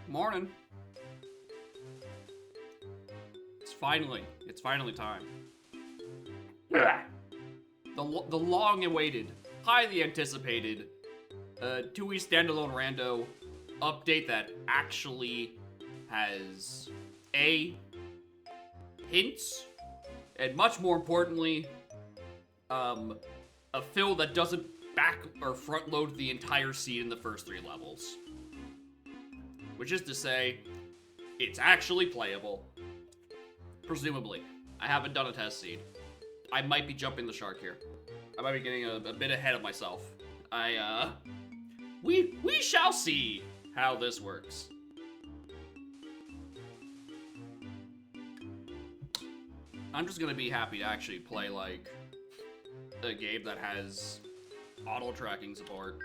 Morning. It's finally time. The long-awaited, highly anticipated, TUI standalone rando update that actually has hints, and much more importantly, a fill that doesn't back or front load the entire seed in the first 3 levels. Which is to say, it's actually playable. Presumably. I haven't done a test seed. I might be jumping the shark here. I might be getting a bit ahead of myself. We shall see how this works. I'm just gonna be happy to actually play, like, a game that has auto-tracking support.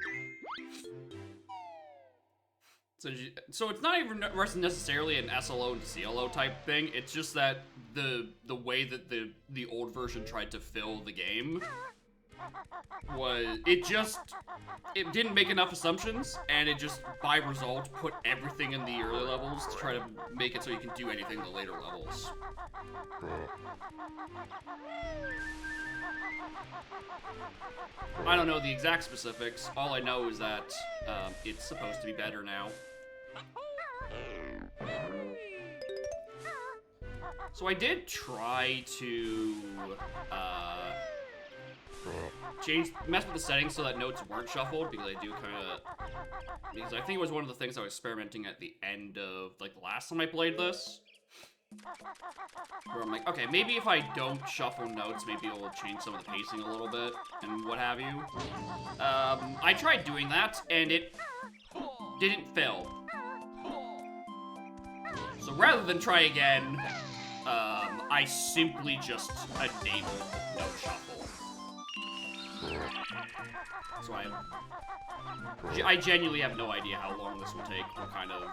So it's not even necessarily an SLO and CLO type thing. It's just that the way that the old version tried to fill the game was it didn't make enough assumptions, and it just by result put everything in the early levels to try to make it so you can do anything in the later levels. I don't know the exact specifics. All I know is that it's supposed to be better now. So I did try to mess with the settings so that notes weren't shuffled, because because I think it was one of the things I was experimenting at the end of, like, the last time I played this. Where I'm like, okay, maybe if I don't shuffle notes, maybe it will change some of the pacing a little bit, and what have you. I tried doing that, and it didn't fill. So rather than try again, I simply just enabled note shuffle. So I genuinely have no idea how long this will take, what kind of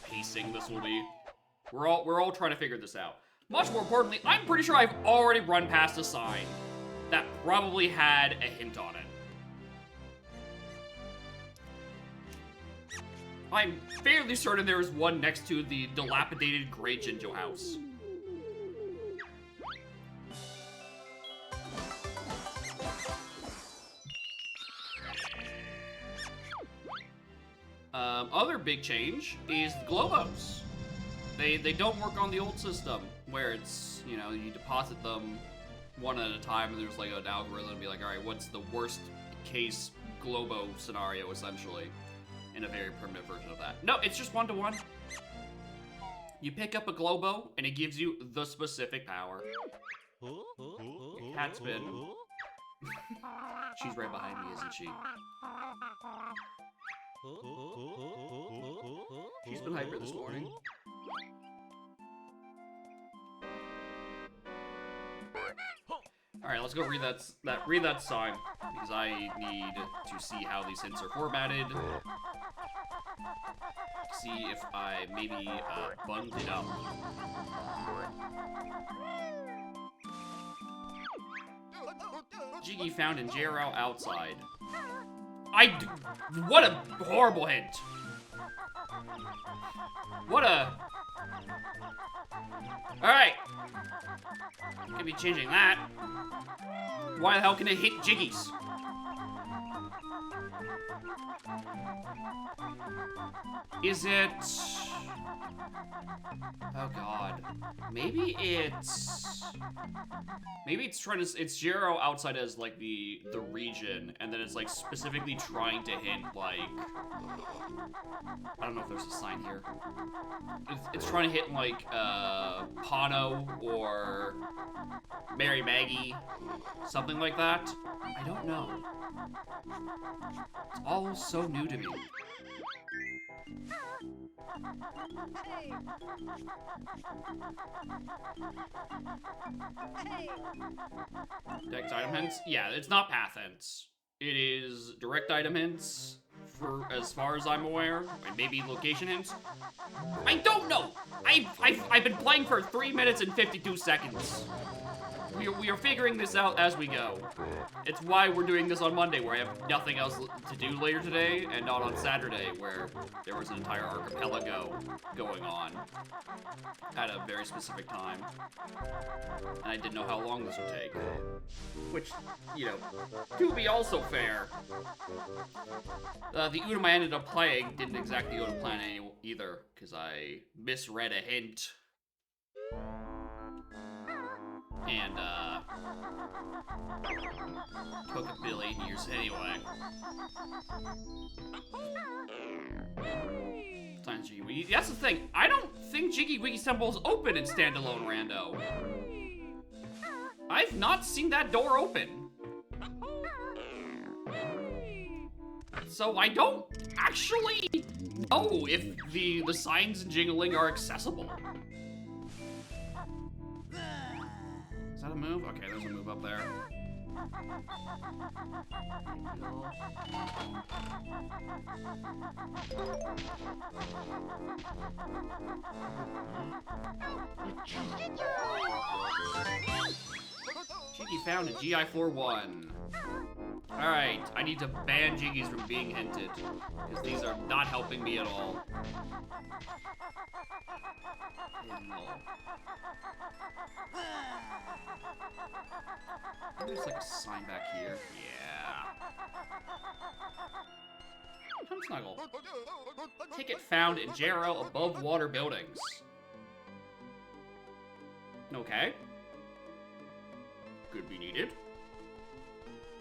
pacing this will be. We're all trying to figure this out. Much more importantly, I'm pretty sure I've already run past a sign that probably had a hint on it. I'm fairly certain there was one next to the dilapidated Grey Jinjo house. Other big change is the Globos. They don't work on the old system, where it's, you know, you deposit them one at a time, and there's like an algorithm to be like, alright, what's the worst case Globo scenario, essentially, in a very primitive version of that. No, it's just 1-to-1. You pick up a Globo, and it gives you the specific power. Cat's been... She's right behind me, isn't she? She's been hyper this morning. Alright, let's go read that sign, because I need to see how these hints are formatted. See if I maybe bugged it up. Jiggy found in JRL outside. What a horrible hint. What a... Alright. Could be changing that. Why the hell can it hit Jiggies? Is it... Oh god. Maybe it's trying to... It's Jero outside as, like, the region, and then it's, like, specifically trying to hint, like... I don't know if there's a sign here. It's trying to hit, like, Pano or Mary Maggie. Something like that. I don't know. It's all so new to me. Dex item hints? Yeah, it's not path hints. It is direct item hints, for as far as I'm aware, and maybe location hints. I don't know. I've been playing for 3 minutes and 52 seconds. we are figuring this out as we go. It's why we're doing this on Monday, where I have nothing else to do later today, and not on Saturday, where there was an entire archipelago going on at a very specific time. And I didn't know how long this would take. Which, you know, to be also fair, the Udemy I ended up playing didn't exactly go to plan either, because I misread a hint. And, took a billion years anyway. That's the thing, I don't think Jiggy Wiggy's Temple is open in standalone rando. I've not seen that door open. So I don't actually know if the signs and jingling are accessible. Is that a move? Okay, there's a move up there. Jiggy found a GI-41. Alright, I need to ban Jiggies from being hinted, because these are not helping me at all. There's like a sign back here. Yeah. Come snuggle. Ticket found in JRL above water buildings. Okay. Could be needed.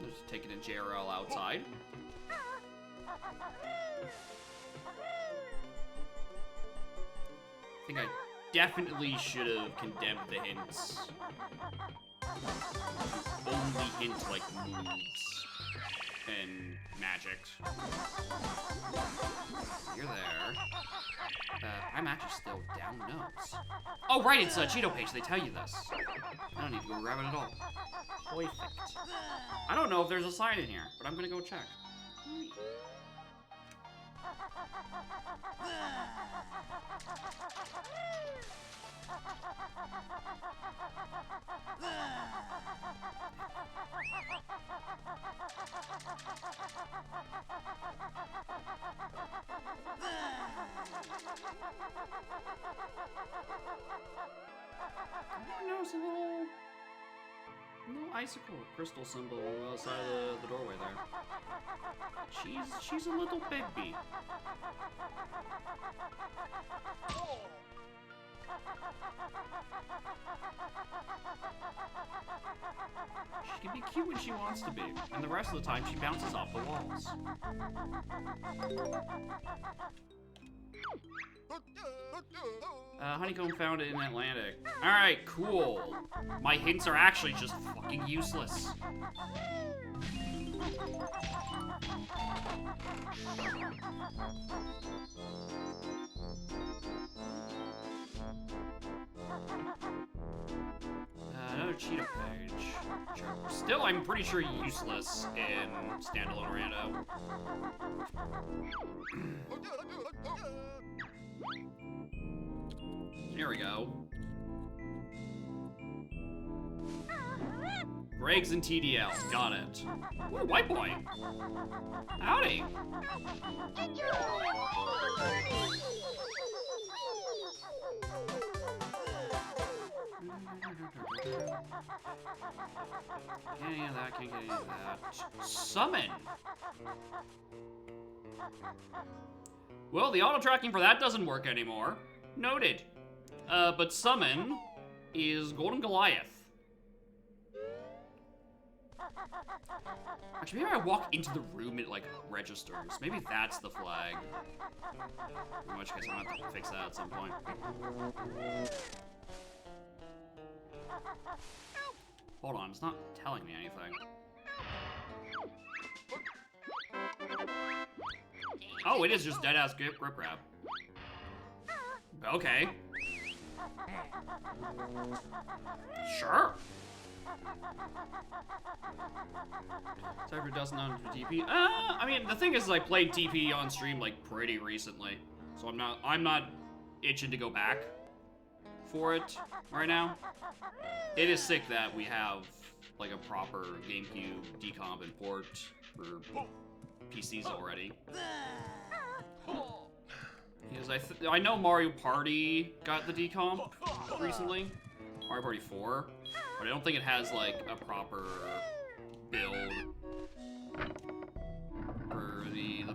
There's a ticket in JRL outside. I think I definitely should have condemned the hints. Only hint like moves and magic. You're there. My match is still down nose. Oh right, it's a Cheeto page, they tell you this. I don't need to go grab it at all. Perfect. I don't know if there's a sign in here, but I'm gonna go check. I noticed a little icicle crystal symbol outside of the doorway there. She's a little baby. She can be cute when she wants to be, and the rest of the time she bounces off the walls. Honeycomb found it in Atlantic. Alright, cool. My hints are actually just fucking useless. Another Cheeto page. Still, I'm pretty sure useless in standalone rando. Here we go. Greg's and TDL. Got it. Ooh, white boy. Howdy. Can't get any of that, can't get any of that. Summon! Well, the auto-tracking for that doesn't work anymore. Noted. But summon is Golden Goliath. Actually, maybe I walk into the room, it, like, registers. Maybe that's the flag. In which case, I'm gonna have to fix that at some point. Hold on, it's not telling me anything. Oh, it is just dead-ass grip grab. Okay. Sure. Sorry for doesn't on TP. I mean, the thing is, I played TP on stream like pretty recently, so I'm not itching to go back for it right now. It is sick that we have like a proper GameCube decomp and port for PCs already. Because I know Mario Party got the decomp recently, Mario Party 4, but I don't think it has like a proper build for the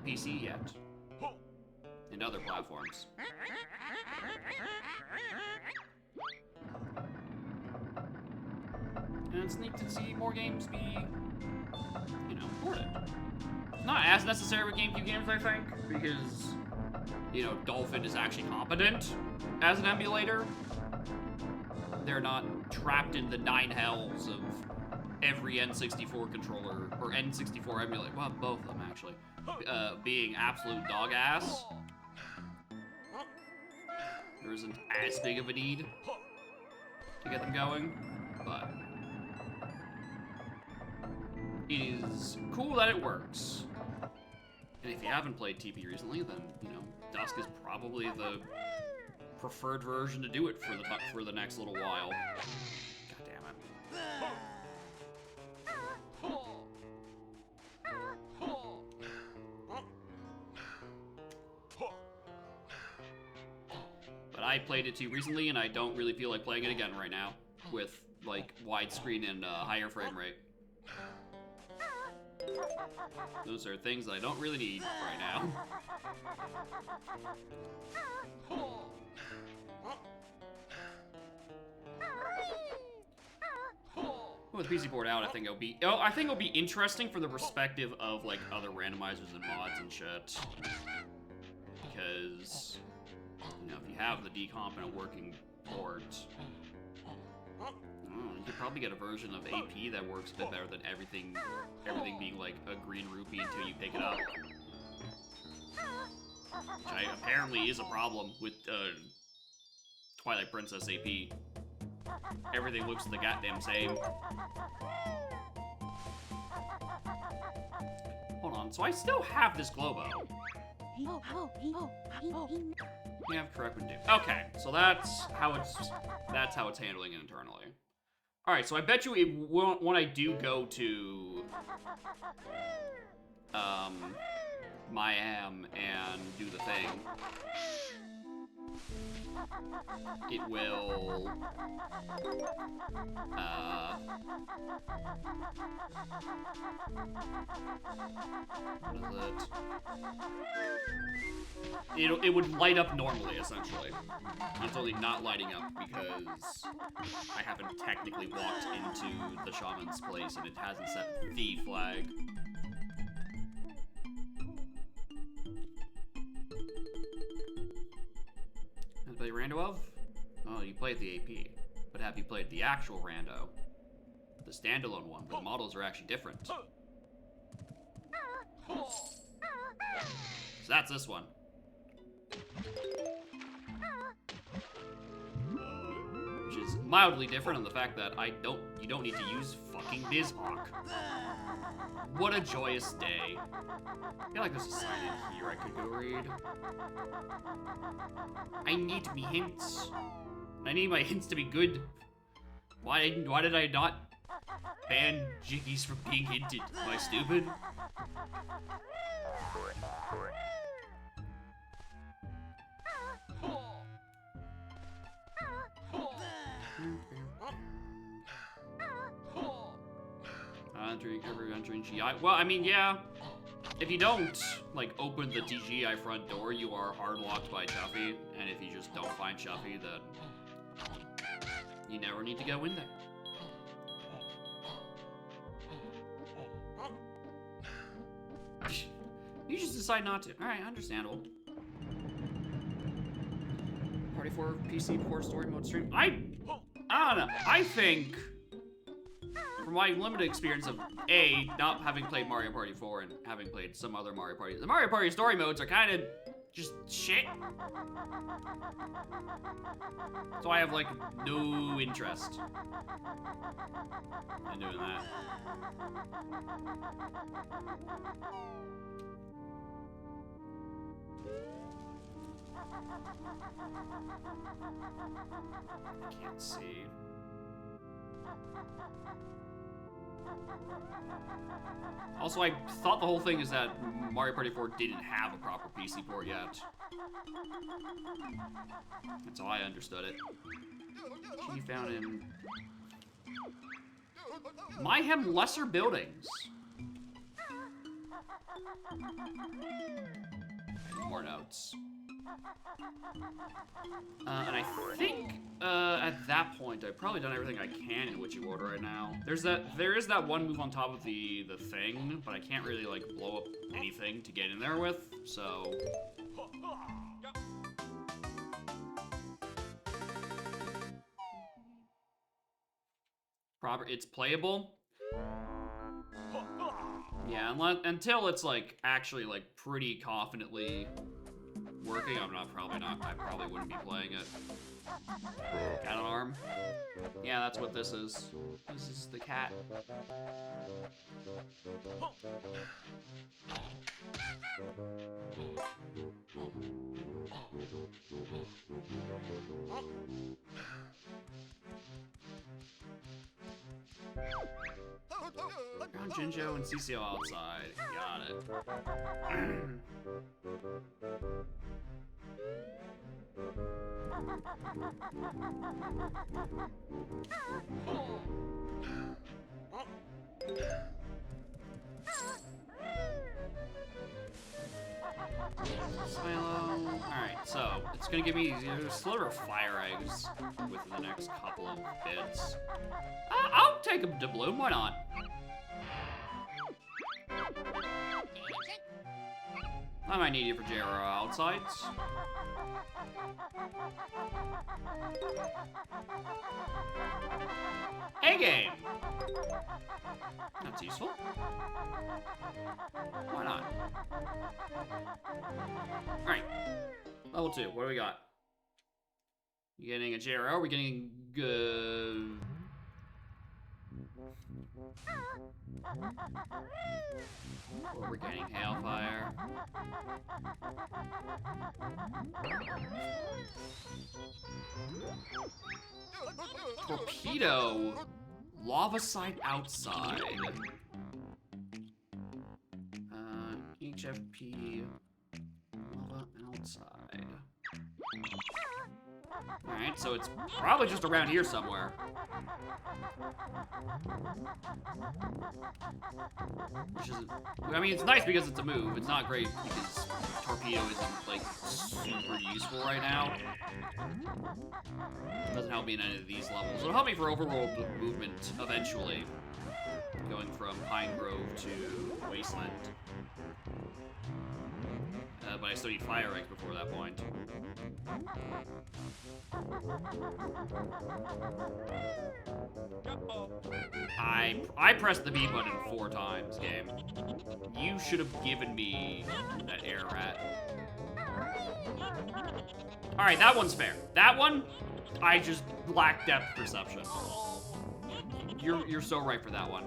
PC yet, and other platforms. And it's neat to see more games be, you know, ported. Not as necessary with GameCube games, I think, because, you know, Dolphin is actually competent as an emulator. They're not trapped in the 9 hells of every N64 controller, or N64 emulator, well, both of them actually, being absolute dog ass. There isn't as big of a need to get them going, but it is cool that it works. And if you haven't played TP recently, then, you know, Dusk is probably the preferred version to do it for the next little while. God damn it. But I played it too recently, and I don't really feel like playing it again right now with like widescreen and higher frame rate. Those are things that I don't really need right now. With the PC port out, I think it'll be interesting for the perspective of like other randomizers and mods and shit. Because, you know, if you have the decomp and a working port, you could probably get a version of AP that works a bit better than everything being like a green rupee until you pick it up. Which apparently is a problem with Twilight Princess AP. Everything looks the goddamn same. Hold on, so I still have this Globo. You have correct one, dude. Okay, so that's how it's handling it internally. All right, so I bet you when I do go to Miami and do the thing, it will what is it? It would light up normally, essentially. It's only not lighting up because I haven't technically walked into the shaman's place and it hasn't set the flag. Play Rando of? Oh, you played the AP. But have you played the actual Rando? The standalone one, where the models are actually different. So that's this one. Which is mildly different in the fact that you don't need to use fucking BizHawk. What a joyous day. I feel like there's a sign in here I could go read. I need me hints. I need my hints to be good. Why did I not ban Jiggies from being hinted? Am I stupid? Entering GI. Well, I mean, yeah. If you don't, like, open the TGI front door, you are hard-locked by Chuffy. And if you just don't find Chuffy, then you never need to go in there. You just decide not to. Alright, understandable. Party 4 PC port story mode stream. I don't know. I think, from my limited experience of not having played Mario Party 4 and having played some other Mario Party, the Mario Party story modes are kind of just shit. So I have like no interest in doing that. I can't see. Also, I thought the whole thing is that Mario Party 4 didn't have a proper PC port yet. That's how I understood it. She found in Mayhem Lesser Buildings. More notes. And I think at that point I've probably done everything I can in Witchy Water right now. There is that one move on top of the thing, but I can't really like blow up anything to get in there with, so. It's playable. Yeah, until it's like actually like pretty confidently working, I probably wouldn't be playing it. Cat on arm. Yeah, that's what this is. This is the cat. Ground Jinjo and CCO outside. Got it. Silo. Alright, so it's gonna give me a sliver of fire eggs within the next couple of bits. I'll take a doubloon, why not? I might need you for JR outsides. A-game! That's useful. Why not? Alright. Level 2, what do we got? You getting a JRO? We're getting good. Or we're getting Hailfire. Torpedo. Lava side outside. HFP. Lava outside. Alright, so it's probably just around here somewhere. Which is, I mean, it's nice because it's a move. It's not great because Torpedo isn't, like, super useful right now. It doesn't help me in any of these levels. It'll help me for overworld movement eventually. Going from Pine Grove to Wasteland. But I still need fire eggs before that point. I pressed the B button 4 times, game. You should have given me that air rat. Alright, that one's fair. That one, I just lack depth perception. You're so right for that one.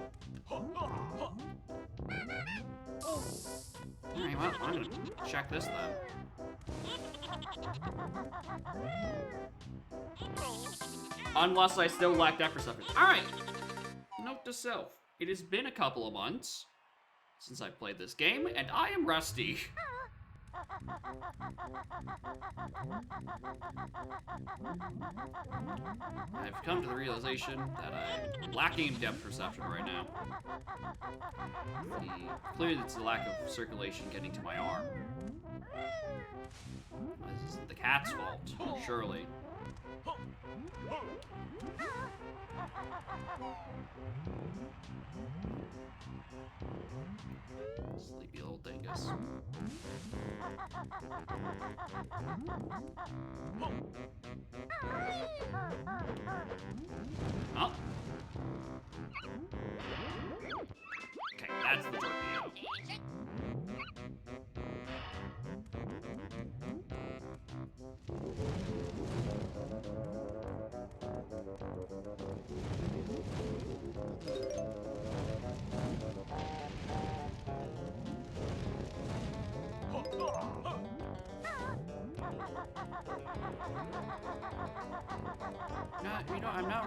Alright, well, I'm gonna check this then. Unless I still lack depth perception. Alright. Note to self. It has been a couple of months since I've played this game, and I am rusty. I've come to the realization that I'm lacking in depth perception right now. Clearly it's the lack of circulation getting to my arm. This isn't the cat's fault, surely. Sleepy little dingus. Oh. Okay, that's the torpedo.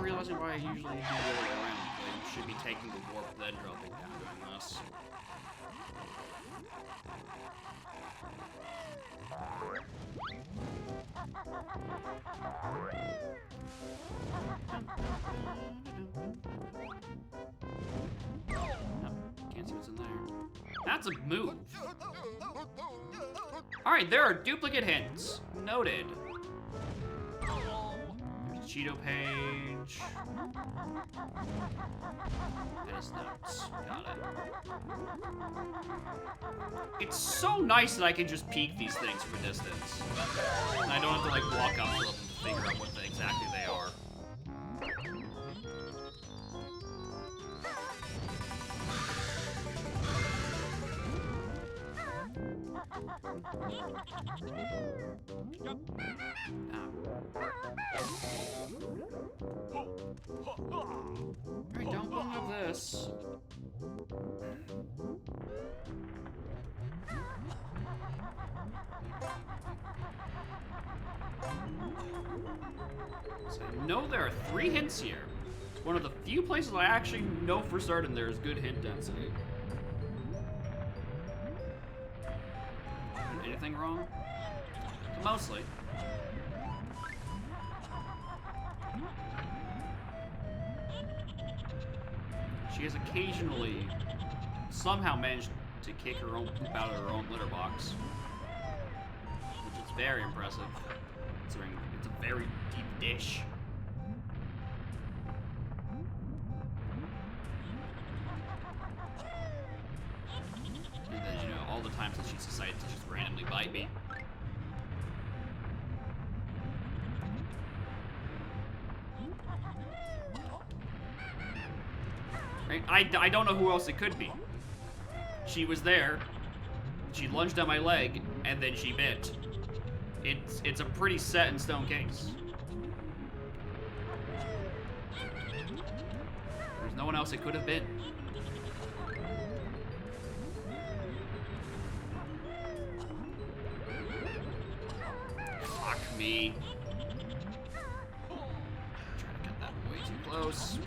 realizing why I usually do the other way around. I should be taking the warp, then dropping down on this. Can't see what's in there. That's a move. Alright, there are duplicate hints. Noted. There's Cheeto page. And his notes. Got it. It's so nice that I can just peek these things from a distance. And I don't have to like walk up to them to figure out what exactly they are. Alright, don't bung up this. So I know there are 3 hints here. It's one of the few places I actually know for certain there's good hint density. Anything wrong? Mostly. She has occasionally somehow managed to kick her own poop out of her own litter box, which is very impressive, considering it's a very deep dish. And then, you know, all the times that she's decided to just randomly bite me. Right? I don't know who else it could be. She was there, she lunged at my leg, and then she bit. It's a pretty set in stone case. There's no one else it could have been. Fuck me. Trying to get that way too close.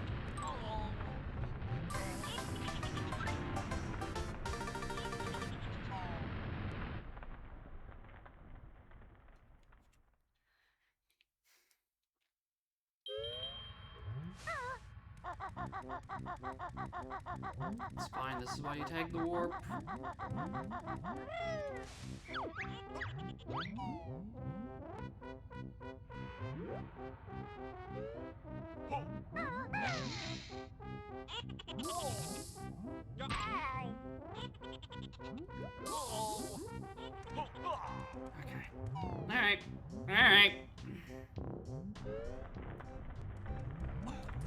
It's fine, this is why you tag the warp. Okay. Alright. Alright.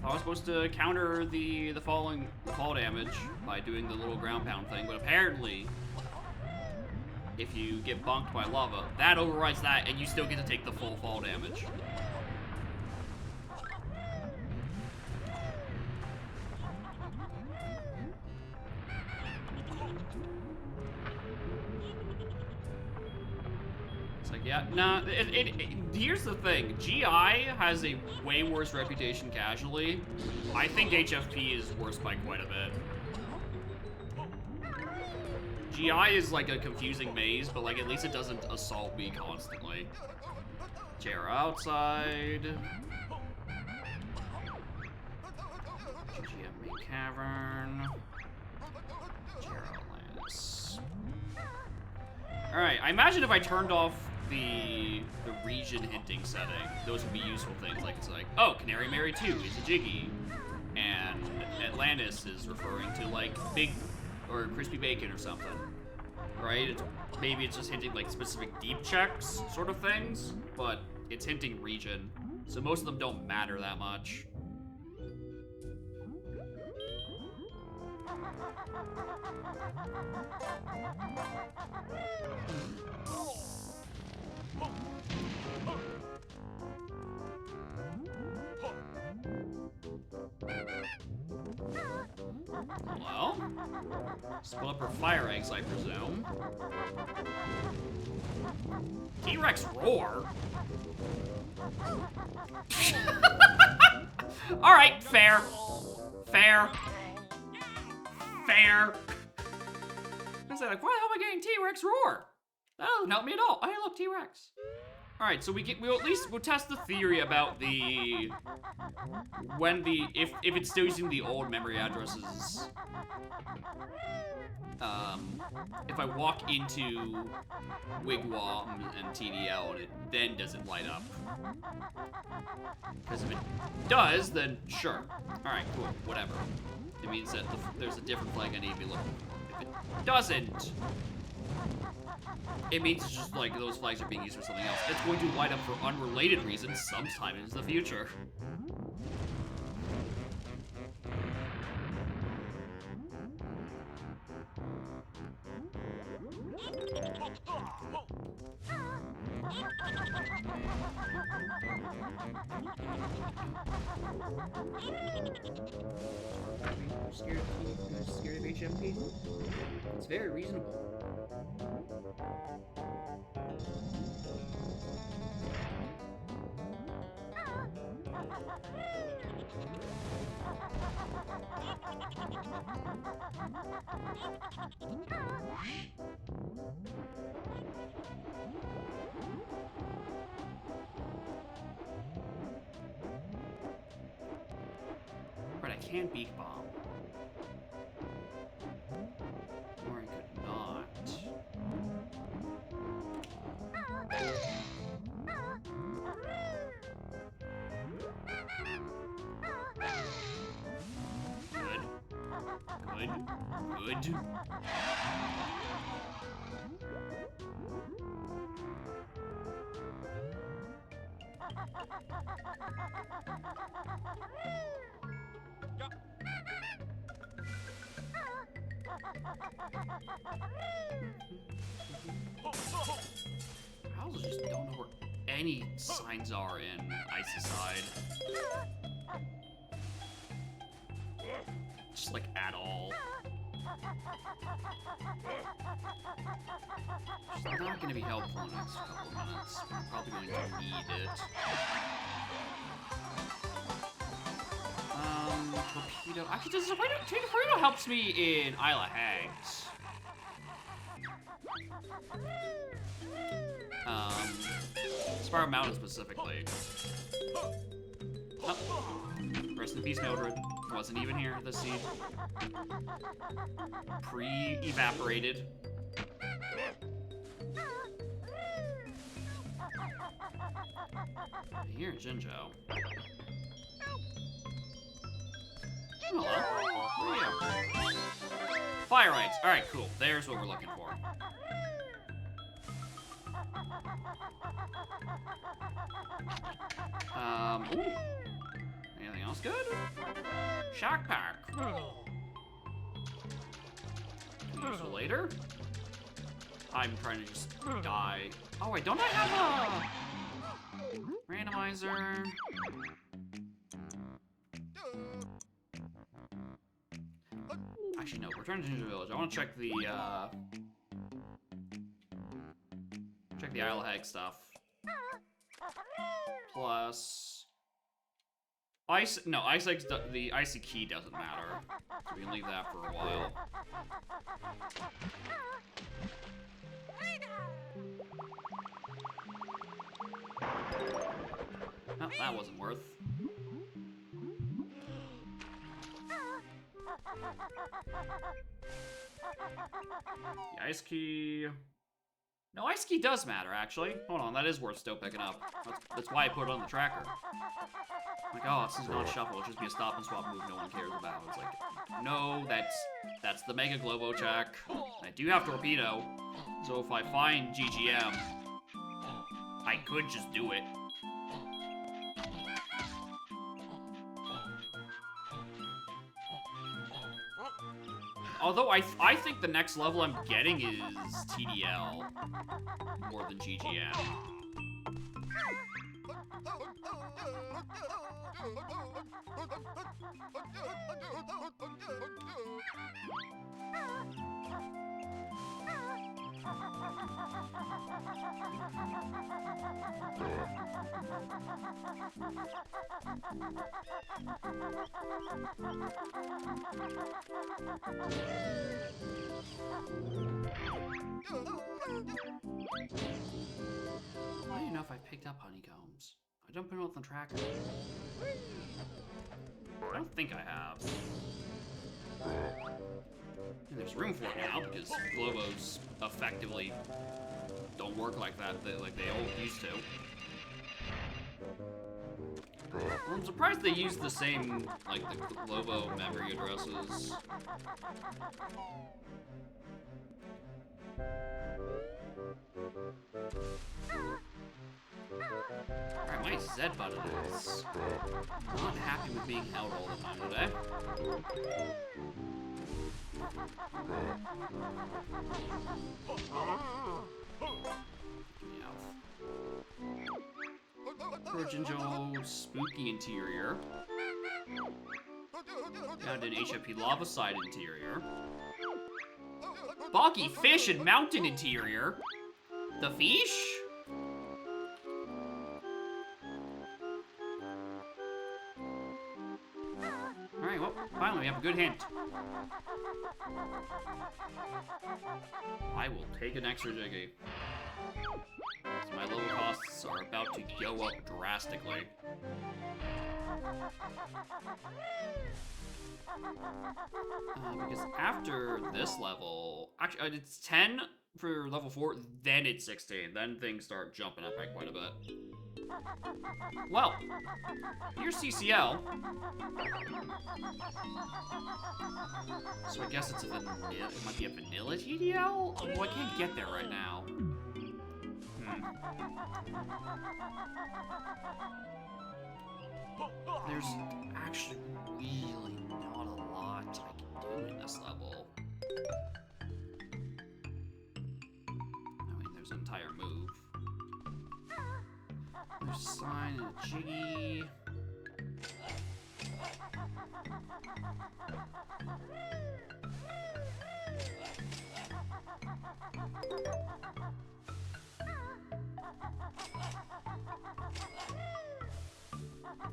I was supposed to counter the fall damage by doing the little ground pound thing, but apparently, if you get bunked by lava, that overrides that, and you still get to take the full fall damage. It's like, yeah, nah, here's the thing. GI has a way worse reputation casually. I think HFP is worse by quite a bit. GI is like a confusing maze, but like at least it doesn't assault me constantly. Jera outside. GGM main cavern. Jera Atlantis. Alright, I imagine if I turned off the region hinting setting, those would be useful things. Like it's like, oh, Canary Mary 2 is a Jiggy, and Atlantis is referring to like big or crispy bacon or something, right? Maybe it's just hinting like specific deep checks sort of things, but it's hinting region, so most of them don't matter that much. Hello? Split up her fire eggs, I presume. T-Rex roar? Alright, fair. Fair. Fair. I was like, why the hell am I getting T-Rex roar? That doesn't help me at all. Hey, look, T-Rex. Alright, so we'll test the theory about the if it's still using the old memory addresses. If I walk into Wigwam and TDL and it then doesn't light up. Because if it does, then sure. Alright, cool, whatever. It means that there's a different flag I need to be looking for. If it doesn't, it means it's just like those flags are being used for something else. It's going to light up for unrelated reasons sometime into the future. Scared of HMP? It's very reasonable. Right, I can beak bomb. Or I could not. Good. I also just don't know where any signs are in Icy Side. Just like at all. It's not gonna be helpful in the next couple of minutes. I'm probably going to need it. Torpedo. Actually, does torpedo helps me in Isle of Hags. Spiral Mountain specifically. Oh. Rest in peace, Mildred. Wasn't even here, the seed. Pre-evaporated. Here, Jinjo. Hello. Who are you? Fire eggs. Alright, cool. There's what we're looking for. Ooh. Anything else good? Shock Pack. Use it later. I'm trying to just die. Oh wait, don't I have a randomizer? Actually, no. Return to Ninja Village. I want to check the Isle of Hag stuff. Plus, Ice Eggs. The Icy Key doesn't matter, so we can leave that for a while. Oh, that wasn't worth. The Ice Key. No, Ice Key does matter, actually. Hold on, that is worth still picking up. That's why I put it on the tracker. Like, oh, this is not a shuffle, it'll just be a stop and swap move no one cares about. It's like, no, that's the Mega Globo check. I do have Torpedo, so if I find GGM, I could just do it. Although I think the next level I'm getting is TDL more than GGM. I don't even know if I've picked up honeycombs. I don't put them on the tracker. I don't think I have. And there's room for it now because Globos effectively don't work like that, like they all used to. Well, I'm surprised they use the same, like, the Globo memory addresses. Alright, my Z button is not happy with being held all the time today. Virgin Joe spooky interior. Found an HFP lava side interior. Boggy fish and mountain interior. The fish? Alright, well, finally we have a good hint. I will take an extra jiggy. So my level costs are about to go up drastically. Because after this level, actually it's 10 for level 4, then it's 16. Then things start jumping up by quite a bit. Well, here's CCL. So I guess it's a vanilla, it might be a vanilla GDL? Oh, well, I can't get there right now. There's actually really not a lot I can do in this level. I mean, there's an entire move. There's a sign and a jiggy.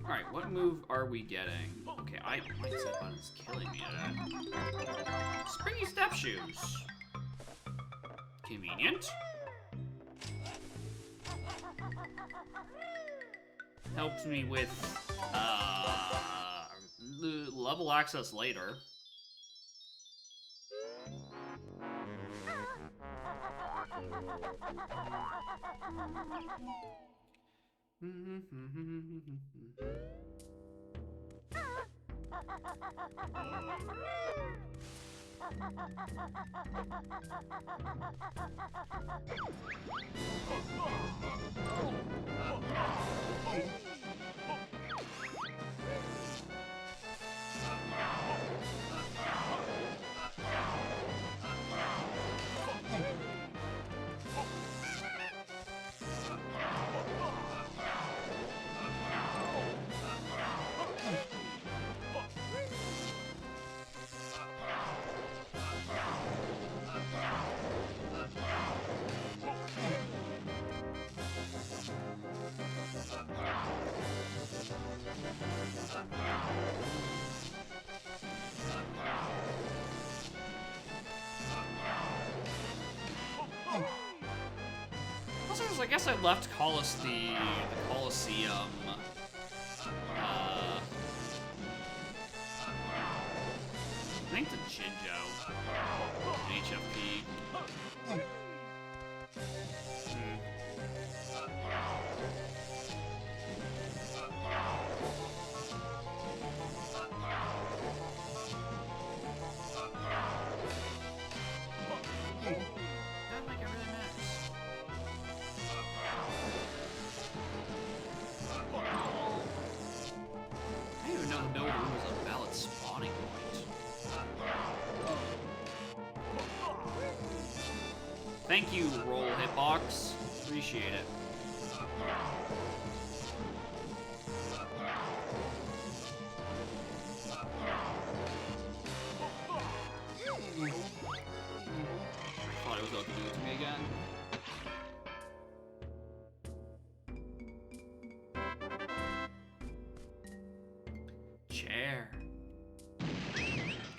Alright, what move are we getting? Okay, my set button's killing me today. Springy step shoes. Convenient. Helps me with the level access later. I guess I left the Coliseum. I think the Jinjo. HFP. Thank you, Roll Hitbox. Appreciate it. thought it was about to do it to me again. Chair.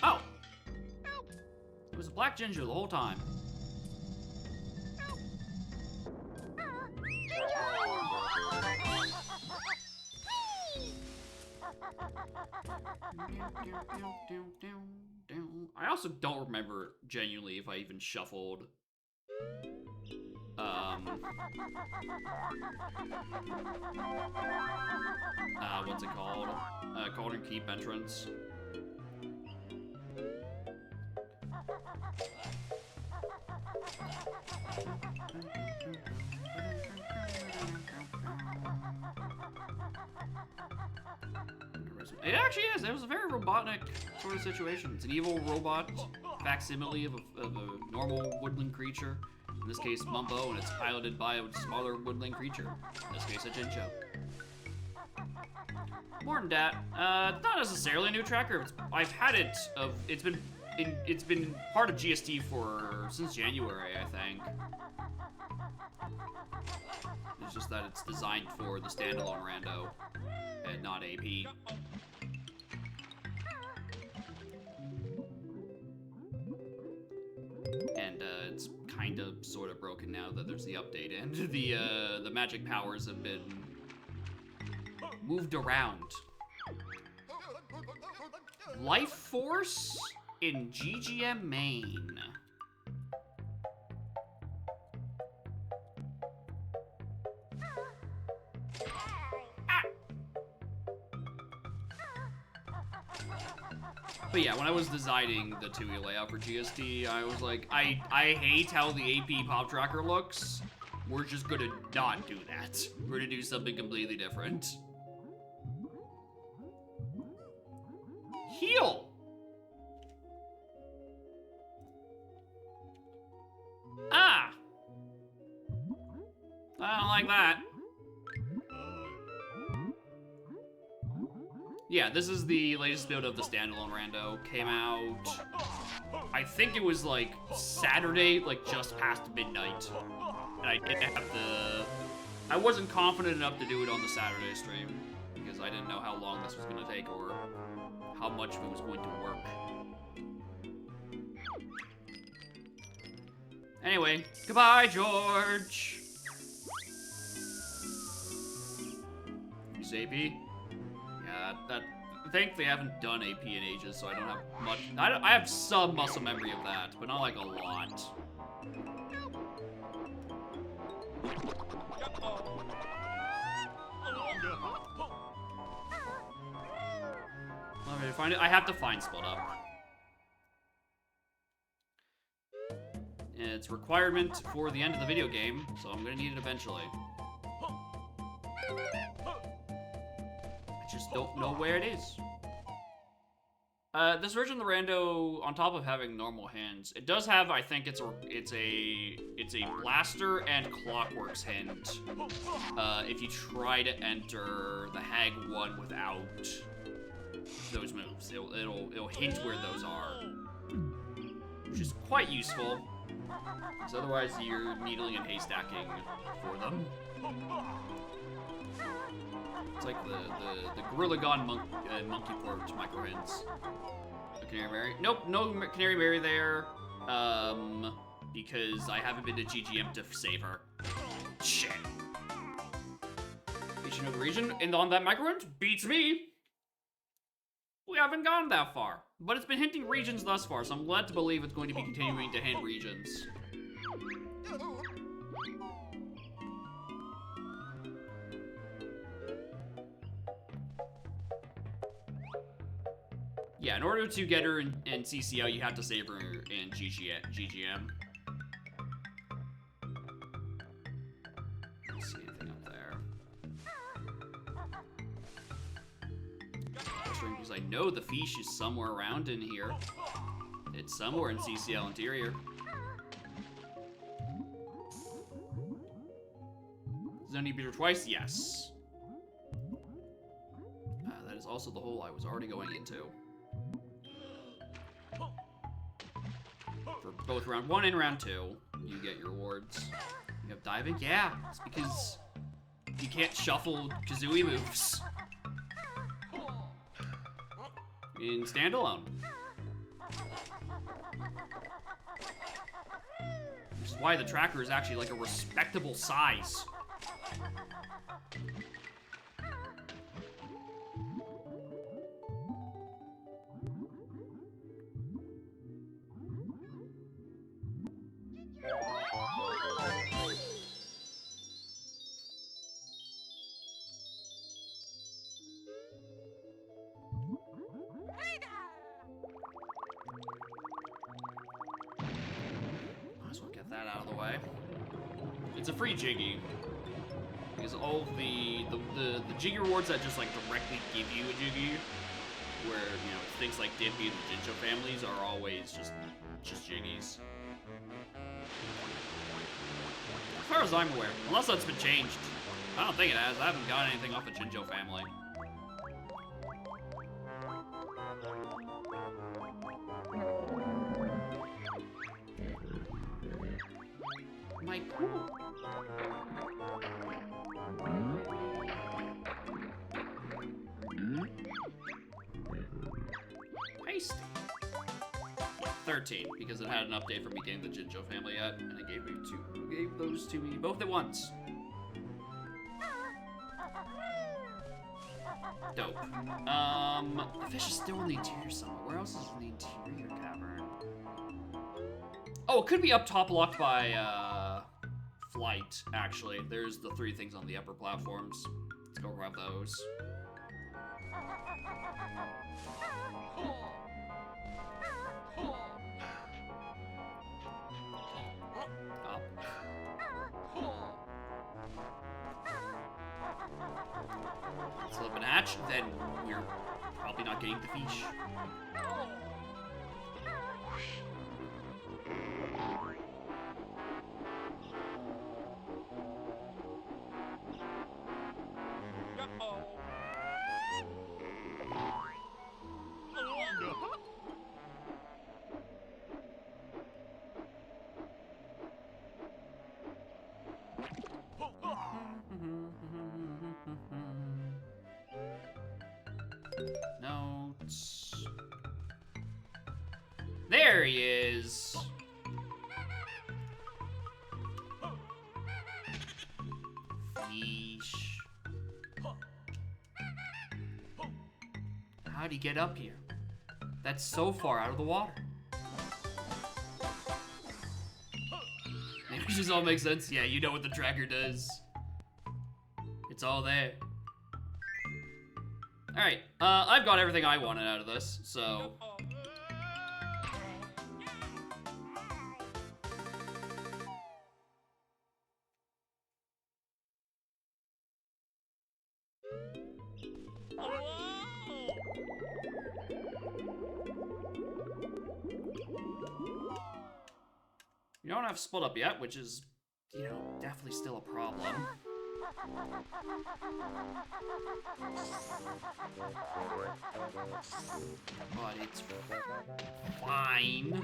Oh! It was a black ginger the whole time. I also don't remember genuinely if I even shuffled what's it called? Cauldron Keep entrance. It actually is. It was a very robotic sort of situation. It's an evil robot facsimile of a normal woodland creature. In this case, Mumbo, and it's piloted by a smaller woodland creature. In this case, a Jincho. More than that, not necessarily a new tracker. I've had it. It's been part of GST since January, I think. It's just that it's designed for the standalone rando and not AP. And it's kind of sort of broken now that there's the update, and the magic powers have been moved around. Life Force in GGM main. But yeah, when I was designing the 2E layout for GST, I was like, I hate how the AP pop tracker looks. We're just gonna not do that. We're gonna do something completely different. Heal! Ah! I don't like that. Yeah, this is the latest build of the standalone rando. Came out, I think it was like Saturday, like just past midnight. And I didn't have I wasn't confident enough to do it on the Saturday stream because I didn't know how long this was gonna take or how much of it was going to work. Anyway, goodbye, George! Is AP? Yeah, thankfully I haven't done AP in ages, so I don't have much. I have some muscle memory of that, but not like a lot. Let me find it. I have to find Split Up. It's a requirement for the end of the video game, so I'm gonna need it eventually. I just don't know where it is. This version of the rando, on top of having normal hands, it does have, I think it's a blaster and clockworks hand. If you try to enter the Hag one without those moves, it'll hint where those are, which is quite useful. Because otherwise you're needling and haystacking for them. It's like the Gorilla Gone Monkey Port micro hints. Canary Mary? Nope, no Canary Mary there. Because I haven't been to GGM to save her. Shit. Did you know the region on that micro hint? Beats me. We haven't gone that far. But it's been hinting regions thus far, so I'm glad to believe it's going to be continuing to hint regions. Yeah, in order to get her in CCL, you have to save her in GGM. Don't see anything up there. Because I know the fish is somewhere around in here. It's somewhere in CCL interior. Does it need to be twice? Yes. That is also the hole I was already going into. both round 1 and round 2, you get your rewards. You have diving? Yeah, it's because you can't shuffle Kazooie moves in standalone. Which is why the tracker is actually like a respectable size. Might as well get that out of the way. It's a free Jiggy. Because all the Jiggy rewards that just like directly give you a Jiggy, where, you know, things like Dippy and the Jinjo families are always just Jiggies. As far as I'm aware, unless that's been changed. I don't think it has. I haven't got anything off the Jinjo family. My pool. Tasty. 13, because it had an update for me getting the Jinjo family yet, and it gave those to me both at once. Dope. The fish is still in the interior somewhere. Where else is in the interior cavern? Oh, it could be up top locked by, flight, actually. There's the 3 things on the upper platforms. Let's go grab those. Up. So if an hatch, then we're probably not getting the fish. Notes. There he is. Fish. How'd he get up here? That's so far out of the water. Maybe it just all makes sense. Yeah, you know what the tracker does. It's all there. Alright, I've got everything I wanted out of this, so... You don't have split up yet, which is, you know, definitely still a problem. But it's fine.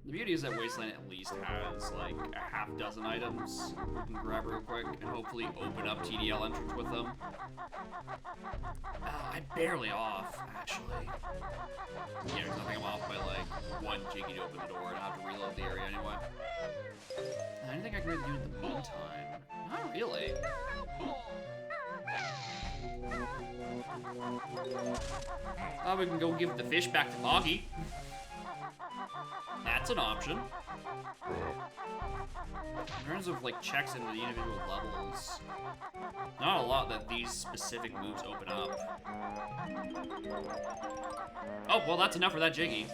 The beauty is that Wasteland at least has like a half dozen items we can grab real quick and hopefully open up TDL entrance with them. I'm barely off, actually. Yeah, because I think I'm off by like 1 Jiggy to open the door and I have to reload the area anyway. Anything I can really do in the meantime? Not really. We can go give the fish back to Moggy. That's an option. In terms of like checks into the individual levels, not a lot that these specific moves open up. Oh, well, that's enough for that Jiggy.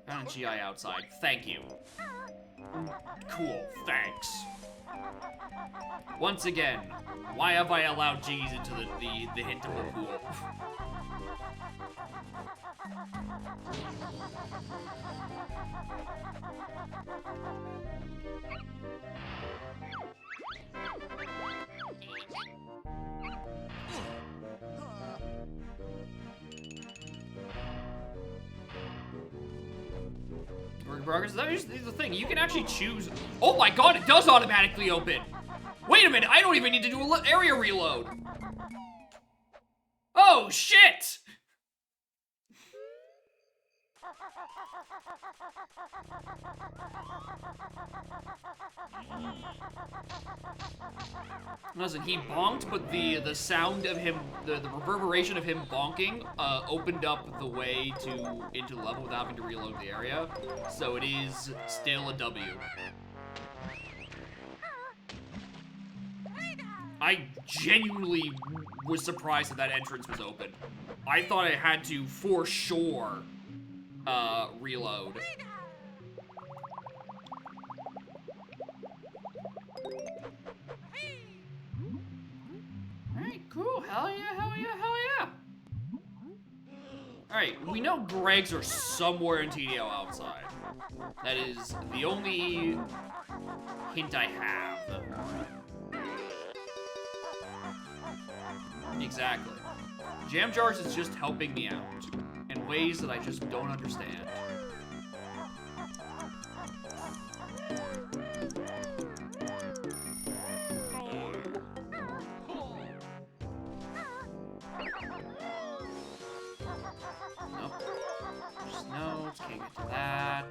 Found a GI outside. Thank you. Cool, thanks. Once again, why have I allowed G's into the hintable pool? Progress. That is the thing. You can actually choose. Oh my god, it does automatically open. Wait a minute, I don't even need to do an area reload. Oh shit! Listen, he bonked, but the sound of him, the reverberation of him bonking, opened up the way into the level without having to reload the area. So it is still a W. I genuinely was surprised that entrance was open. I thought I had to, for sure, reload. Alright, cool. Hell yeah, hell yeah, hell yeah. Alright, we know Greg's are somewhere in TDO outside. That is the only hint I have. Exactly. Jam Jars is just helping me out in ways that I just don't understand. Nope. Just notes, can't get to that.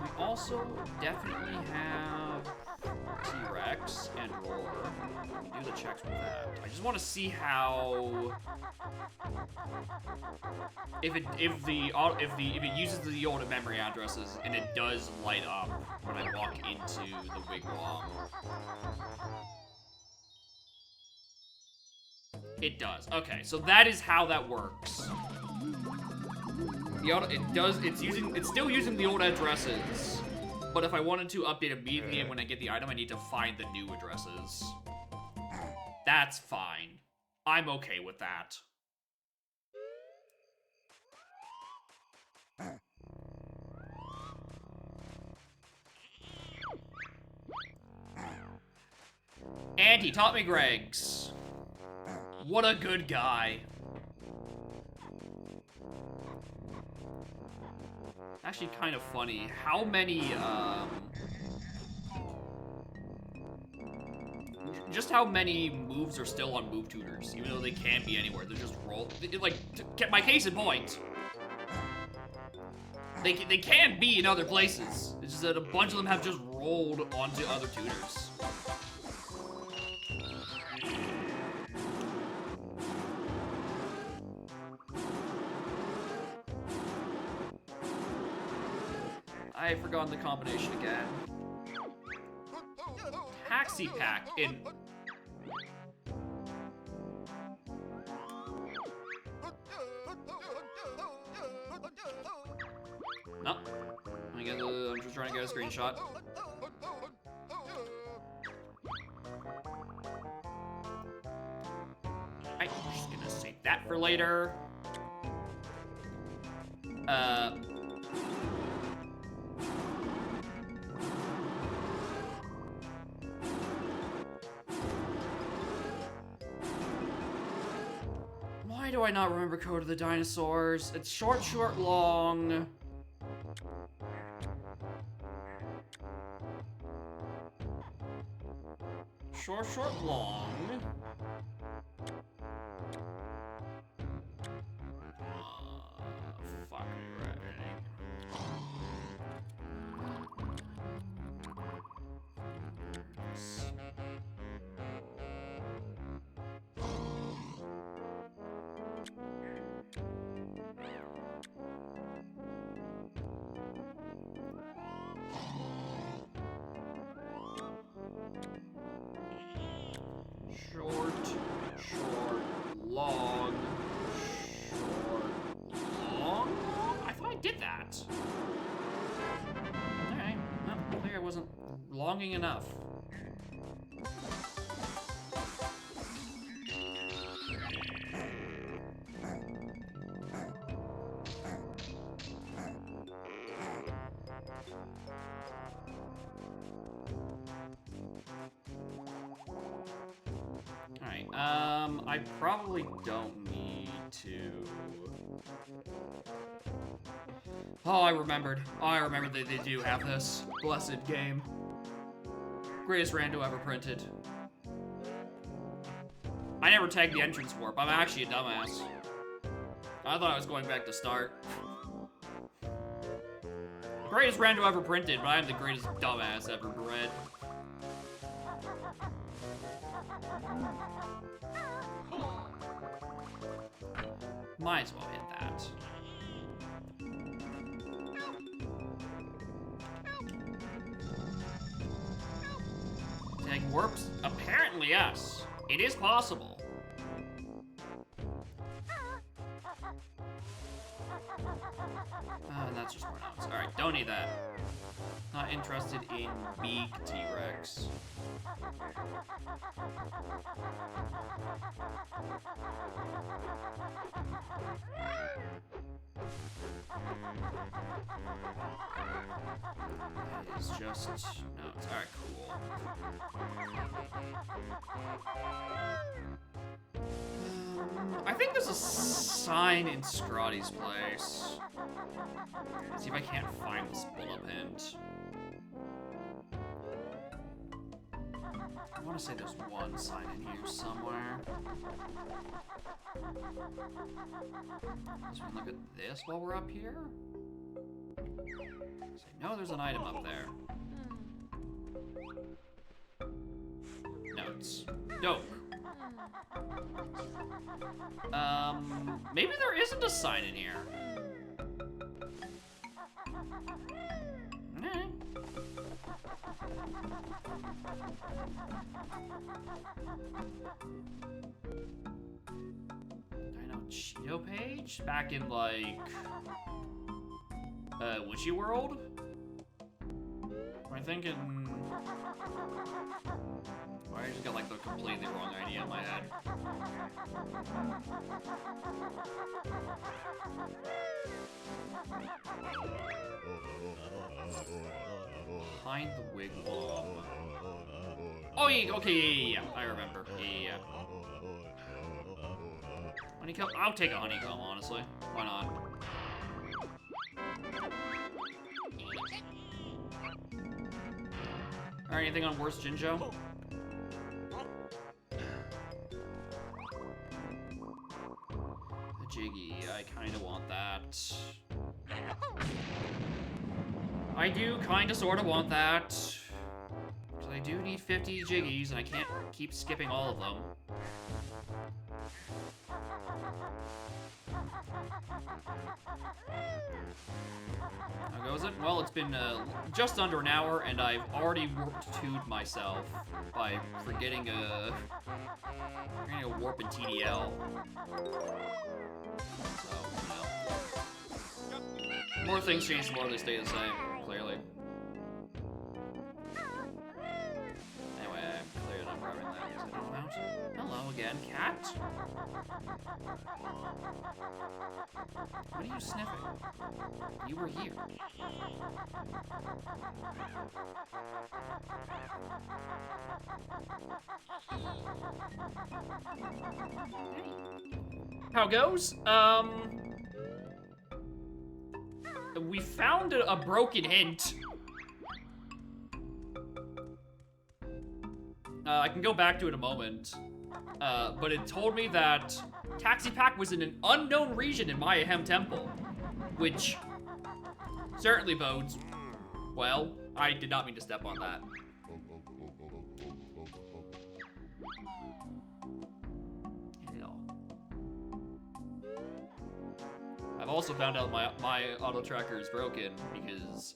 We also definitely have T-Rex and Roar. We can do the checks with that. I just want to see how if it uses the Yoda memory addresses and it does light up when I walk into the wigwam. It does. Okay, so that is how that works. It's still using the old addresses, but if I wanted to update immediately and when I get the item, I need to find the new addresses. That's fine. I'm okay with that. And he taught me Greg's. What a good guy. Actually kind of funny. How many, just how many moves are still on move tutors, even though they can't be anywhere. They're just roll. Like, my case in point. They can be in other places. It's just that a bunch of them have just rolled onto other tutors. I've forgotten the combination again. Taxi Pack in... No. I'm just trying to get a screenshot. I'm just gonna save that for later. Why do I not remember Code of the Dinosaurs? It's short, short, long. Short, short, long. Fuck. belonging enough. Alright, I probably don't need to... Oh, I remembered. Oh, I remembered that they do have this. Blessed game. Greatest rando ever printed. I never tagged the entrance warp. I'm actually a dumbass. I thought I was going back to start. Greatest rando ever printed, but I am the greatest dumbass ever bred. Might as well hit that. Tag warps? Apparently, yes. It is possible. And that's just more notes. Alright, don't need that. Not interested in big T-Rex. It is just notes. Alright, cool. I think there's a sign in Scrotty's place. Let's see if I can't find this bullet hint. I want to say there's one sign in here somewhere. Let's look at this while we're up here. No, there's an item up there. Notes. Dope. Maybe there isn't a sign in here. Okay. Dino Cheeto page? Back in, like, Witchy World? Am I thinking... Or I just got, like, the completely wrong idea in my head. Behind the wigwam. Oh, yeah, okay, yeah, I remember. Yeah. Honeycomb? I'll take a honeycomb, honestly. Why not? Alright, anything on worst Jinjo? The Jiggy, I kinda want that. I do kinda sorta want that. Because I do need 50 Jiggies, and I can't keep skipping all of them. How goes it? Well, it's been just under an hour, and I've already warped 2'd myself by forgetting a warp in TDL. So, you know. More things change, the more they stay the same, clearly. Anyway, I'm clear I'm grabbing that. Is it all out? Hello again, cat. What are you sniffing? You were here. How goes? We found a broken hint. I can go back to it in a moment. But it told me that Taxi Pack was in an unknown region in Mayahem Temple, which certainly bodes well. I did not mean to step on that. I've also found out my auto tracker is broken because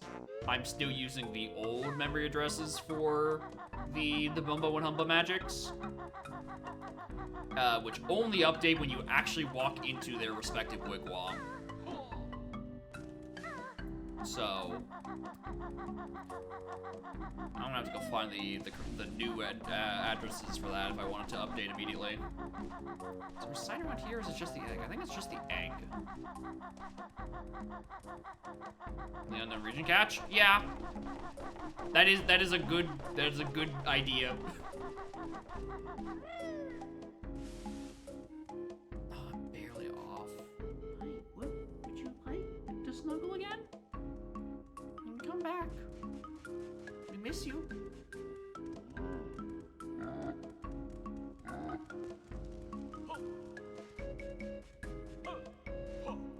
I'm still using the old memory addresses for the Bumba and Humba magics, which only update when you actually walk into their respective wigwam. So I'm gonna have to go find the new addresses for that if I wanted to update immediately. Is there a sign around here, or is it just the egg? I think it's just the egg. The unknown region catch? Yeah. That is a good idea. Oh, I'm barely off. What? Would you like to snuggle again? Come back. We miss you.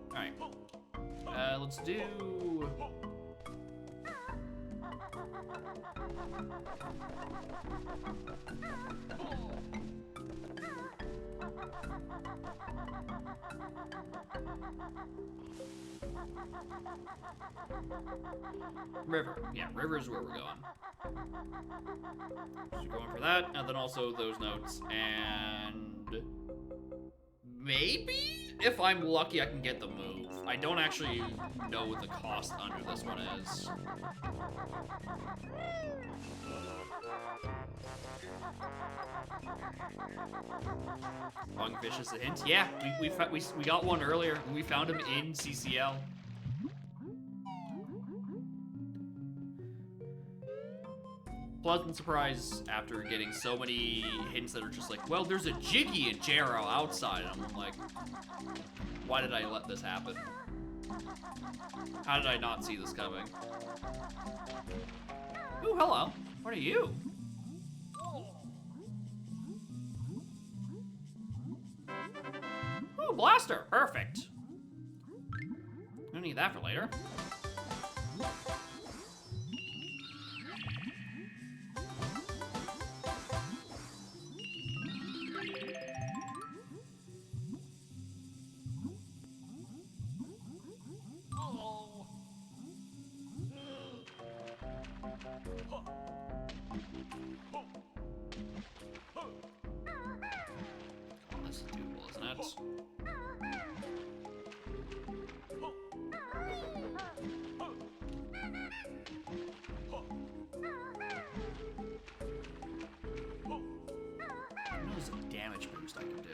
Alright. Let's do... River. Yeah, river's where we're going. So going for that, and then also those notes, and maybe if I'm lucky I can get the move. I don't actually know what the cost under this one is. Lungfish is a hint. Yeah, we got one earlier. We found him in CCL. Pleasant surprise after getting so many hints that are just like, well, there's a Jiggy and Jarrow outside. And I'm like, why did I let this happen? How did I not see this coming? Ooh, hello. What are you? Ooh, blaster. Perfect. Don't need that for later. This is doable, isn't it? There's a damage boost I can do.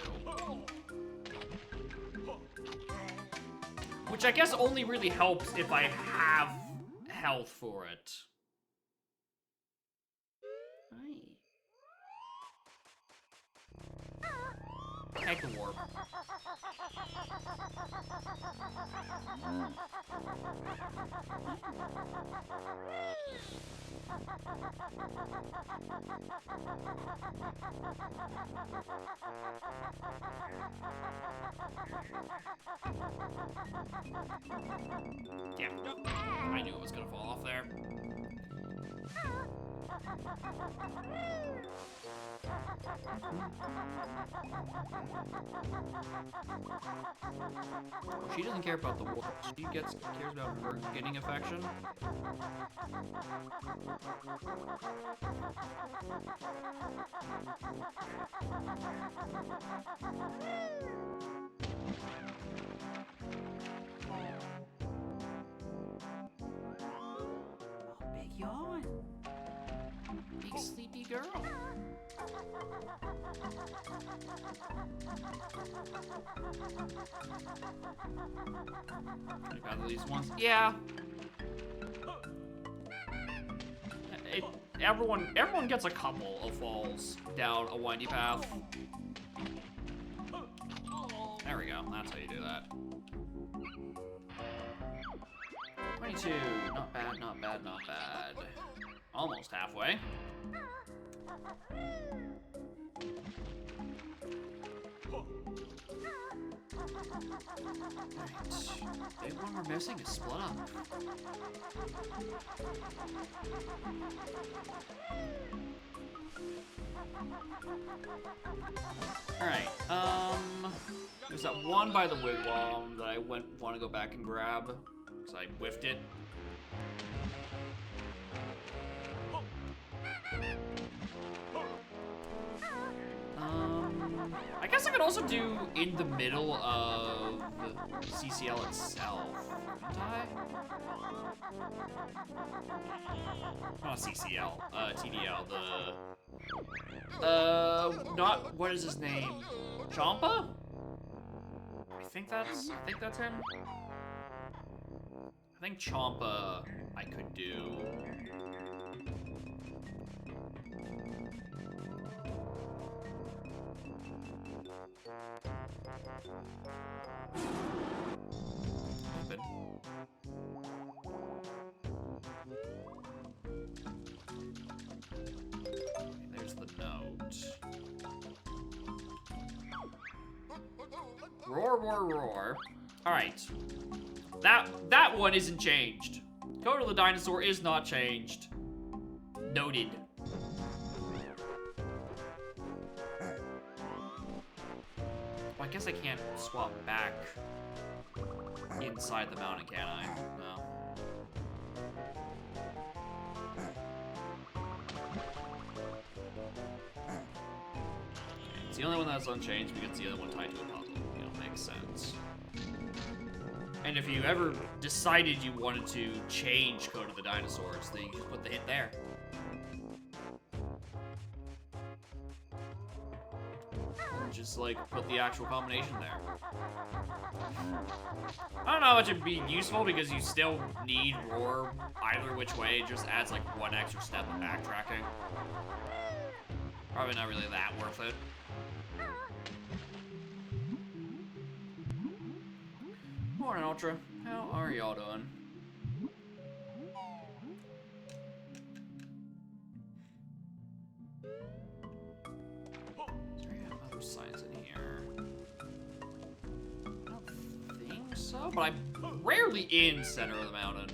Which I guess only really helps if I have health for it. Egg the warp. Damn. I knew it was gonna fall off there. She doesn't care about the war. She cares about her getting affection. Oh, big yawn. Big sleepy girl. I got at least once. Yeah. Everyone gets a couple of falls down a windy path. There we go. That's how you do that. 22. Not bad, not bad, not bad. Almost halfway. Right. The one we're missing is split up. Alright, there's that one by the wigwam that I want to go back and grab, because I whiffed it. I guess I could also do in the middle of CCL itself, couldn't I? Not CCL, TDL, not, what is his name? Champa? I think that's him. I think Champa I could do. Open. There's the note. Roar, roar, roar. Alright. That one isn't changed. Code of the Dinosaur is not changed. Noted. Well, I guess I can't swap back inside the mountain, can I? No. It's the only one that's unchanged because it's the other one tied to a puzzle. You know, makes sense. And if you ever decided you wanted to change Code of the Dinosaurs, then you just put the hint there. Just like put the actual combination there. I don't know how much it'd be useful because you still need roar either which way. It just adds like one extra step of backtracking. Probably not really that worth it. Morning, Ultra. How are y'all doing? Is there any other signs in here? I don't think so, but I'm rarely in center of the mountain.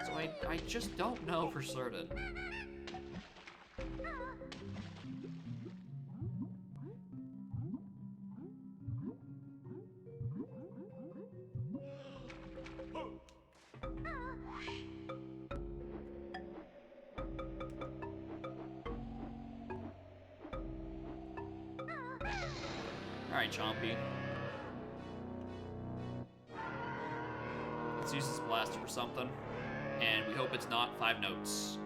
So I just don't know for certain. Alright, Chompy. Let's use this blaster for something. And we hope it's not 5 notes.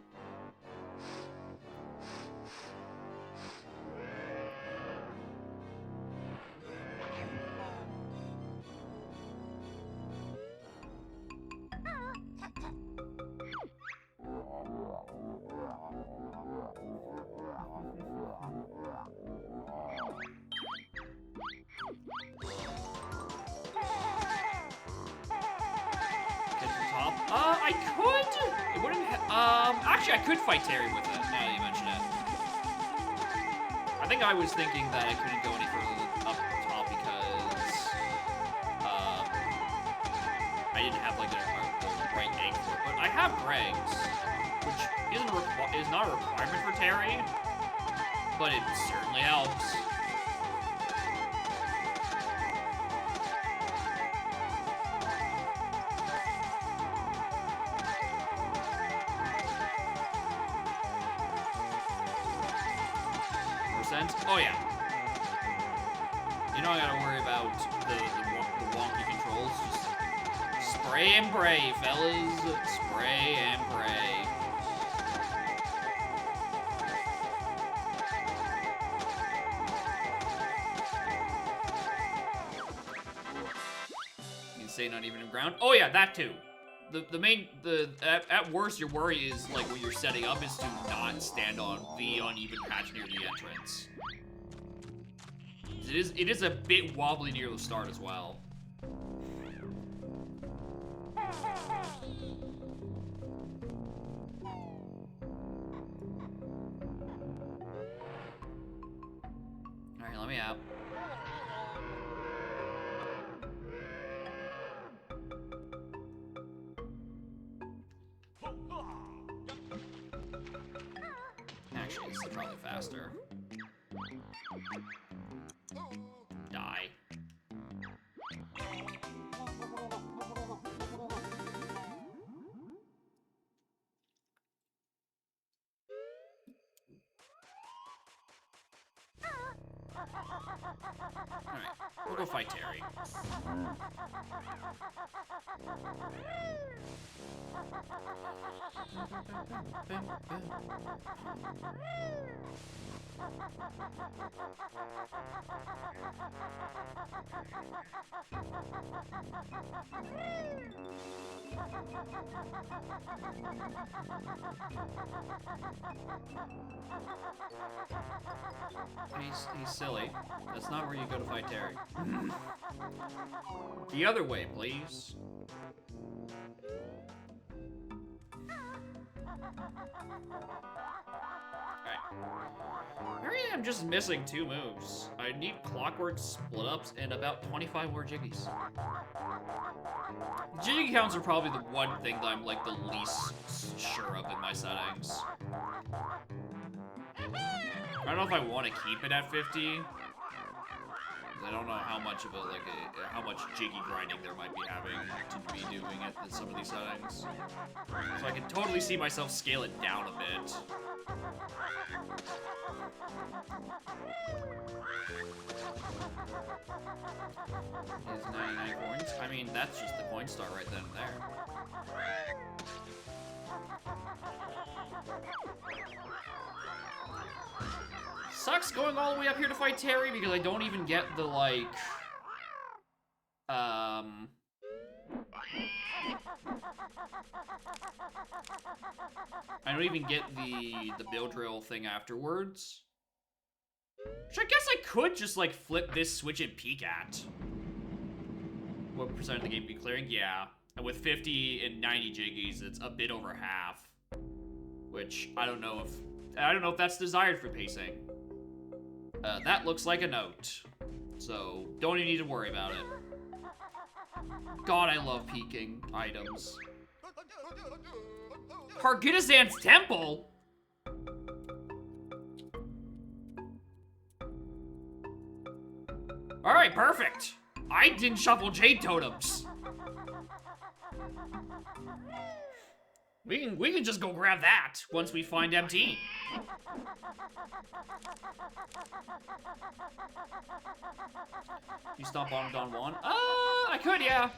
I could. It wouldn't. Actually, I could fight Terry with it. Now that you mention it, I think I was thinking that I couldn't go any further up top because I didn't have like the right egg for it. But I have Greg's, which is not a requirement for Terry, but it certainly helps. Oh yeah. You know I gotta worry about the wonky controls. Just spray and pray, fellas. Spray and pray. You can say not even in ground. Oh yeah, that too. At worst, your worry is like when you're setting up is to not stand on the uneven patch near the entrance. It is a bit wobbly near the start as well. Alright, let me out. Actually, this is probably faster. Die. Alright, we'll go fight Terry. He's silly. That's not where you go to fight Terry. The other way, please. Alright. Here I am just missing 2 moves. I need clockwork split-ups and about 25 more jiggies. Jiggy counts are probably the one thing that I'm like the least sure of in my settings. I don't know if I want to keep it at 50. I don't know how much of how much jiggy grinding there might be having to be doing at some of these settings. So I can totally see myself scale it down a bit. Is 99 coins? I mean, that's just the coin star right then and there. Sucks going all the way up here to fight Terry because I don't even get the, like, I don't even get the build drill thing afterwards. Which I guess I could just, like, flip this switch and peek at. What percent of the game be clearing? Yeah. And with 50 and 90 jiggies, it's a bit over half. Which, I don't know if that's desired for pacing. That looks like a note. So, don't even need to worry about it. God, I love peeking items. Hargitazan's Temple? Alright, perfect. I didn't shuffle Jade Totems. We can just go grab that once we find MT. You stomp on Don Juan? I could, yeah.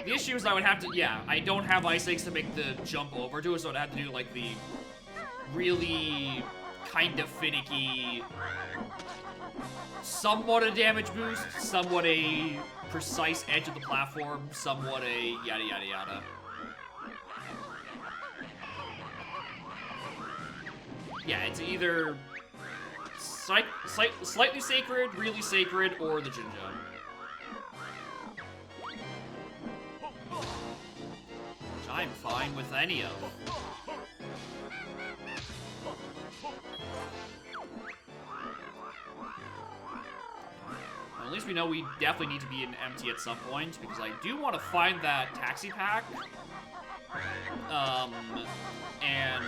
The issue is I would have to, yeah, I don't have Ice Eggs to make the jump over to it, so I'd have to do, like, the really kind of finicky, somewhat a damage boost, somewhat a precise edge of the platform, somewhat a yada yada yada. Yeah, it's either slightly sacred, really sacred, or the Jinja. Which I'm fine with any of. Well, at least we know we definitely need to be in MT at some point, because I do want to find that taxi pack. And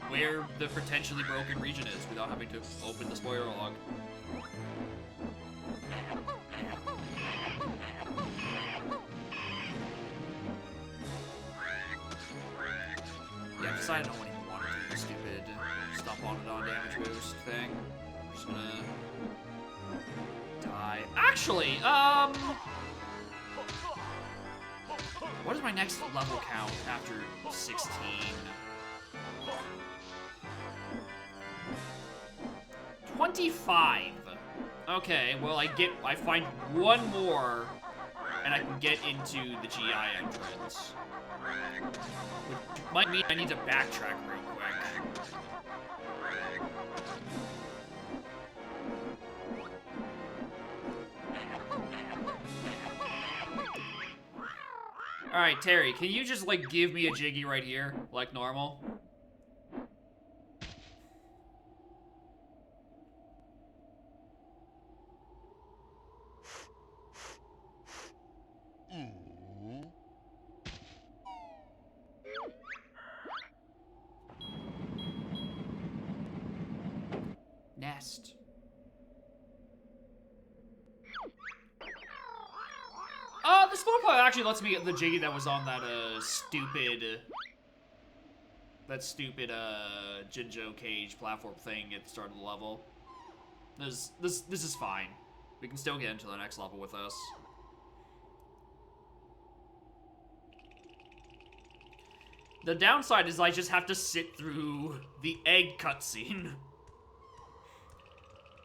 where the potentially broken region is without having to open the spoiler log. Yeah, I've decided I don't even want to do the stupid stomp on it on damage boost thing. I'm just gonna die. Actually, what is my next level count after 16? 25. Okay, well I find one more and I can get into the GI entrance. Which might mean I need to backtrack real quick. Alright, Terry, can you just, like, give me a jiggy right here, like normal? Nest. The slow play actually lets me get the jiggy that was on that, stupid Jinjo cage platform thing at the start of the level. This is fine. We can still get into the next level with this. The downside is I just have to sit through the egg cutscene.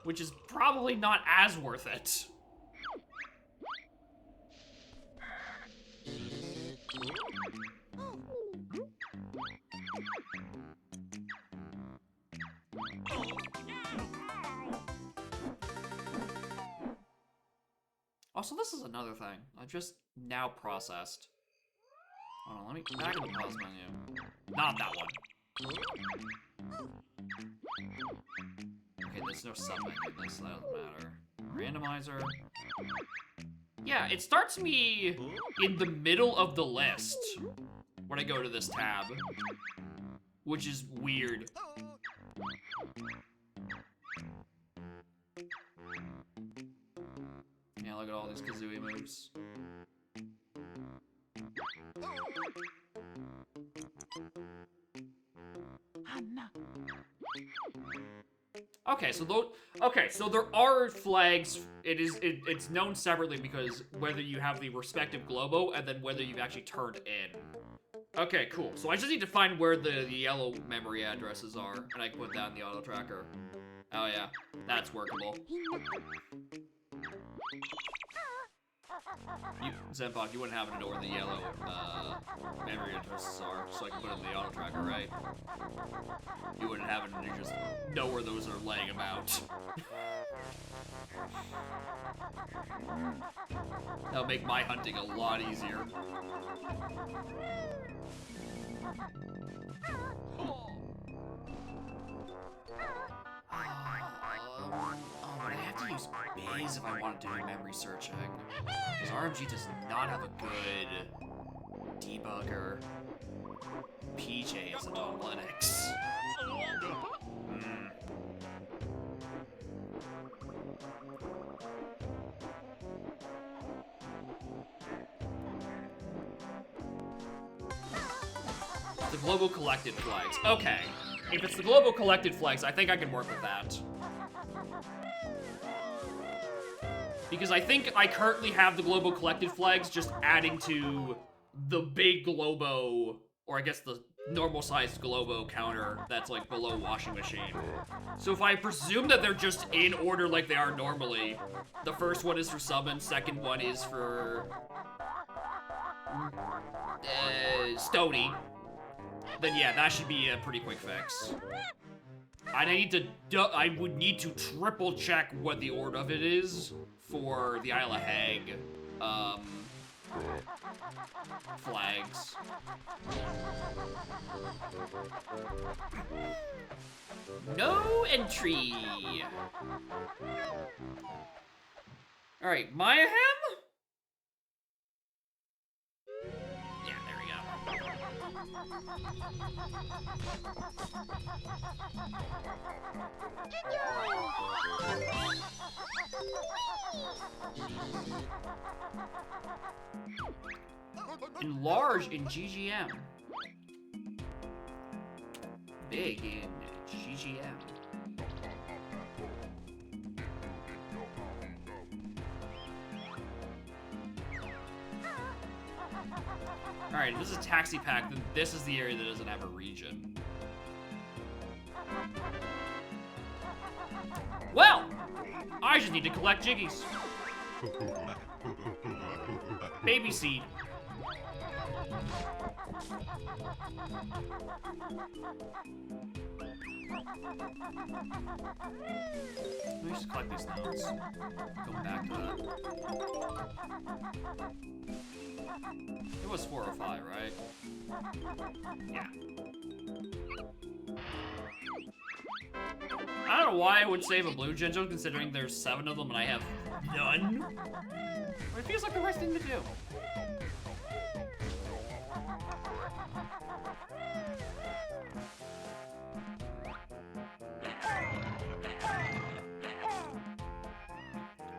Which is probably not as worth it. Also, this is another thing I just now processed. Hold on, let me back in the pause menu. Not that one. Okay, there's no sub-menu in this, so that doesn't matter. Randomizer. Yeah, it starts me in the middle of the list when I go to this tab, which is weird. Yeah, look at all these Kazooie moves. Okay, so there are flags. It's known separately because whether you have the respective Globo and then whether you've actually turned in. Okay, cool. So I just need to find where the yellow memory addresses are, and I can put that in the auto tracker. Oh yeah, that's workable. Zenbok, you wouldn't happen to know where the yellow memory addresses are, so I can put it in the auto tracker, right? You wouldn't happen to just know where those are laying about. That'll make my hunting a lot easier. But I have to use Baze if I want to do memory searching. Because RMG does not have a good debugger. PJ isn't on Linux. The global collected flags. Okay. If it's the global collected flags, I think I can work with that. Because I think I currently have the global collected flags just adding to the big Globo, or I guess the normal sized Globo counter that's like below washing machine. So if I presume that they're just in order like they are normally, the first one is for summon, second one is for Stony, then yeah, that should be a pretty quick fix. I would need to triple check what the order of it is for the Isle of Hag flags. No entry. All right, Mayhem. Yeah, there we go. Enlarge in GGM. Big in GGM. Alright, if this is a taxi pack, then this is the area that doesn't have a region. Well, I just need to collect Jiggies. Baby seed. Let me just collect these notes. Go back to that. It was 405, right? Yeah. I don't know why I would save a blue Jinjo considering there's 7 of them and I have none. But it feels like the right thing to do.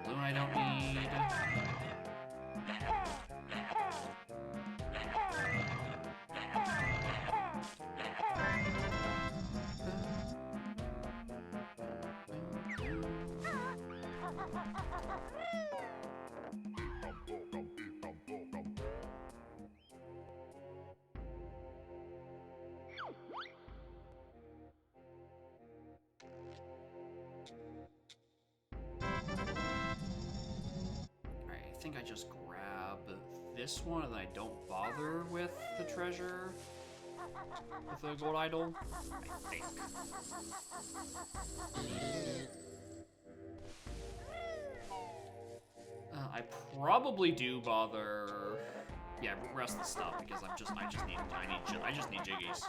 Blue I don't need. Alright, I think I just grab this one and then I don't bother with the treasure. With the gold idol, I think. I probably do bother. Yeah, rest of the stuff because I just need jiggies.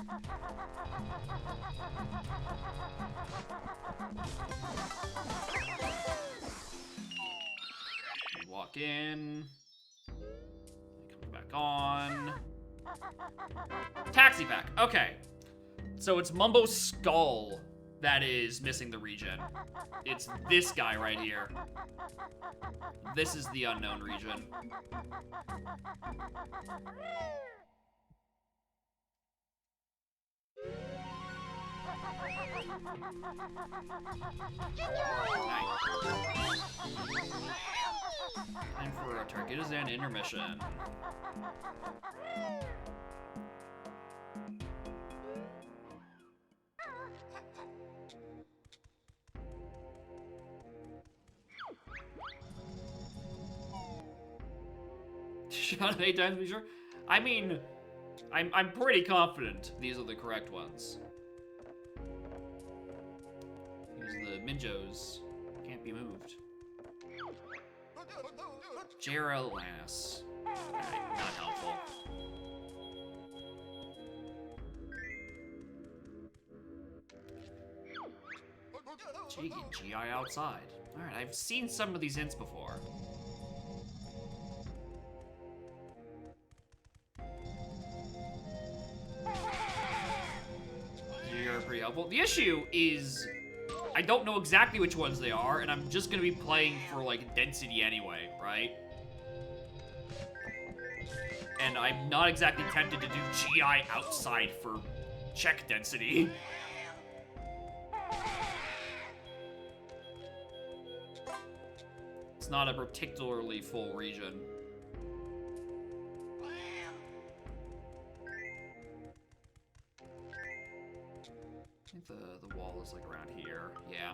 Walk in. Comes back on. Taxi pack. Okay. So it's Mumbo's skull that is missing the region. It's this guy right here. This is the unknown region. Time for a Targitazan intermission. Shot it 8 times to be sure? I mean, I'm pretty confident these are the correct ones. Use the Minjos. Can't be moved. Jeralanus. Alright, not helpful. GI outside. Alright, I've seen some of these hints before. You're pretty helpful. The issue is I don't know exactly which ones they are, and I'm just gonna be playing for, like, density anyway, right? And I'm not exactly tempted to do GI outside for check density. It's not a particularly full region. I think the wall is like around here. Yeah.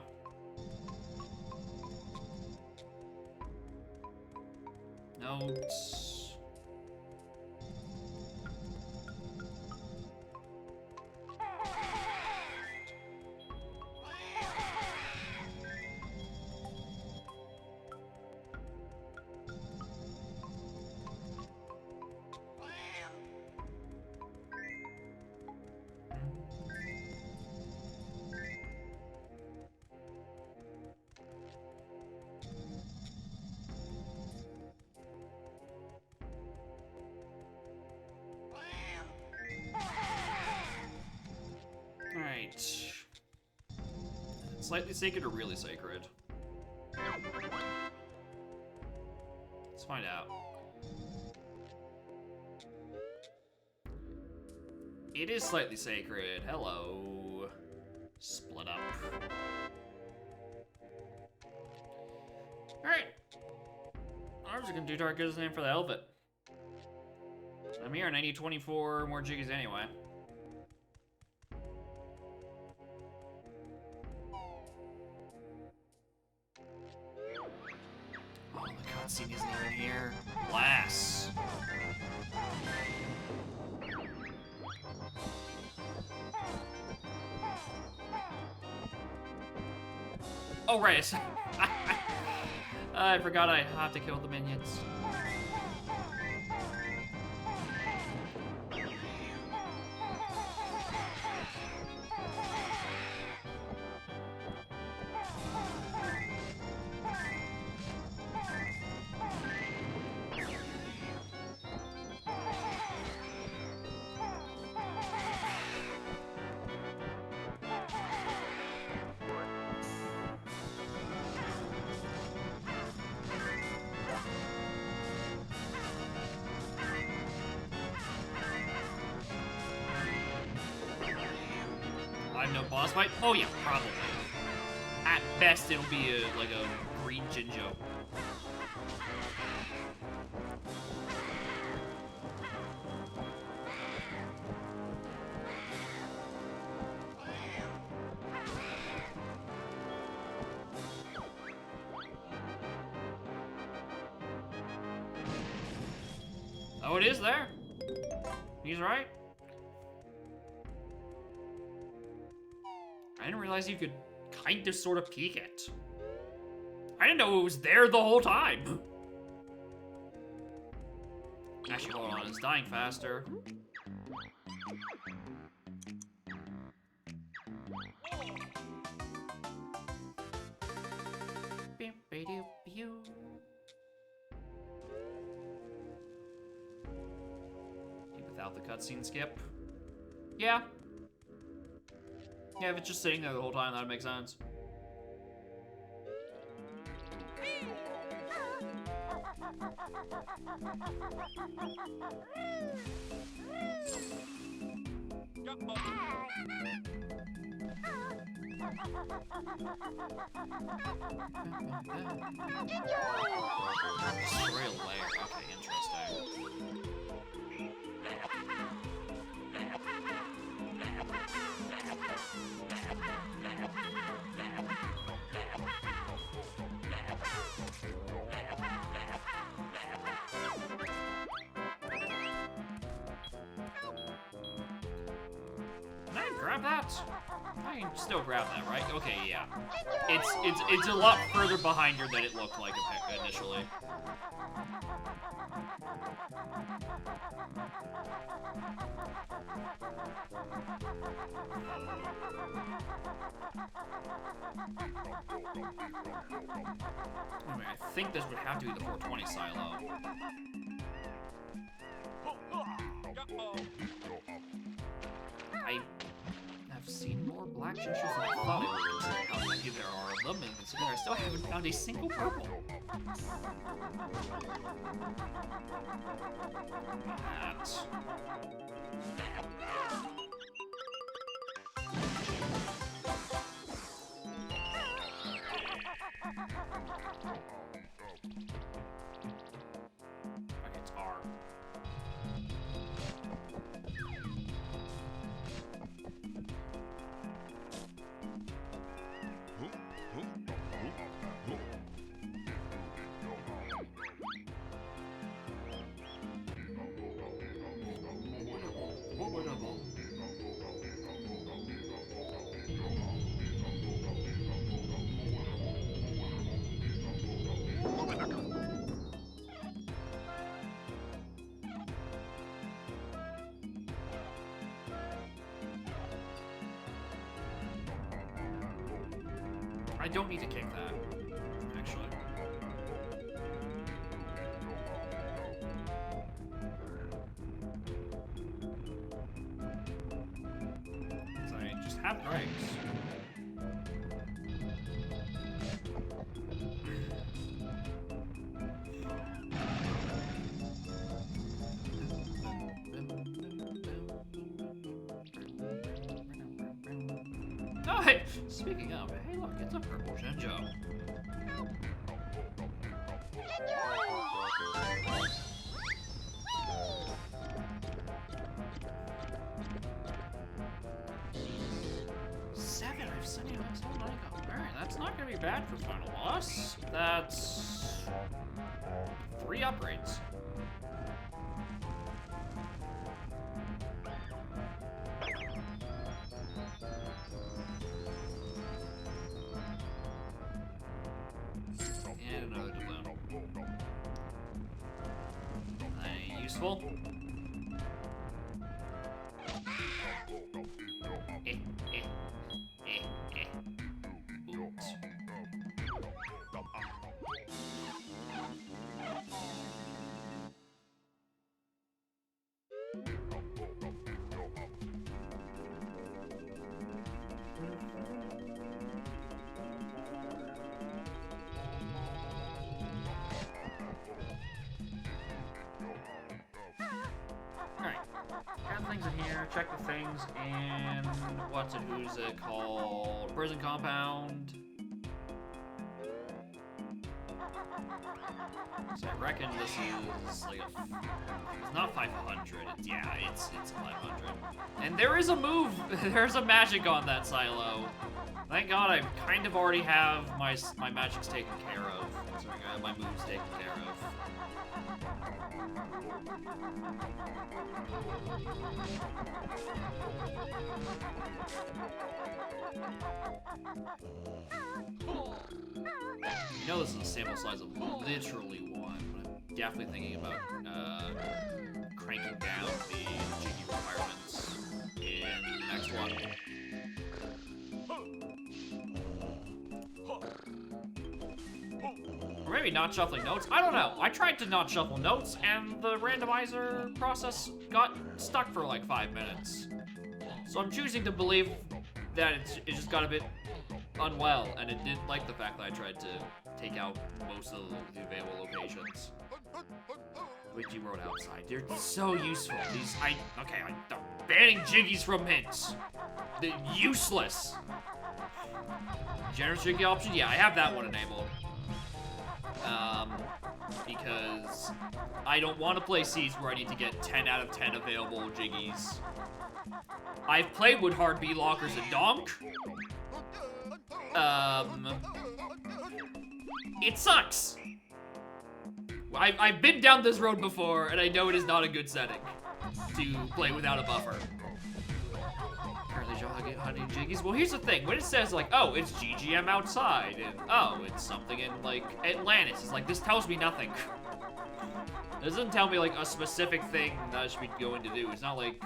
Notes. Alright. Slightly sacred or really sacred? Let's find out. It is slightly sacred. Hello. Split up. Alright. I'm just gonna do Target's name for the Helvet. I'm here and I need 24 more jiggies anyway. Oh, the cutscene isn't even here. Blast. Oh, right. I forgot I have to kill the minions. I have no boss fight? Oh yeah, probably. At best, it'll be like a green Jinjo. Oh, it is there. He's right. I didn't realize you could kind of sort of peek it. I didn't know it was there the whole time. Actually, hold on, it's dying faster. Without the cutscene skip. Yeah. Yeah, if it's just sitting there the whole time, that'd make sense. Destroy a layer. Okay, interesting. Can I grab that? I can still grab that, right? Okay, yeah. It's a lot further behind her than it looked like initially. Anyway, I think this would have to be the 420 silo. I have seen more black chinchillas than I thought I would, considering how many there are of them, and considering I still haven't found a single purple. That. Okay, it's R. I don't need to kick that, actually. So I just have brakes. Oh, hey, speaking of, hey, look, it's a purple Jinjo. Seven, I've sent you guys all night. Alright, that's not gonna be bad for final boss. That's 3 upgrades. And another doubloon. Useful. Oops. Alright, got things in here, check the things, and what's it, who's it called? Prison compound. So I reckon this is like it's not 500. It's 500. And there is a move. There's a magic on that silo. Thank God I kind of already have my magics taken care of. So I got my moves taken care of. You know this is a sample size of literally one, but I'm definitely thinking about cranking down the jiggy requirements in the next one. Or maybe not shuffling notes. I don't know. I tried to not shuffle notes, and the randomizer process got stuck for like 5 minutes. So I'm choosing to believe that it just got a bit unwell, and it didn't like the fact that I tried to take out most of the available locations. Wiki Road outside. They're so useful. I'm banning jiggies from hints. They're useless. Generous jiggy option? Yeah, I have that one enabled. Because I don't want to play seeds where I need to get 10 out of 10 available jiggies. I've played with hard B lockers and donk. It sucks. I've been down this road before, and I know it is not a good setting to play without a buffer. Apparently, hunting jiggies. Well, here's the thing. When it says, like, oh, it's GGM outside, and oh, it's something in, like, Atlantis, it's like, this tells me nothing. It doesn't tell me, like, a specific thing that I should be going to do. It's not like...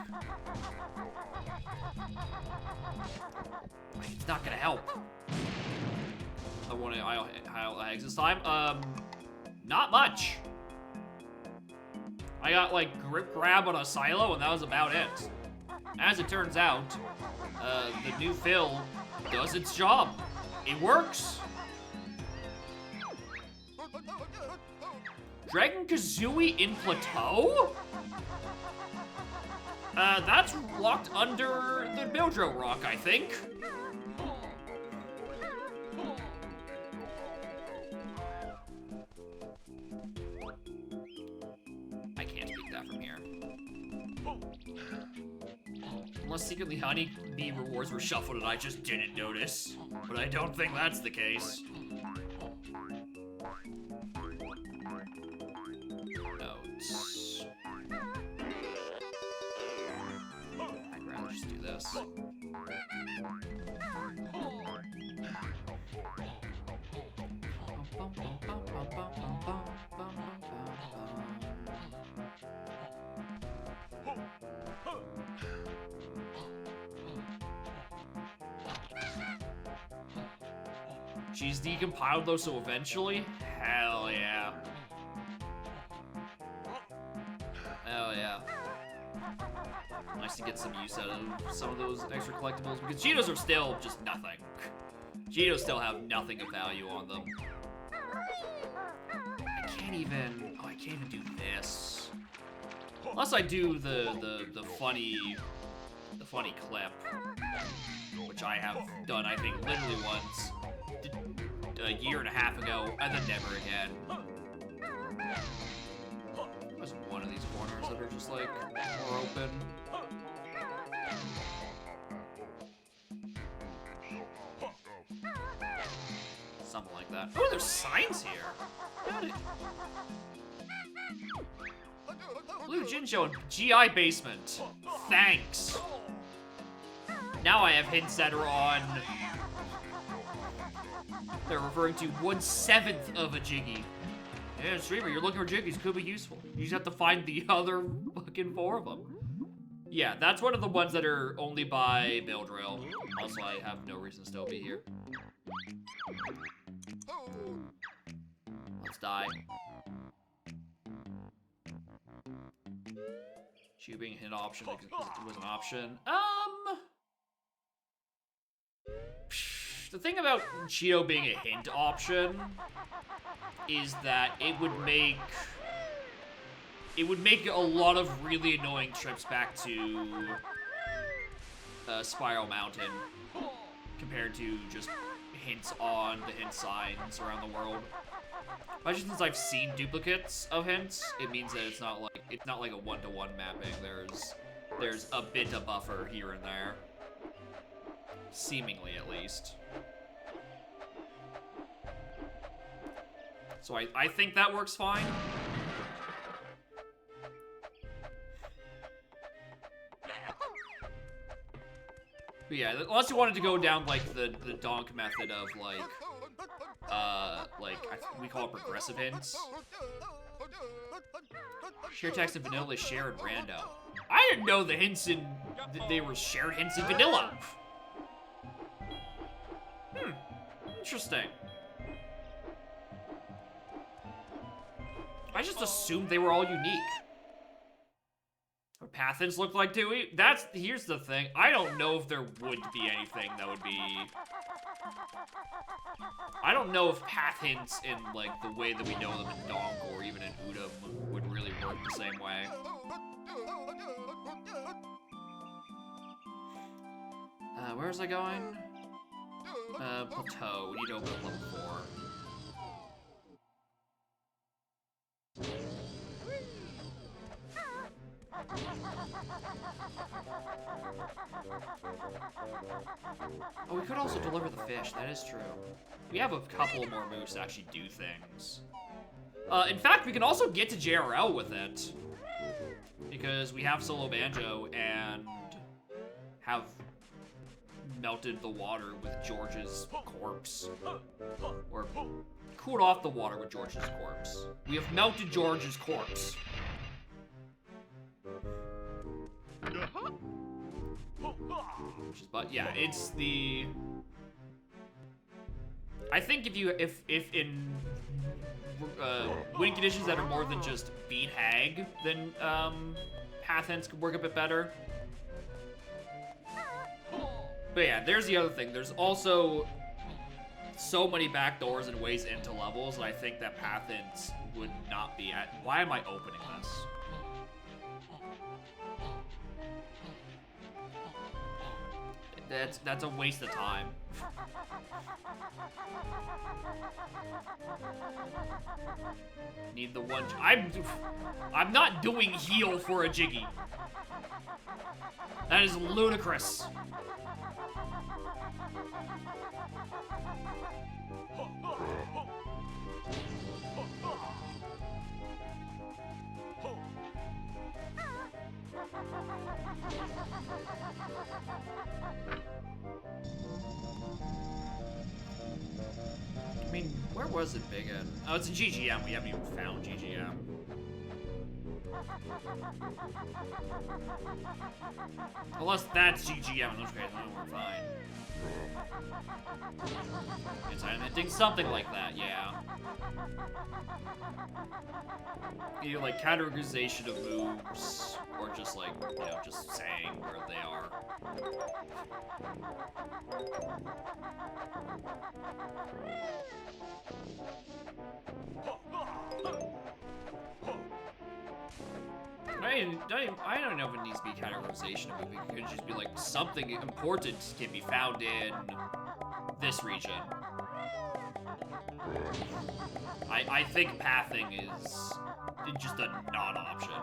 It's not gonna help. I want to eggs this time. Not much. I got, like, grip grab on a silo, and that was about it. As it turns out, the new fill does its job. It works. Dragon Kazooie in Plateau? That's locked under the Bildro Rock, I think. I can't speak that from here. Unless secretly Honey Bee rewards were shuffled and I just didn't notice. But I don't think that's the case. Notes. I'd rather just do this. She's decompiled though, so eventually? Hell yeah. Hell yeah. Nice to get some use out of some of those extra collectibles, because Cheetos are still just nothing. Cheetos still have nothing of value on them. I can't even do this. Unless I do the funny clip, which I have done, I think, literally once. A year and a half ago, and then never again. There's one of these corners that are just like more open. Something like that. Oh, there's signs here. Got it. Blue Jinjo and GI Basement. Thanks. Now I have hints that are on. They're referring to 1/7 of a jiggy. Yeah, streamer, you're looking for jiggies, could be useful. You just have to find the other fucking 4 of them. Yeah, that's one of the ones that are only by Bildrill. Also, I have no reason to still be here. Let's die. Cheeto being a hint option was an option. The thing about Cheeto being a hint option is that it would make a lot of really annoying trips back to Spiral Mountain compared to just hints on the hint signs around the world. Especially since I've seen duplicates of hints, it means that it's not like a one-to-one mapping. There's a bit of buffer here and there. Seemingly, at least. So I think that works fine. But yeah, unless you wanted to go down, like, the donk method of, like, we call it progressive hints. Share text in vanilla, share in rando. I didn't know the hints in, they were shared hints in vanilla. Interesting. I just assumed they were all unique. What path hints look like too? Here's the thing. I don't know if there would be anything that would be... I don't know if path hints in, like, the way that we know them in Donk or even in Udam would really work the same way. Where was I going? Plateau. We need to open up level 4. Oh, we could also deliver the fish. That is true. We have a couple more moves to actually do things. In fact, we can also get to JRL with it. Because we have solo banjo and have melted the water with George's corpse. Or cooled off the water with George's corpse. We have melted George's corpse. But yeah, it's the... I think if in win conditions that are more than just beat hag, then path hints could work a bit better. But yeah, there's the other thing. There's also so many backdoors and ways into levels that I think that path hints would not be at. Why am I opening this? That's a waste of time. Need the one. I'm not doing heal for a Jiggy. That is ludicrous. I mean, where was it big in? Oh, it's in GGM. We haven't even found GGM. Unless that's GGM, in which case, we're fine. It's hinting something like that, yeah. Either like categorization of moves, or just like, you know, just saying where they are. I don't know if it needs to be categorization of movie. It could just be like something important can be found in this region. I think pathing is just a non-option.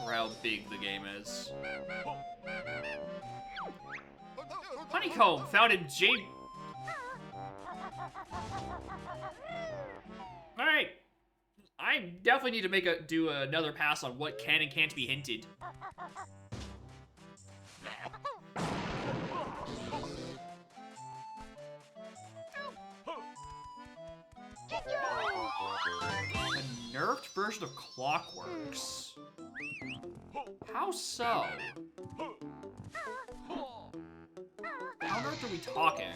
Or how big the game is. Honeycomb found in J. All right, I definitely need to do another pass on what can and can't be hinted. A nerfed version of Clockworks. How so? How nerfed are we talking?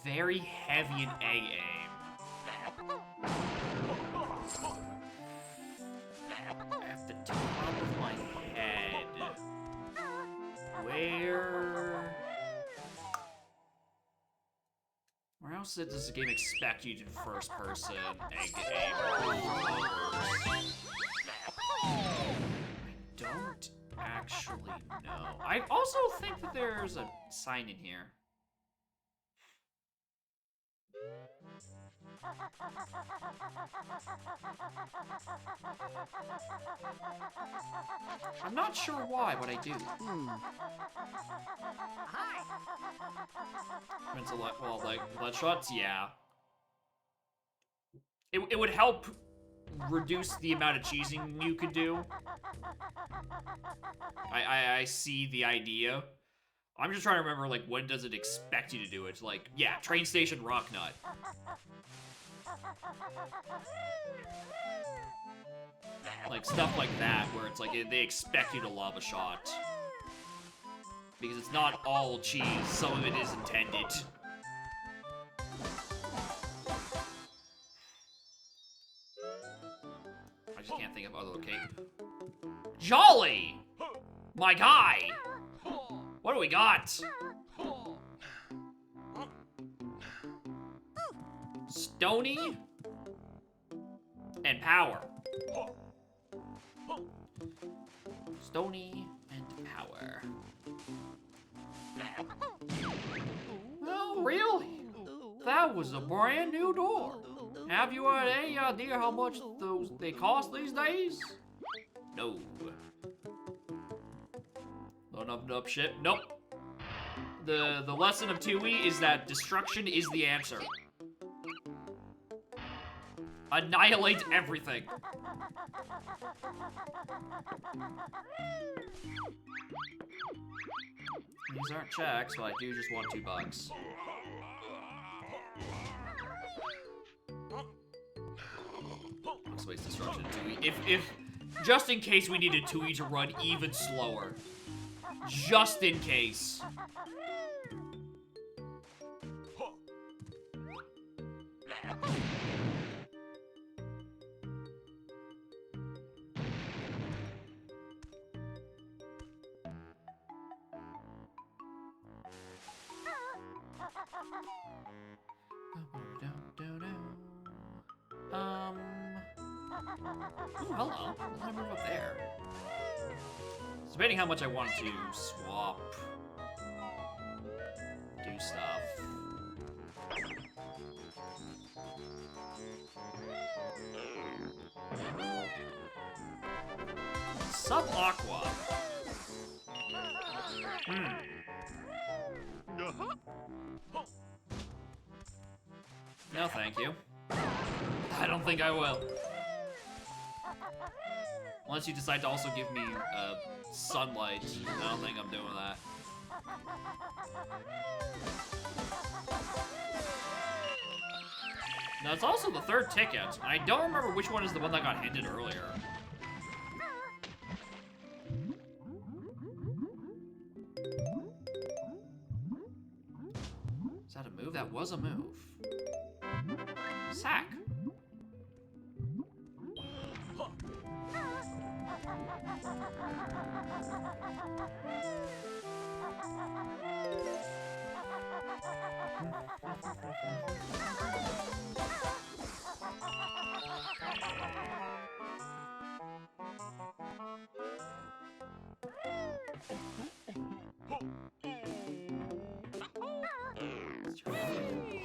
Very heavy in A aim. At the top of my head. Where How else does this game expect you to first person I don't actually know. I also think that there's a sign in here. I'm not sure why, but I do. Well, like, blood shots, yeah. It would help reduce the amount of cheesing you could do. I see the idea. I'm just trying to remember, like, when does it expect you to do it? Like, yeah, train station rock nut. Like, stuff like that, where it's like, they expect you to lava shot. Because it's not all cheese, some of it is intended. I just can't think of other locations. Jolly! My guy! What do we got? Stony and power. Stony and power. Oh, really? That was a brand new door. Have you had any idea how much they cost these days? No. Nope, shit. Nope. The lesson of 2E is that destruction is the answer. Annihilate everything. These aren't checks, but I do just want $2. Let's waste destruction in 2E. If just in case we needed 2E to run even slower. Just in case. Ooh, hello. Let me move up there. It's debating how much I want to swap. Do stuff. Sub-Aqua. No, thank you. I don't think I will. Unless you decide to also give me sunlight. I don't think I'm doing that. Now, it's also the third ticket. I don't remember which one is the one that got hinted earlier. Is that a move? That was a move. Sack.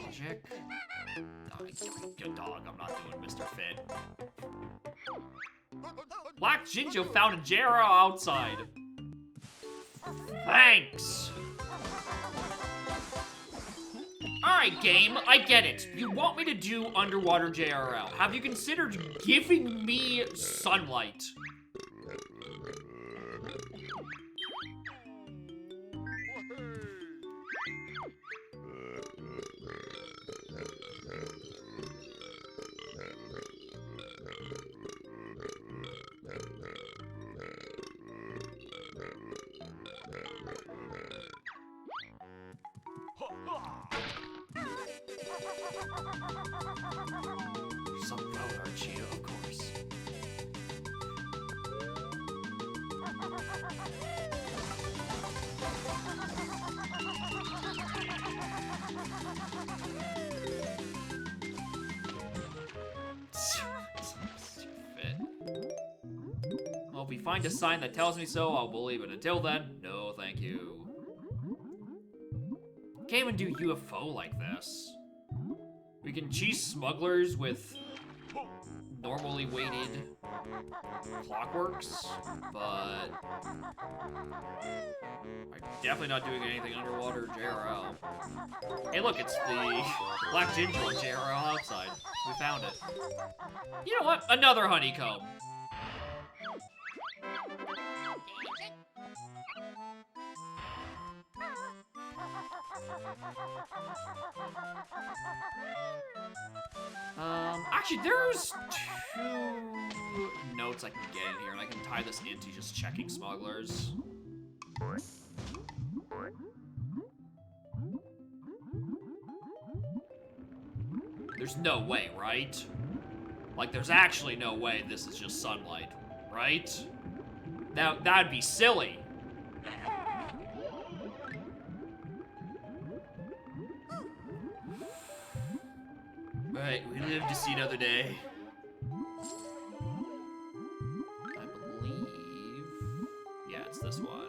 Logic. Good dog, I'm not doing Mr. Fit. Black Jinjo found a Jera outside. Thanks. Alright, game, I get it. You want me to do underwater JRL. Have you considered giving me sunlight? Some about Archie, of course. we find a sign that tells me so, I'll believe it. Until then, no thank you. Can't even do UFO like this. We can cheese smugglers with normally weighted clockworks, but I'm definitely not doing anything underwater JRL. Hey look, it's the black ginger on JRL outside. We found it. You know what? Another honeycomb. Actually, there's 2 notes I can get in here, and I can tie this into just checking smugglers. There's no way, right? Like, there's actually no way this is just sunlight, right? That'd be silly. Right, we live to see another day. I believe... yeah, it's this one.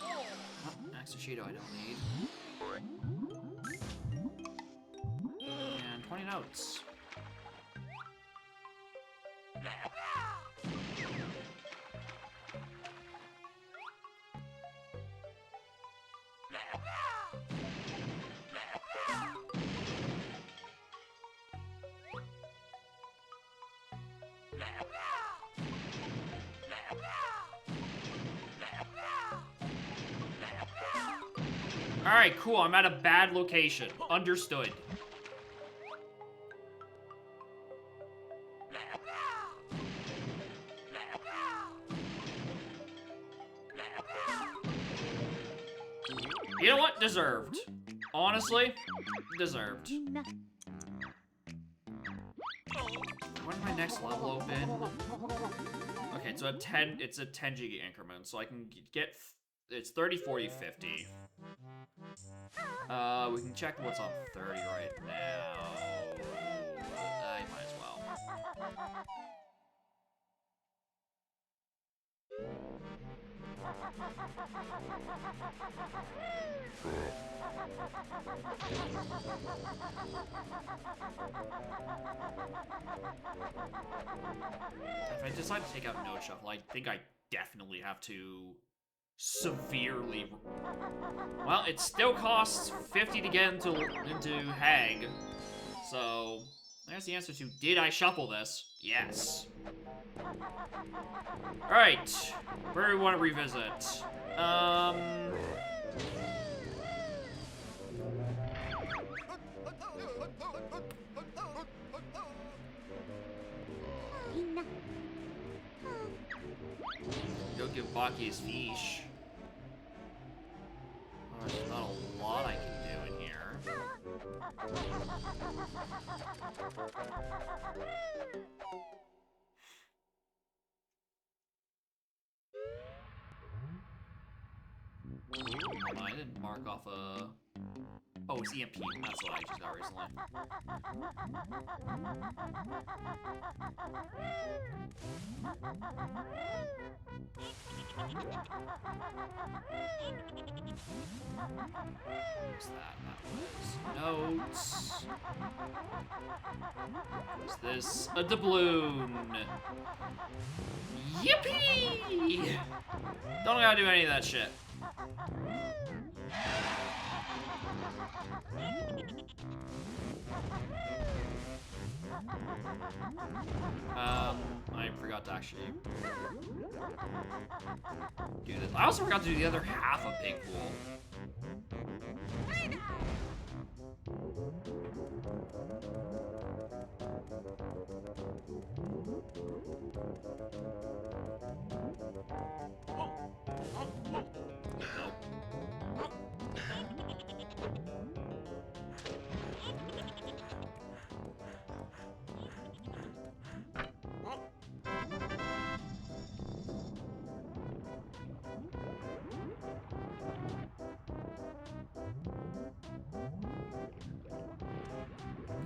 Oh, extra Cheeto I don't need. And 20 notes. Alright, cool. I'm at a bad location. Understood. You know what? Deserved. Honestly, deserved. When my next level open? Okay, so it's a 10 giga increment, so I can get, it's 30, 40, 50. We can check what's on 30 right now. I might as well. If I decide to take out Node Shuffle, I think I definitely have to severely... Well, it still costs 50 to get into Hag. So, there's the answer to, did I shuffle this? Yes. Alright, where do we want to revisit? Go give Baki his fish. Oh, there's not a lot I can do in here. Hold on, I didn't mark off a... Oh, it's EMP. That's what I just got recently. What's that? That was notes. What's this? A doubloon. Yippee! Don't gotta do any of that shit. I forgot to actually do this. I also forgot to do the other half of Big Pool.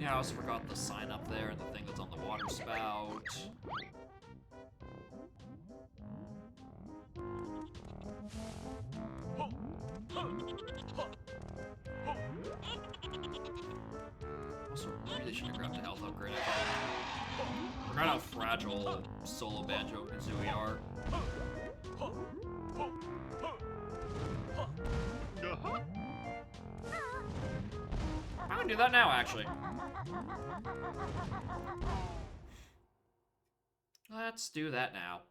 Yeah, I also forgot the sign up there and the thing that's on the water spout. Also, really should have grabbed a health upgrade. I forgot how fragile solo Banjo Kazooie are. I can do that now, actually. Let's do that now.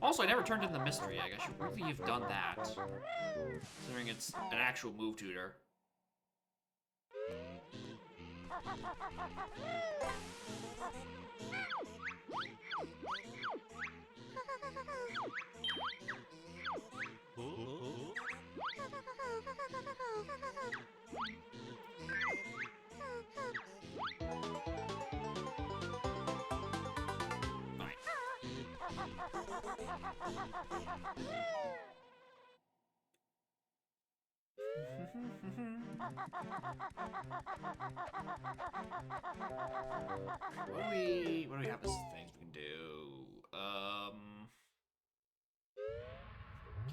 Also, I never turned in the mystery egg. I should really have done that. Considering it's an actual move tutor. What do we have as things we can do?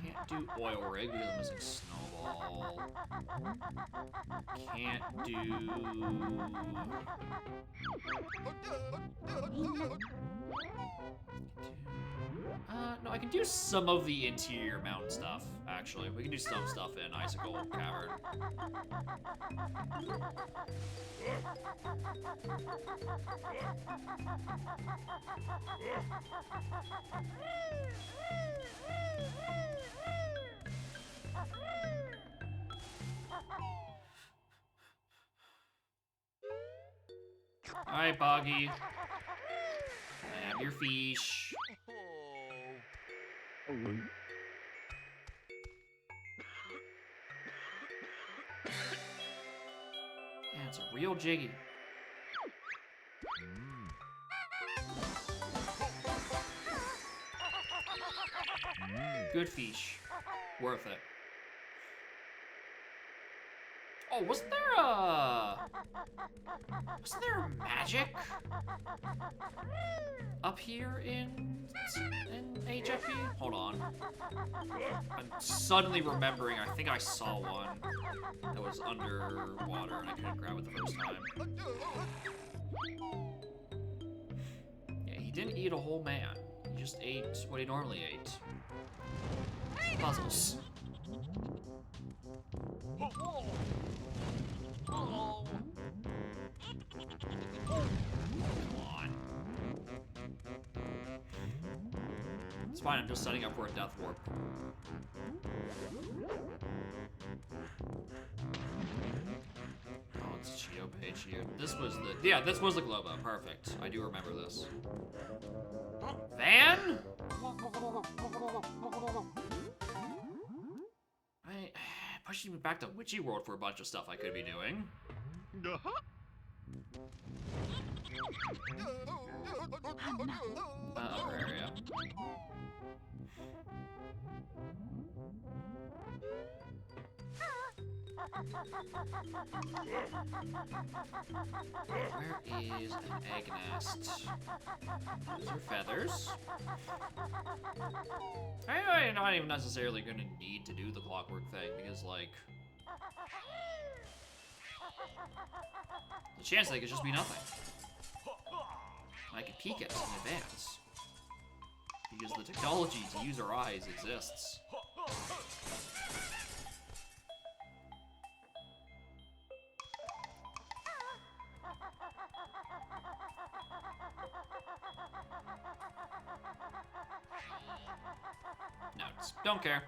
Can't do oil rig because I'm missing snowball. Can't do. No, I can do some of the interior mountain stuff, actually. We can do some stuff in Icicle Cavern. Alright, Boggy. Have your fish. Yeah, it's a real jiggy. Good fish. Worth it. Oh, wasn't there a magic up here in HFP? Hold on. I'm suddenly remembering, I think I saw one that was underwater and I couldn't grab it the first time. Yeah, he didn't eat a whole man. He just ate what he normally ate. Puzzles. Come on. It's fine, I'm just setting up for a death warp. Oh, it's Cheeto page here. This was the Globo. Perfect. I do remember this. Van? Pushing me back to Witchy World for a bunch of stuff I could be doing. Upper area. Where is an egg nest? Those are feathers. I'm not even necessarily going to need to do the clockwork thing because, like, the chance that it could just be nothing. I could peek it in advance because the technology to use our eyes exists. Notes. Don't care.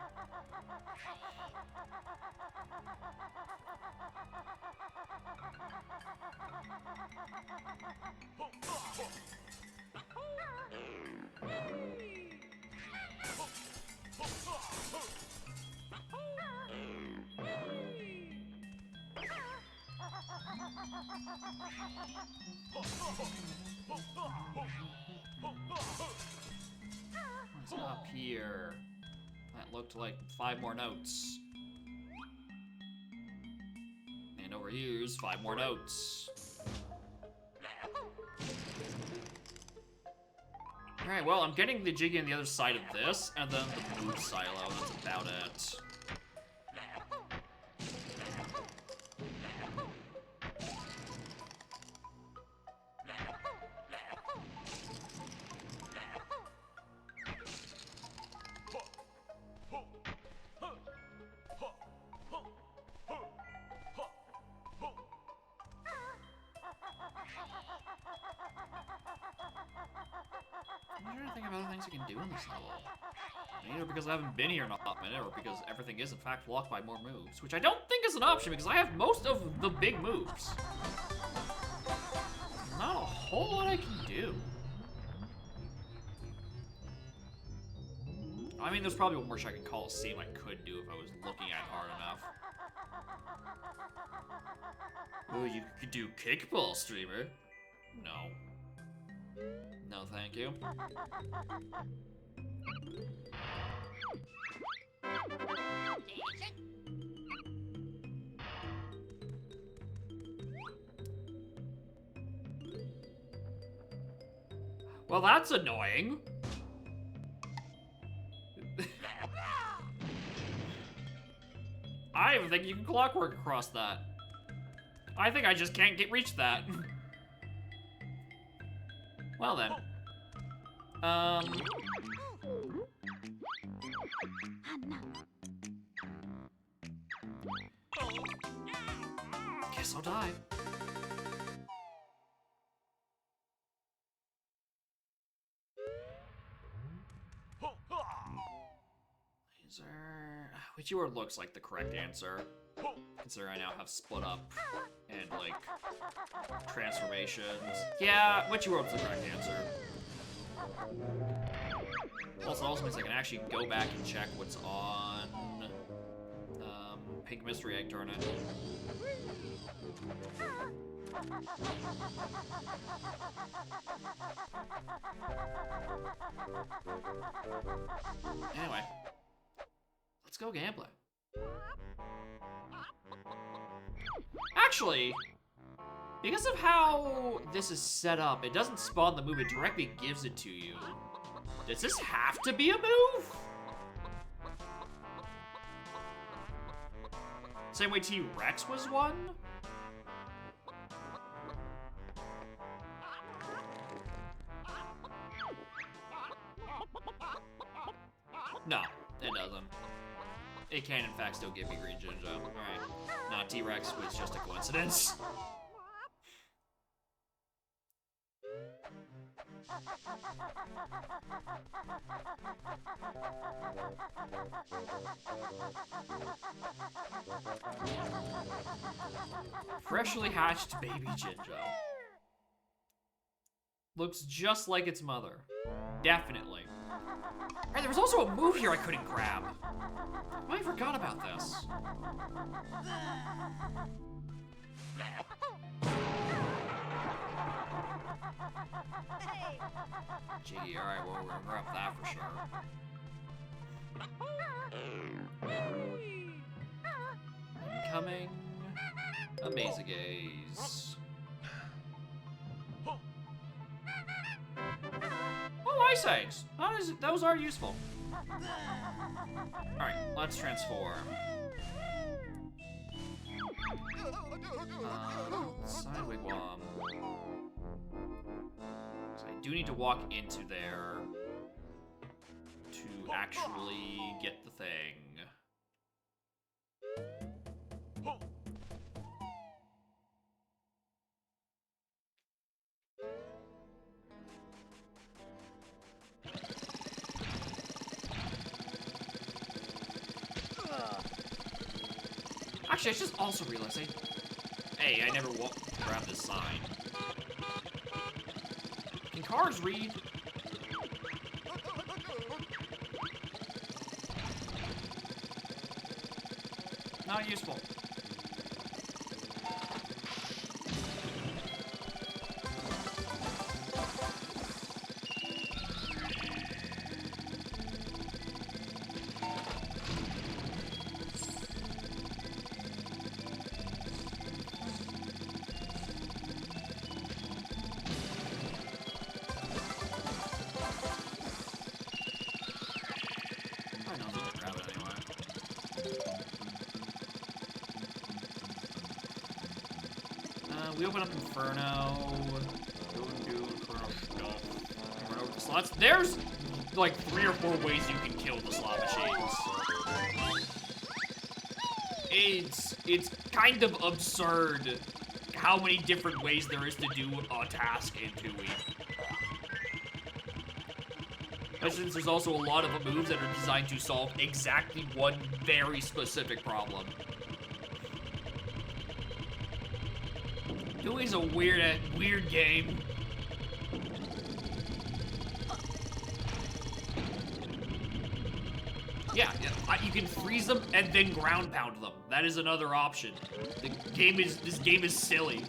What's up here? That looked like 5 more notes. And over here's 5 more notes. Alright, well, I'm getting the Jiggy on the other side of this, and then the move silo, that's about it. I'm trying to think of other things I can do in this level. Either because I haven't been here in a hot minute, or because everything is in fact blocked by more moves. Which I don't think is an option, because I have most of the big moves. Not a whole lot I can do. I mean, there's probably one more Shaken Coliseum I could do if I was looking at it hard enough. Ooh, you could do kickball, streamer. No. No, thank you. Well, that's annoying. I even think you can clockwork across that. I think I just can't reach that. Well then. Guess I'll die. Which word looks like the correct answer, considering I now have split up and like transformations. Yeah, which word's the correct answer. Also means I can actually go back and check what's on Pink Mystery Egg Tournament. Anyway. Let's go gambling. Actually, because of how this is set up, it doesn't spawn the move, it directly gives it to you. Does this have to be a move? Same way T-Rex was one? No, it doesn't. It can, in fact, still give me green Jinjo. Alright. Not T-Rex was just a coincidence. Freshly hatched baby Jinjo. Looks just like its mother. Definitely. Right, there was also a move here I couldn't grab. I forgot about this. Gee, alright, well, we're gonna grab that for sure. Incoming. Amaze-a-gaze. Oh, Ice Eggs! Those are useful. Alright, let's transform. Side wigwam. So I do need to walk into there to actually get the thing. Actually, I just also realized I never grabbed this sign. Can cars read? Not useful. We open up Inferno. Go and do Inferno stuff. Run over the slots. There's like 3 or 4 ways you can kill the slot machines. It's kind of absurd how many different ways there is to do a task in 2E. Since there's also a lot of moves that are designed to solve exactly one very specific problem. 2E's a weird game. Yeah, you can freeze them and then ground pound them. That is another option. This game is silly.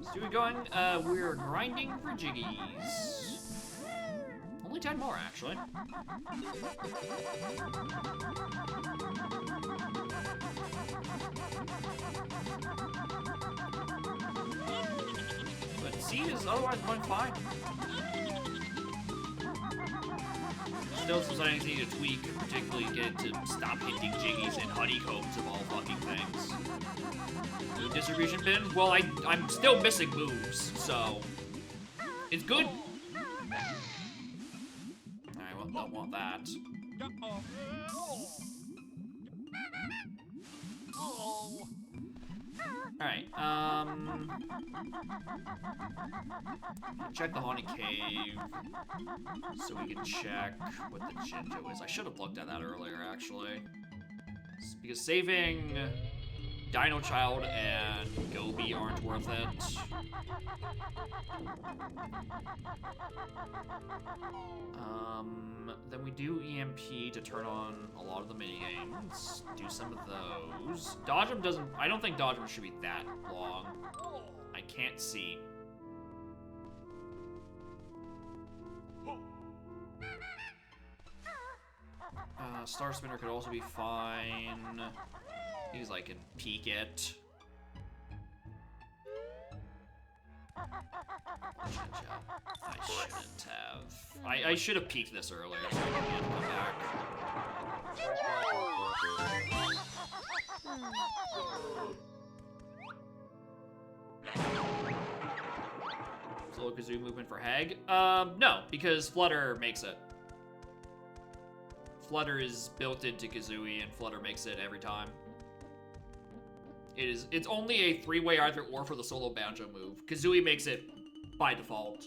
So we're going, we're grinding for jiggies. Only 10 more, actually. But C is otherwise going fine. Still some things need to tweak, particularly get it to stop hitting jiggies and honeycombs of all fucking things. New distribution bin? Well, I'm still missing moves, so it's good. I don't want that. Alright, check the Haunted Cave so we can check what the Jinjo is. I should have looked at that earlier, actually. Because saving Dino Child and Gobi aren't worth it. Then we do EMP to turn on a lot of the minigames. Do some of those. Dodgem doesn't... I don't think Dodgem should be that long. I can't see. Star Spinner could also be fine. Because I can peek it. I shouldn't have. I should have peeked this earlier so I didn't come back. Solo Kazoo movement for Hag? No, because Flutter makes it. Flutter is built into Kazooie, and Flutter makes it every time. It's only a 3-way either or for the solo banjo move. Kazooie makes it by default.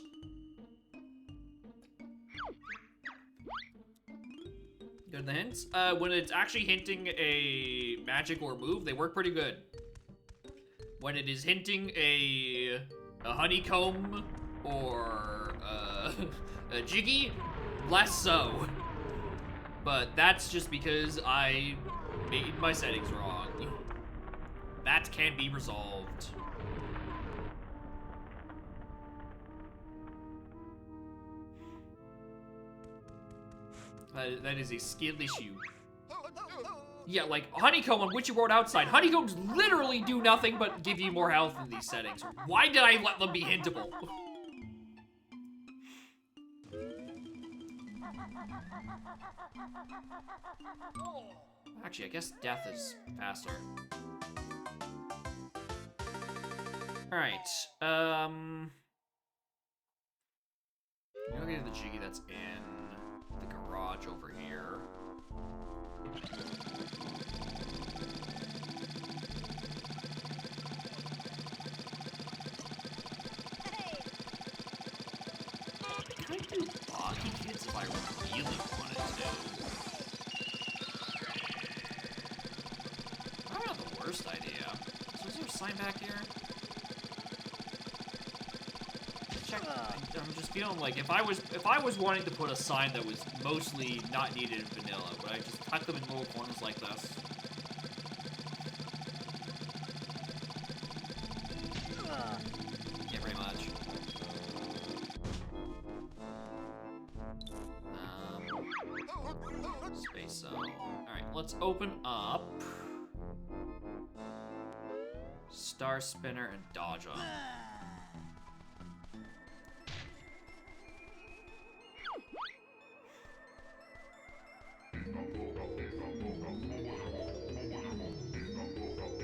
Good the hints. When it's actually hinting a magic or move, they work pretty good. When it is hinting a honeycomb or a jiggy, less so. But that's just because I made my settings wrong. That can be resolved. That is a skill issue. Yeah, like honeycomb on Witchy World Outside. Honeycombs literally do nothing but give you more health in these settings. Why did I let them be hintable? Actually, I guess death is faster. Alright, look at the jiggy that's in the garage over here. Can I do Boggy Kids if I really wanted to. Probably not the worst idea. So is there a sign back here? Check. I'm just feeling like if I was wanting to put a sign that was mostly not needed in vanilla, would I just tuck them in little corners like this? Yeah, pretty much. Space zone. Alright, let's open up Star Spinner and dodge them.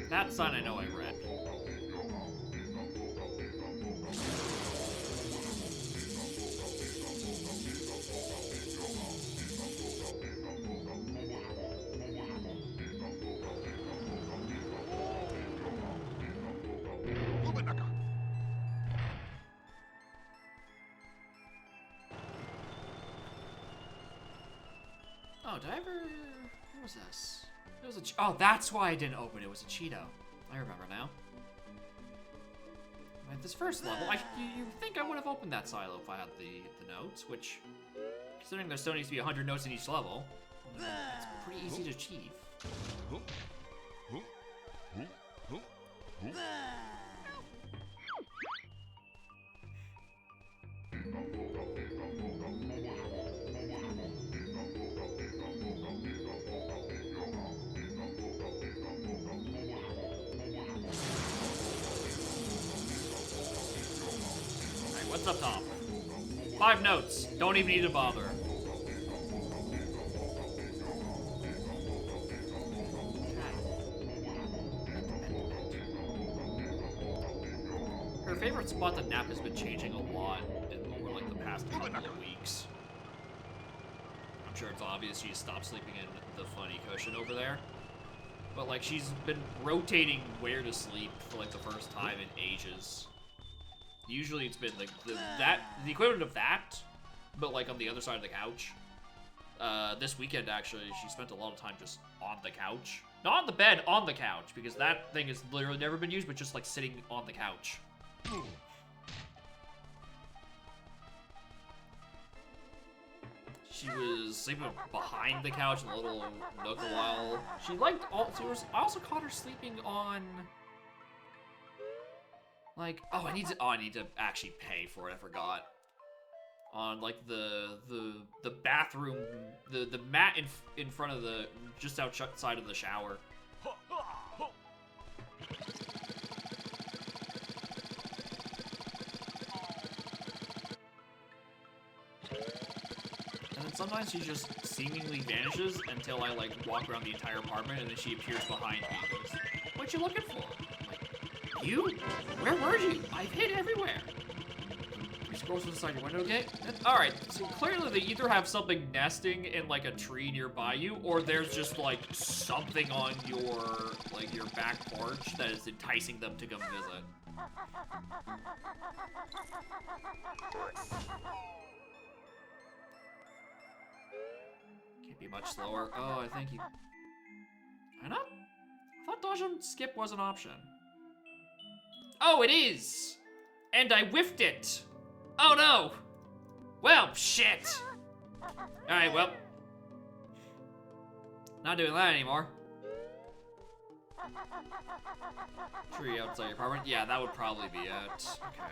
That sign I know I read. Oh, did I ever... What was this? It was a... Oh, that's why I didn't open it. It was a Cheeto. I remember now. At this first level, you think I would have opened that silo if I had the notes, which, considering there still needs to be 100 notes in each level, it's pretty easy to achieve. What's up top? 5 notes. Don't even need to bother. Her favorite spot to nap has been changing a lot over like the past couple of weeks. I'm sure it's obvious she stopped sleeping in the funny cushion over there. But like she's been rotating where to sleep for like the first time in ages. Usually it's been like the equivalent of that, but like on the other side of the couch. This weekend actually, she spent a lot of time just on the couch. Not on the bed, on the couch, because that thing has literally never been used, but just like sitting on the couch. She was sleeping behind the couch in a little nook a while. She liked I also caught her sleeping on... Like, I need to actually pay for it. I forgot. On like the bathroom, the mat in front of the just outside of the shower. And then sometimes she just seemingly vanishes until I like walk around the entire apartment, and then she appears behind me. And goes, "What you looking for?" You? Where were you? I've hid everywhere. You scroll inside your window gate? Alright, so clearly they either have something nesting in like a tree nearby you, or there's just like something on your back porch that is enticing them to come visit. Can't be much slower. Oh, I think you... Why not? I thought dodge and skip was an option. Oh, it is! And I whiffed it! Oh no! Well, shit! Alright, well. Not doing that anymore. Tree outside your apartment? Yeah, that would probably be it. Okay,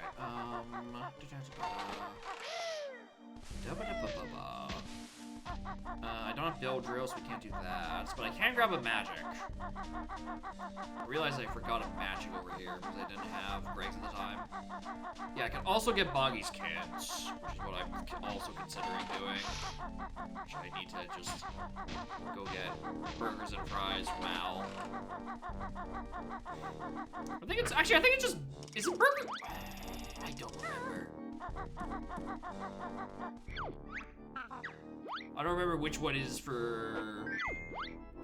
I don't have build drills, so we can't do that. But I can grab a magic. I realized I forgot a magic over here because I didn't have Greg's at the time. Yeah, I can also get Boggy's kids, which is what I'm also considering doing. Which I need to just go get burgers and fries from Al. I think it's just, is it burger? I don't remember. I don't remember which one is for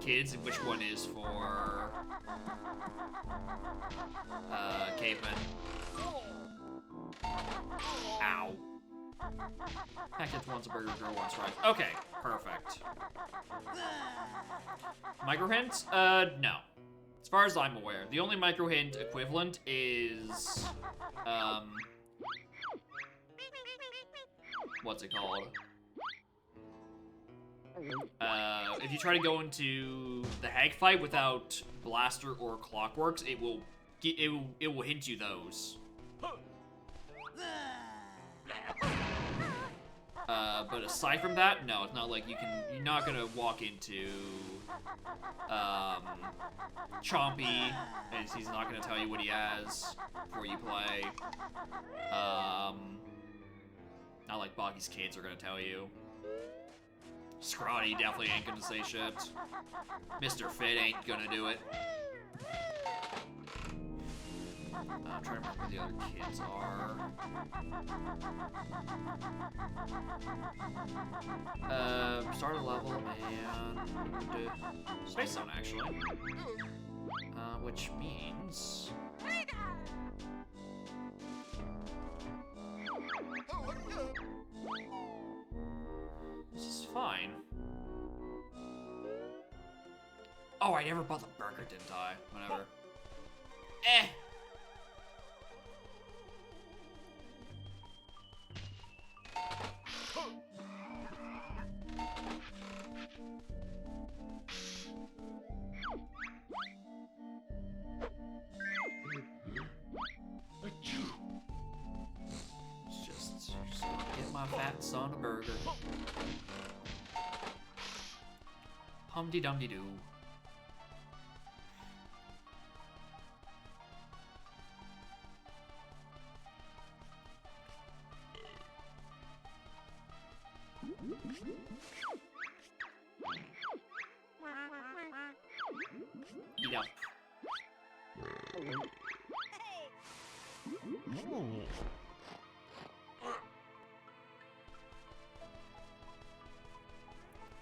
kids and which one is for cavemen. Ow. Heck, it's once a burger, girl once fries. Okay, perfect. Micro hint? No. As far as I'm aware, the only micro hint equivalent is, what's it called? If you try to go into the hag fight without blaster or clockworks, it will hint you those. But aside from that, no, it's not like you're not gonna walk into, Chompy, and he's not gonna tell you what he has before you play. Not like Boggy's kids are gonna tell you. Scrawny definitely ain't gonna say shit. Mr. Fit ain't gonna do it. I'm trying to remember where the other kids are. Start a level and Space Zone, actually. Which means... This is fine. Oh, I never bought the burger, didn't I? Whatever. Eh! Just get my fat son a burger. Hum-de-dum-de-doo. Eat up.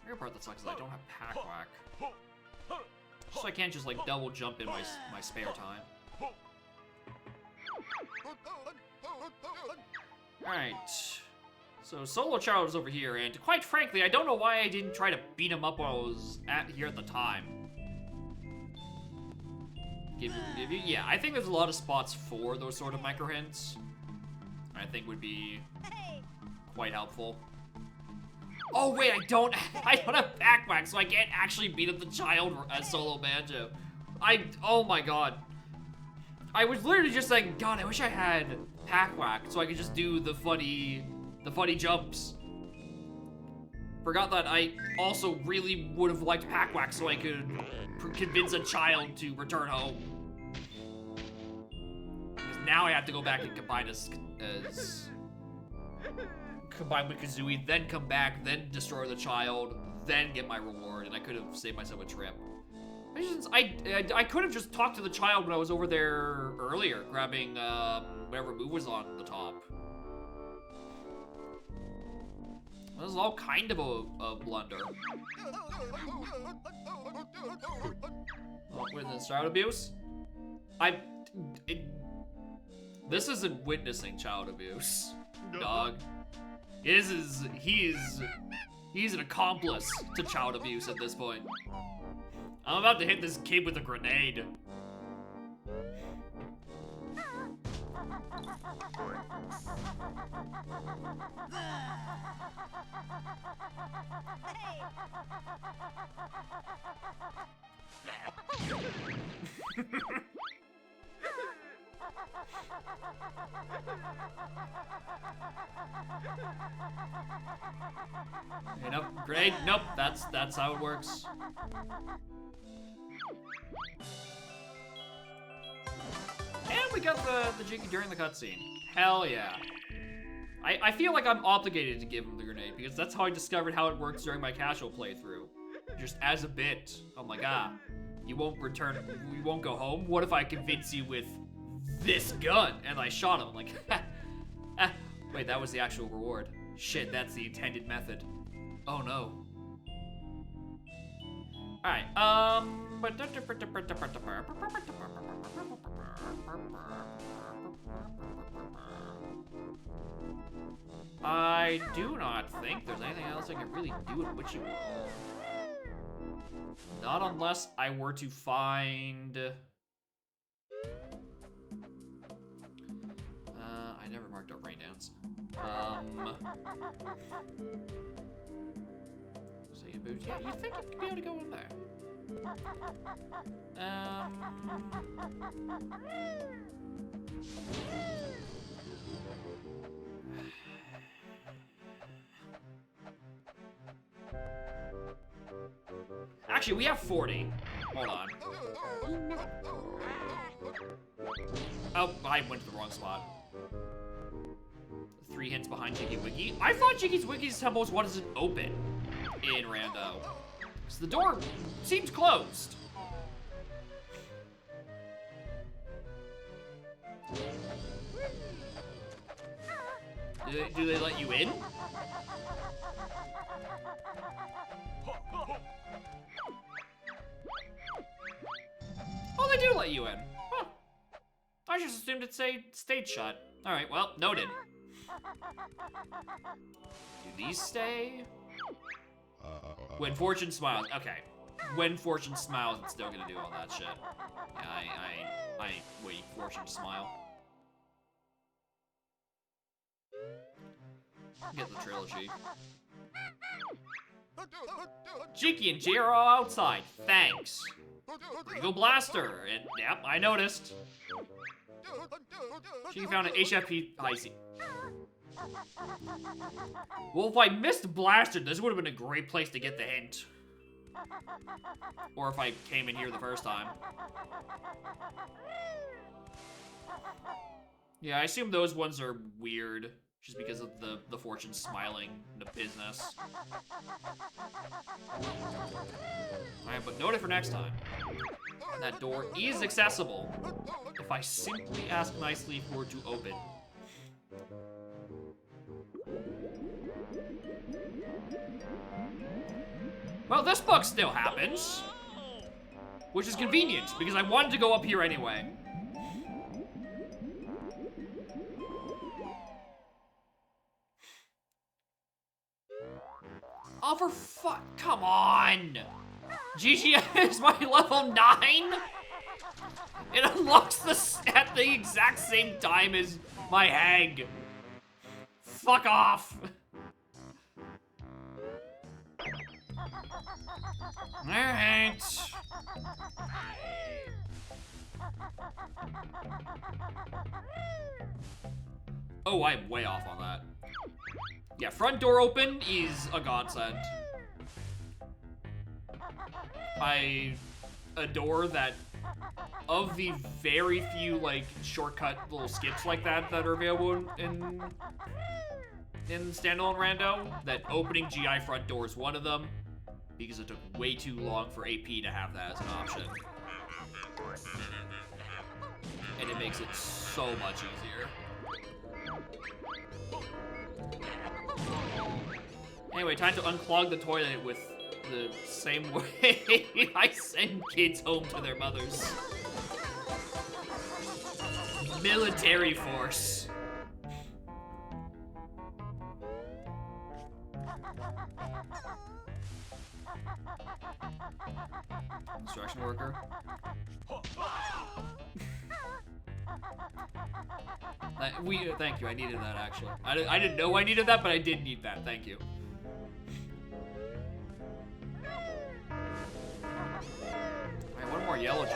The real part that sucks is I don't have pack whack. So I can't just like double jump in my spare time. Alright. So Solo Child is over here, and quite frankly, I don't know why I didn't try to beat him up while I was here at the time. Yeah, I think there's a lot of spots for those sort of micro hints. I think would be quite helpful. Oh wait, I don't have pack whack, so I can't actually beat up the child as Solo Banjo. Oh my god. I was literally just like, God, I wish I had pack whack so I could just do the funny jumps. Forgot that I also really would have liked pack whack so I could convince a child to return home. Because now I have to go back and combine combine with Kazooie, then come back, then destroy the child, then get my reward, and I could have saved myself a trip. I could have just talked to the child when I was over there earlier, grabbing whatever move was on the top. This is all kind of a blunder. Oh, witness child abuse? This isn't witnessing child abuse, dog. He's an accomplice to child abuse at this point. I'm about to hit this kid with a grenade. Nope, grenade, nope, that's how it works. And we got the Jiggy during the cutscene. Hell yeah. I feel like I'm obligated to give him the grenade because that's how I discovered how it works during my casual playthrough. Just as a bit. I'm like, you won't go home? What if I convince you with this gun? And I shot him. I'm like, wait, that was the actual reward. Shit, that's the intended method. Oh no. Alright, I do not think there's anything else I can really do in Witchy World. Not unless I were to find... I never marked up Rain Dance. Sega Boots. Yeah, you'd think it'd be able to go in there. Actually, we have 40. Hold on. Oh, I went to the wrong spot. 3 hints behind Jiggy Wiggy. I thought Jiggy Wiggy's temple was wasn't open in Rando. So the door seems closed. Do they let you in? Oh, they do let you in. Huh. I just assumed it stayed shut. All right, well, noted. Do these stay? When fortune smiles. Okay. When fortune smiles, it's still gonna do all that shit. Yeah, I wait, fortune to smile. Get the trilogy. Cheeky and Jay are all outside. Thanks. Eagle Blaster. And yep, I noticed. She found an HFP high C. Well, if I missed Blaster, this would have been a great place to get the hint. Or if I came in here the first time. Yeah, I assume those ones are weird. Just because of the fortune smiling the business. Alright, but note it for next time. That door is accessible if I simply ask nicely for it to open. Well, this bug still happens. Which is convenient, because I wanted to go up here anyway. Oh, for fuck, come on! GG is my level 9? It unlocks at the exact same time as my hag. Fuck off. Alright. Oh, I'm way off on that. Yeah, front door open is a godsend. I adore that of the very few, like, shortcut little skips like that are available in standalone Rando, that opening GI front door is one of them, because it took way too long for AP to have that as an option. And it makes it so much easier. Anyway, time to unclog the toilet with the same way I send kids home to their mothers. Military force. Construction worker. Thank you, I needed that actually. I didn't know I needed that, but I did need that, thank you. Alright, one more yellow jig.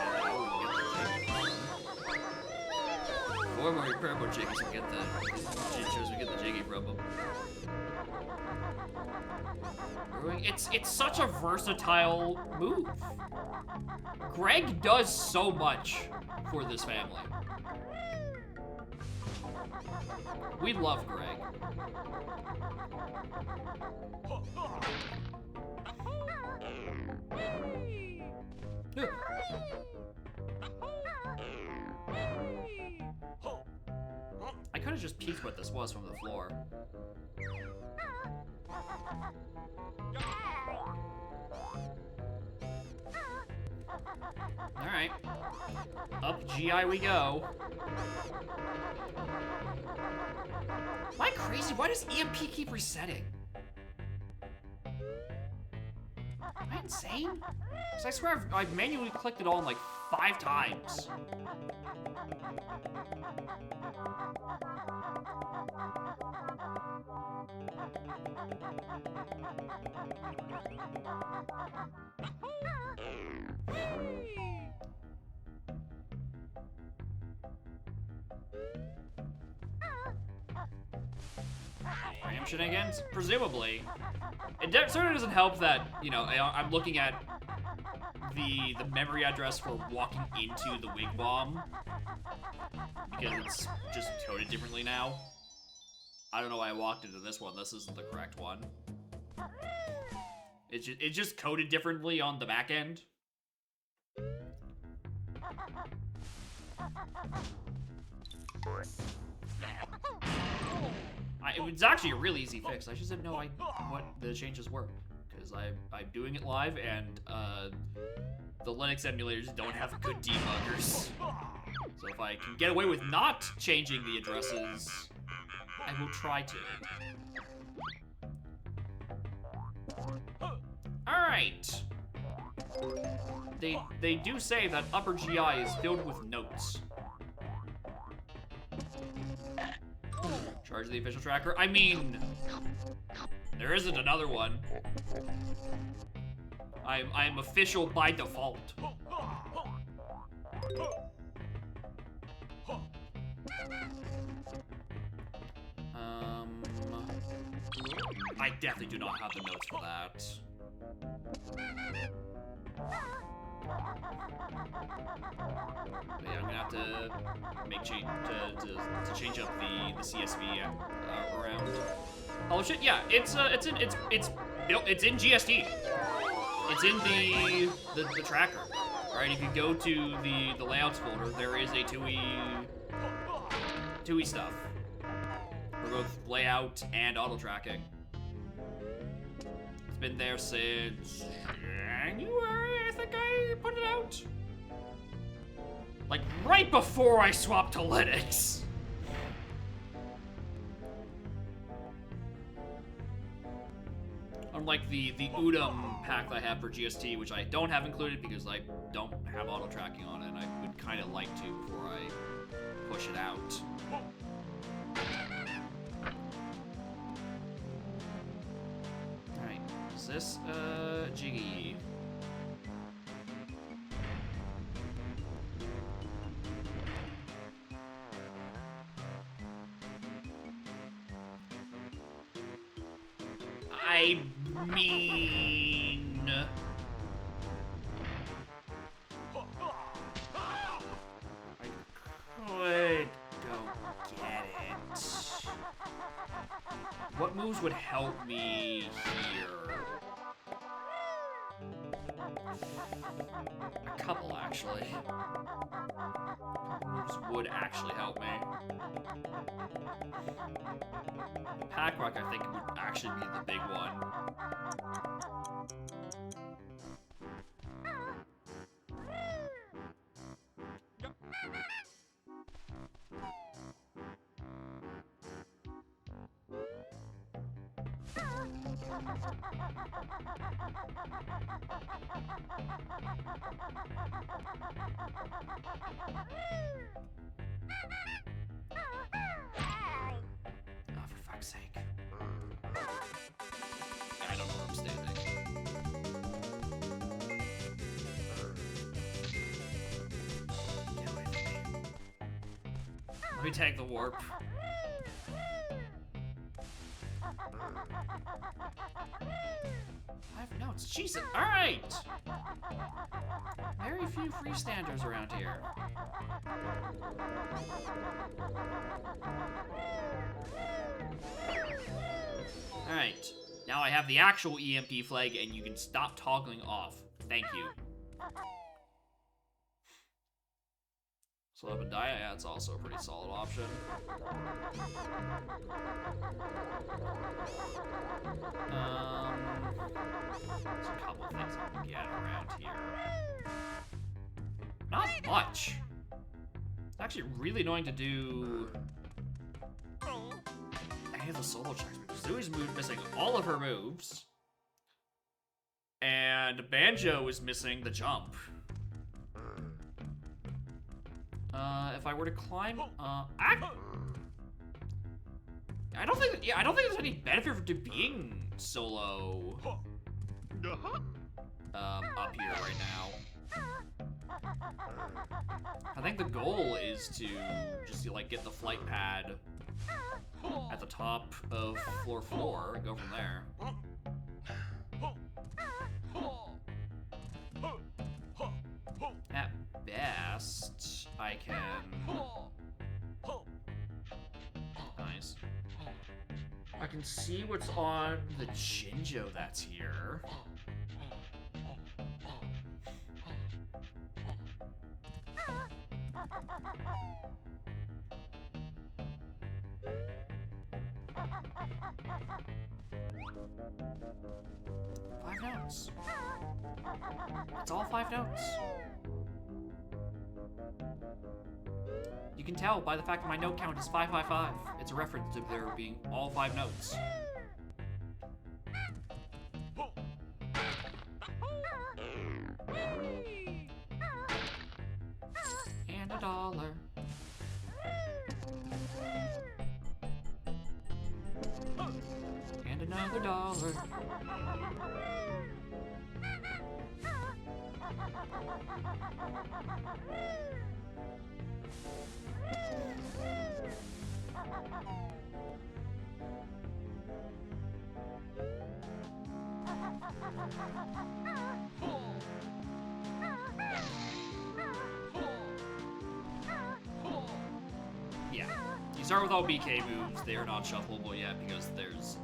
Four more purple jiggies to get we get the jiggy from them. It's such a versatile move. Greg does so much for this family. We love Greg. I could have just peeked what this was from the floor. Alright. Up GI we go. Am I crazy? Why does EMP keep resetting? Am I insane? Because I swear I've manually clicked it on like 5 times. Ram shenanigans? Presumably. It certainly doesn't help that, you know, I'm looking at the memory address for walking into the wigwam because it's just coded differently now. I don't know why I walked into this one. This isn't the correct one. It's just coded differently on the back end. It's actually a really easy fix. I just didn't know what the changes were because I'm doing it live and the Linux emulators don't have good debuggers. So if I can get away with not changing the addresses, I will try to. Alright. They do say that upper GI is filled with notes. Charge the official tracker. I mean, there isn't another one. I'm official by default. I definitely do not have the notes for that. But yeah, I'm gonna have to make change to change up the CSV around. Oh shit! Yeah, it's in GST. It's in the tracker. All right, if you go to the layouts folder, there is a TUI stuff for both layout and auto tracking. It's been there since January, I think I put it out. Like right before I swapped to Linux. Unlike the Udom pack that I have for GST, which I don't have included because I don't have auto tracking on it, and I would kind of like to before I push it out. Alright, is this Jiggy? I mean... I could go get it. What moves would help me here? A couple, actually. Moves would actually help me. Pack Rock, I think, would actually be the big one. Oh, for fuck's sake. I don't know where I'm standing. Get away from me. Let me take the warp. I have notes. Jesus. Alright! Very few freestanders around here. Alright. Now I have the actual EMP flag and you can stop toggling off. Thank you. Slow up and die, yeah, it's also a pretty solid option. There's a couple things I can get around here. much. It's actually really annoying to do any of the solo checks. Kazooie's missing all of her moves. And Banjo is missing the jump. If I were to climb, I don't think there's any benefit to being solo, up here right now. I think the goal is to just, like, get the flight pad at the top of floor 4 and go from there. At best, I can... Nice. I can see what's on the Jinjo that's here. Five notes. It's all 5 notes. You can tell by the fact that my note count is 555. It's a reference to there being all 5 notes. And $1. And another $1. Yeah, you start with all BK moves. They are not shuffleable yet because there's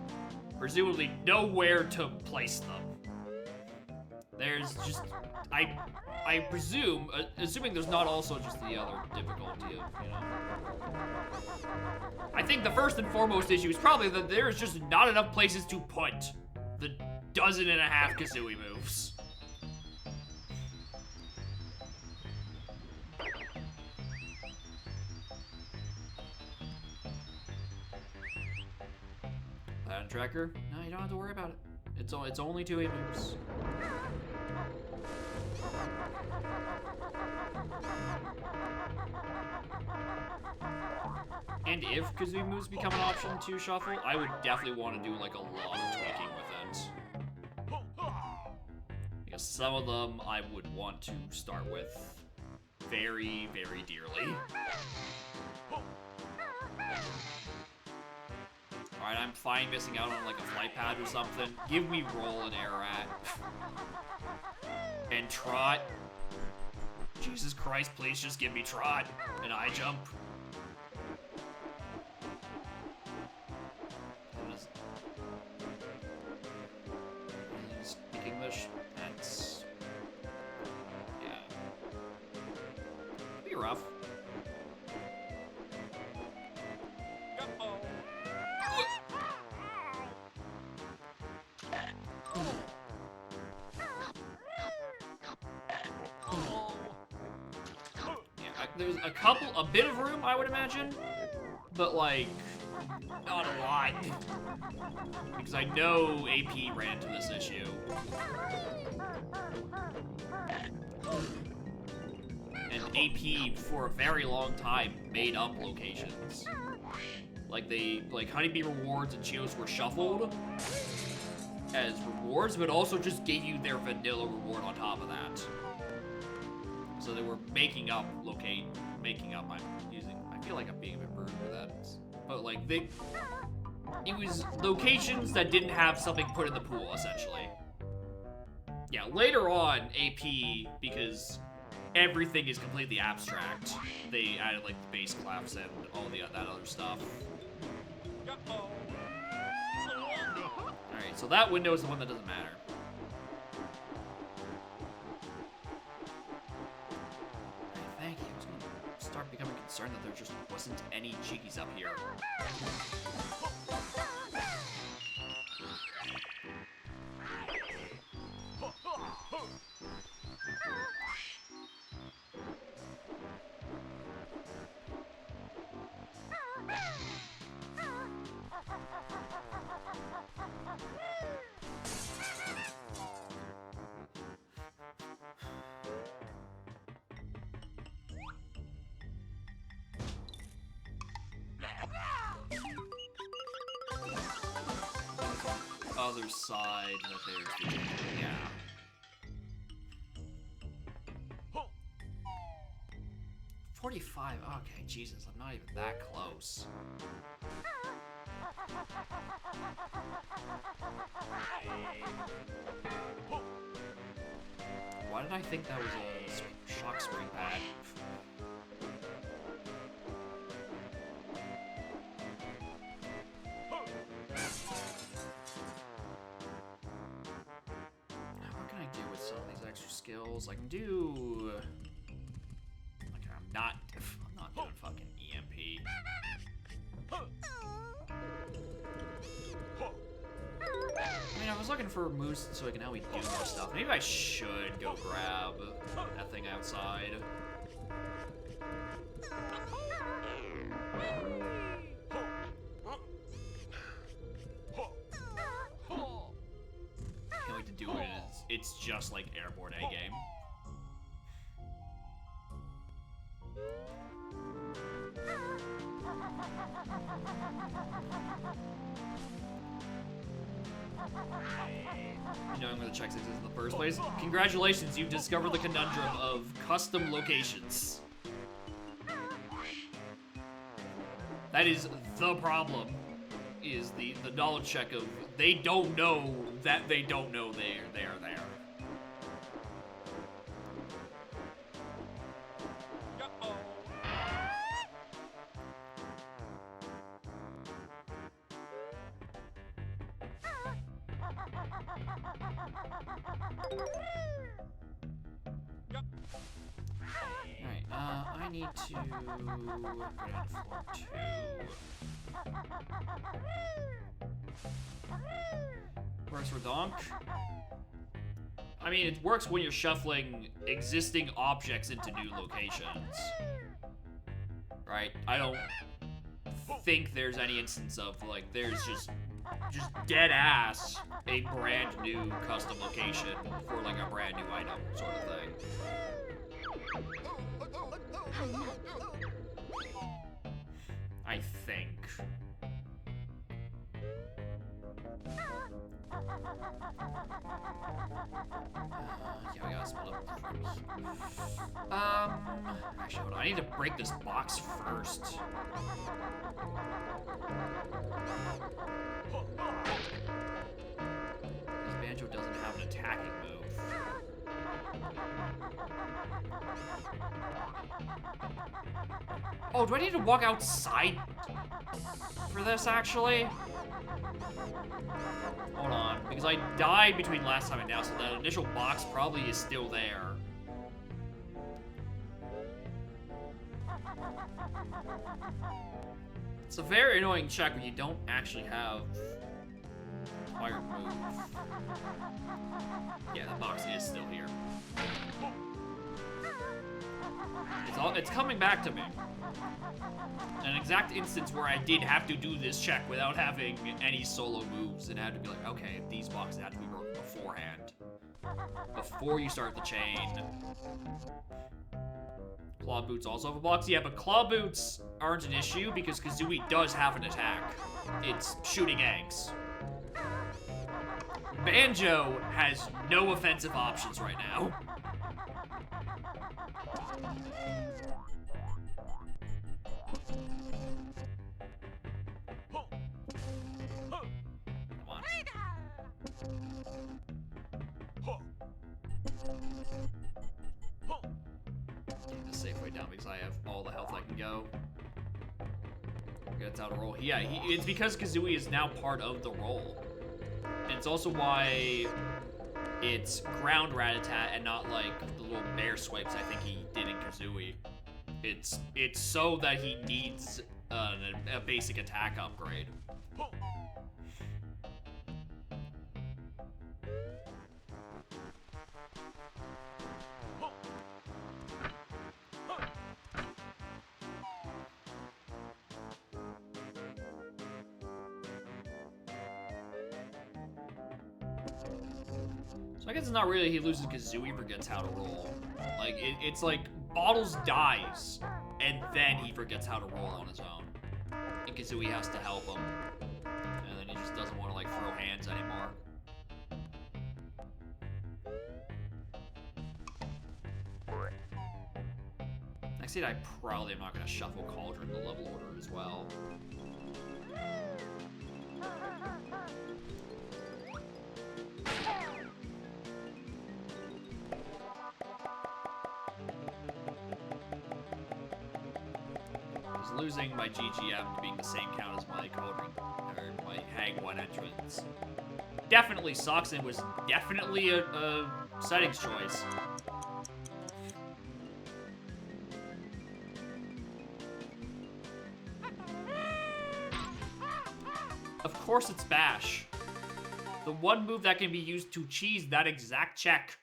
presumably nowhere to place them. There's just, I presume, assuming there's not also just the other difficulty of, you know. I think the first and foremost issue is probably that there's just not enough places to put the 12.5 Kazooie moves. Pattern tracker? No, you don't have to worry about it. It's only 2 8 moves. And if Kazooie moves become an option to shuffle, I would definitely want to do like a lot of tweaking with it. Because some of them I would want to start with very, very dearly. Alright, I'm fine missing out on like a flight pad or something. Give me roll and air at. And trot. Jesus Christ, please just give me trot. And I jump. Speak English. That's... yeah. It'd be rough. There's a bit of room, I would imagine, but like, not a lot. Because I know AP ran into this issue. And AP, for a very long time, made up locations. Like Honeybee rewards and Cheetos were shuffled as rewards, but also just gave you their vanilla reward on top of that. So they were making up I feel like I'm being a bit rude for that. But like it was locations that didn't have something put in the pool, essentially. Yeah, later on, AP, because everything is completely abstract, they added like the bass claps and all that other stuff. Alright, so that window is the one that doesn't matter. Thank you. I was gonna start becoming concerned that there just wasn't any jiggies up here. other side that there's the yeah. 45. Okay, Jesus, I'm not even that close. Why did I think that was a shock spring pad? What can I do with some of these extra skills? I can do... Like, I'm not doing fucking EMP. I mean, I was looking for moves so I can help me do more stuff. Maybe I should go grab that thing outside. Can't wait to do it. It's just like Airborne A-game. You know I'm gonna check 6 in the first place. Congratulations, you've discovered the conundrum of custom locations. That is the problem, is the knowledge check of they don't know that they don't know they're there. Alright, I need to go down to floor 2. Works for Donk. I mean, it works when you're shuffling existing objects into new locations. Right? I don't think there's any instance of, like, there's just dead ass a brand new custom location for like a brand new item sort of thing. I think. Yeah, we gotta split up. Actually, hold on. I need to break this box first. This Banjo doesn't have an attacking move. Oh, do I need to walk outside for this, actually? Hold on, because I died between last time and now, so that initial box probably is still there. It's a very annoying check when you don't actually have required move. Yeah, the box is still here. It's coming back to me. An exact instance where I did have to do this check without having any solo moves and had to be like, okay, these boxes had to be broken beforehand. Before you start the chain. Claw boots also have a box. Yeah, but claw boots aren't an issue because Kazooie does have an attack. It's shooting eggs. Banjo has no offensive options right now. Getting the safe way down because I have all the health I can go. Gets out a roll. Yeah, it's because Kazooie is now part of the roll. And it's also why it's ground Rat-a-tat and not like the little bear swipes I think he did in Kazooie. It's so that he needs a basic attack upgrade. So I guess it's not really he loses Kazooie forgets how to roll. Like, it's like Bottles dies, and then he forgets how to roll on his own. And Kazooie has to help him. And then he just doesn't want to, like, throw hands anymore. Next seed, I probably am not going to shuffle Cauldron the level order as well. Losing my GGM to being the same count as my Cauldron, or my Hag 1 entrance. Definitely sucks, and was definitely a settings choice. Of course it's Bash. The one move that can be used to cheese that exact check.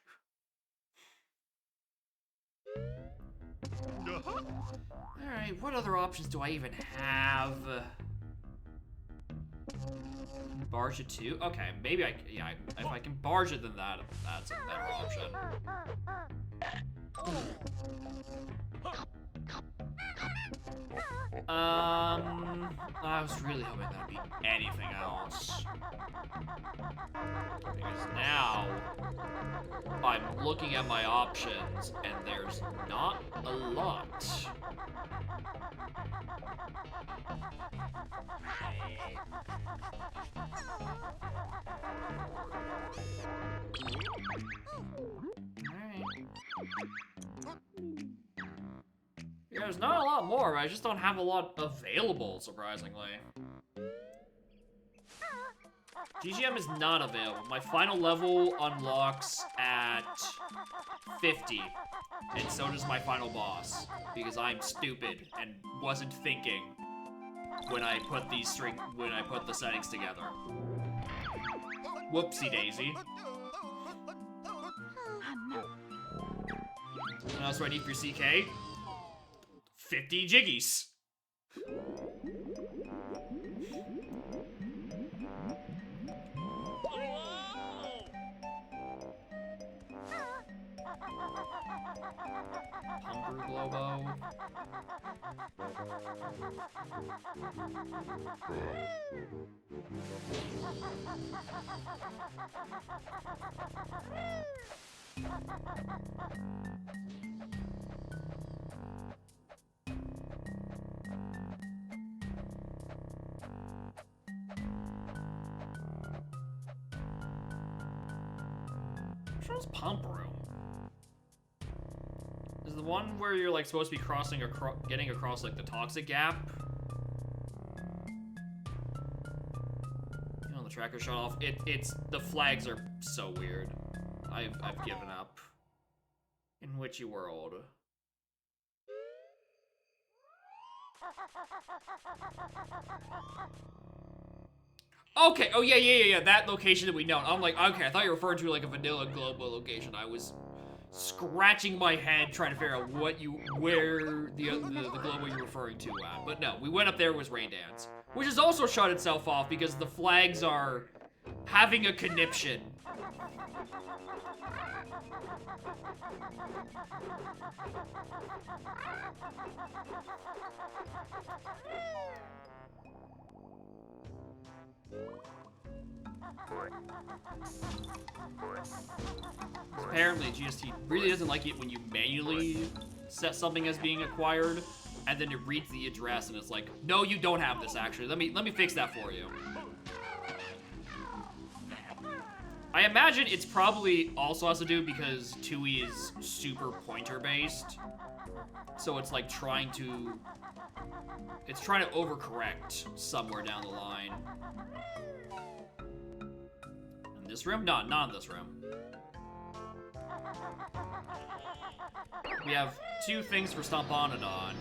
Alright, what other options do I even have? Barge it too? Okay, maybe I, yeah, if I can barge it, then that's a better option. I was really hoping that'd be anything else. Because now, I'm looking at my options, and there's not a lot. Yeah, there's not a lot more, but I just don't have a lot available, surprisingly. GGM is not available. My final level unlocks at 50, and so does my final boss, because I'm stupid and wasn't thinking when I put the settings together. Whoopsie daisy. What else do I need for CK? 50 jiggies. Humber Globo. Which one's Pump Room? Is the one where you're like supposed to be crossing getting across like the toxic gap? You know, the tracker shut off. It's the flags are so weird. I've given up. In Witchy World. Okay, oh yeah, that location that we know. I'm like, okay, I thought you were referring to like a vanilla global location. I was scratching my head trying to figure out where the global you're referring to at. But no, we went up there, it was Rain Dance. Which has also shut itself off because the flags are having a conniption. Apparently, GST really doesn't like it when you manually set something as being acquired, and then it reads the address and it's like, no, you don't have this actually. Let me fix that for you. I imagine it's probably also has to do because 2E is super pointer based. So it's like trying to overcorrect somewhere down the line. In this room? No, not in this room. We have two things for Stomponodon.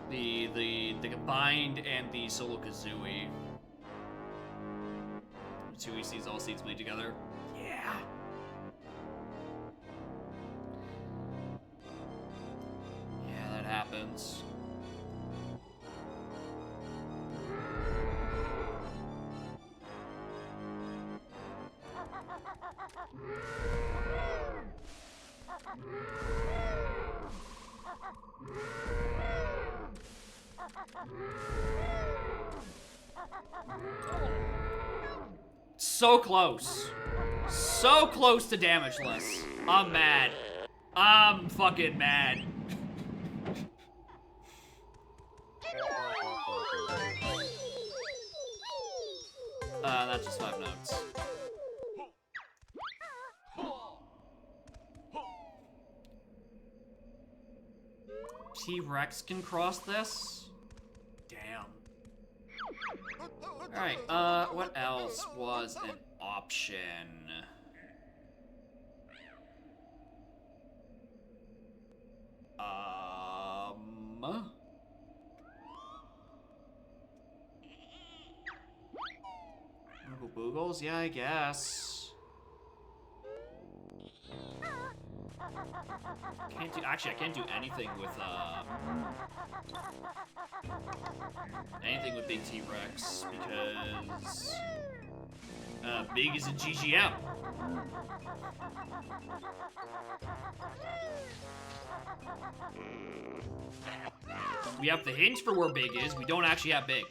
The combined and the solo Kazooie. 2E sees all seeds bleed together. Yeah. Yeah, that happens. So close. So close to damageless. I'm mad. I'm fucking mad. That's just 5 notes. T-Rex can cross this? Damn. Alright, what else was an option? Uncle Boogles? Yeah, I guess. Actually, I can't do anything with, anything with Big T-Rex, because, Big is a GGM. We have the hint for where Big is, we don't actually have Big.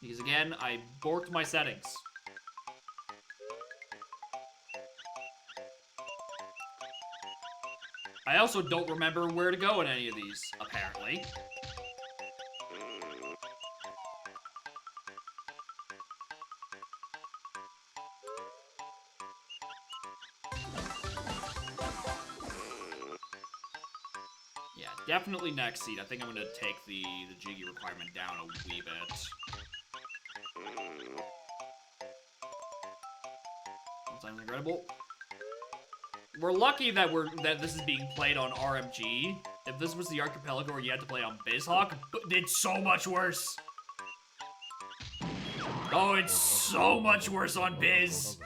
Because again, I borked my settings. I also don't remember where to go in any of these, apparently. Yeah, definitely next seed. I think I'm gonna take the Jiggy requirement down a wee bit. Sometimes incredible. We're lucky that this is being played on RMG. If this was the Archipelago where you had to play on BizHawk, it's so much worse. Oh, it's so much worse on Biz.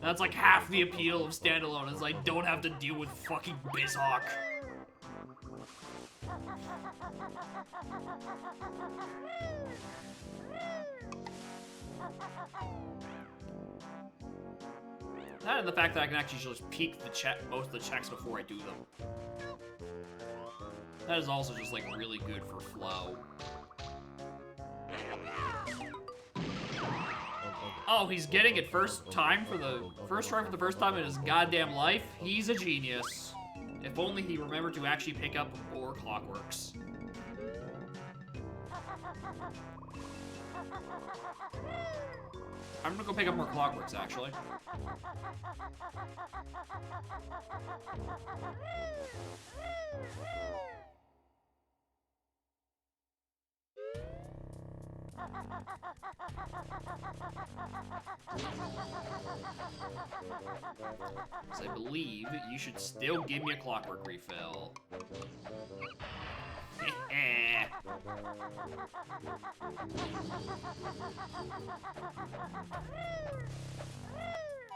That's like half the appeal of standalone, is I don't have to deal with fucking BizHawk. That and the fact that I can actually just peek most of the checks before I do them. That is also just like really good for flow. Oh, he's getting it first try for the first time in his goddamn life. He's a genius. If only he remembered to actually pick up more Clockworks. I'm gonna go pick up more Clockworks, actually. Because I believe you should still give me a Clockwork refill.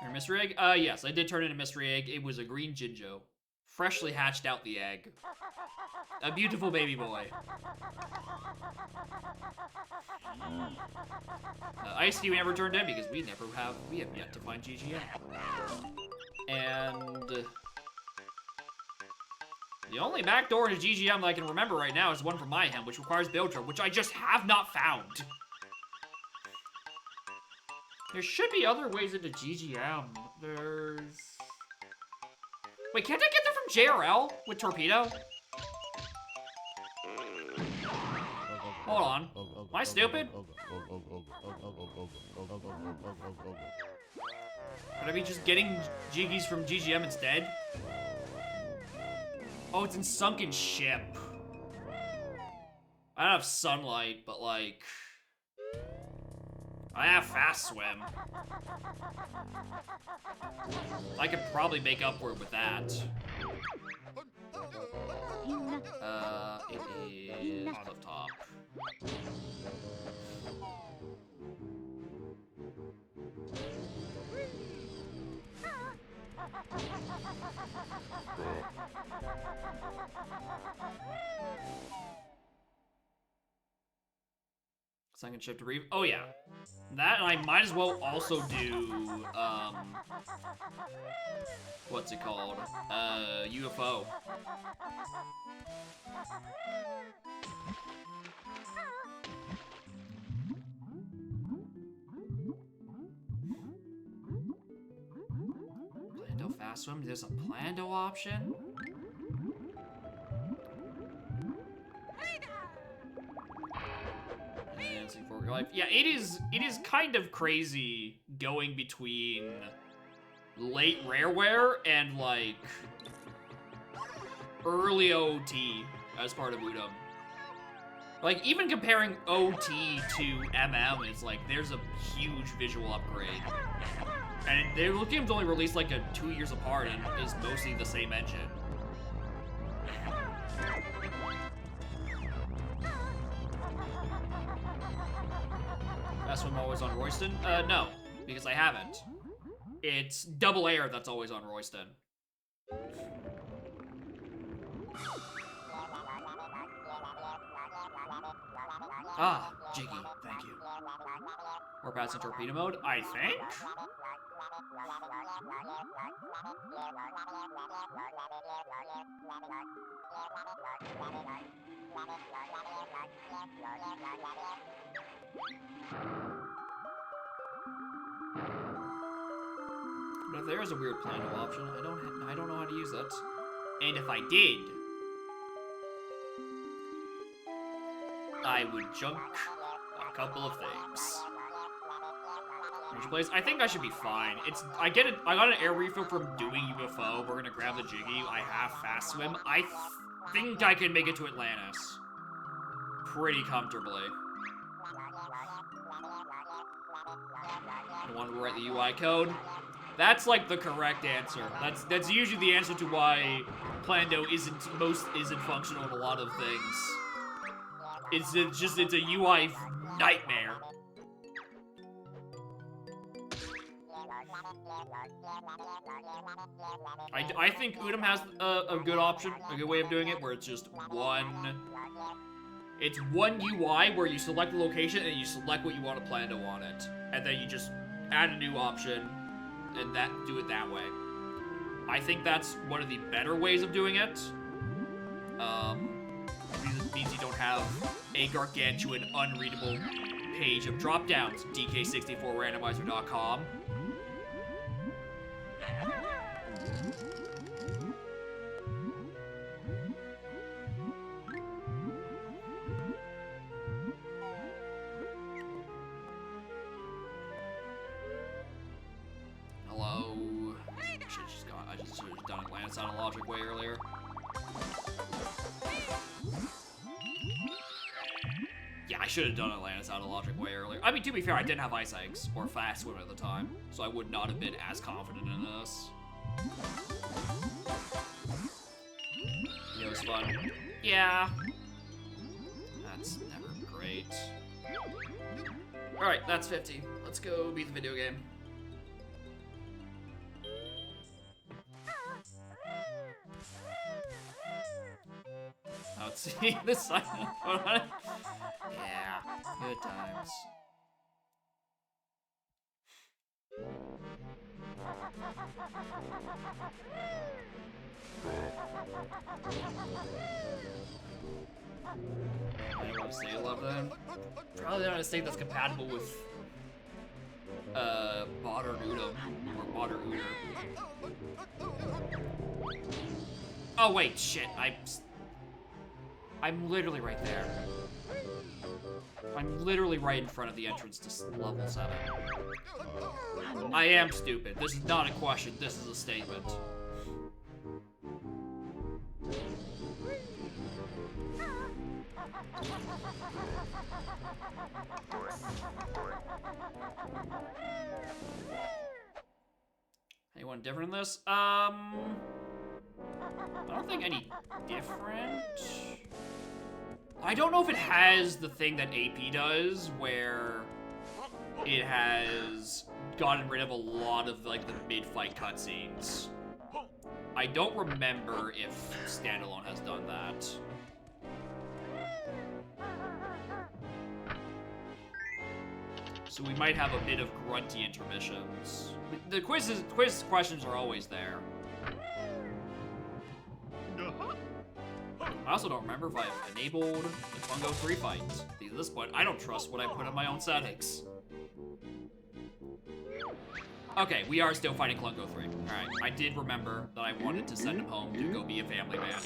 Your mystery egg? Yes, I did turn in a mystery egg. It was a green Jinjo. Freshly hatched out the egg. A beautiful baby boy. Ice Tea we never turned in because we have yet to find GGM. And the only backdoor to GGM that I can remember right now is one from Mayhem, which requires Biltro, which I just have not found. There should be other ways into GGM. There's... Wait, can't I get them from JRL with Torpedo? Hold on. Am I stupid? Could I be just getting Jiggies from GGM instead? Oh, it's in Sunken Ship. I don't have Sunlight, but like... I have Fast Swim. I could probably make up for it with that. It is Cliff Top. Second shift to brief. Oh yeah, that, and I might as well also do what's it called? UFO. Plando fast swim. There's a Plando option. Yeah, it is kind of crazy going between late Rareware and like early OT as part of Udom. Like even comparing OT to MM, it's like there's a huge visual upgrade. And the game's only released like 2 years apart and is mostly the same engine. That's when I'm always on Royston? No, because I haven't. It's double air that's always on Royston. Ah, Jiggy, thank you. We're passing torpedo mode, I think? But if there is a weird Plando option, I don't know how to use it. And if I did, I would junk a couple of things. Place. I think I should be fine. I got an air refill from doing UFO. We're gonna grab the Jiggy. I have fast swim. I think I can make it to Atlantis pretty comfortably. I want to write the UI code. That's like the correct answer. That's usually the answer to why Plando isn't functional in a lot of things. It's a UI nightmare. I think Udom has a good option, a good way of doing it, where it's just one UI where you select the location and you select what you want to Plando on it, and then you just add a new option and do it that way. I think that's one of the better ways of doing it. It means you don't have a gargantuan, unreadable page of drop-downs. DK64randomizer.com. Hello. I just should have done Atlantis on a logic way earlier. Yeah, I should have done Atlantis out of logic way earlier. I mean, to be fair, I didn't have Ice Eggs or Fast Swim at the time, so I would not have been as confident in this. It was fun. Yeah. That's never great. Alright, that's 50. Let's go beat the video game. Let's see this silent phone on it. Yeah, good times. I want to say 11. Probably not a state that's compatible with modern Udom or modern Uder. Oh wait, shit! I'm literally right there. I'm literally right in front of the entrance to level 7. I am stupid. This is not a question. This is a statement. Anyone different in this? I don't think any different. I don't know if it has the thing that AP does, where it has gotten rid of a lot of like the mid-fight cutscenes. I don't remember if Standalone has done that. so we might have a bit of grunty intermissions. The quiz questions are always there. I also don't remember if I've enabled the Fungo 3 fight. At this point, I don't trust what I put in my own settings. Okay, we are still fighting Clungo 3. Alright, I did remember that I wanted to send him home to go be a family man.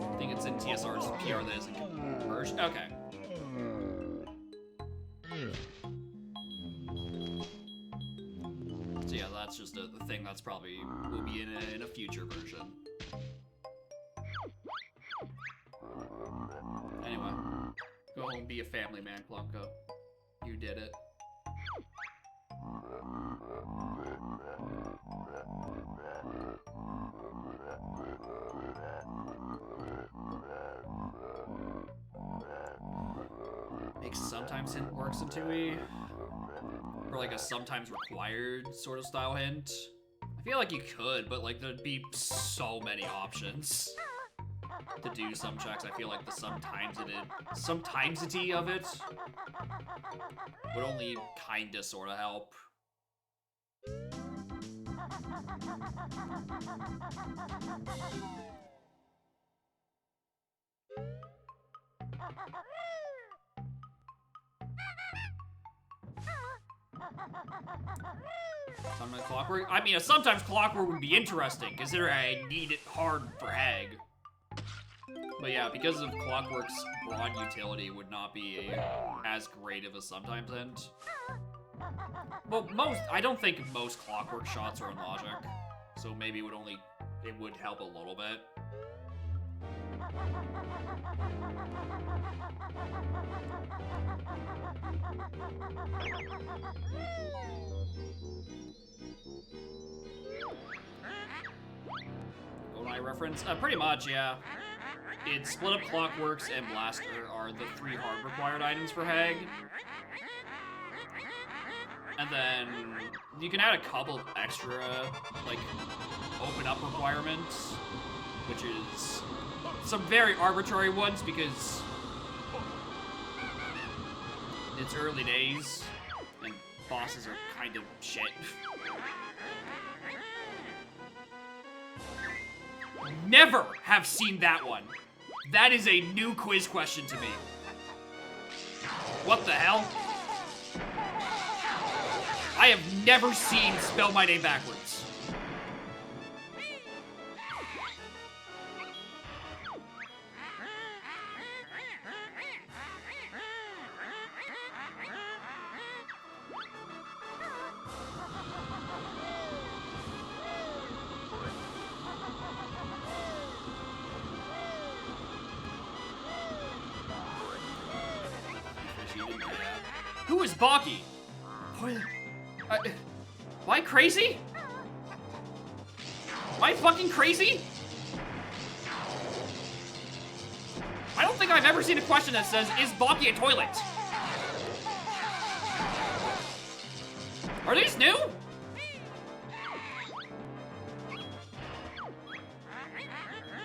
I think it's in TSR's PR that isn't converged. Okay. So yeah, that's just the thing that's probably will be in a future version. Anyway, go home, be a family man, Clunko. You did it. Makes sometimes hint works in 2E. Or like a sometimes required sort of style hint. I feel like you could, but like there'd be so many options to do some checks. I feel like the sometimesity of it would only kinda sorta help. Sometimes clockwork? I mean, sometimes clockwork would be interesting, considering I need it hard for Hag. But yeah, because of clockwork's broad utility would not be as great of a sometimes hint. Well, I don't think most clockwork shots are in logic, so maybe it would help a little bit. GoldenEye reference? Pretty much, yeah. It's Split Up Clockworks and Blaster are the 3 hard required items for Hag. And then you can add a couple of extra, like, open up requirements, which is some very arbitrary ones because it's early days and bosses are kind of shit. Never have seen that one. That is a new quiz question to me. What the hell? I have never seen Spell My Name backwards. Who is Baki? Am I crazy? Am I fucking crazy? I don't think I've ever seen a question that says, is Baki a toilet? Are these new?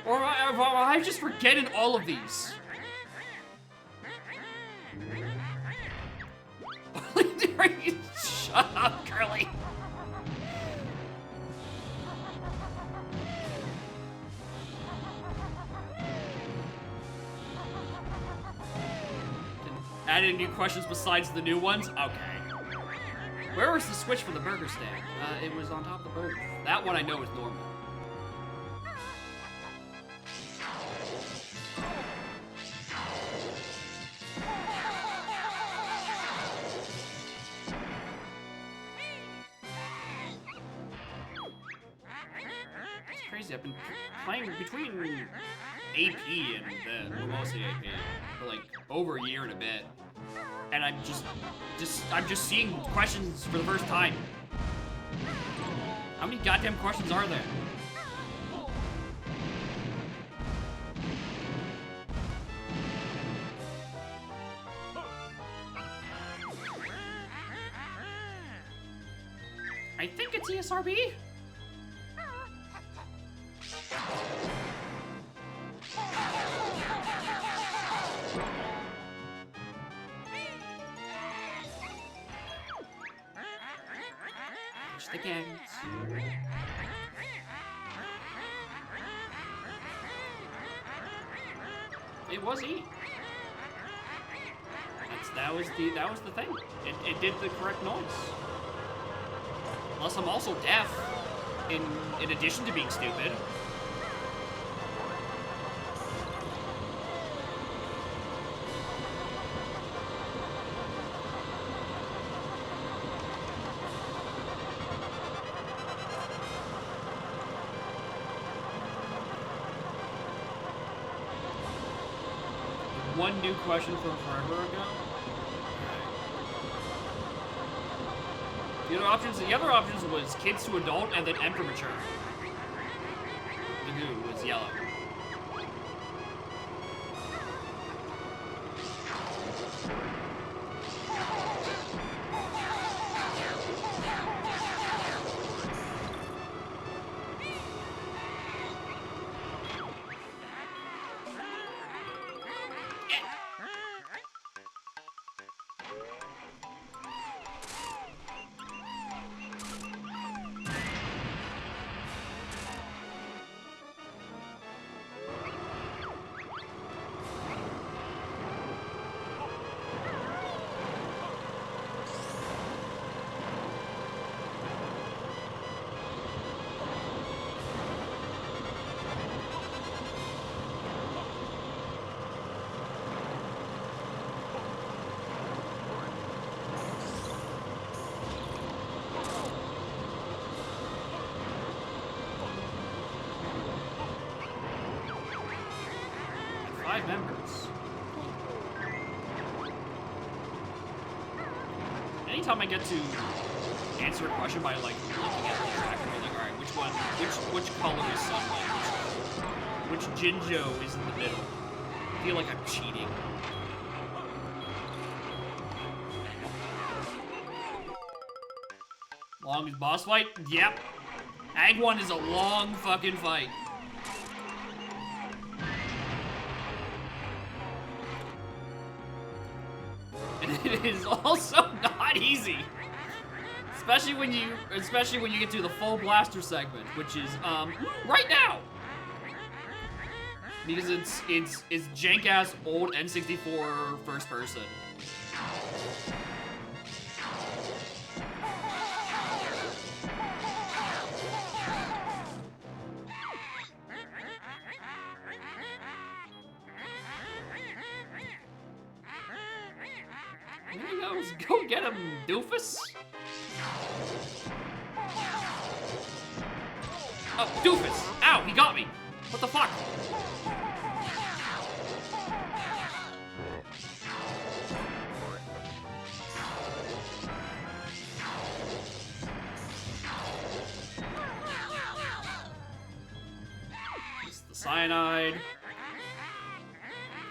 Or am I just forgetting all of these? Shut up, Curly. Add any new questions besides the new ones? Okay. Where was the switch for the burger stand? It was on top of the burger. That one I know is normal. I've been playing between AP and then, well, mostly AP, for like over a year and a bit, and I'm just seeing questions for the first time. How many goddamn questions are there? I think it's ESRB. Push the games. It was E. That was the thing. It did the correct noise. Unless I'm also deaf, in addition to being stupid. One new question from forever ago. The other options was kids to adult and then M to mature. The goo was yellow. Five members. Anytime I get to answer a question by like looking at the track and being like, alright, which color is sunlight? Which Jinjo is in the middle? I feel like I'm cheating. Longest boss fight? Yep. Ag 1 is a long fucking fight. It is also not easy, especially when you get to the full blaster segment, which is right now, because it's jank ass old N64 first person. Go get him, doofus. Oh, doofus! Ow, he got me! What the fuck? It's the cyanide.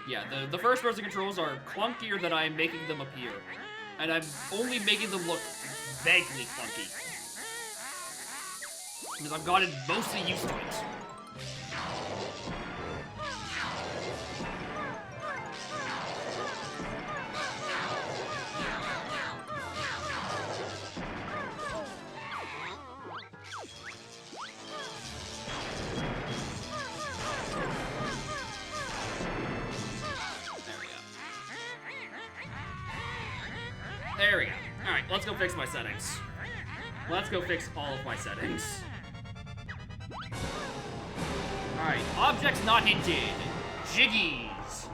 Yeah, the first person controls are clunkier than I am making them appear. And I'm only making them look vaguely clunky. Because I've gotten mostly used to it. There we go. Alright, let's go fix my settings. Let's go fix all of my settings. Alright, objects not hinted. Jiggies.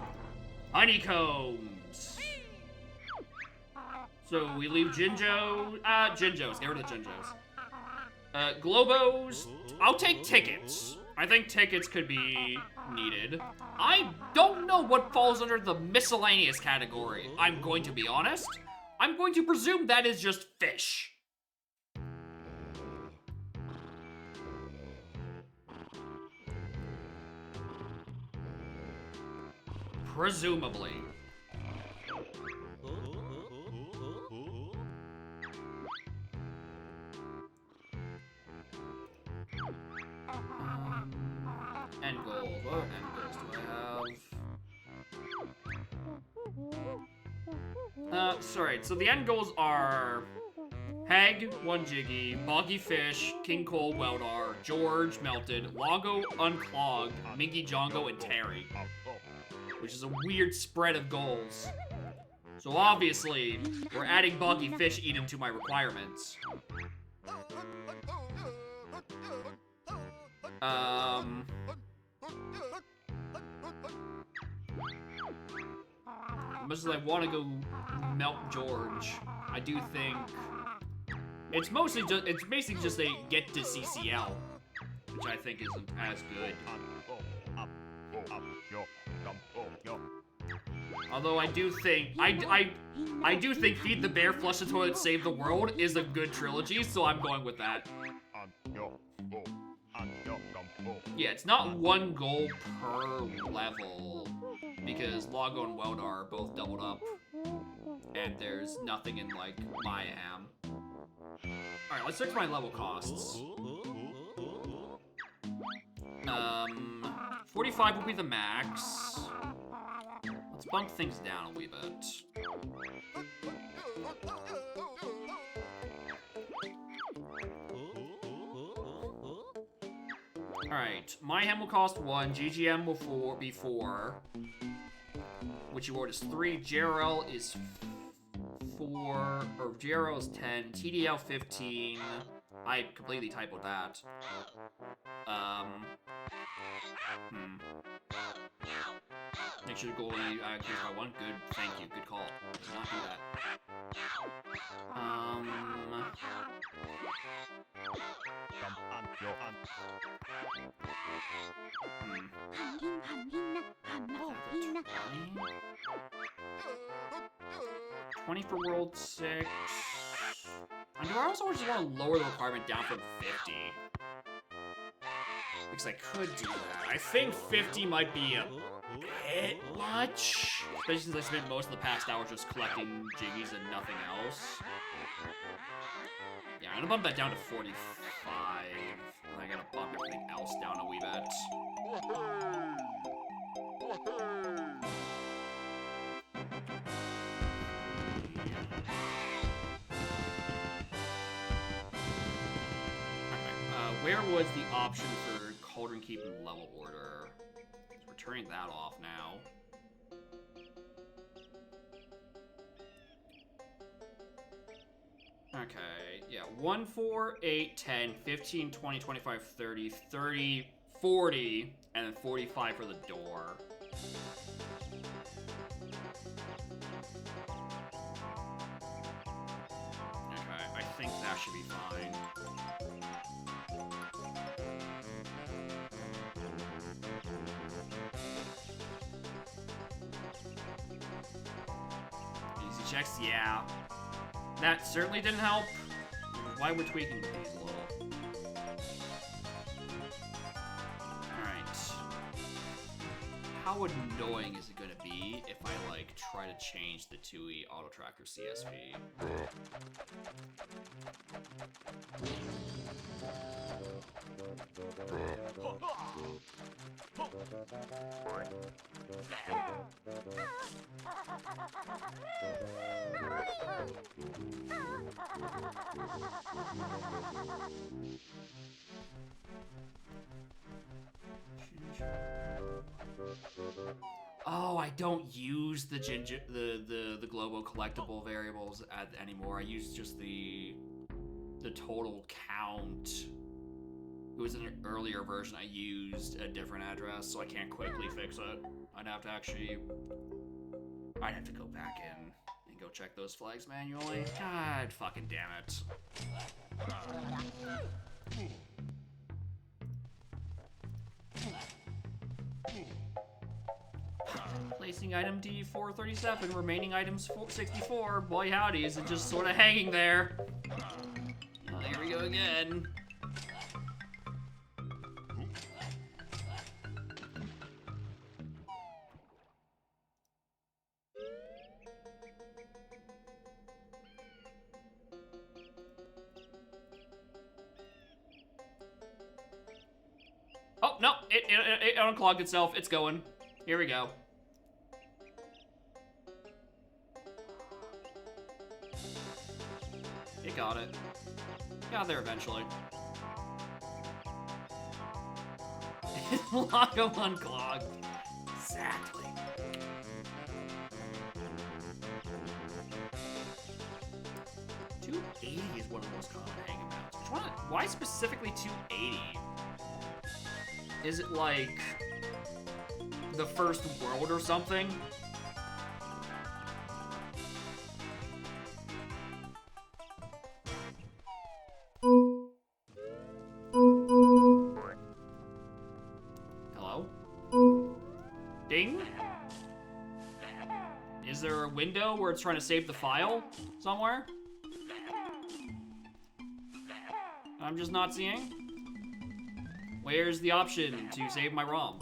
Honeycombs. So we leave Jinjo. Jinjos. Get rid of the Jinjos. Globos. I'll take tickets. I think tickets could be needed. I don't know what falls under the miscellaneous category. I'm going to be honest. I'm going to presume that is just fish. Presumably. End goals. What end goals do I have? Sorry. So the end goals are Hag, 1 Jiggy, Boggy Fish, King Cole, Weldar, George, Melted, Longo, Unclogged, Minky Jongo, and Terry. Which is a weird spread of goals. So obviously, we're adding Boggy Fish Eat 'em to my requirements. Much as I want to go melt George, I do think it's basically just a get to CCL, which I think isn't as good. Although I do think I do think Feed the Bear, Flush the Toilet, Save the World is a good trilogy, so I'm going with that. Yeah, it's not 1 goal per level because Longo and Weldar are both doubled up, and there's nothing in like Mayhem. All right, let's check my level costs. 45 will be the max. Let's bump things down a wee bit. Alright, Mayhem will cost 1, GGM will be 4, which award is 3, JRL is 4, or JRL is 10, TDL 15, I completely typoed that. Make sure to go increase by 1, good, thank you, good call. Did not do that. 20 for World 6. And do I also just want to lower the requirement down from 50? Because I could do that. I think 50 might be a bit much. Especially since I spent most of the past hour just collecting jiggies and nothing else. Yeah, I'm gonna bump that down to 45. And I gotta bump everything else down a wee bit. Where was the option for Cauldron Keep in level order? So we're turning that off now. Okay, yeah, 1, 4, 8, 10, 15, 20, 25, 30, 30, 40, and then 45 for the door. Okay, I think that should be fine. Easy checks, yeah. That certainly didn't help. Why we're tweaking these a little. Alright. How annoying is it gonna be if I, like, try to change the 2E Auto Tracker CSP? Oh, I don't use the Globo collectible variables anymore. I use just the total count. It was in an earlier version. I used a different address, so I can't quickly fix it. I'd have to go back in and go check those flags manually. God fucking damn it. Placing item D437, remaining items 64. Boy howdy, is it just sort of hanging there. Oh, here we go again. no, it unclogged itself. It's going. Here we go. It got it. Got there eventually. Logo unclogged. Exactly. $280 is one of the most common hangouts. Why specifically $280? Is it like the first world or something? Hello? Ding? Is there a window where it's trying to save the file somewhere? I'm just not seeing. Where's the option to save my ROM?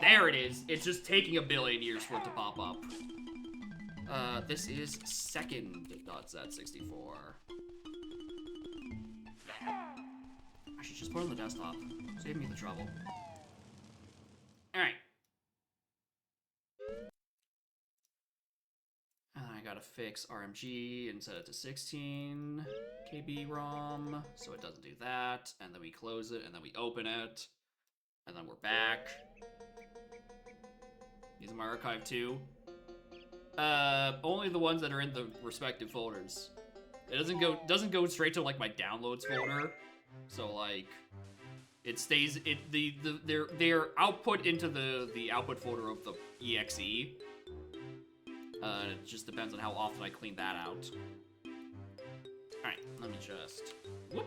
There it is. It's just taking a billion years for it to pop up. This is second.z64. I should just put it on the desktop. Save me the trouble. Alright. I gotta fix RMG and set it to 16 KB ROM, so it doesn't do that. And then we close it, and then we open it. And then we're back. These are my archive too. Only the ones that are in the respective folders. It doesn't go straight to like my downloads folder. So like, it stays they're output into the output folder of the exe. It just depends on how often I clean that out. All right, let me just whoop.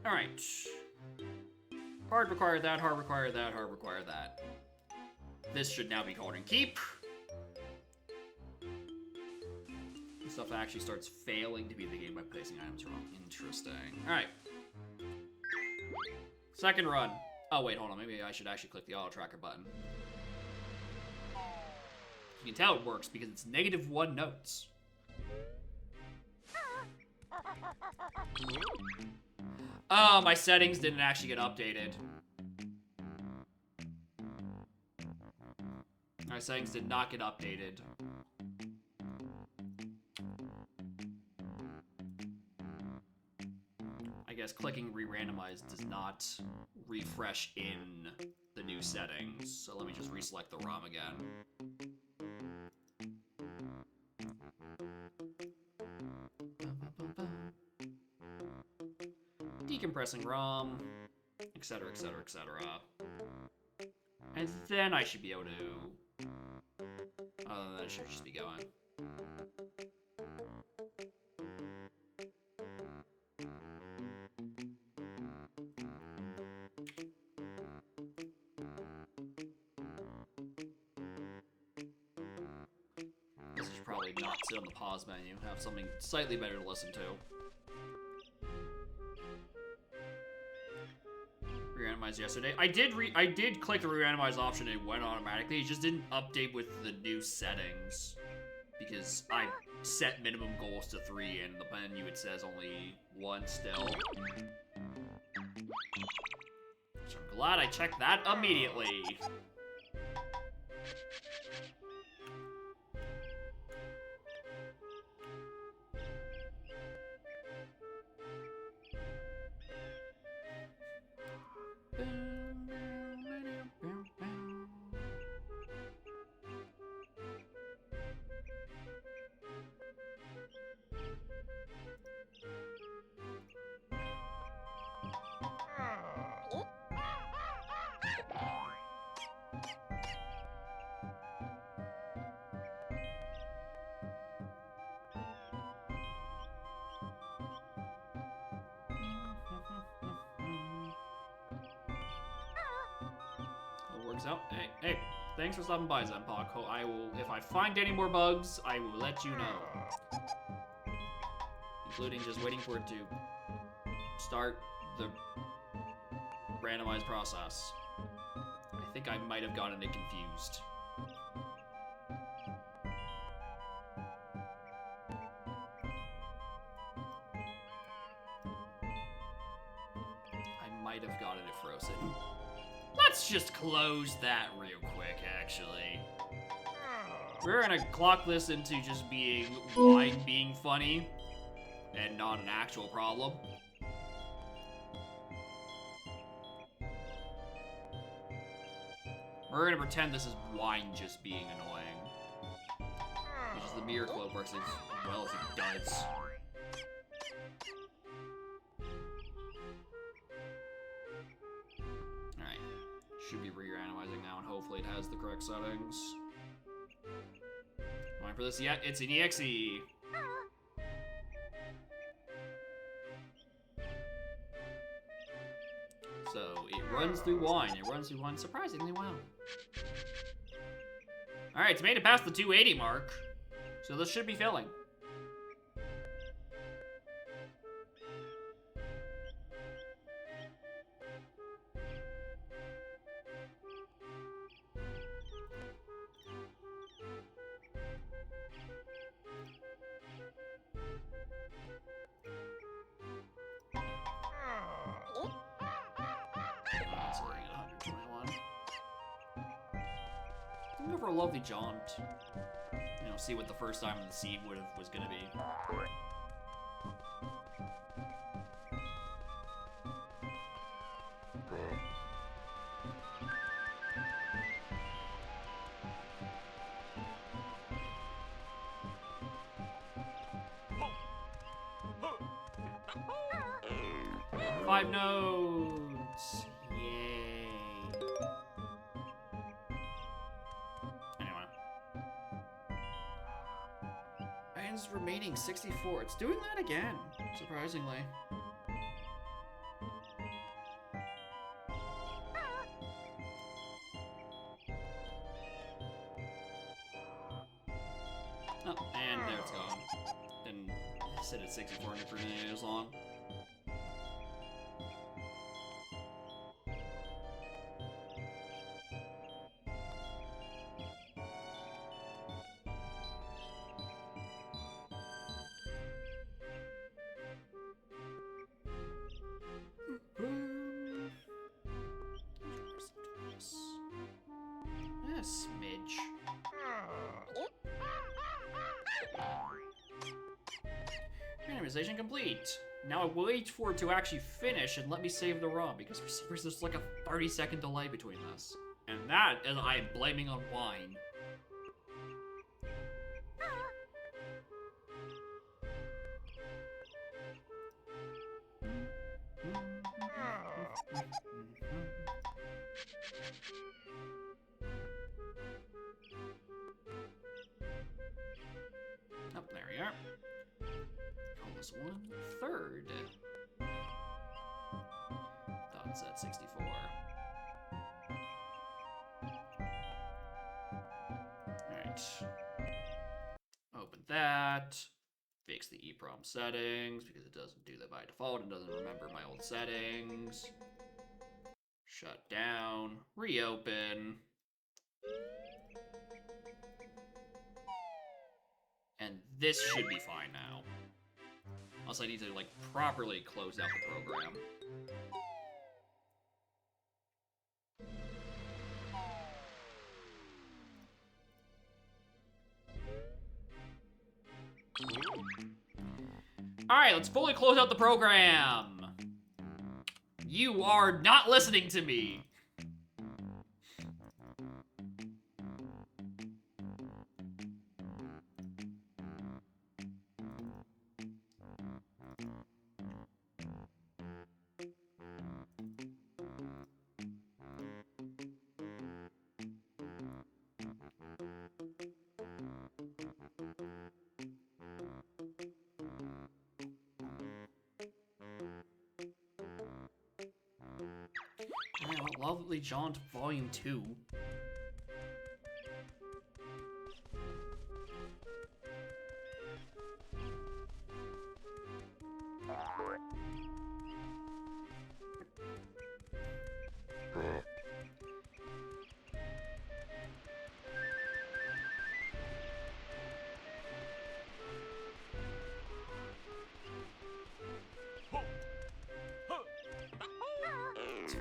All right. Hard require that. Hard require that. Hard require that. This should now be called in keep. Stuff actually starts failing to beat the game by placing items wrong. Interesting. Alright. Second run. Oh, wait, hold on. Maybe I should actually click the auto tracker button. You can tell it works because it's -1 notes. Oh, my settings didn't actually get updated. My settings did not get updated. I guess clicking re-randomize does not refresh in the new settings. So let me just reselect the ROM again. Decompressing ROM, etc., etc., etc. And then I should be able to... that should just be going. This is probably not sit on the pause menu. Have something slightly better to listen to. Re-randomize yesterday. I did click the re-randomize option and it went automatically. It just didn't update with the new settings. Because I set minimum goals to 3 and the menu it says only 1 still. So I'm glad I checked that immediately. So, hey, thanks for stopping by, Zenpok. I will, if I find any more bugs, I will let you know. Including just waiting for it to start the randomized process. I think I might have gotten it confused. frozen. Let's just close that real quick, actually. We're gonna clock this into just being wine being funny and not an actual problem. We're gonna pretend this is wine just being annoying. Which is the mirror cloak works as well as it does. Alright. Should be re-randomizing now, and hopefully it has the correct settings. Waiting for this yet? It's an EXE! So, it runs through wine. It runs through wine surprisingly well. Alright, it's made it past the 280 mark. So this should be filling. That's sitting at 121. I'm going for a lovely jaunt. You know, see what the first time in the scene was gonna be. Five notes! Yay! Anyway. Items remaining 64. It's doing that again, surprisingly. Oh, and there it's gone. Didn't sit at 64 for nearly as long. A smidge. Randomization complete. Now I wait for it to actually finish and let me save the ROM because for some reason there's like a 30-second delay between this. And that is I am blaming on wine. Oh, there we are. Call this 1/3. Thoughts at 64. Alright. Open that. Fix the EEPROM settings because it doesn't do that by default and doesn't remember my old settings. Shut down. Reopen. And this should be fine now. Also, I need to, like, properly close out the program. Alright, let's fully close out the program! You are not listening to me! Lovely Jaunt Volume 2.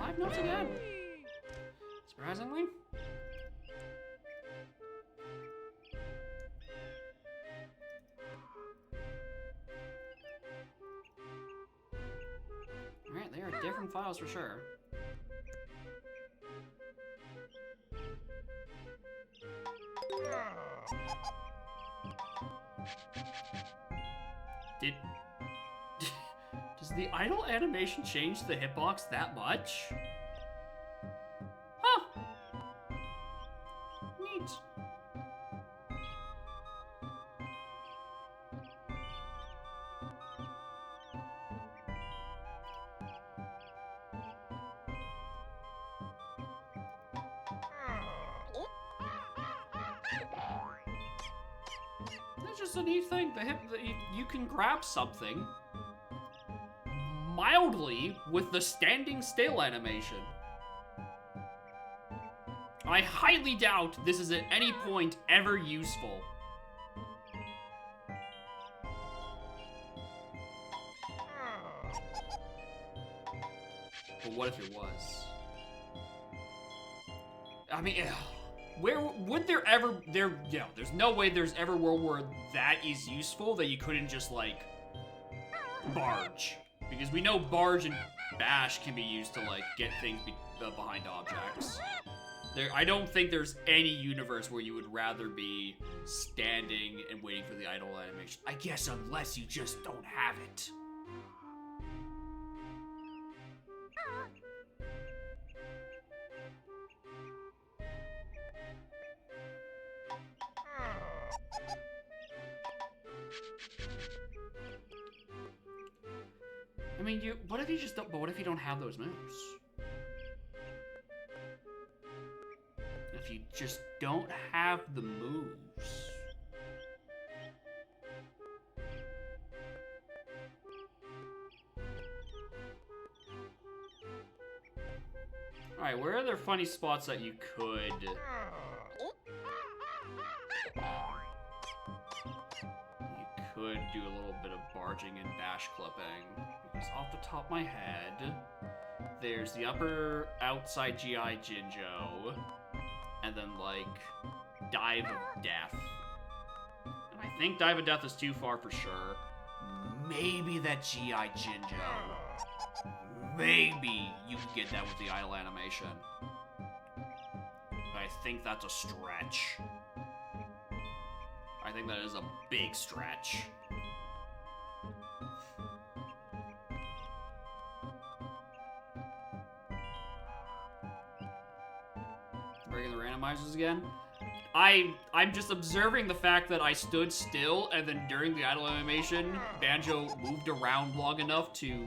5 notes again. Surprisingly. Alright, they are different files for sure. Does the idle animation change the hitbox that much? Huh. Neat. That's just a neat thing. You can grab something mildly with the standing still animation. I highly doubt this is at any point ever useful. But what if it was? I mean, where would there ever there's no way there's ever a world where that is useful that you couldn't just like barge. Because we know barge and bash can be used to like get things behind objects. I don't think there's any universe where you would rather be standing and waiting for the idle animation. I guess unless you just don't have it. I mean, what if you just don't, but what if you don't have those moves? If you just don't have the moves. Alright, where are there funny spots that you could... could do a little bit of barging and bash clipping. Because off the top of my head, there's the upper outside GI Jinjo, and then like Dive of Death. And I think Dive of Death is too far for sure. Maybe that GI Jinjo. Maybe you can get that with the idle animation. But I think that's a stretch. I think that is a big stretch. Breaking the randomizers again. I'm just observing the fact that I stood still and then during the idle animation, Banjo moved around long enough to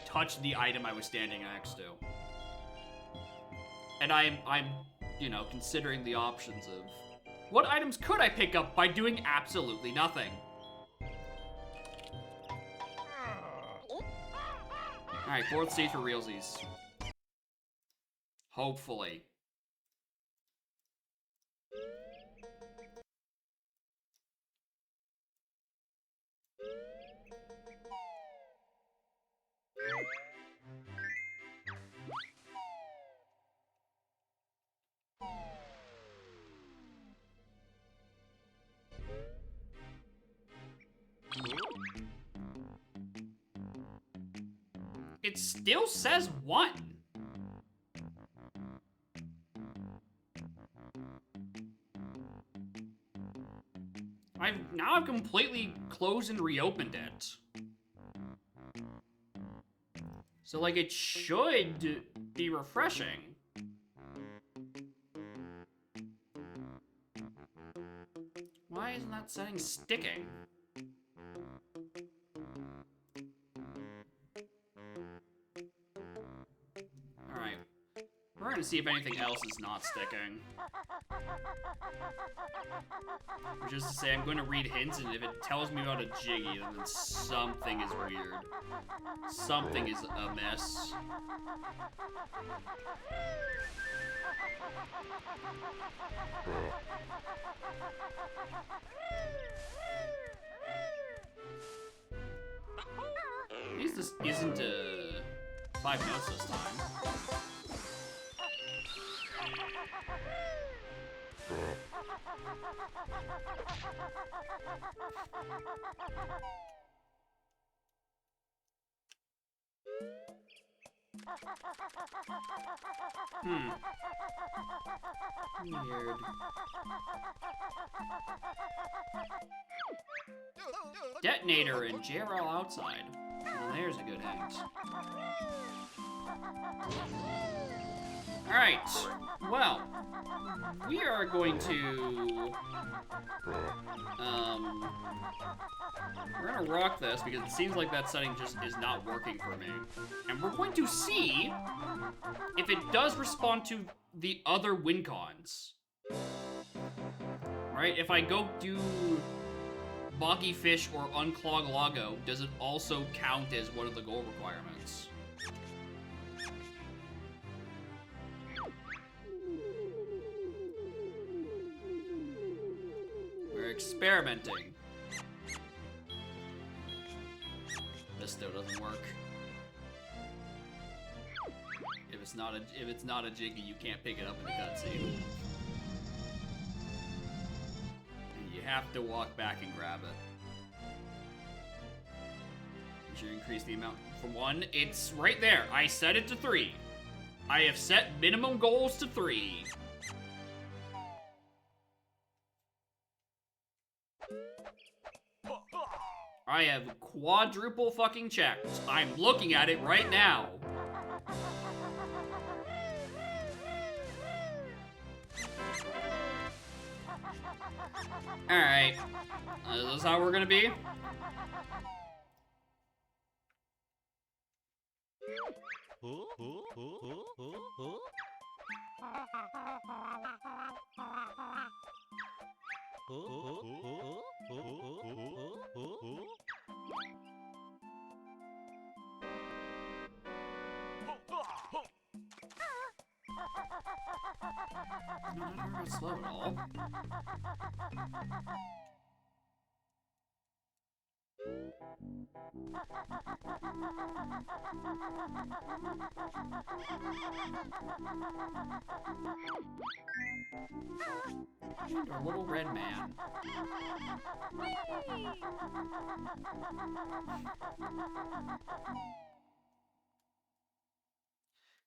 touch the item I was standing next to. And I'm you know, considering the options of what items could I pick up by doing absolutely nothing? Alright, 4th stage for realsies. Hopefully. It still says 1. I've completely closed and reopened it. So like it should be refreshing. Why isn't that setting sticking? Alright. We're gonna see if anything else is not sticking. Which is to say, I'm going to read hints, and if it tells me about a Jiggy, then something is weird. Something is amiss. At least this isn't a... 5 notes this time. Weird. Detonator and JRL outside. Well, there's a good hint. Alright, well, we are going to, we're gonna rock this because it seems like that setting just is not working for me. And we're going to see if it does respond to the other win cons. Right, if I go do Boggy Fish or Unclog Lago, does it also count as one of the goal requirements? We're experimenting. This still doesn't work. If it's not a Jiggy, you can't pick it up in the cutscene. You have to walk back and grab it. You should increase the amount from 1. It's right there. I set it to 3. I have set minimum goals to 3. I have quadruple fucking checked. I'm looking at it right now. Alright. Is this how we're gonna be? Not slow at all. A little red man.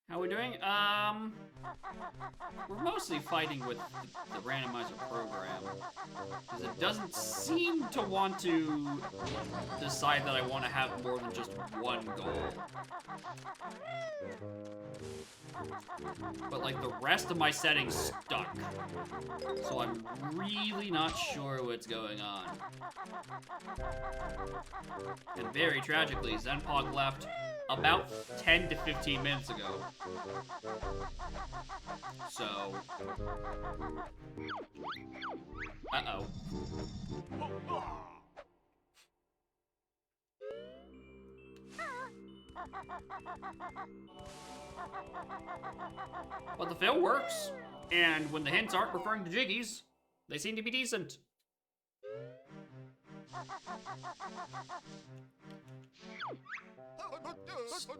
How are we doing? We're mostly fighting with the randomizer program. Because it doesn't seem to want to decide that I want to have more than just one goal. But like the rest of my settings stuck. So I'm really not sure what's going on. And very tragically, Zenpog left about 10 to 15 minutes ago. So... Uh-oh. But the fill works, and when the hints aren't referring to Jiggies, they seem to be decent.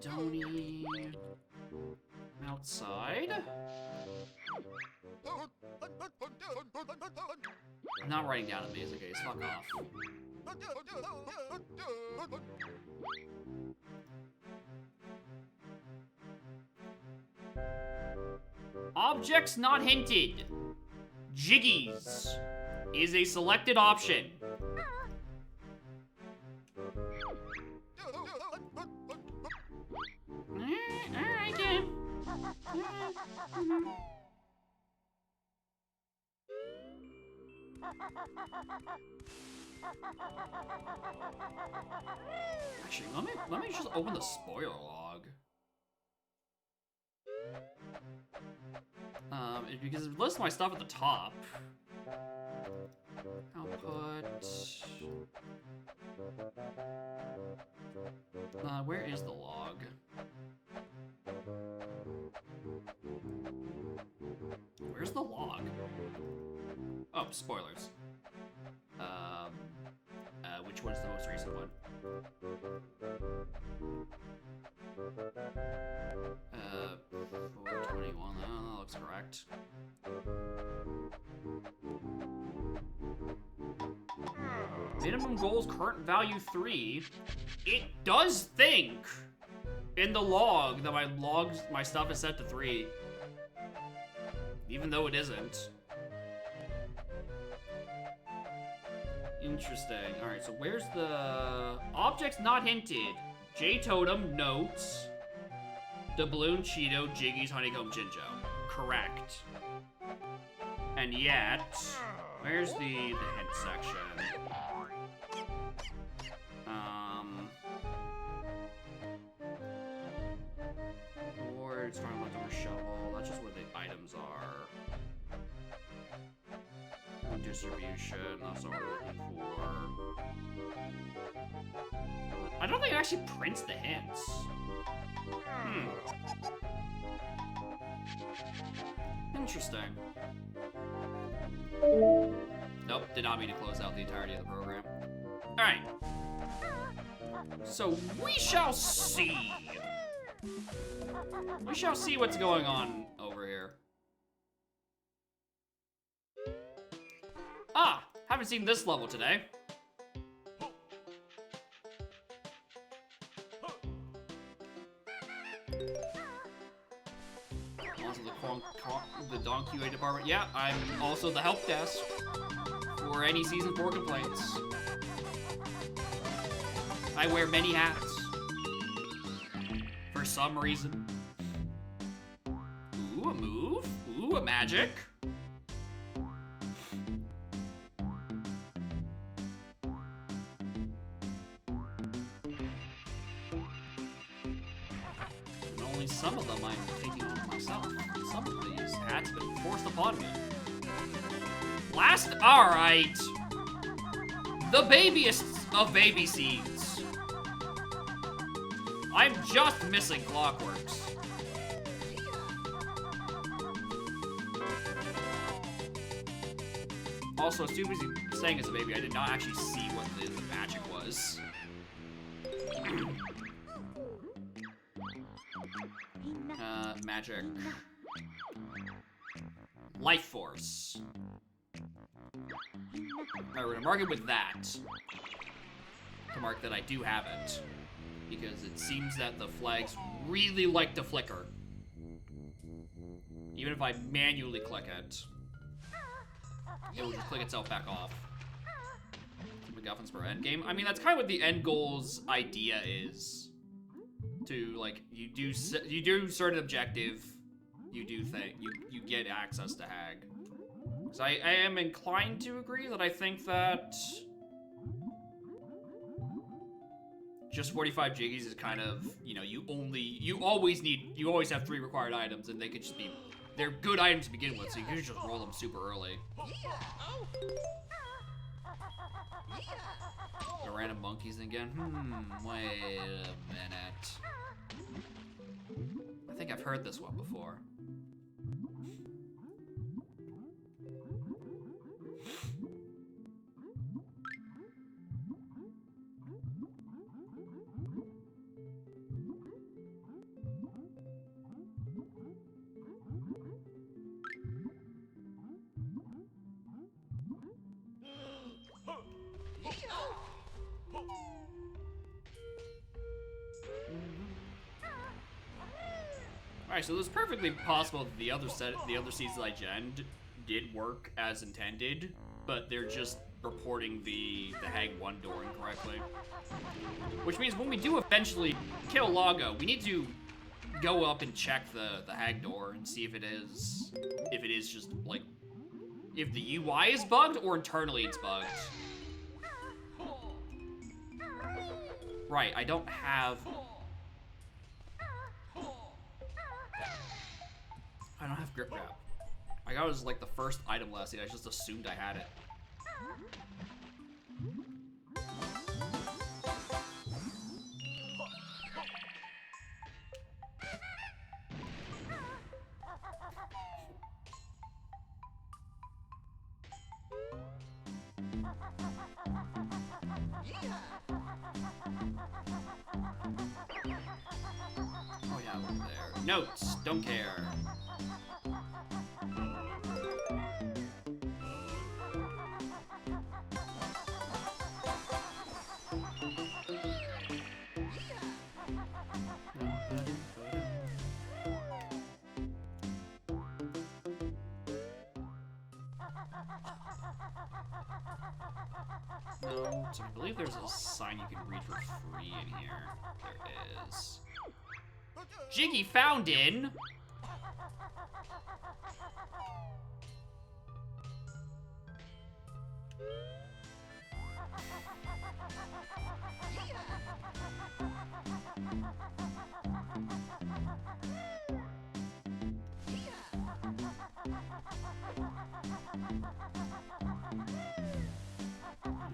Stony... outside? I'm not writing down a basic case, fuck off. Objects not hinted. Jiggies is a selected option. Alright, then. Actually, let me just open the spoiler log. Because it lists my stuff at the top. Output. Where is the log? Where's the log? Oh, spoilers. Which one's the most recent one? looks correct. Minimum goals, current value 3. It does think in the log that my stuff is set to 3. Even though it isn't. Interesting. Alright, so where's the... Objects not hinted. J-Totem, Notes, Doubloon, Cheeto, Jiggies, Honeycomb, Jinjo. Correct. And yet... Where's the hint section? Boards, farm leftover shovel. That's just where the items are. Distribution, that's what we're looking for. I don't think it actually prints the hints. Interesting. Nope, did not mean to close out the entirety of the program. Alright. So we shall see. We shall see what's going on over here. Ah, haven't seen this level today. Also the Don QA department. Yeah, I'm also the help desk for any Season 4 complaints. I wear many hats. For some reason. Ooh, a move. Ooh, a magic. Some of them I'm taking on myself. Some of these hats have been forced upon me. Last, alright. The babiest of baby seeds. I'm just missing Clockworks. Also, as soon as you saying as a baby, I did not actually see what the magic was. Magic. Life Force. Alright, we're gonna mark it with that. To mark that I do have it. Because it seems that the flags really like to flicker. Even if I manually click it, it will just click itself back off. MacGuffins per endgame. I mean, that's kind of what the end goal's idea is. To like, you do certain objective, you get access to Hag. So I am inclined to agree that I think that just 45 jiggies is kind of, you know, you always have 3 required items, and they could just be, they're good items to begin with, so you can just roll them super early. The random monkeys again. Wait a minute. I think I've heard this one before. Alright, so it's perfectly possible that the other seeds that I genned did work as intended, but they're just reporting the Hag 1 door incorrectly. Which means when we do eventually kill Lago, we need to go up and check the Hag door and see if it is just like, if the UI is bugged or internally it's bugged. Right, I don't have grip wrap. I got it as like the first item last night. I just assumed I had it. Oh yeah, there. Notes, don't care. No, so I believe there's a sign you can read for free in here. There is. Jiggy found in.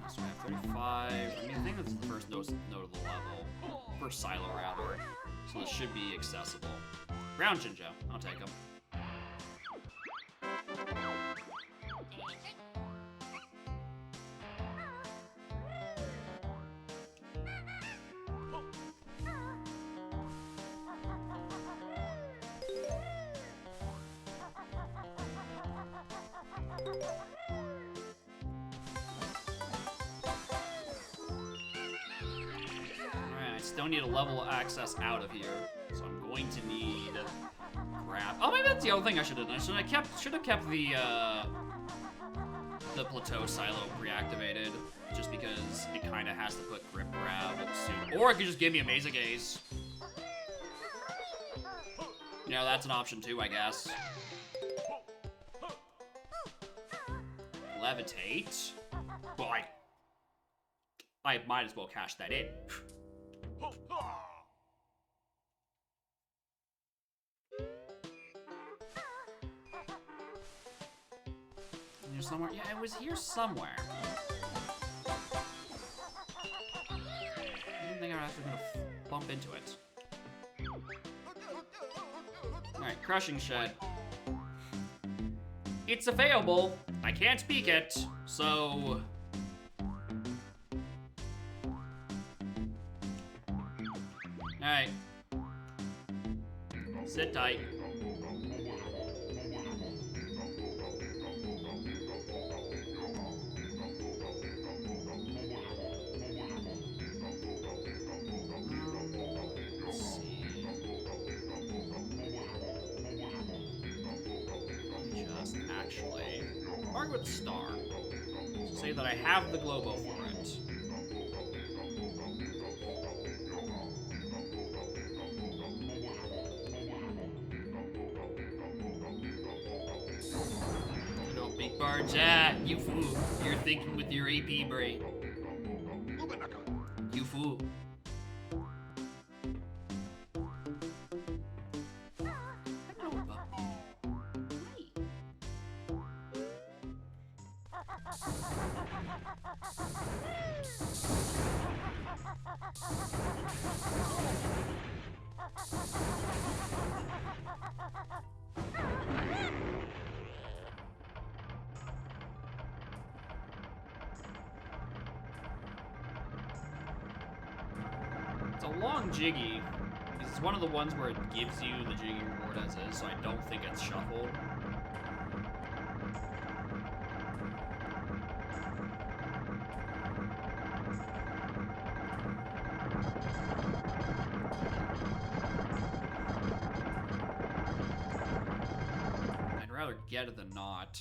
So we have 35. I mean, I think this is the first node of the level. First silo, rather. So this should be accessible. Ground Jinjo. I'll take him. Still need a level access out of here, so I'm going to need grab. Oh, maybe that's the other thing I should have done. Should have kept the plateau silo reactivated, just because it kind of has to put grip grab soon. Or it could just give me Amazing Gaze. You know, that's an option too, I guess. Levitate. Well, I might as well cash that in. Here somewhere? Yeah, it was here somewhere. I didn't think I was actually gonna bump into it. Alright, Crushing Shed. It's available. I can't speak it, so... Alright. Sit tight. Let's see. Just actually mark with a star. Say that I have the Globo for it. Big Barge, you fool. You're thinking with your AP brain. You fool. It's a long Jiggy. It's one of the ones where it gives you the Jiggy reward as is, so I don't think it's shuffled. I'd rather get it than not.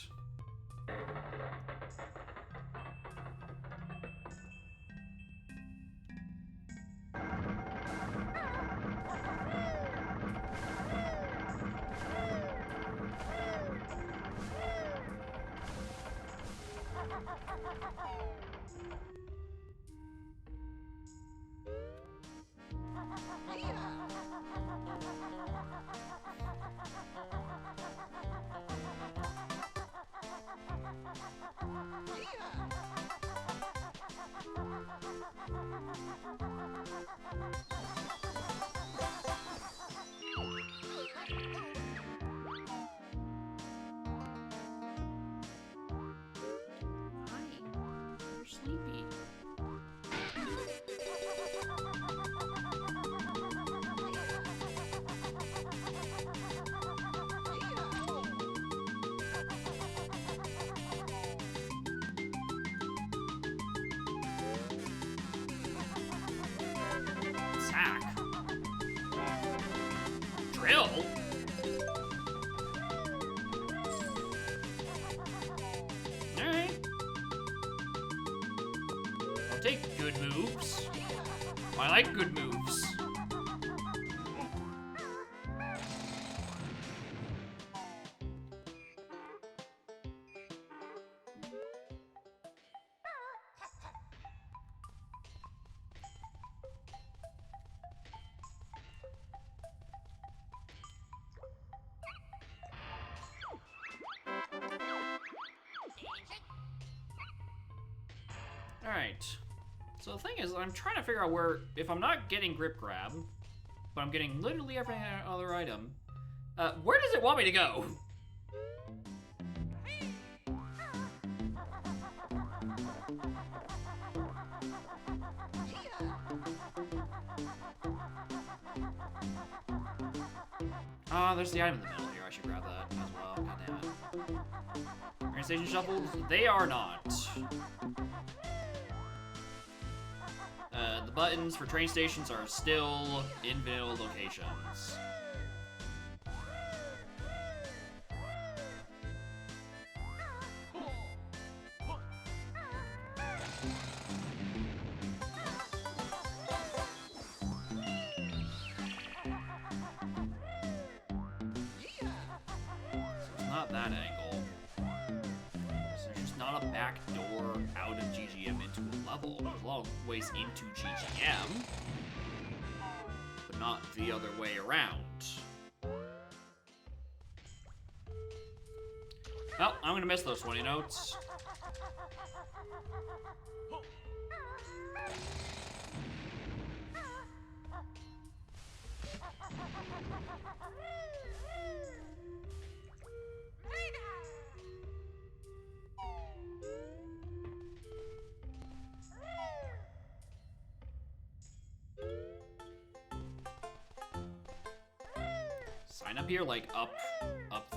take good moves. I like good moves. Alright. So the thing is, I'm trying to figure out where, if I'm not getting grip grab, but I'm getting literally every other item, where does it want me to go? There's the item in the middle here. I should grab that as well. God damn it. Train station shuffles? They are not. The buttons for train stations are still in vanilla locations. Not that angle. So there's just not a back door out of GGM into a level. There's a lot of ways into GGM, but not the other way around. Well, I'm gonna miss those 20 notes. Sign up here, like, up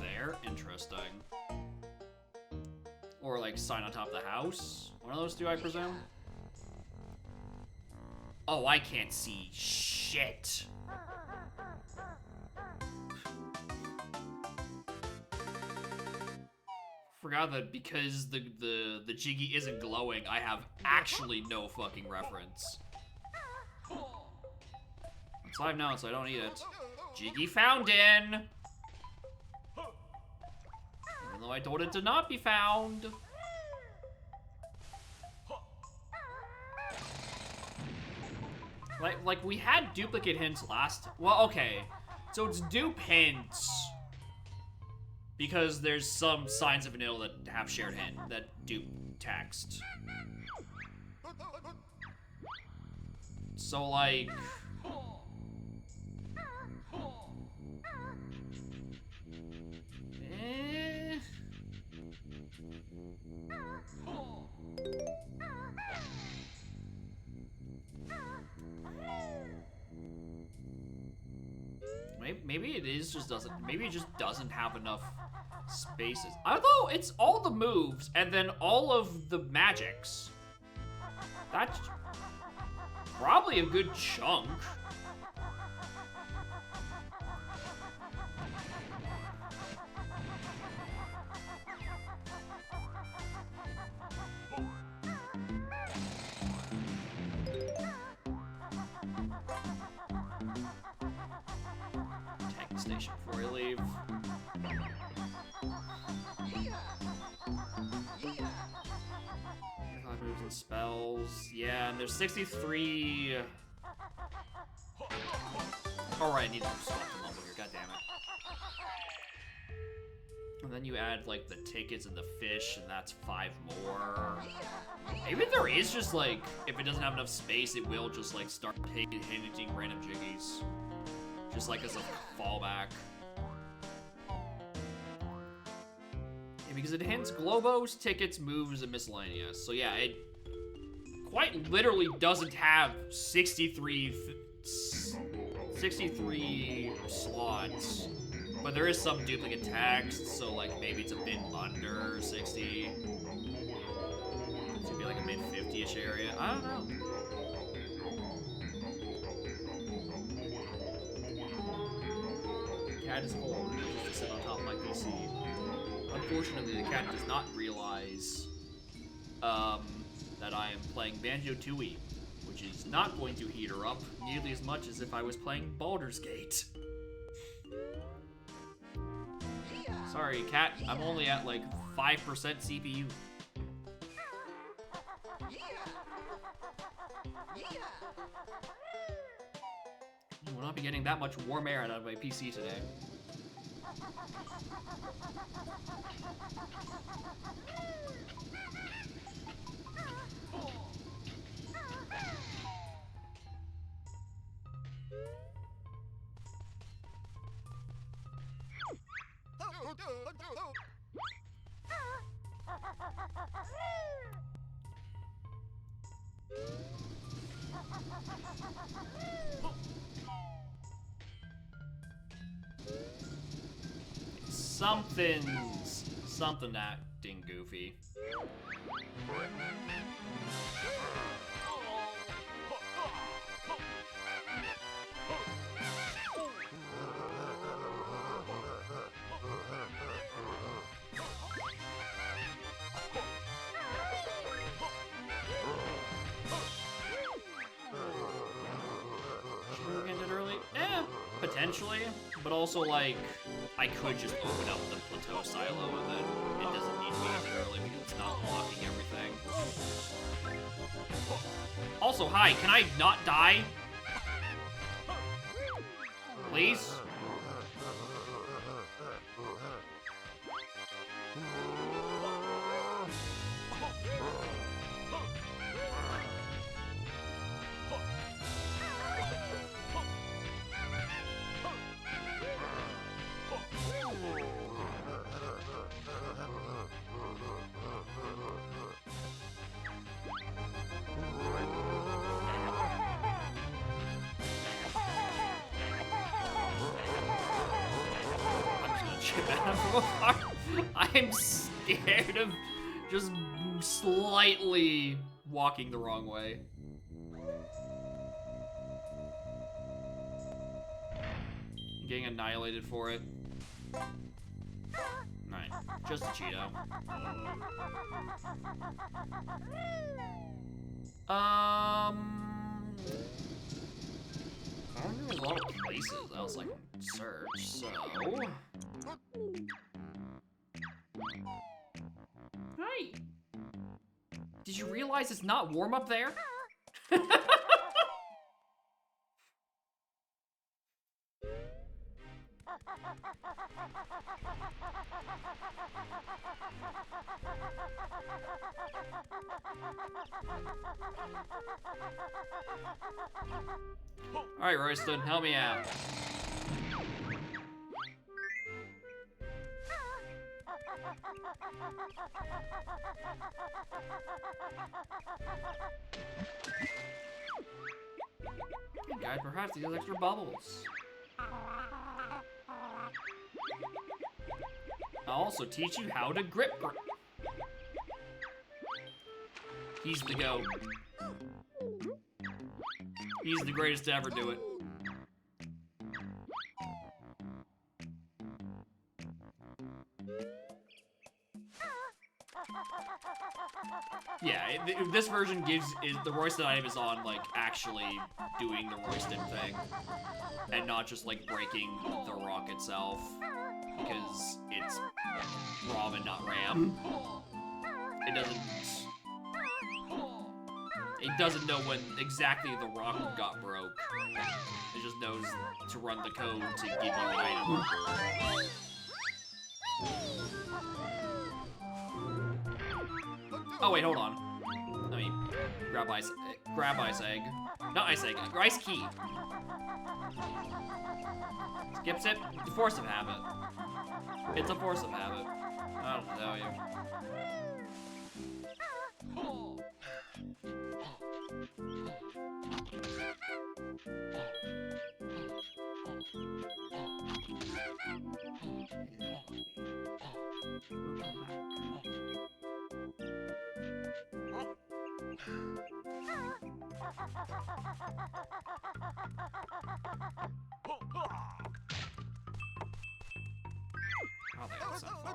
there? Interesting. Or, like, sign on top of the house? One of those two, I presume? Oh, I can't see shit. Forgot that because the Jiggy isn't glowing, I have actually no fucking reference. It's live now, so I don't need it. Jiggy Fountain! Even though I told it to not be found. Like we had duplicate hints last. Well, okay. So it's dupe hints. Because there's some signs of vanilla that have shared hint, that dupe text. So, like... Maybe it is just doesn't. Maybe it just doesn't have enough spaces. Although it's all the moves and then all of the magics. That's probably a good chunk. Station before we leave. Moves and spells. Yeah, and there's 63. Alright, I need to swap them over here, god damn it. And then you add like the tickets and the fish, and that's 5 more. Maybe there is just like, if it doesn't have enough space, it will just like start hitting random jiggies. Just like as a fallback. Yeah, because it hints Globos, tickets, moves, and miscellaneous. So yeah, it quite literally doesn't have 63 slots. But there is some duplicate text, so like maybe it's a bit under 60. It should be like a mid-50-ish area. I don't know. Cat is cold and just to sit on top of my PC. Unfortunately, the cat does not realize that I am playing Banjo-Tooie, which is not going to heat her up nearly as much as if I was playing Baldur's Gate. Sorry, cat, I'm only at like 5% CPU. I will not be getting that much warm air out of my PC today. Something acting goofy. Should we end it early? Potentially, but also like I could just open up the plateau silo and then it doesn't need to be ended early because it's not blocking everything. Also, hi, can I not die? Please? I'm scared of just slightly walking the wrong way. Getting annihilated for it. Right, just a Cheeto. There's a lot of places I was like search, so. Hey! Did you realize it's not warm up there? Alright, Royston, help me out. Guys, perhaps these extra bubbles. I'll also teach you how to grip. He's the GOAT. He's the greatest to ever do it. Yeah, this version the Royston item is on, like, actually doing the Royston thing. And not just, like, breaking the rock itself. Because it's ROM and not RAM. It doesn't know when exactly the rock got broke. It just knows to run the code to give you the item. Oh wait, hold on. Let me grab ice egg. Not ice egg, ice key. Skips it. It's a force of habit. It's a force of habit. I don't tell you. Oh, that's not far.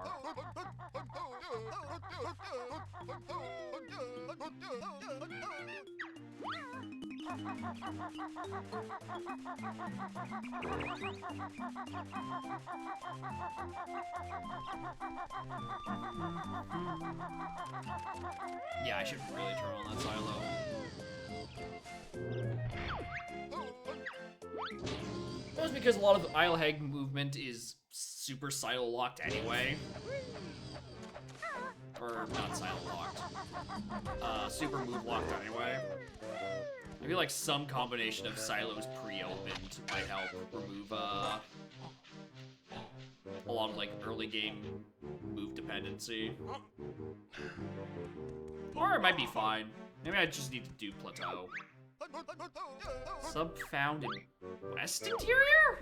Yeah, I should really turn on that silo. That was because a lot of the Isle-Heg movement is super silo locked anyway. Or not silo locked. Super move locked anyway. I feel like some combination of silos pre-opened might help remove a lot of like early game move dependency. Or it might be fine. Maybe I just need to do plateau. Sub found in West Interior?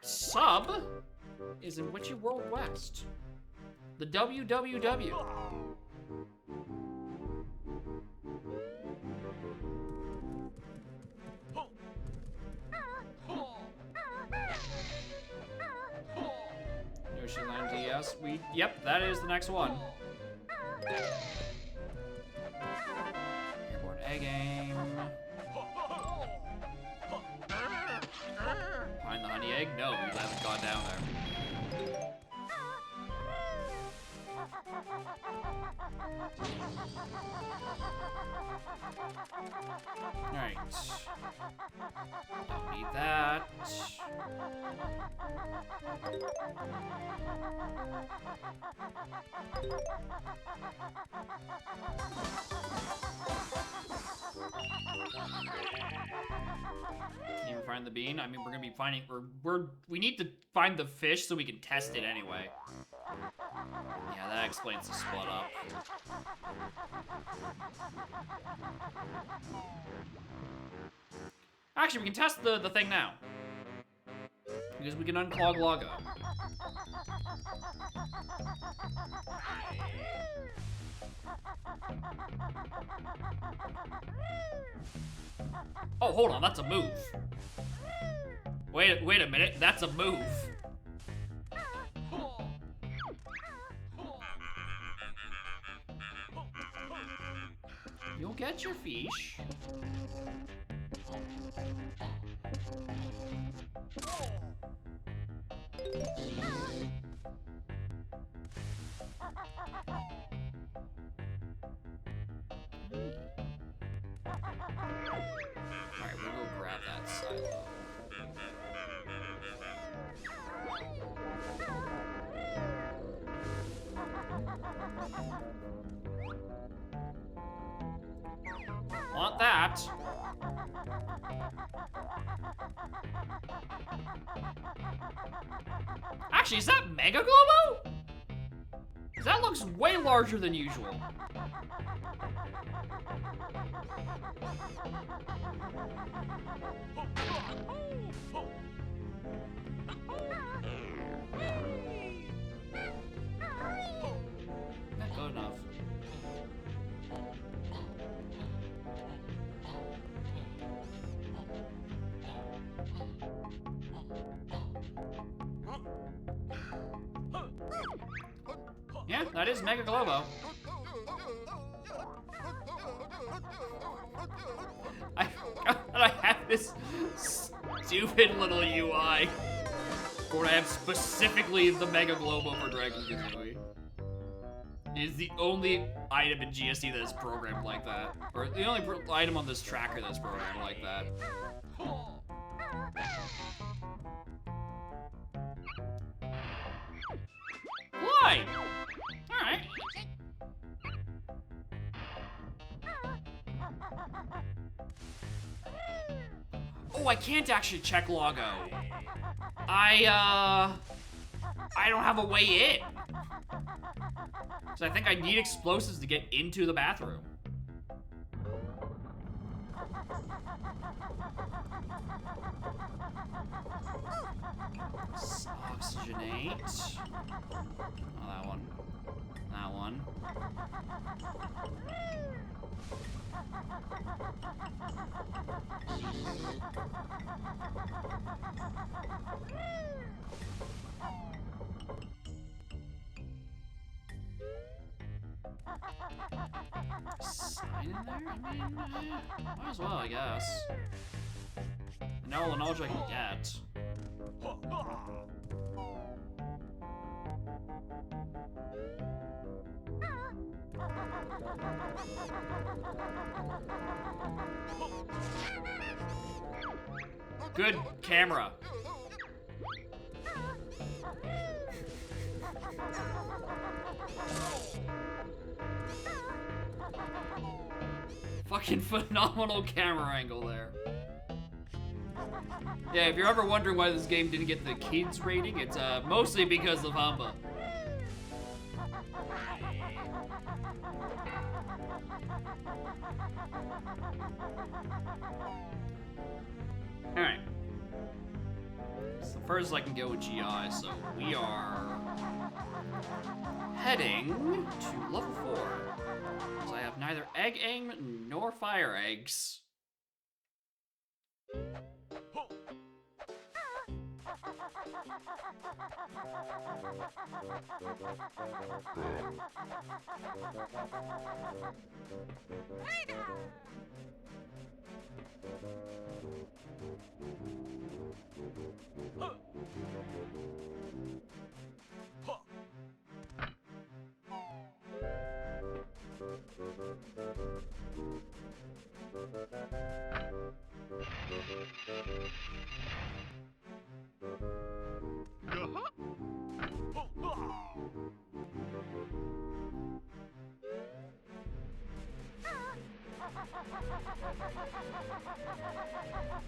Sub is in Witchy World West. The WWW. Yoshiland DS. Yep, that is the next one. Airborne egg aim. Find the honey egg? No, because I haven't gone down there. Alright. Don't need that. Can you find the bean? I mean, we're gonna be finding, we need to find the fish so we can test it anyway. Yeah, that explains the split up. Actually, we can test the thing now. Because we can unclog Logo. Oh, hold on, that's a move. Wait a minute, that's a move. You'll get your fish. Alright, we'll go grab that silo. Want that? Actually, is that Mega Globo? Because that looks way larger than usual. Not good enough. Yeah, that is Mega Globo. I forgot that I have this stupid little UI where I have specifically the Mega Globo for Dragon Kazooie. It is the only item in GSD that is programmed like that. Or the only item on this tracker that's programmed like that. Why? Alright. Oh, I can't actually check Logo. I don't have a way in. So I think I need explosives to get into the bathroom. Oxygenate. Oh, that one. That one. Sign in there? I mean, might as well, I guess. And all the knowledge I can get. Good camera. Fucking phenomenal camera angle there. Yeah, if you're ever wondering why this game didn't get the kids rating, it's mostly because of Hamba. Alright. It's the furthest I can go with GI, so we are heading to level 4. Because I have neither egg aim nor fire eggs.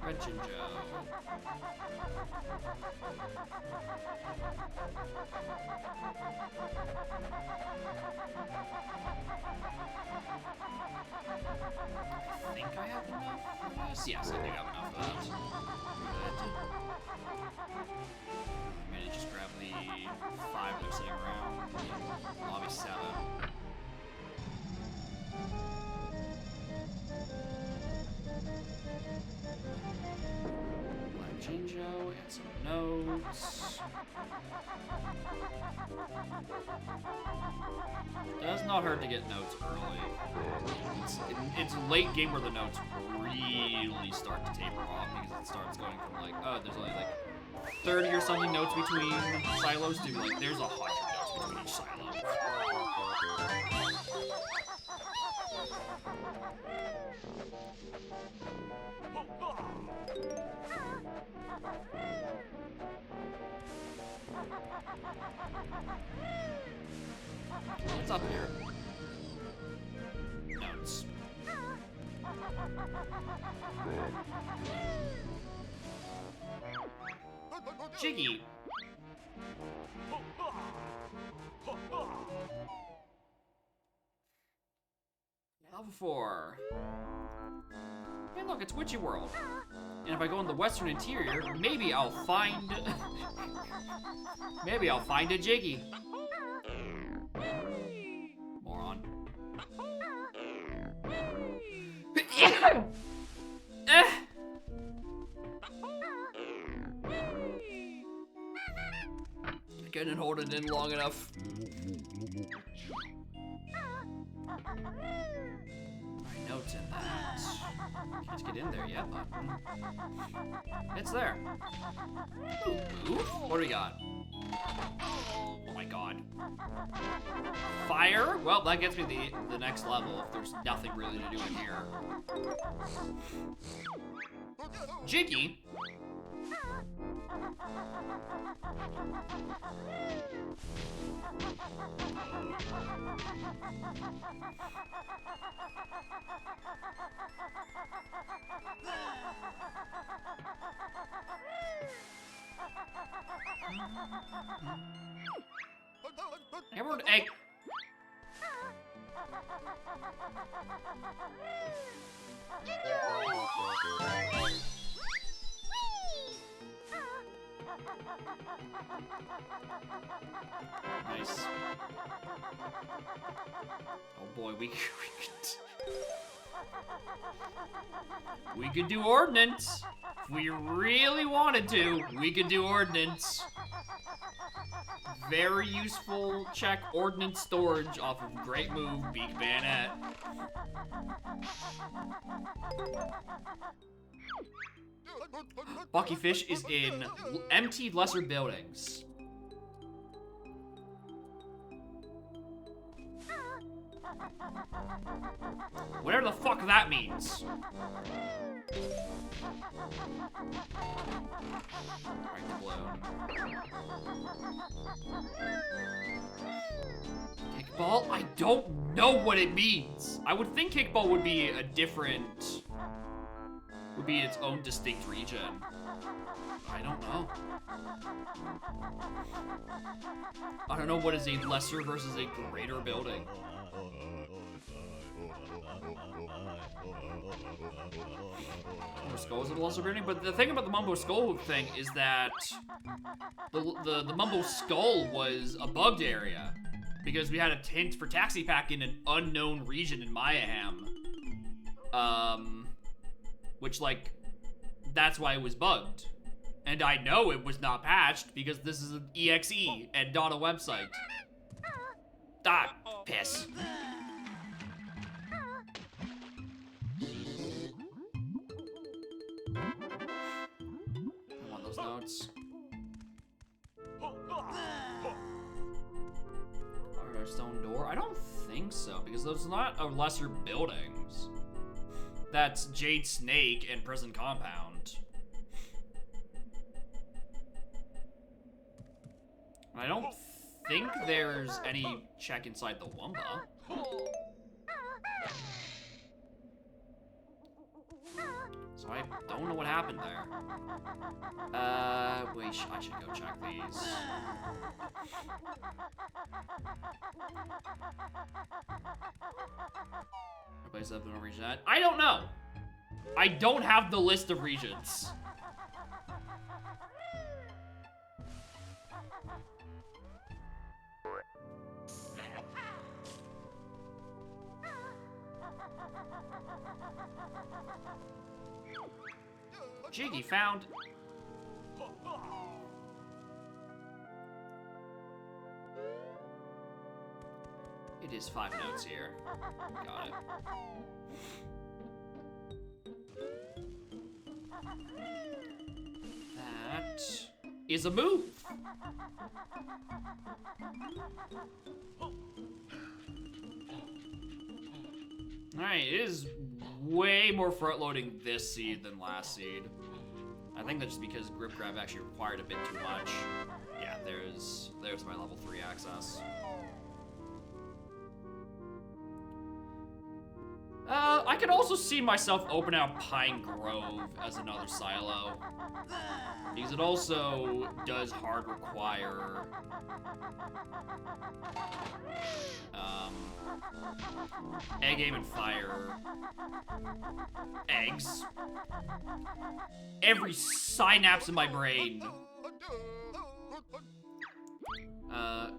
Wretched Joe. I think I have enough for this. Yes, I think I have enough for that. I'm gonna just grab the 5 that are sitting around. Lobby 7. Jinjo, and some notes. Does not hurt to get notes early. It's late game where the notes really start to taper off because it starts going from like, oh, there's only like 30 or something notes between silos to like, there's 100 notes between each silo. What's up here? Notes. Jiggy. Level 4. Hey look, it's Witchy World. And if I go in the Western Interior, maybe I'll find... maybe I'll find a Jiggy. Moron. Couldn't hold it in long enough. My notes in that. Can't get in there yet, but it's there. Ooh, what do we got? Oh my god. Fire? Well, that gets me the next level if there's nothing really to do in here. Jiggy? Emerald egg. Nice. Oh boy, we could... We could do ordnance. If we really wanted to, we could do ordnance. Very useful check ordnance storage off of great move, Beak Bayonet. Bucky Fish is in empty lesser buildings. Whatever the fuck that means. Alright, the balloon. Kickball? I don't know what it means. I would think kickball would be a different... would be its own distinct region. I don't know. I don't know what is a lesser versus a greater building. Mumbo Skull is a lesser building, but the thing about the Mumbo Skull thing is that the Mumbo Skull was a bugged area because we had a hint for Taxi Pack in an unknown region in Mayhem. Which, like, that's why it was bugged. And I know it was not patched because this is an EXE and not a website. Ah, piss. I want those notes. Our stone door? I don't think so, because those are not our lesser buildings. That's Jade Snake and Prison Compound. I don't think there's any check inside the Wumba. So I don't know what happened there. Wait, I should go check these. Place up in a region. I don't know. I don't have the list of regions. Jiggy found. It is 5 notes here. Got it. That is a move. Alright, it is way more front-loading this seed than last seed. I think that's just because Grip Grab actually required a bit too much. Yeah, there's my level 3 access. I could also see myself open out Pine Grove as another silo. Because it also does hard require... Egg, Aim, and Fire. Eggs. Every synapse in my brain.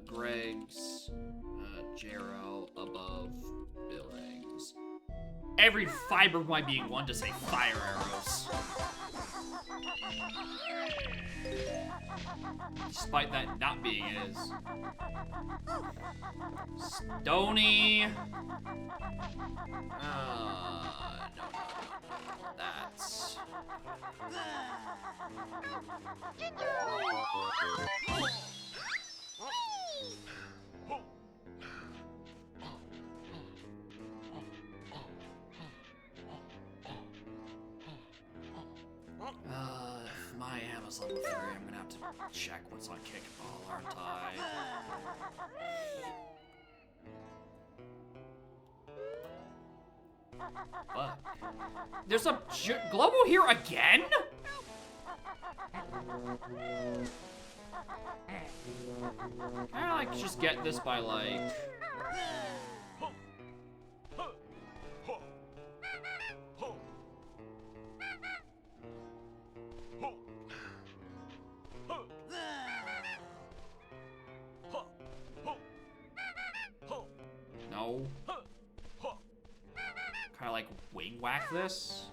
Greg's, Jero, above buildings. Every fiber of my being wanted to say fire arrows. Despite that not being his. Stony. No. That's... If my ammo's level 3, I'm gonna have to check what's on Kickball, aren't I? Fuck. There's a Globo here again? Can I, like, just get this by, like... No. Kind of like, wing whack this?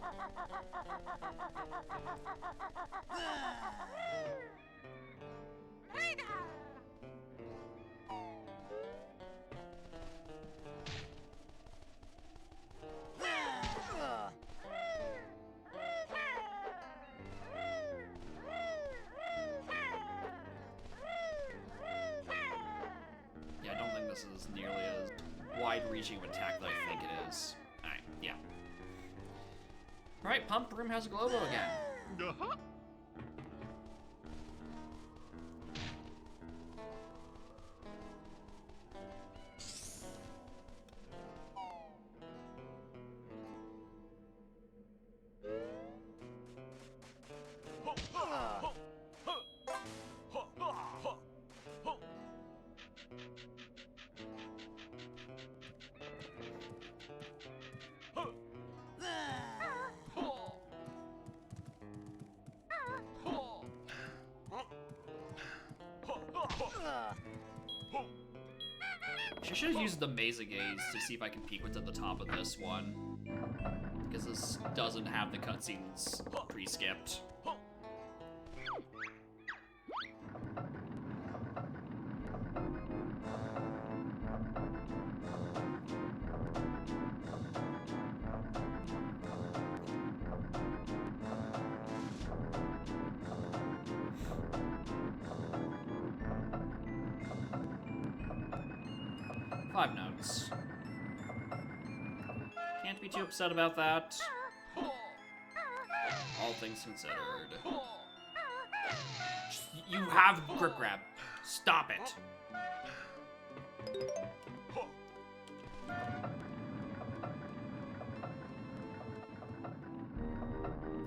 Yeah, I don't think this is nearly as wide-reaching of attack that I think it is. Alright, yeah. Alright, Pump Room has a Globo again. I should have used the Mesa Gaze to see if I can peek what's at the top of this one. Because this doesn't have the cutscenes pre-skipped. 5 notes. Can't be too upset about that. All things considered. You have grip grab. Stop it.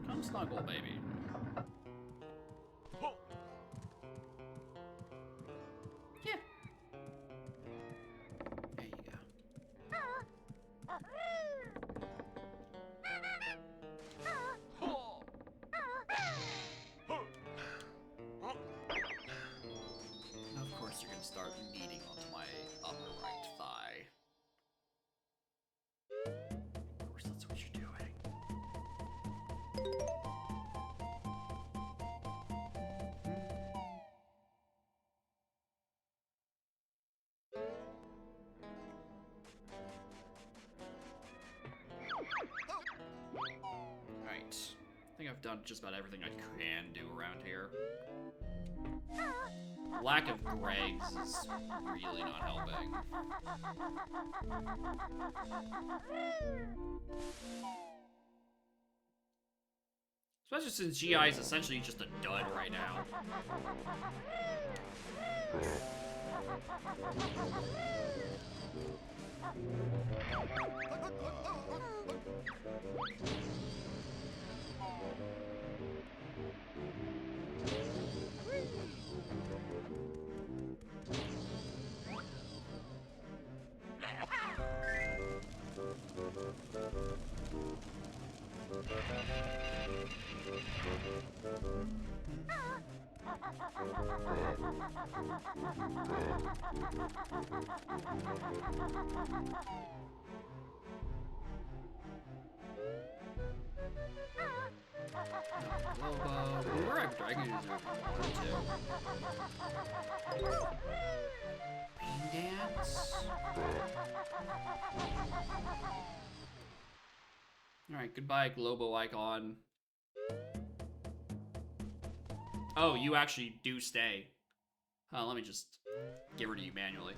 Come snuggle, baby. Yeah. There you go. Of course you're gonna start kneading onto my upper right thigh. Of course that's what you're doing. Right. I think I've done just about everything I can do around here. Lack of Gregs is really not helping. Especially since GI is essentially just a dud right now. We're at Dragon User too. Bean Dance? Alright, goodbye, Globo Icon. Oh, you actually do stay. Let me just get rid of you manually.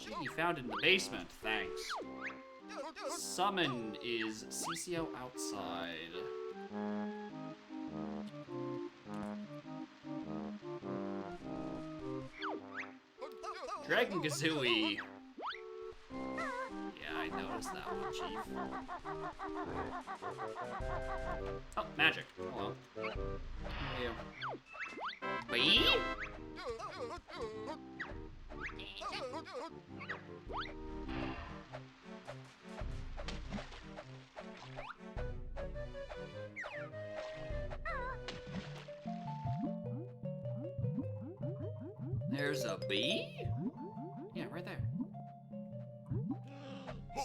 Gee, found it in the basement. Thanks. Summon is CCO outside. Dragon Kazooie. Yeah, I noticed that one, Chief. Oh, magic. Hello. How are you? Bee? There's a bee?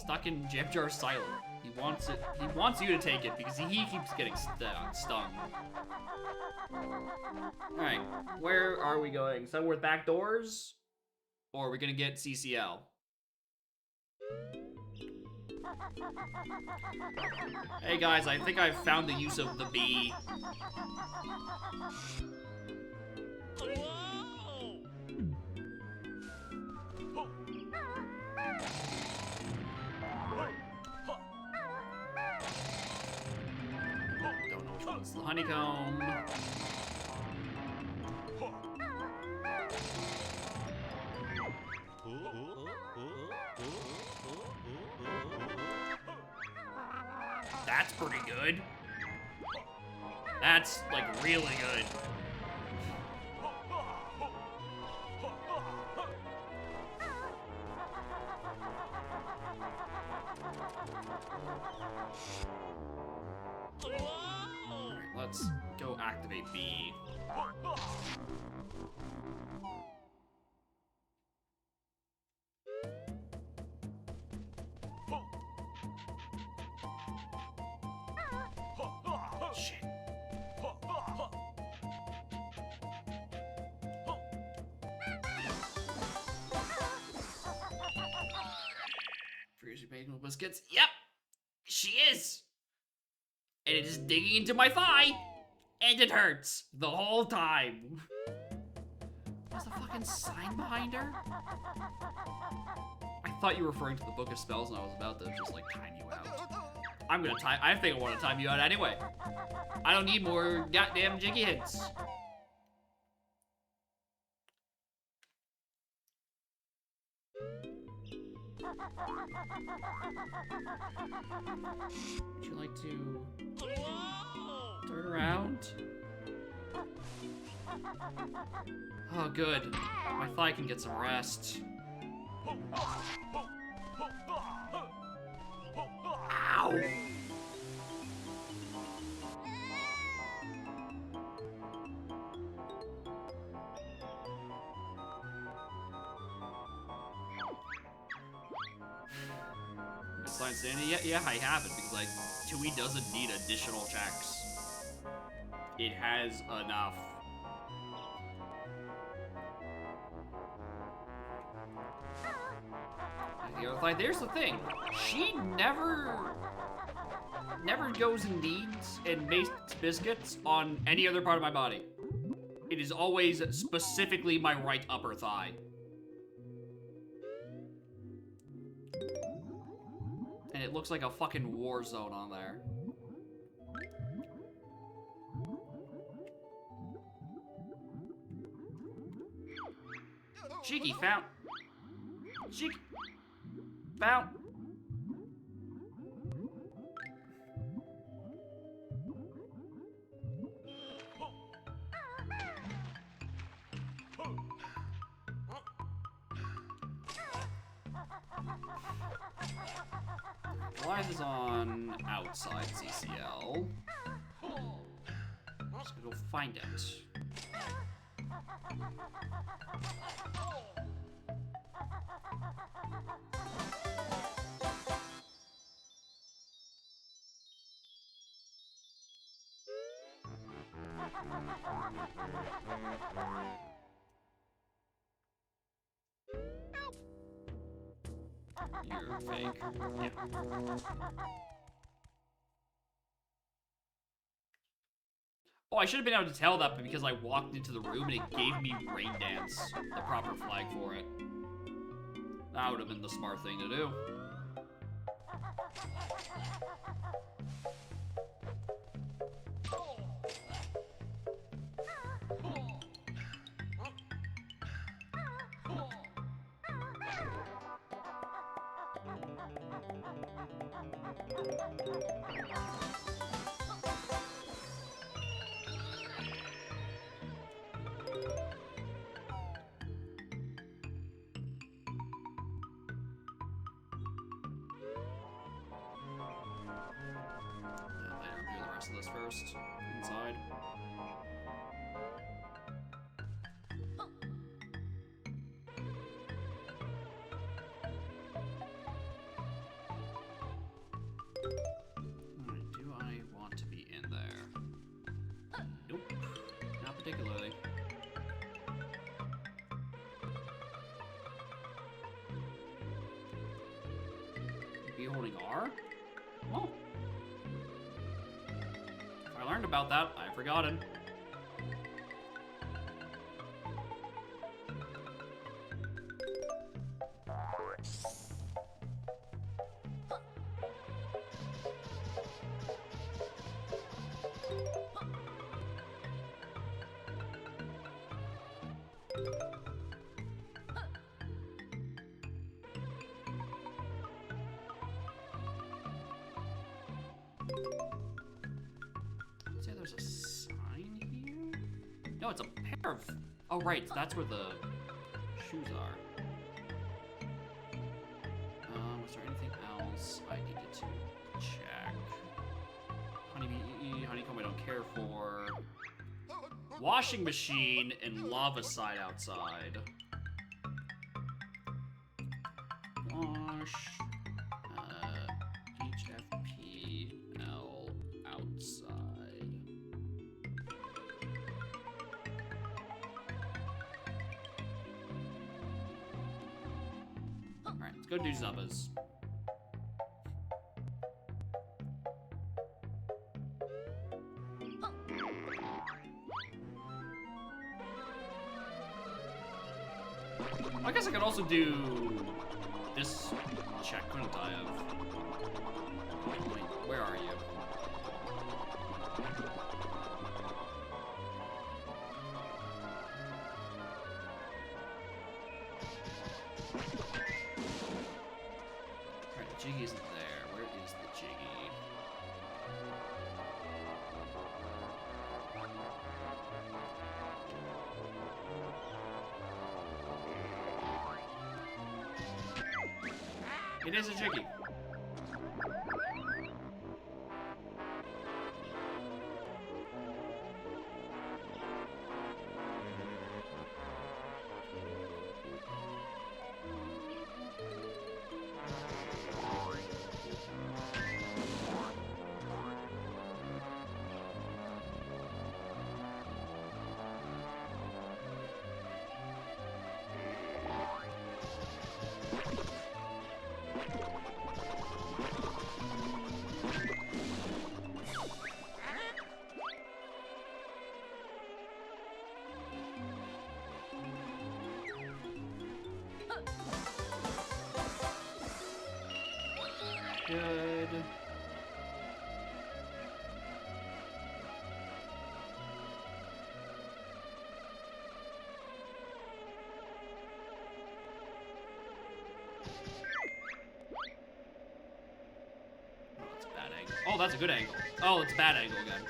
stuck in Jam Jar Silent. He wants it. He wants you to take it because he keeps getting stung. All right, where are we going? Somewhere with back doors, or are we gonna get CCL? Hey guys, I think I've found the use of the bee. Don't know which one's the honeycomb. That's pretty good. That's, like, really good. Alright, let's go activate B. Shit. Freezy bacon with biscuits. Yep, she is. And it is digging into my thigh, and it hurts the whole time. There's a fucking sign behind her. I thought you were referring to the Book of Spells, and I was about to just like time you out. I'm gonna time. I think I want to time you out anyway. I don't need more goddamn jiggy hits. Would you like to turn around? Oh, good. My thigh can get some rest. Ow! Science Sanity? Yeah, I have it because like Tui doesn't need additional checks. It has enough. Like, there's the thing. She never goes and kneads and makes biscuits on any other part of my body. It is always specifically my right upper thigh. And it looks like a fucking war zone on there. Cheeky found. Cheeky found. Goliath is on outside CCL. Let's go find it. You're fake. Yeah. Oh, I should have been able to tell that because I walked into the room and it gave me Rain Dance, the proper flag for it. That would have been the smart thing to do. This first, inside. Alright, do I want to be in there? Nope. Not particularly. Be holding R? Oh. If I learned about that, I've forgotten. Say there's a sign here? No, it's a pair of... Oh, right, that's where the shoes are. Was there anything else I needed to check? Honeybee, honeycomb I don't care for. Washing machine and lava side outside. Wash. HFPL outside. Alright, let's go do Zubbas. I guess I could also do this check, couldn't I have? Wait, where are you? Alright, the Jiggy isn't there. Where is the Jiggy? It is a Jiggy. Good. Oh, that's a bad angle. Oh, that's a good angle. Oh, it's a bad angle again.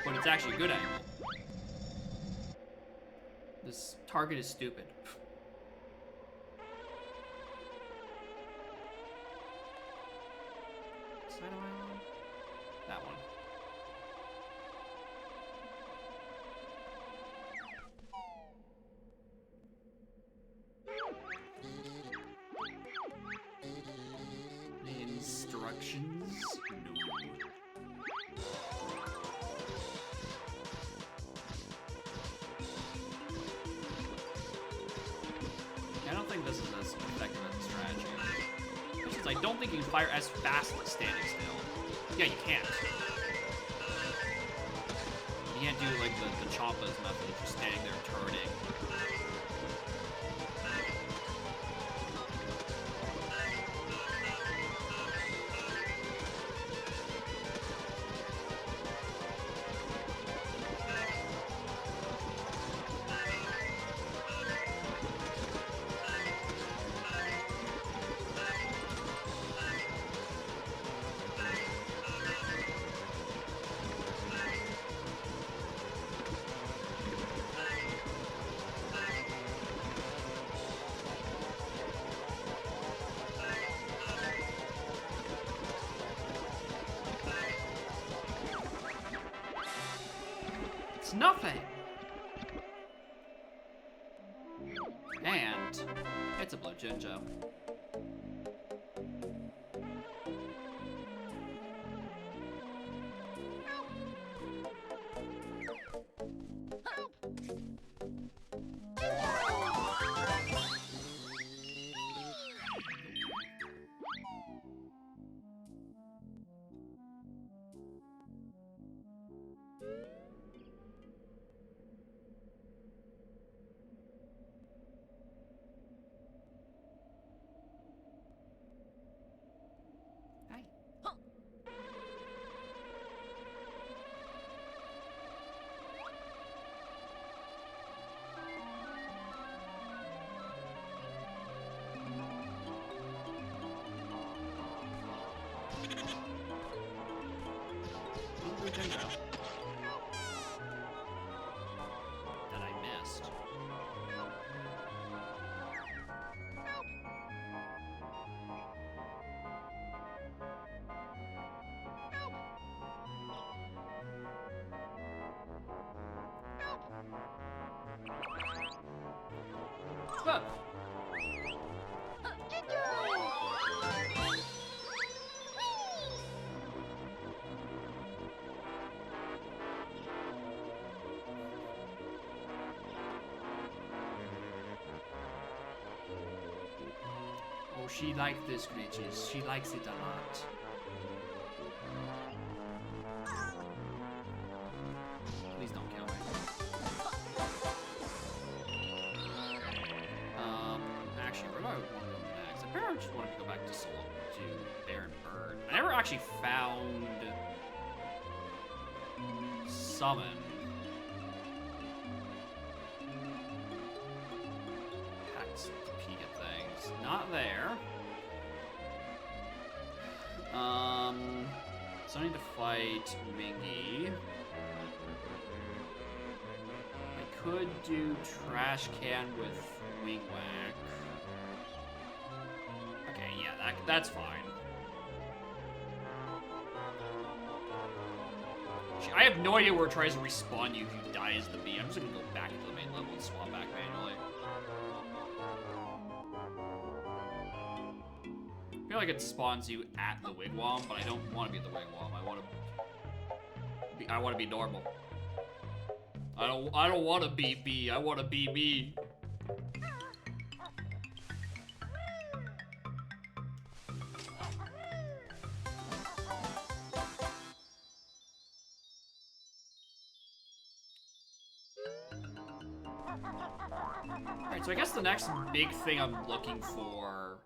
But it's actually a good angle. This target is stupid. Side am I on? That one. Instructions? No. I don't think this is as effective as a strategy. Since I don't think you can fire as fast as standing still. Yeah, you can't. You can't do like the Chompas method of just standing there turning. It's nothing. And it's a blue Jinjo. Huh. Oh, she likes this, glitches. She likes it a lot. Please don't kill me. Actually, where do I want to go next? I apparently just wanted to go back to Barren Bird. I never actually found Summon. Packs to peek at things. Not there. So I need to fight Mingy. I could do Trash Can with Wing Whack. Okay, yeah, that's fine. I have no idea where it tries to respawn you if you die as the bee. I'm just gonna go back to the main level and swap back manually. I feel like it spawns you at the wigwam, but I don't want to be at the wigwam. I want to be normal. I don't want to be bee. I want to be me. Alright, so I guess the next big thing I'm looking for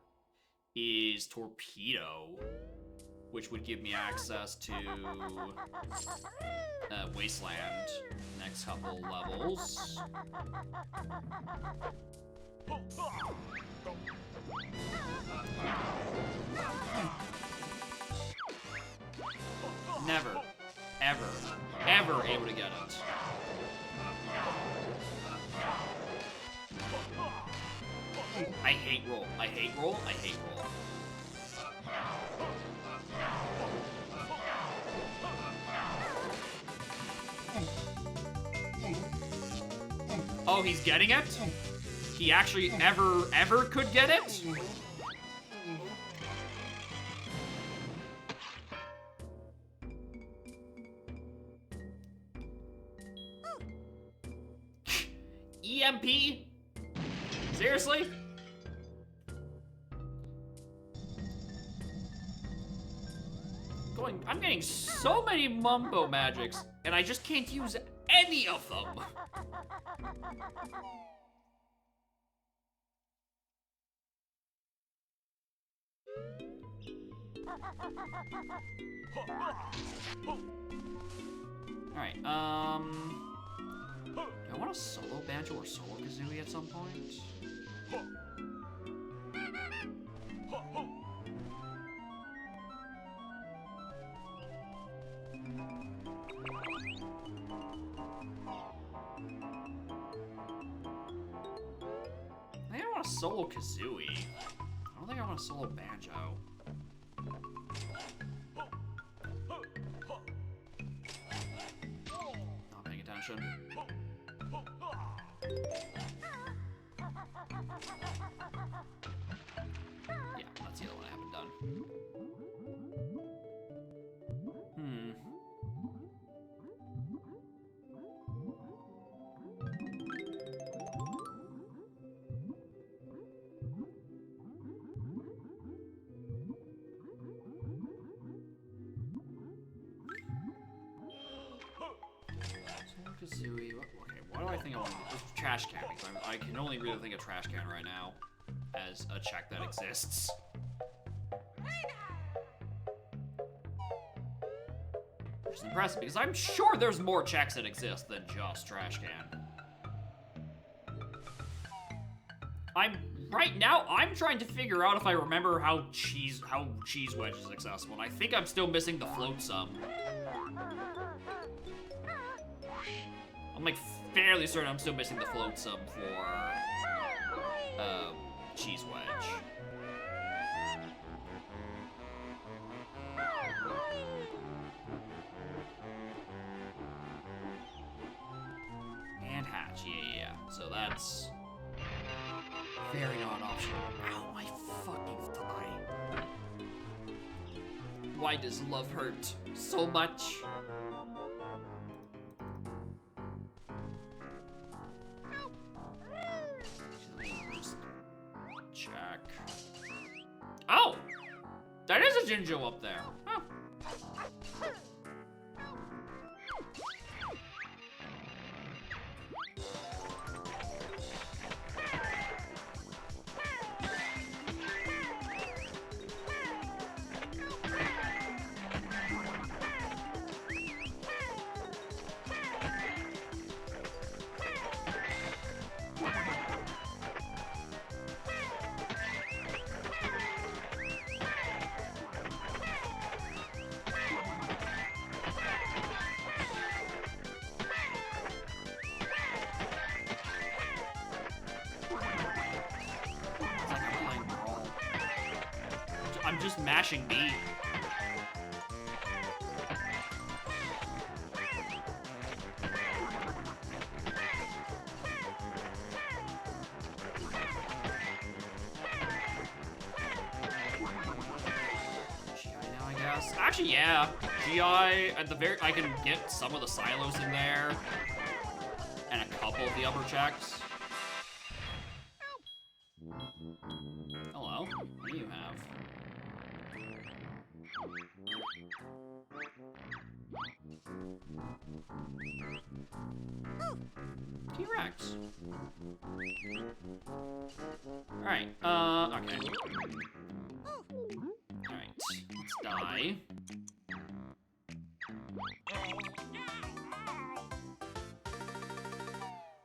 is Torpedo, which would give me access to Wasteland next couple levels. Never, ever, ever able to get it. I hate roll. I hate roll. I hate roll. Oh, he's getting it? He actually ever could get it? EMP? Seriously? I'm getting so many Mumbo Magics, and I just can't use any of them. Alright, do I want a solo banjo or solo kazooie at some point? I think I want a solo kazooie. I don't think I want a solo banjo. Not paying attention. Yeah, that's the other one I haven't done. Kazooie. Okay, what do I think I want to do? Trash can, because I can only really think of trash can right now as a check that exists. Which is impressive, because I'm sure there's more checks that exist than just trash can. Right now, I'm trying to figure out if I remember how cheese wedge is accessible, and I think I'm still missing the float sum. I'm like fairly certain I'm still missing the float sum for cheese wedge. And hatch, yeah. So that's Very non-optional. Ow, my fucking thigh. Why does love hurt so much? Just check. Oh! That is a Jinjo up there. Oh. I'm just mashing B. GI now, I guess. Actually, yeah. GI at the very, I can get some of the silos in there, and a couple of the upper checks. Hello. What do you have? T-Rex. Alright, okay. Alright, let's die.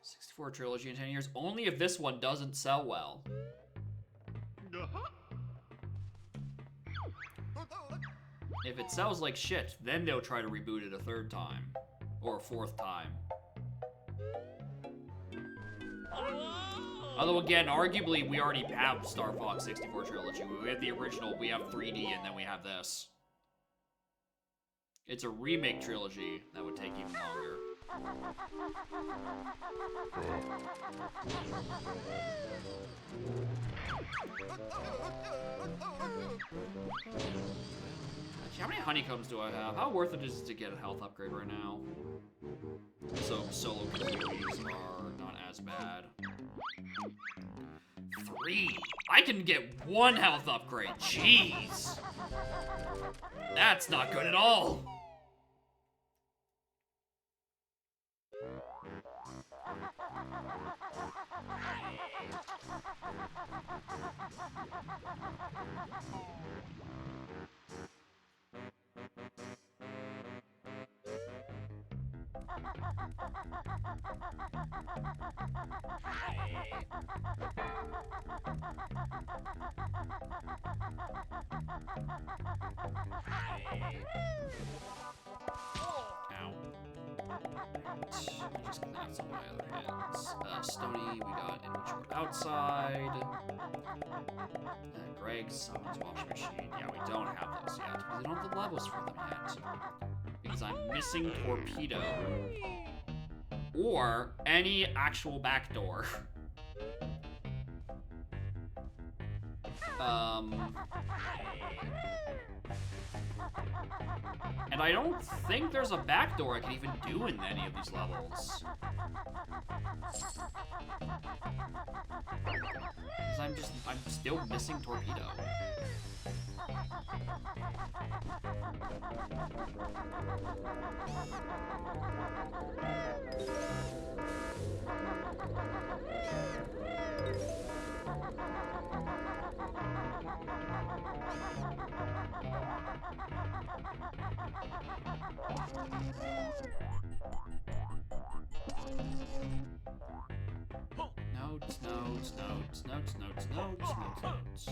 '64 trilogy in 10 years. Only if this one doesn't sell well. If it sells like shit, then they'll try to reboot it a third time. Or a fourth time. Although again, arguably, we already have Star Fox 64 trilogy. We have the original, we have 3D, and then we have this. It's a remake trilogy that would take even longer. How many honeycombs do I have? How worth it is it to get a health upgrade right now? So solo communities are not as bad. 3. I can get 1 health upgrade. Jeez. That's not good at all. Ow. Just clean out some of my other hits. Stony, we got immature outside. Greg's summons washing machine. Yeah, we don't have those yet. We don't have the levels for them yet. Because I'm missing torpedo. Or any actual backdoor. And I don't think there's a backdoor I can even do in any of these levels. Because I'm still missing torpedo. Notes, notes, notes, notes, notes, notes, notes, notes.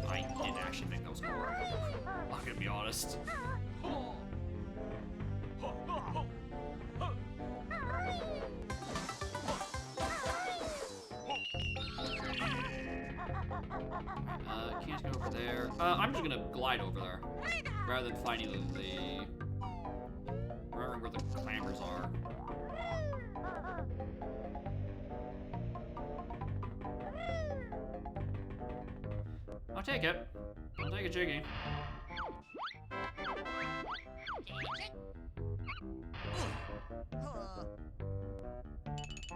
I didn't actually think that was horrible. I'm not gonna be honest. Can't go over there. I'm just gonna glide over there. Rather than finding the remembering where the clambers are. I'll take it. I'll take a Jiggy.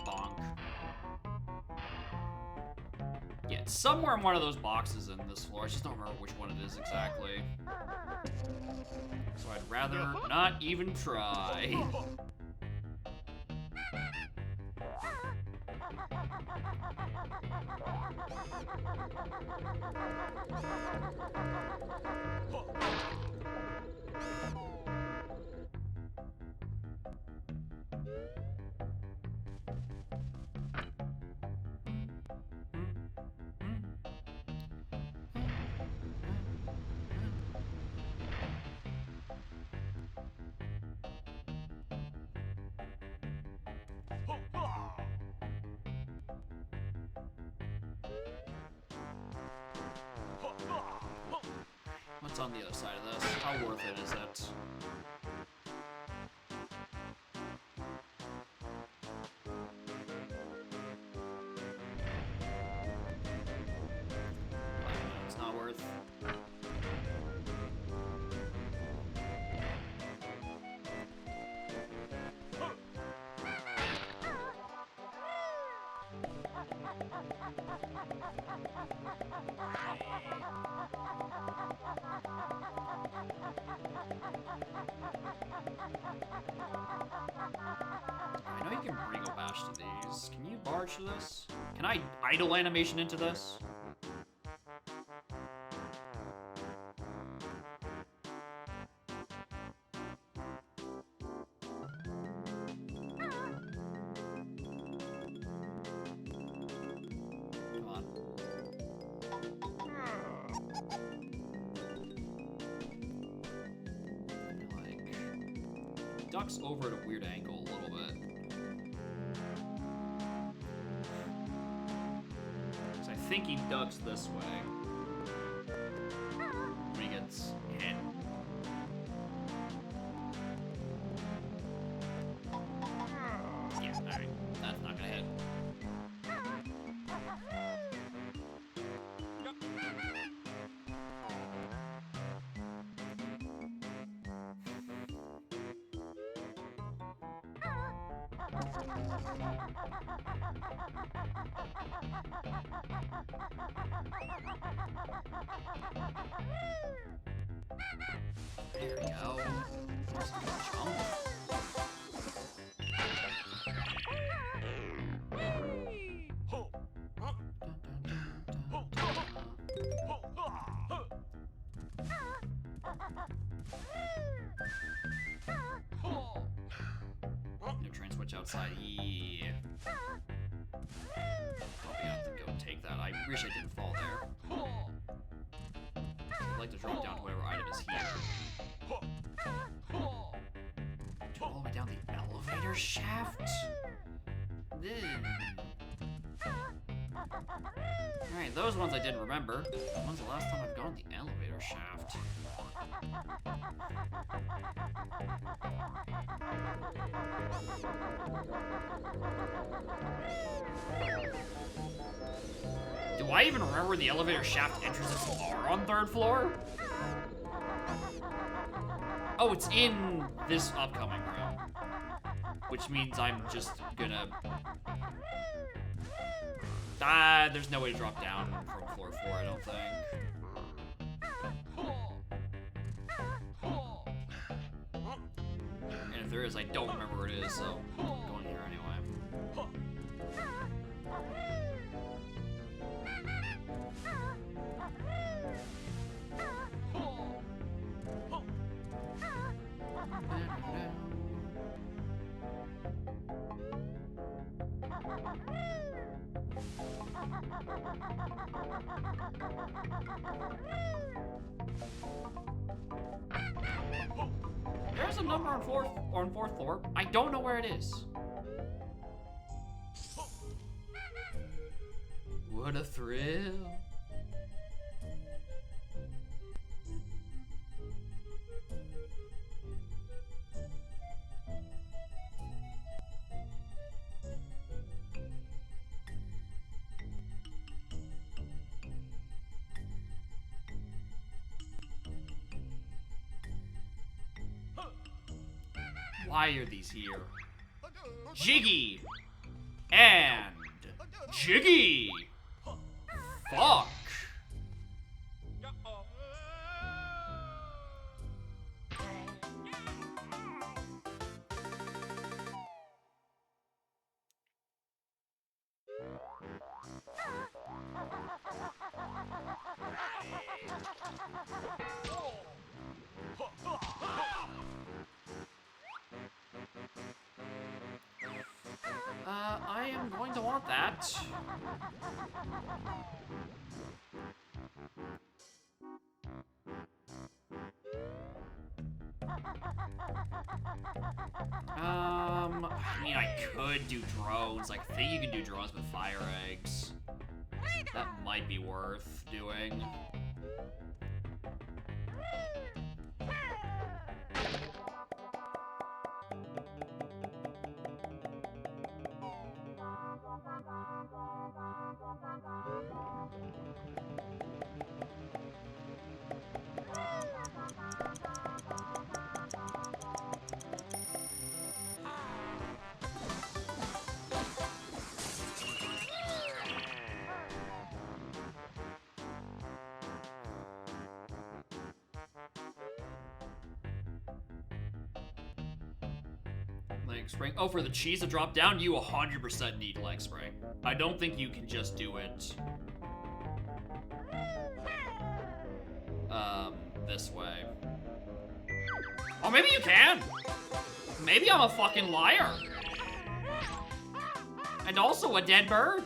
Bonk. Yeah, it's somewhere in one of those boxes in this floor. I just don't remember which one it is exactly. So I'd rather not even try. What's on the other side of this? How worth it is it? It's not worth. I know you can bring a bash to these. Can you barge to this? Can I idle animation into this? Come on. Like, ducks over at a weird angle a little bit. I think he ducks this way when he gets hit. Yeah, alright. That's not gonna hit. There we go. Jump. No train switch outside. Yeah. Probably have to go take that. I wish I didn't fall there. I'd like to drop down to whatever item is here. All the way down the elevator shaft? Alright, those ones I didn't remember. When's the last time I've gone the elevator shaft? Do I even remember where the elevator shaft entrances are on 3rd floor? Oh, it's in this upcoming room. Which means I'm just gonna... there's no way to drop down from floor 4, I don't think. And if there is, I don't remember where it is, so I'm going here anyway. There's a number on 4th floor. I don't know where it is. What a thrill. Why are these here? Jiggy! And... Jiggy! Fuck! I am going to want that. I mean, I could do drones. Like, I think you can do drones with fire eggs. That might be worth doing. Leg spring. Oh, for the cheese to drop down, you 100% need leg spring. I don't think you can just do it this way. Oh, maybe you can. Maybe I'm a fucking liar. And also a dead bird.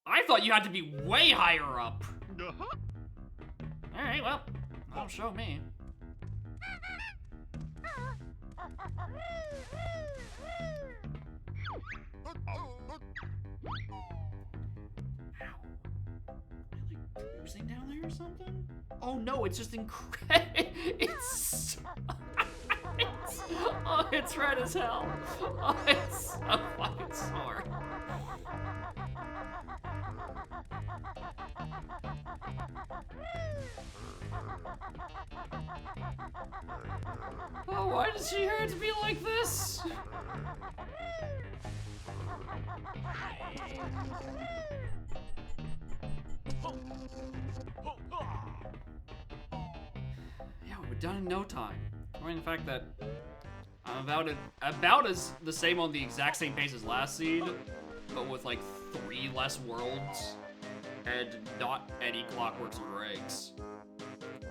I thought you had to be way higher up. Alright, well, that'll show me. Oozing down there or something? Oh no, it's just incredible. It's oh, it's red as hell. Oh, it's so fucking sore. Oh, why does she have to be like this? Yeah, we're done in no time. I mean, the fact that I'm about as the same on the exact same pace as last seed, but with like 3 less worlds and not any clockworks or breaks.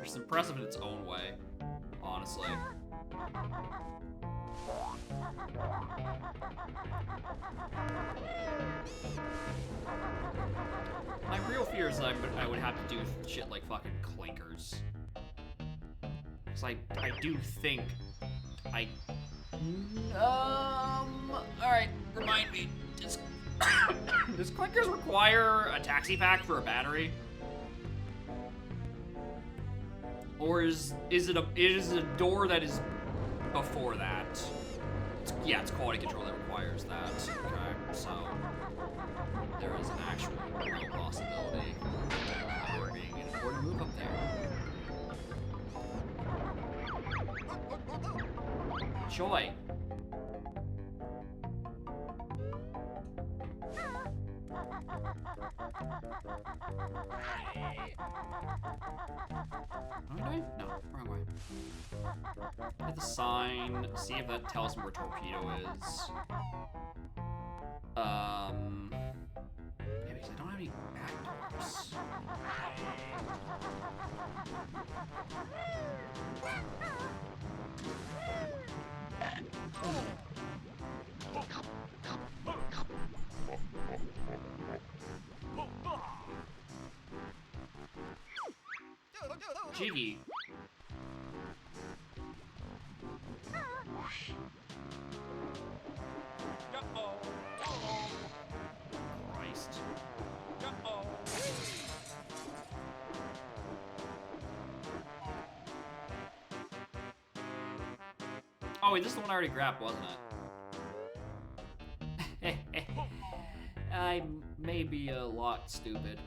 Which is impressive in its own way, honestly. My real fear is that I would have to do shit like fucking clinkers. Cause I do think alright, remind me, does clinkers require a taxi pack for a battery? Or is it a door that is before that? Yeah, it's quality control that requires that. Okay, so there is an actual real possibility of there being an important move up there. Joy. Okay? No, wrong way. Hit the sign, see if that tells me where torpedo is. Yeah, because I don't have any back doors. Jiggy. Christ. Oh wait, this is the one I already grabbed, wasn't it? I may be a lot stupid.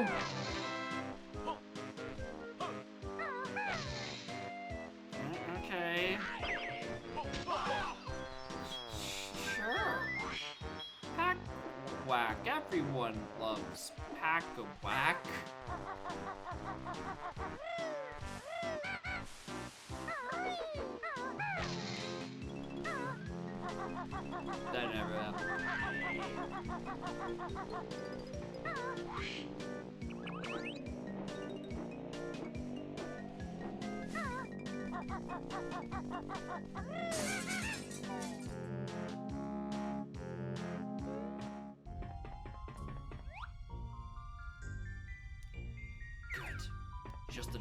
go. Okay. Sure. Pack whack. Everyone loves pack a whack. That never happened. Good. Just $1.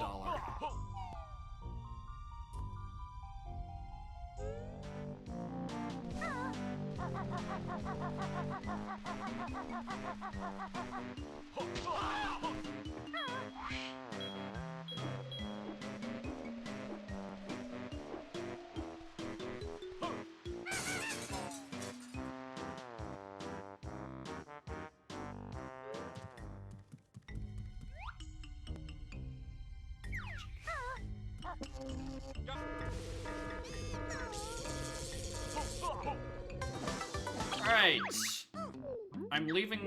Alright. I'm leaving.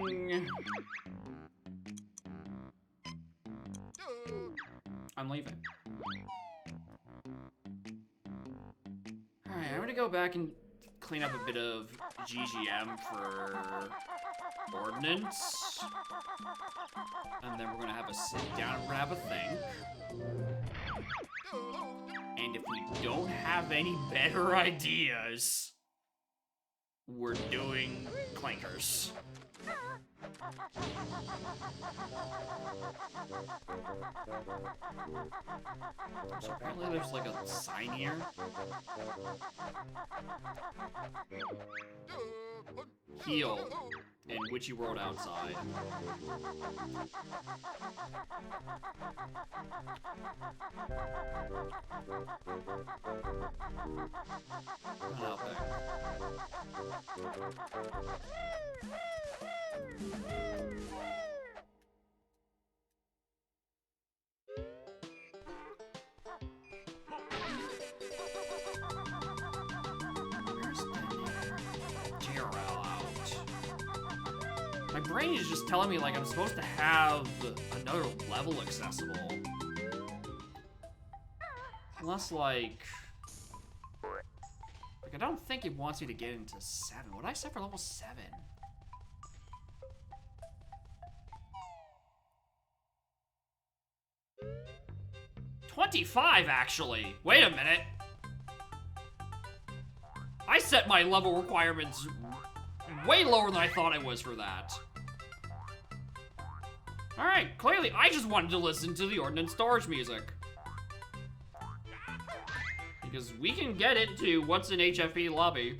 I'm leaving. Alright, I'm gonna go back and clean up a bit of GGM for Ordnance. And then we're gonna have a sit down and grab a think. And if we don't have any better ideas, we're doing clankers. So apparently there's like a sign here. Heal in Witchy World outside. Run out there. My brain is just telling me like I'm supposed to have another level accessible. Unless like I don't think it wants me to get into 7. What did I set for level 7? $25 actually. Wait a minute. I set my level requirements way lower than I thought I was for that. Alright, clearly I just wanted to listen to the Ordnance Storage music. Because we can get into what's in HFE lobby.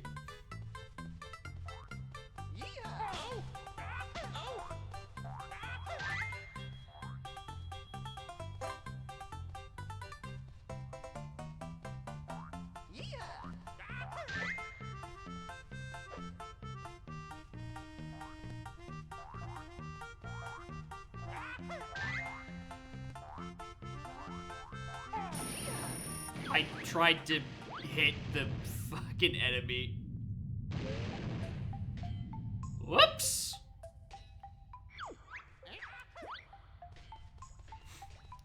I tried to hit the fucking enemy. Whoops!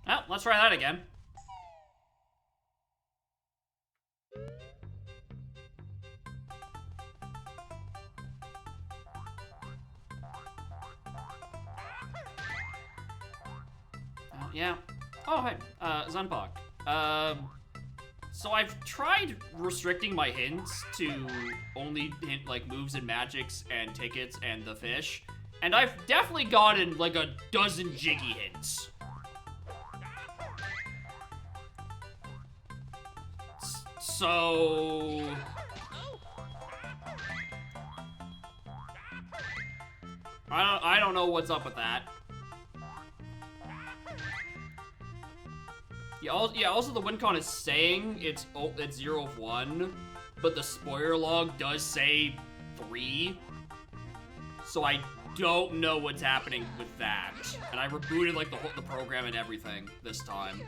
Well, let's try that again. Yeah. Oh, hey, Zunbok. So I've tried restricting my hints to only hint like moves and magics and tickets and the fish, and I've definitely gotten like a dozen jiggy hints. So I don't know what's up with that. Yeah, also the WinCon is saying it's 0 of 1, but the spoiler log does say 3. So I don't know what's happening with that. And I rebooted like the program and everything this time.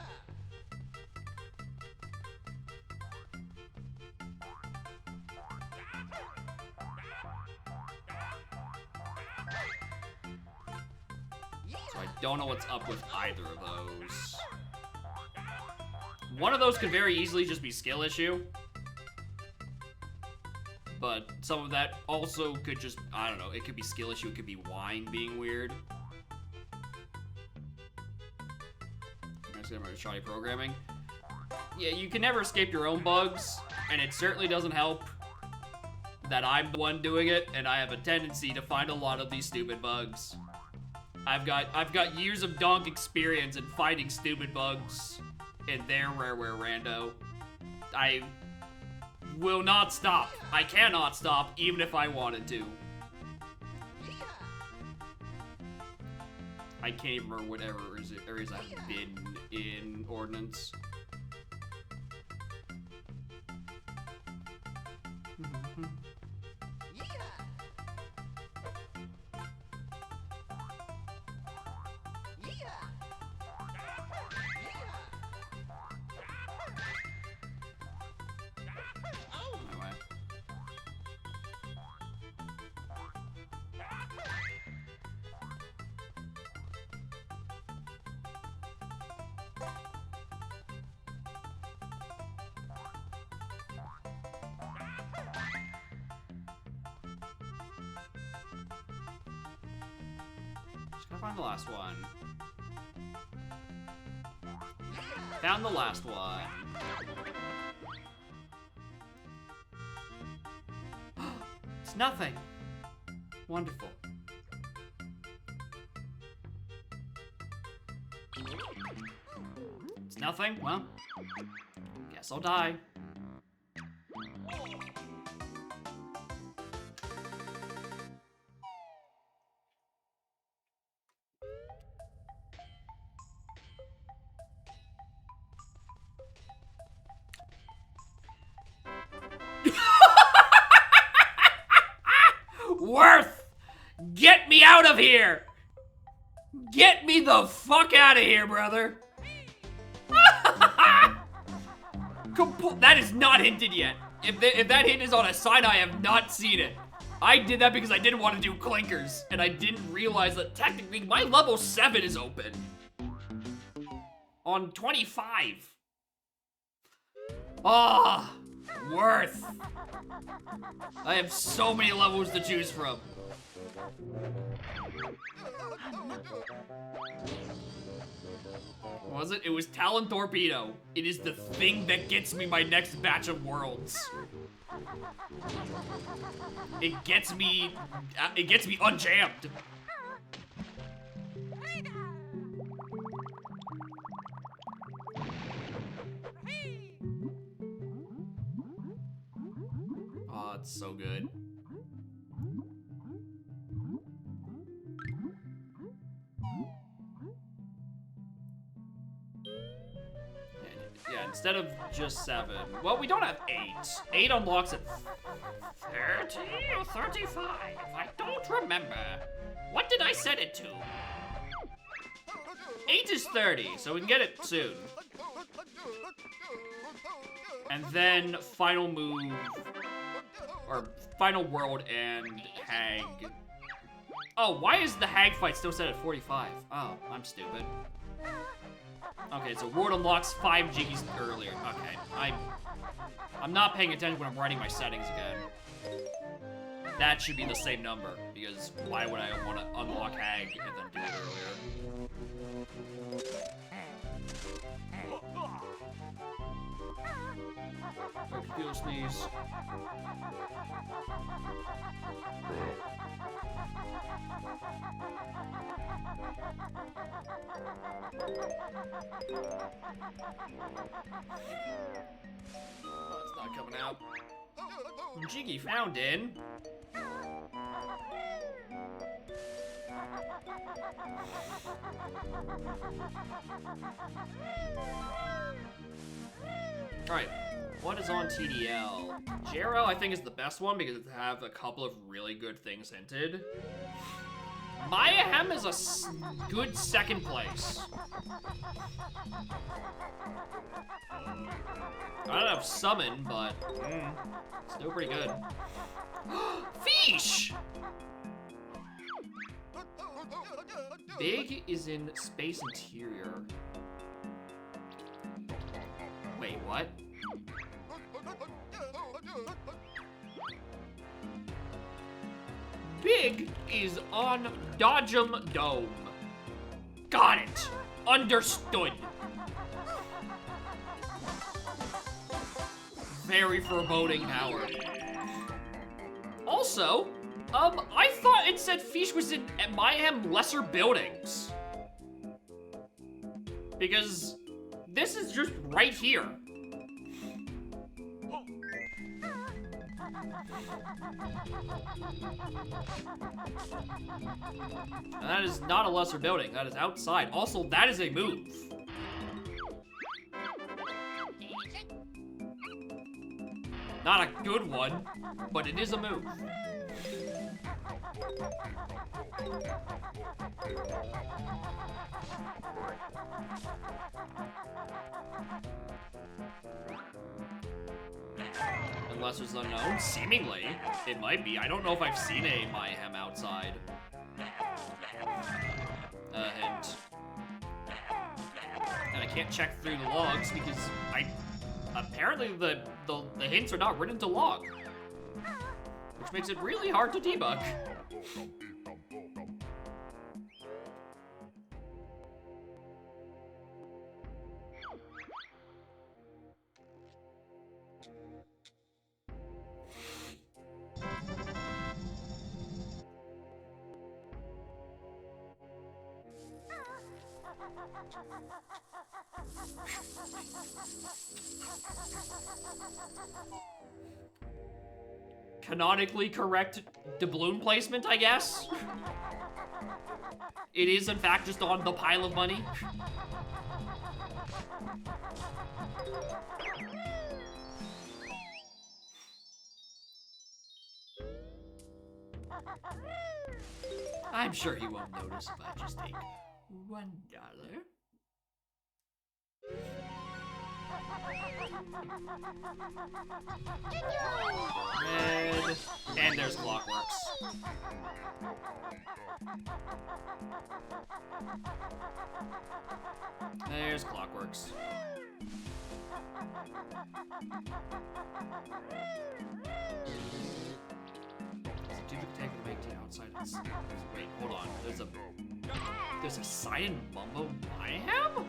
So I don't know what's up with either of those. One of those could very easily just be skill issue. But some of that also could just, I don't know, it could be skill issue, it could be wine being weird. Next time, shoddy programming. Yeah, you can never escape your own bugs, and it certainly doesn't help that I'm the one doing it, and I have a tendency to find a lot of these stupid bugs. I've got years of donk experience in finding stupid bugs in their rareware rando. I will not stop. I cannot stop, even if I wanted to. I can't even remember what areas I've been in Ordnance. Find the last one. Found the last one. It's nothing. Wonderful. It's nothing? Well, guess I'll die. Worth! Get me out of here! Get me the fuck out of here, brother! That is not hinted yet. If that hint is on a sign, I have not seen it. I did that because I didn't want to do clinkers, and I didn't realize that technically my level 7 is open. On 25. Ah, Worth. I have so many levels to choose from. What was it? It was Talon Torpedo. It is the thing that gets me my next batch of worlds. It gets me unjammed. Oh, it's so good. Yeah, instead of just 7. Well, we don't have 8. 8 unlocks at 30 or 35. I don't remember. What did I set it to? 8 is 30, so we can get it soon. And then final move, or final world and hag. Oh, why is the hag fight still set at 45? Oh, I'm stupid. Okay, so world unlocks 5 jiggies earlier. Okay, I'm not paying attention when I'm writing my settings again. That should be the same number, because why would I want to unlock hag and then do it earlier? Computer sneeze. Oh, it's not coming out. Jiggy found in. Alright, what is on TDL? Jero, I think, is the best one because it have a couple of really good things hinted. Mayhem is a good second place. I don't have summon, but still pretty good. Fish! Big is in Space Interior. Wait, what? Big is on Dodgem Dome. Got it. Understood. Very foreboding power. Also, I thought it said Fish was in Mayhem lesser buildings. Because this is just right here. And that is not a lesser building, that is outside. Also, that is a move. Not a good one, but it is a move. Unless it's unknown, seemingly, it might be. I don't know if I've seen a Mayhem outside. Hint. And I can't check through the logs because apparently the hints are not written to log, which makes it really hard to debug. Canonically correct doubloon placement, I guess. It is, in fact, just on the pile of money. I'm sure he won't notice if I just take $1. Red. And there's Clockworks. There's Clockworks. There's a Duke Tank with 18 outside. Wait, hold on. There's a Cyan Mumbo Mayhem?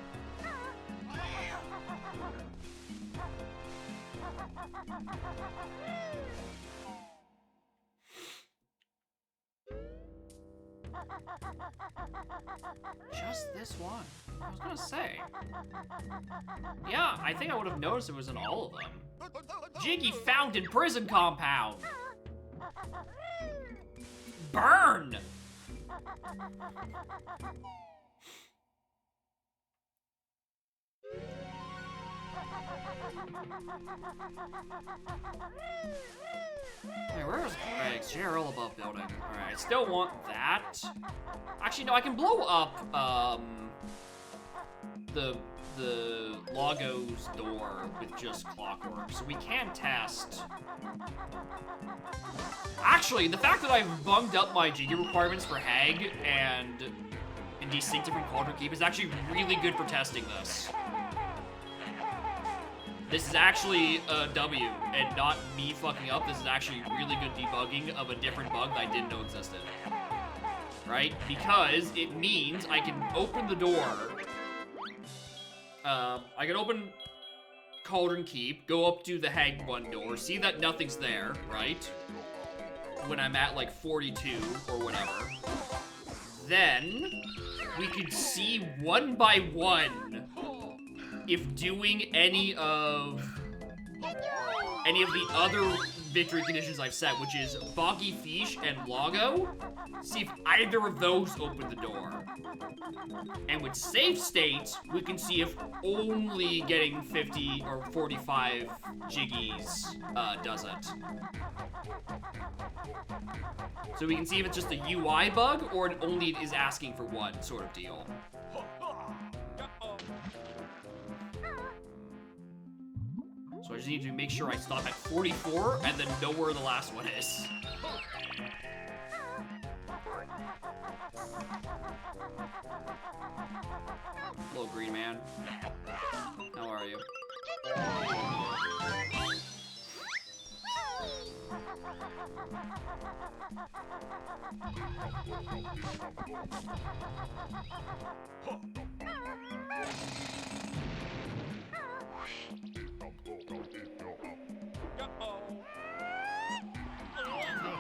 Just this one. I was gonna say. Yeah, I think I would have noticed it was in all of them. Jiggy found in prison compound. Burn! Hey, where's Greg's? Gerald above building. Alright, still want that. Actually, no, I can blow up, the Logos door with just Clockwork, so we can test. Actually, the fact that I've bumped up my Jiggy requirements for Hag and Indistinct from Cauldron Keep is actually really good for testing this. This is actually a W, and not me fucking up. This is actually really good debugging of a different bug that I didn't know existed. Right? Because it means I can open the door. I can open Cauldron Keep, go up to the Hag 1 door, see that nothing's there, right? When I'm at like 42 or whatever. Then we could see one by one if doing any of the other victory conditions I've set, which is Boggy Fish and Logo. See if either of those open the door. And with save state, we can see if only getting 50 or 45 jiggies doesn't. So we can see if it's just a UI bug or it only is asking for one sort of deal. So I just need to make sure I stop at 44 and then know where the last one is. Hello, green man. How are you?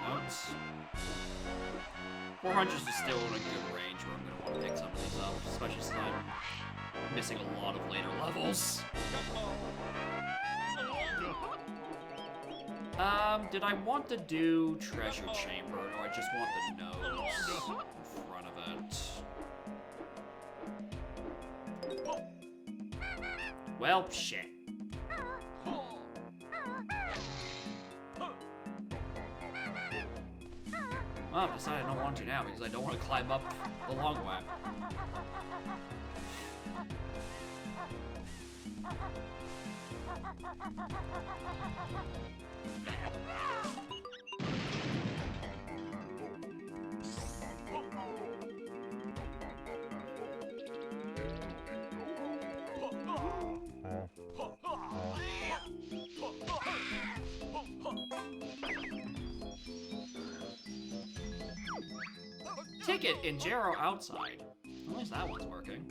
Notes. 400 is still in a good range where I'm going to want to pick some of these up, especially since I'm missing a lot of later levels. Did I want to do Treasure Chamber, or I just want the nose in front of it? Well, shit. Well, I've decided I don't want to now because I don't want to climb up the long way. Ticket in Jero outside. At least that one's working.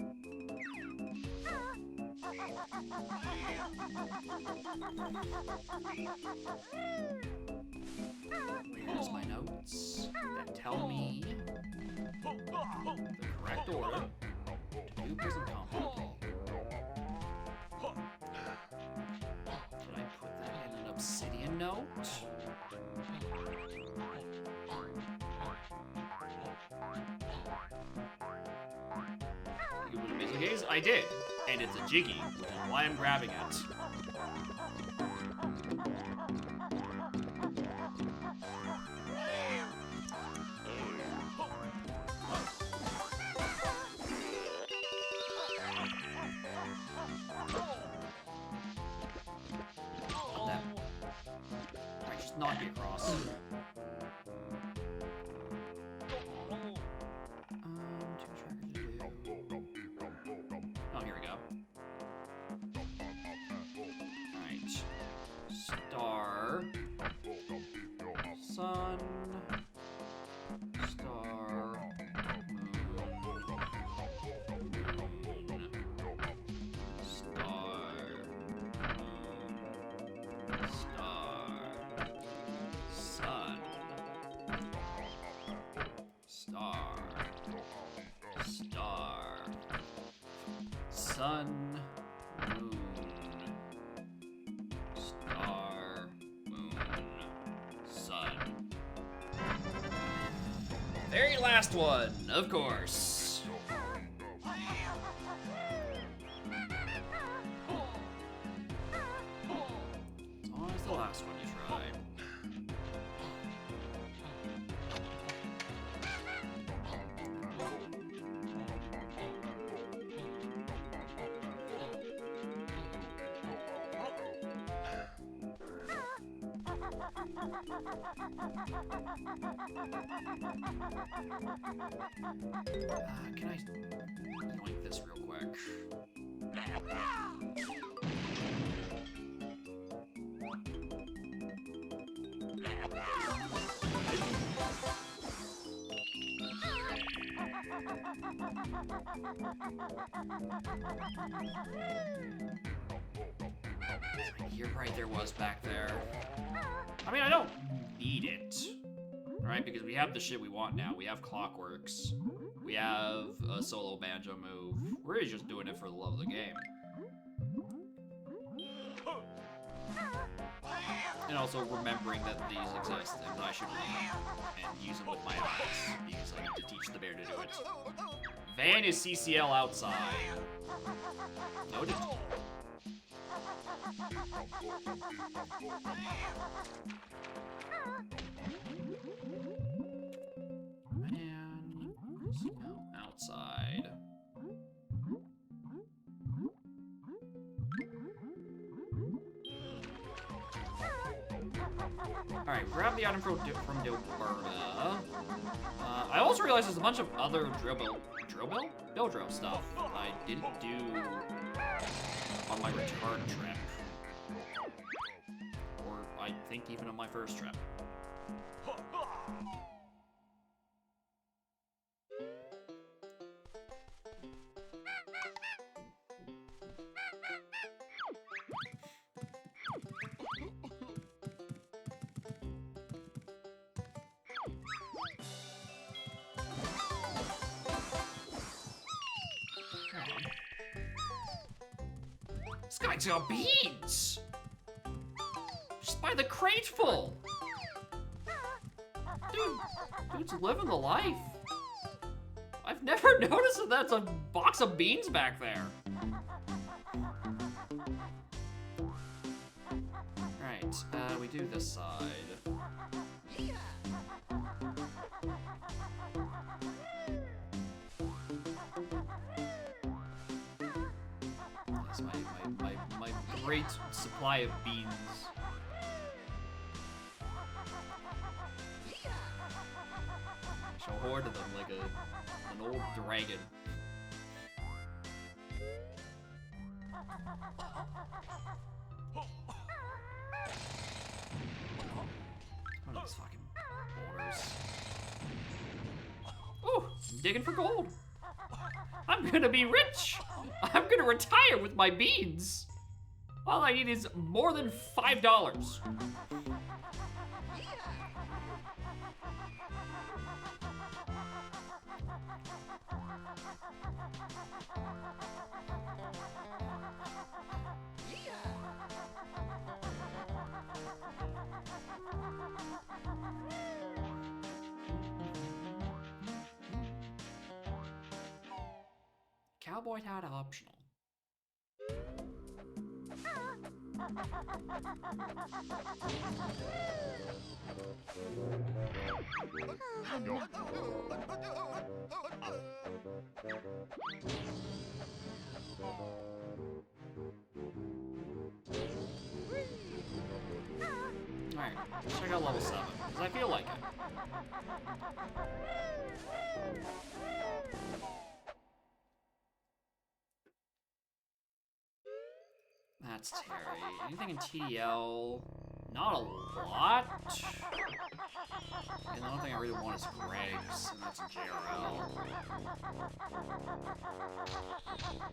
Where's my notes that tell me the correct order to do prison combat? Did I put that in an obsidian note? I did, and it's a jiggy, which is why I'm grabbing it. That. Alright, just knock me across. Sun, star, moon, star, sun, star, sun, moon. Very last one, of course. It's always the last one you try. Can I yoink this real quick? You're right, there was back there. I mean, I don't need it, right? Because we have the shit we want now. We have Clockworks. We have a solo banjo move. We're just doing it for the love of the game. And also remembering that these exist and that I should read and use them with my eyes because I need to teach the bear to do it. Van is CCL outside. Noted. Man, no, outside. Alright, grab the item from Dilberta. I also realized there's a bunch of other Dildro stuff I didn't do on my return trip. Or I think even on my first trip. This guy's got beans! Just by the crate full! Dude's living the life. I've never noticed that that's a box of beans back there. Right, we do this side. My great supply of beans. I shall hoard them like an old dragon. What are these fucking boulders? Ooh, I'm digging for gold. I'm gonna be rich! I'm gonna retire with my beans! All I need is more than $5. Cowboy hat optional. Alright, check out level 7, because I feel like it. That's Terry. Anything in TDL? Not a lot. And the only thing I really want is Greg's, and that's a JRL.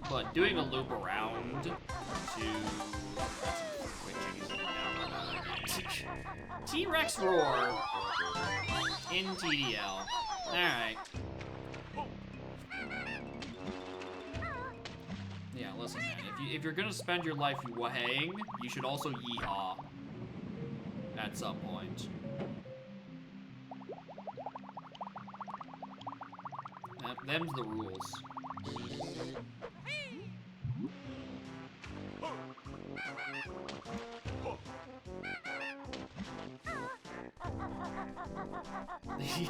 But doing a loop around to T-Rex Roar in TDL. Alright. Yeah, listen, man. If you're gonna spend your life wahang, you should also yeehaw at some point. Them's the rules.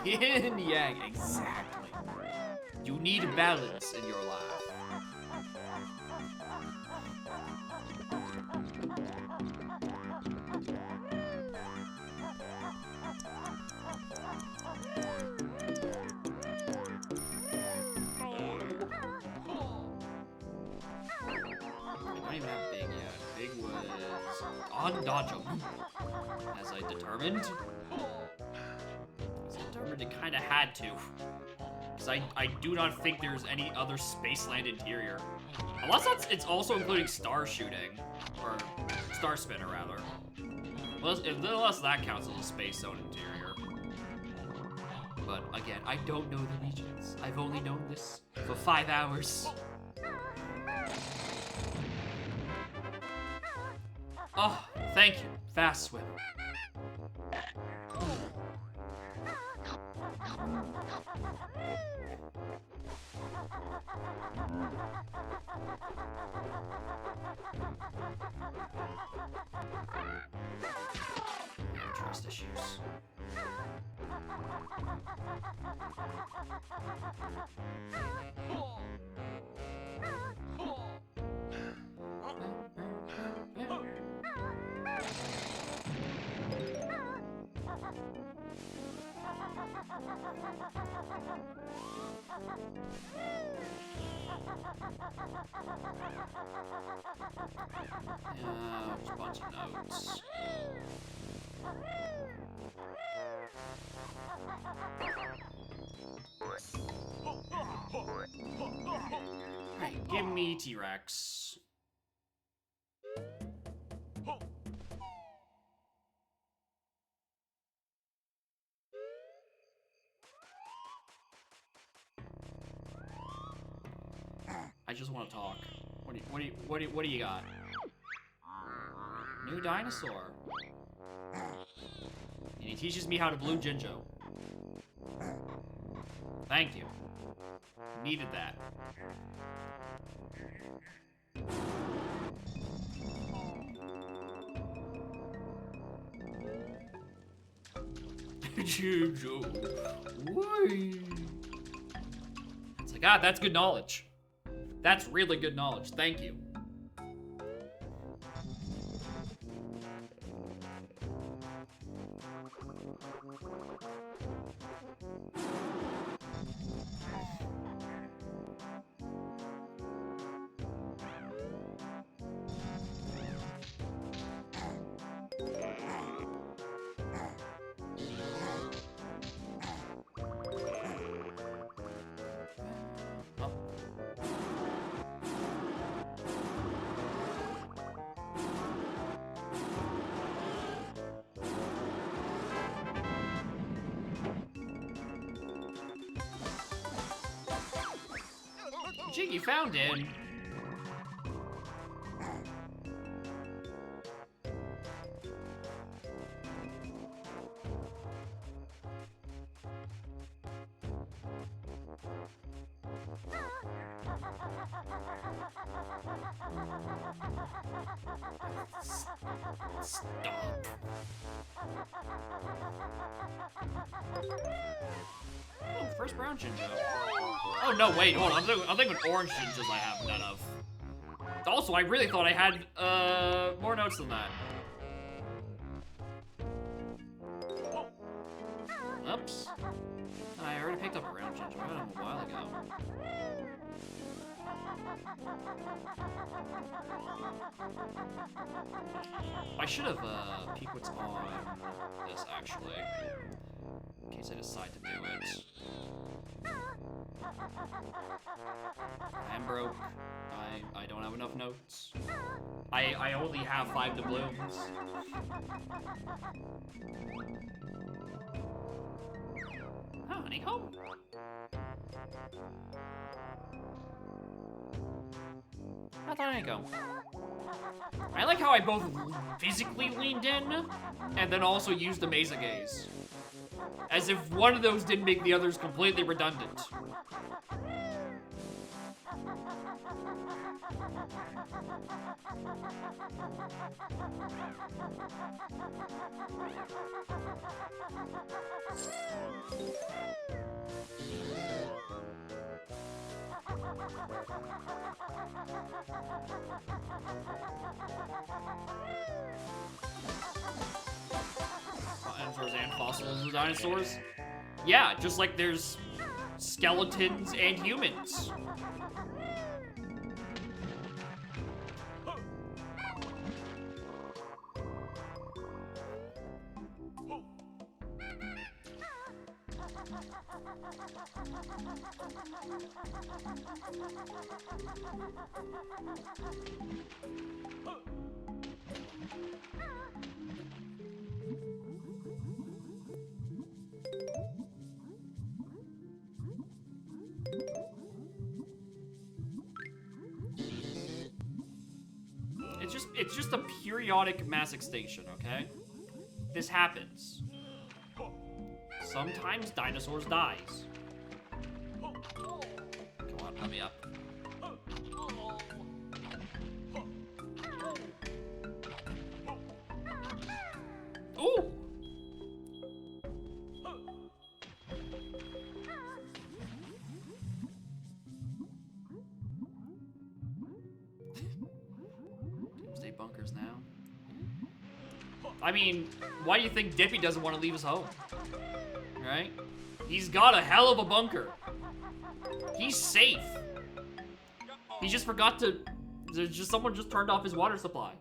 Yin yang, exactly. You need balance in your life. Undodgeable, as I determined. It kind of had to, because I do not think there's any other Spaceland interior, unless it's also including star shooting, or star spinner rather. Unless that counts as a space zone interior. But again, I don't know the regions. I've only known this for 5 hours. Oh, thank you, Fast Swim. Trust issues. Yeah, there's a bunch of notes. Alright, give me T-Rex. I just want to talk. What do you got? New dinosaur. And he teaches me how to blue Jinjo. Thank you. Needed that. Jinjo. It's like, ah, that's good knowledge. That's really good knowledge. Thank you. Jiggy found it. Stop. Oh, first brown Jinjo. Oh no, wait, hold on. I'm thinking orange Jinjos I have none of. Also, I really thought I had more notes than that. Oops. I already picked up a round Jinjo. I got him a while ago. I should have peeked what's on this actually, in case I decide to do it. I'm broke. I don't have enough notes. I only have 5 doubloons. Oh, honeycomb. I thought honeycomb. I like how I both physically leaned in and then also used the Mesa Gaze. As if one of those didn't make the others completely redundant. Dinosaurs and fossils of dinosaurs? Yeah, just like there's skeletons and humans. It's just a periodic mass extinction, okay? This happens. Sometimes dinosaurs dies. Come on, let me up. bunkers now. I mean, why do you think Dippy doesn't want to leave his home? Right? He's got a hell of a bunker. He's safe. He just forgot to... someone just turned off his water supply.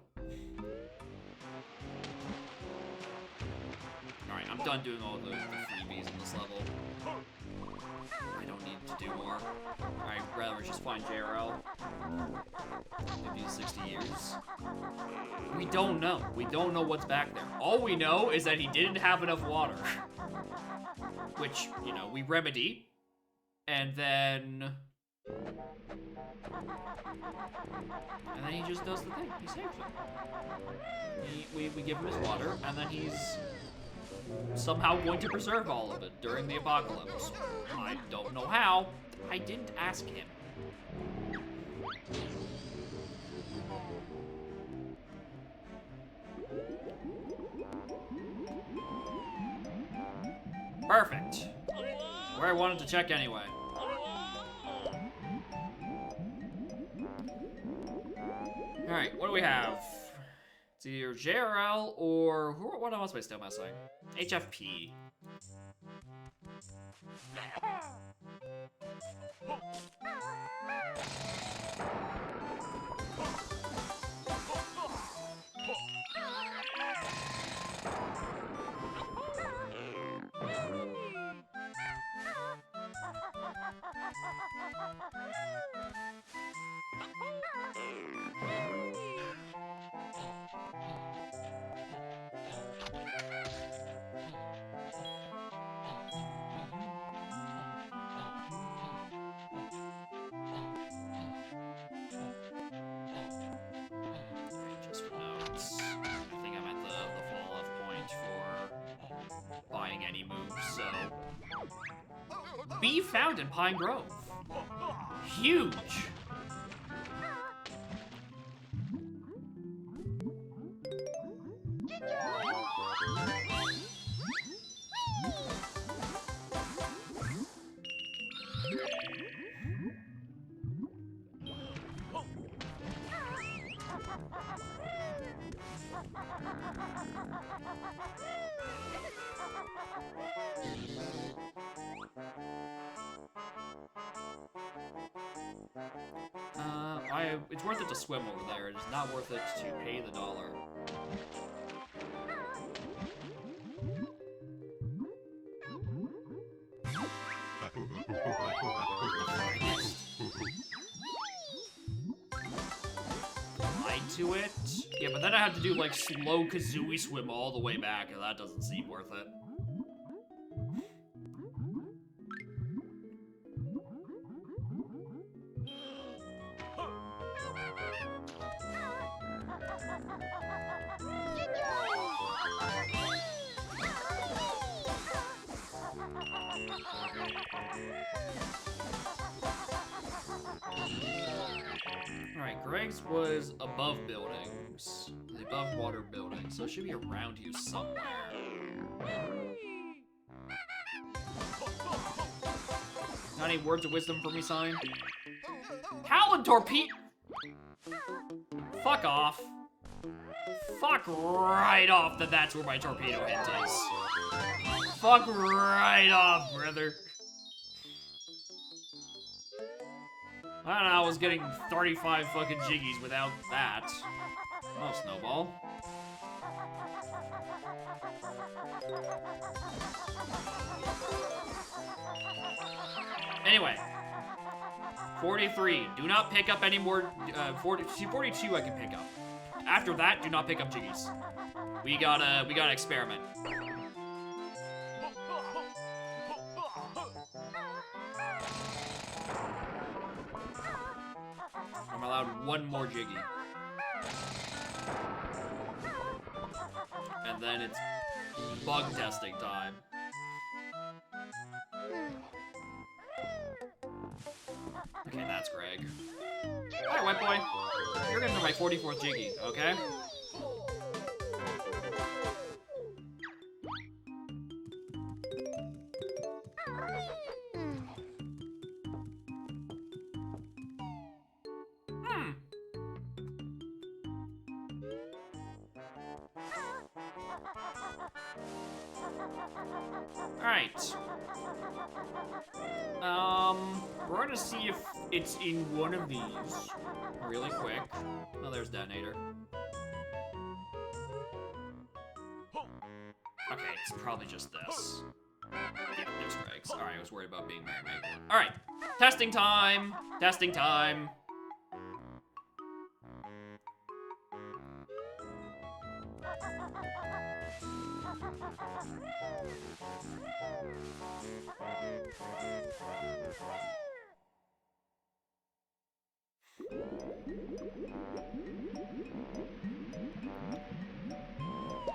Alright, I'm done doing all the freebies in this level. I don't need to do more. I'd rather just find JRL. 50 to 60 years. We don't know. We don't know what's back there. All we know is that he didn't have enough water. Which, you know, we remedy. And then he just does the thing. He saves it. We give him his water, and then he's somehow going to preserve all of it during the apocalypse. I don't know how. I didn't ask him. Perfect. Where I wanted to check anyway. Alright, what do we have? It's either JRL or... what else am I still missing? HFP. Just for notes. I think I'm at the fall-off point for buying any moves, so... Be found in Pine Grove. Huge! It's worth it to swim over there. It is not worth it to pay the $1. Lied to it? Yeah, but then I have to do like slow Kazooie swim all the way back, and that doesn't seem worth it. Alright, Greg's was above buildings. The above water building, so it should be around you somewhere. Got any words of wisdom for me, sign? Howlin' torpedo! Fuck off. Fuck right off that that's where my torpedo hint is. Fuck right off, brother. I don't know, I was getting 35 fucking jiggies without that. Oh, Snowball. Anyway. 43. Do not pick up any more... 42 I can pick up. After that, do not pick up jiggies. We gotta experiment. I'm allowed one more jiggy. And then it's bug testing time. Okay, that's Greg. Alright, white boy. You're getting to my 44th jiggy, okay? Alright. We're gonna see if it's in one of these really quick. Oh, there's detonator. Okay, it's probably just this. Yeah, there's Greg's. Alright, I was worried about being Mermaid. Alright, testing time! Testing time!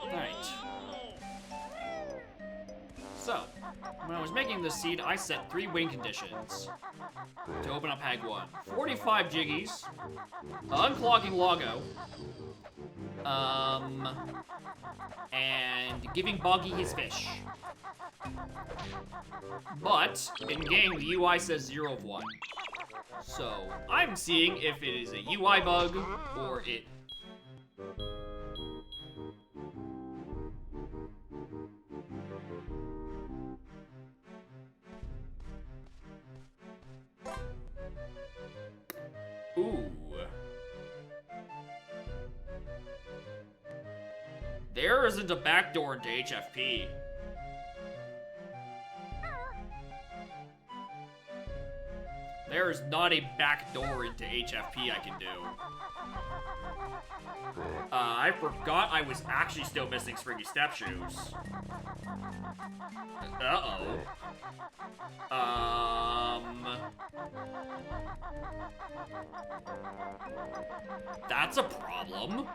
Alright. So, when I was making this seed, I set 3 win conditions to open up Hag 1. 45 Jiggies, unclogging Logo, and giving Boggy his fish. But, in game, the UI says 0 of 1. So, I'm seeing if it is a UI bug, or it... Ooh. There isn't a backdoor into HFP. There is not a backdoor into HFP I can do. I forgot I was actually still missing Springy Step Shoes. Uh-oh. That's a problem.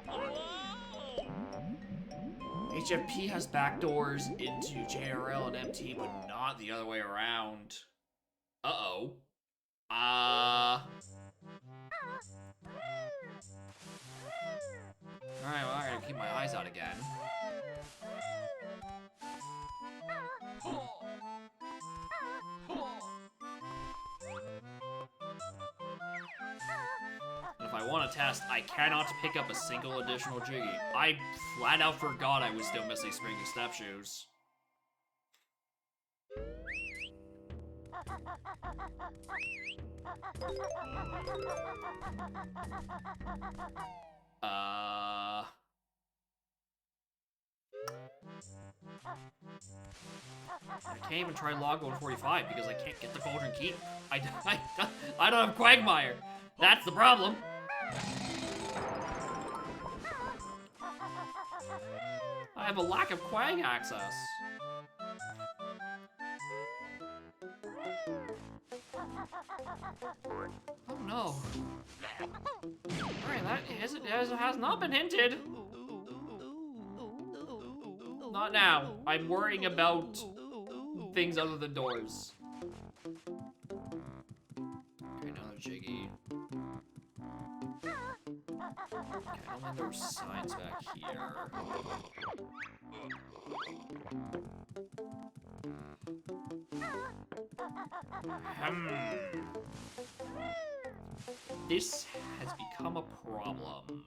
HFP has backdoors into JRL and MT, but not the other way around. Uh-oh. Alright, well, I gotta keep my eyes out again. And if I want to test, I cannot pick up a single additional Jiggy. I flat out forgot I was still missing Springy Step Shoes. I can't even try log 145 because I can't get the Cauldron Keep. I don't have Quagmire. That's the problem. I have a lack of Quag access. Oh no. Alright, that has not been hinted. Not now. I'm worrying about things other than doors. Okay, another Jiggy. Okay, I don't think there were signs back here. This has become a problem.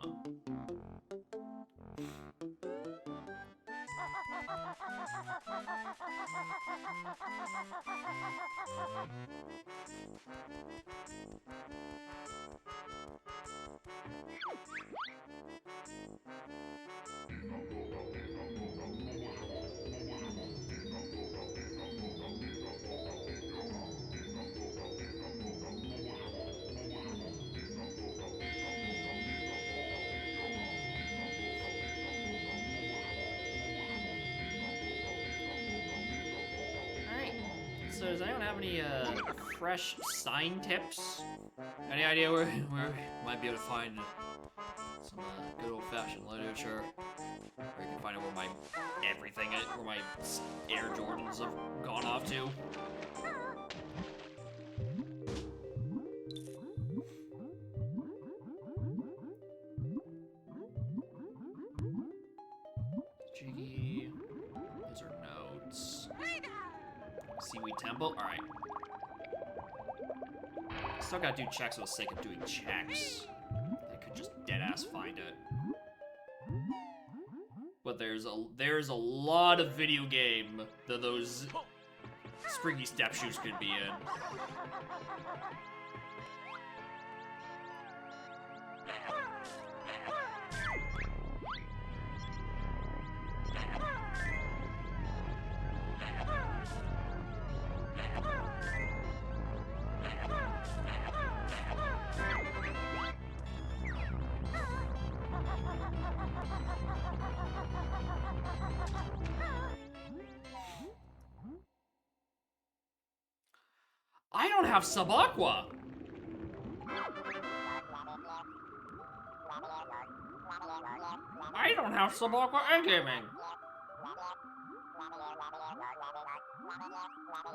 So does anyone have any fresh sign tips? Any idea where we might be able to find some good old-fashioned literature? Where you can find out where my everything is, where my Air Jordans have gone off to? Jiggy. Those are notes. Seaweed Temple? Alright. Still gotta do checks for the sake of doing checks. I could just deadass find it. But there's a lot of video game that those springy step shoes could be in. I don't have Sub-Aqua! I don't have Sub-Aqua and gaming!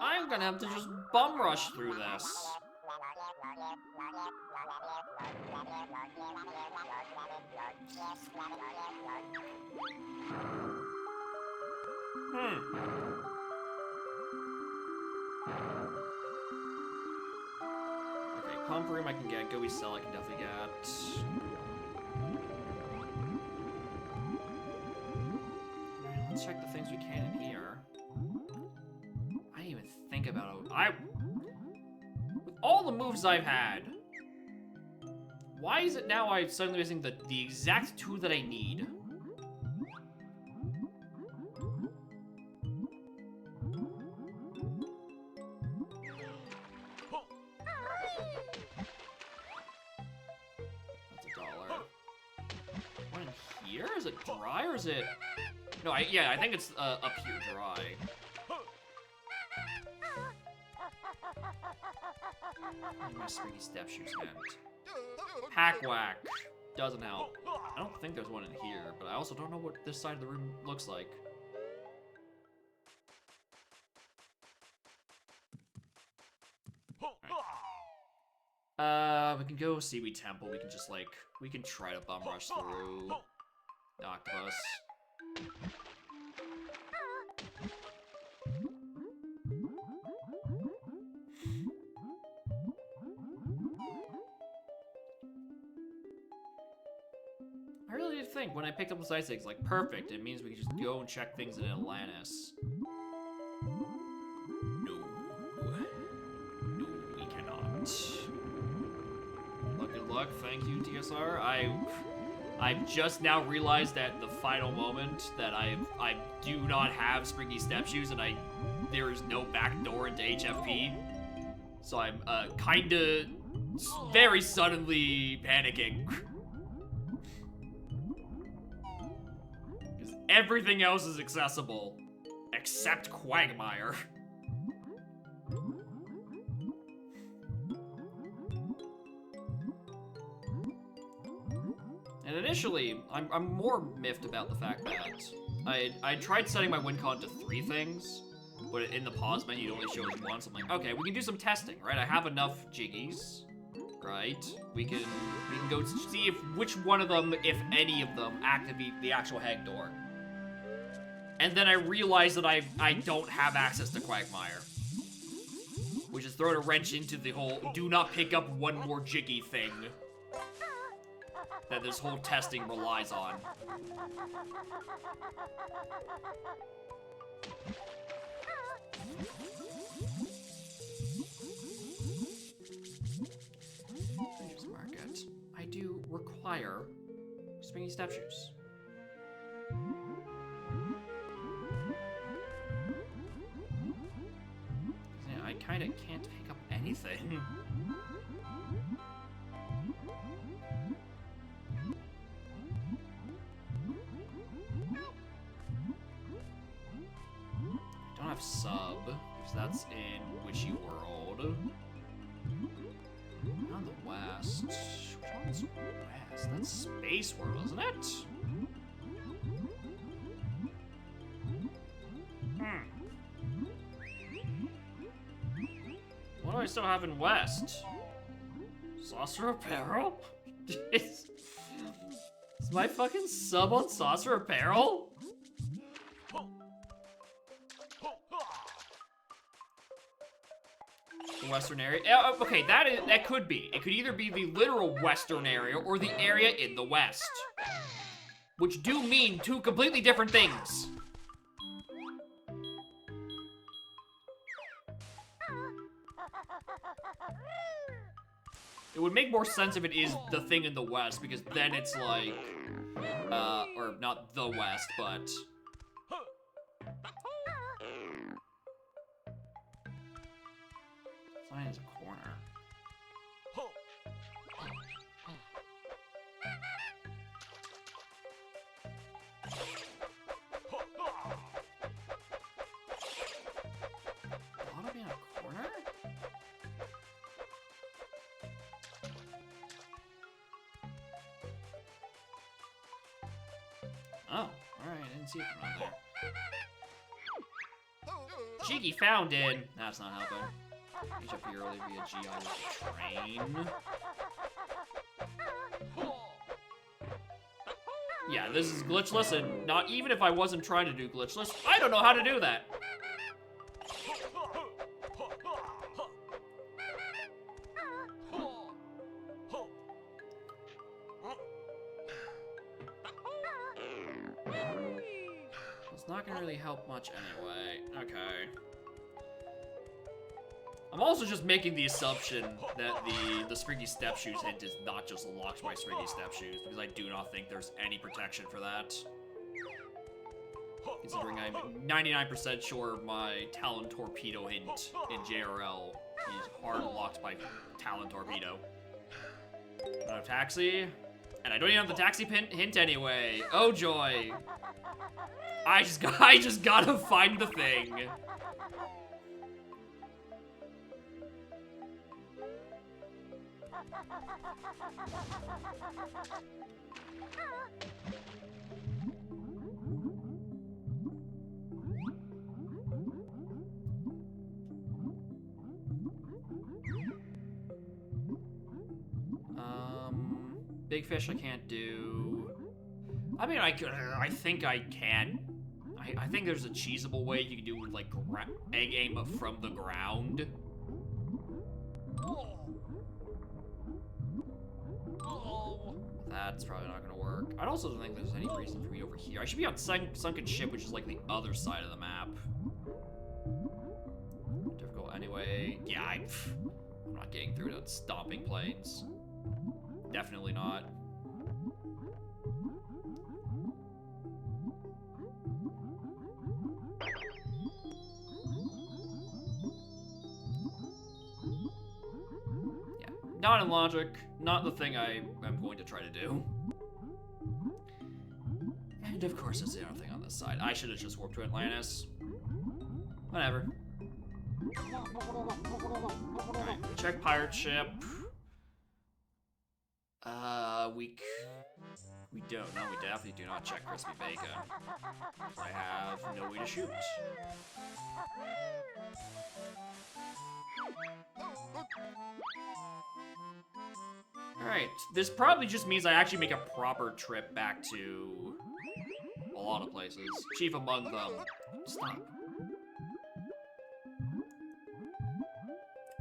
I'm gonna have to just bum rush through this. Okay, Pump Room I can get, Go Cell I can definitely get. Alright, let's check the things we can in here. I didn't even think about it. With all the moves I've had, why is it now I'm suddenly missing the exact two that I need? Is it dry or is it? No, I think it's up here dry. My springy step shoes hand. Hack whack doesn't help. I don't think there's one in here, but I also don't know what this side of the room looks like. Right. We can go Seaweed Temple. We can just like we can try to bum rush through the octopus. I really did think when I picked up the side sticks, like, perfect. It means we can just go and check things in Atlantis. No, we cannot. Good luck. Thank you, TSR. I've just now realized at the final moment that I do not have springy step shoes and there is no back door into HFP. So I'm kinda very suddenly panicking. Because everything else is accessible except Quagmire. And initially, I'm more miffed about the fact that I tried setting my win con to 3 things, but in the pause menu it only shows 1, so I'm like, okay, we can do some testing, right? I have enough jiggies, right? We can go see if which one of them, if any of them, activate the actual hang door. And then I realized that I don't have access to Quagmire, which is throwing a wrench into the whole do not pick up one more jiggy thing that this whole testing relies on. Just mark it. I do require springy step shoes. Yeah, I kinda can't pick up anything. Sub, because that's in Witchy World. On the west. Which one's west? That's Space World, isn't it? What do I still have in west? Saucer Apparel? Is my fucking sub on Saucer Apparel? The western area. Okay, that could be. It could either be the literal western area or the area in the west. which do mean two completely different things. It would make more sense if it is the thing in the west, because then it's like, or not the west, but... Sign is a corner. Ought to be in a corner? Oh, alright, I didn't see it from out there. Cheeky fountain! That's not helping. Reach up here early via GI with the train. Yeah, this is glitchless, and not even if I wasn't trying to do glitchless, I don't know how to do that. It's not gonna really help much anyway. Okay. I'm also just making the assumption that the Springy Step Shoes hint is not just locked by Springy Step Shoes, because I do not think there's any protection for that. Considering I'm 99% sure my Talon Torpedo hint in JRL is hard locked by Talon Torpedo. I don't have Taxi, and I don't even have the Taxi hint anyway. Oh joy! I just gotta find the thing. Big fish I can't do. I mean, I think I can. I think there's a cheesable way you can do with, like, egg aim from the ground. That's probably not gonna work. I also don't think there's any reason for me over here. I should be on Sunken Ship, which is, like, the other side of the map. Difficult anyway. Yeah, I'm not getting through to Stomping Plains. Definitely not. Yeah, not in logic. Not the thing I am going to try to do. And of course, there's the other thing on this side. I should have just warped to Atlantis. Whatever. Alright, check pirate ship. We don't. No, we definitely do not check Crispy Bacon. I have no way to shoot. Alright, this probably just means I actually make a proper trip back to a lot of places. Chief among them. Stop.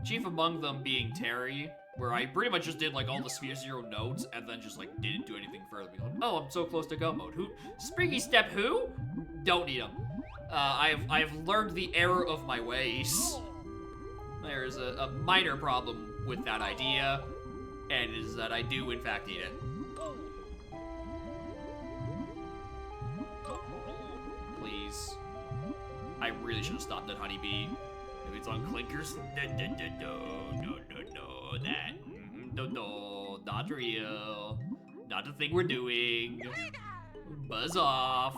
Chief among them being Terry, where I pretty much just did like all the Sphere Zero nodes and then just like didn't do anything further. Because, oh, I'm so close to go mode. Who? Springy Step who? Don't need him. I've learned the error of my ways. There's a minor problem with that idea, and it is that I do in fact need it. Please. I really should have stopped at Honeybee. If it's on clinkers, no, that, no, not real, not the thing we're doing. Buzz off.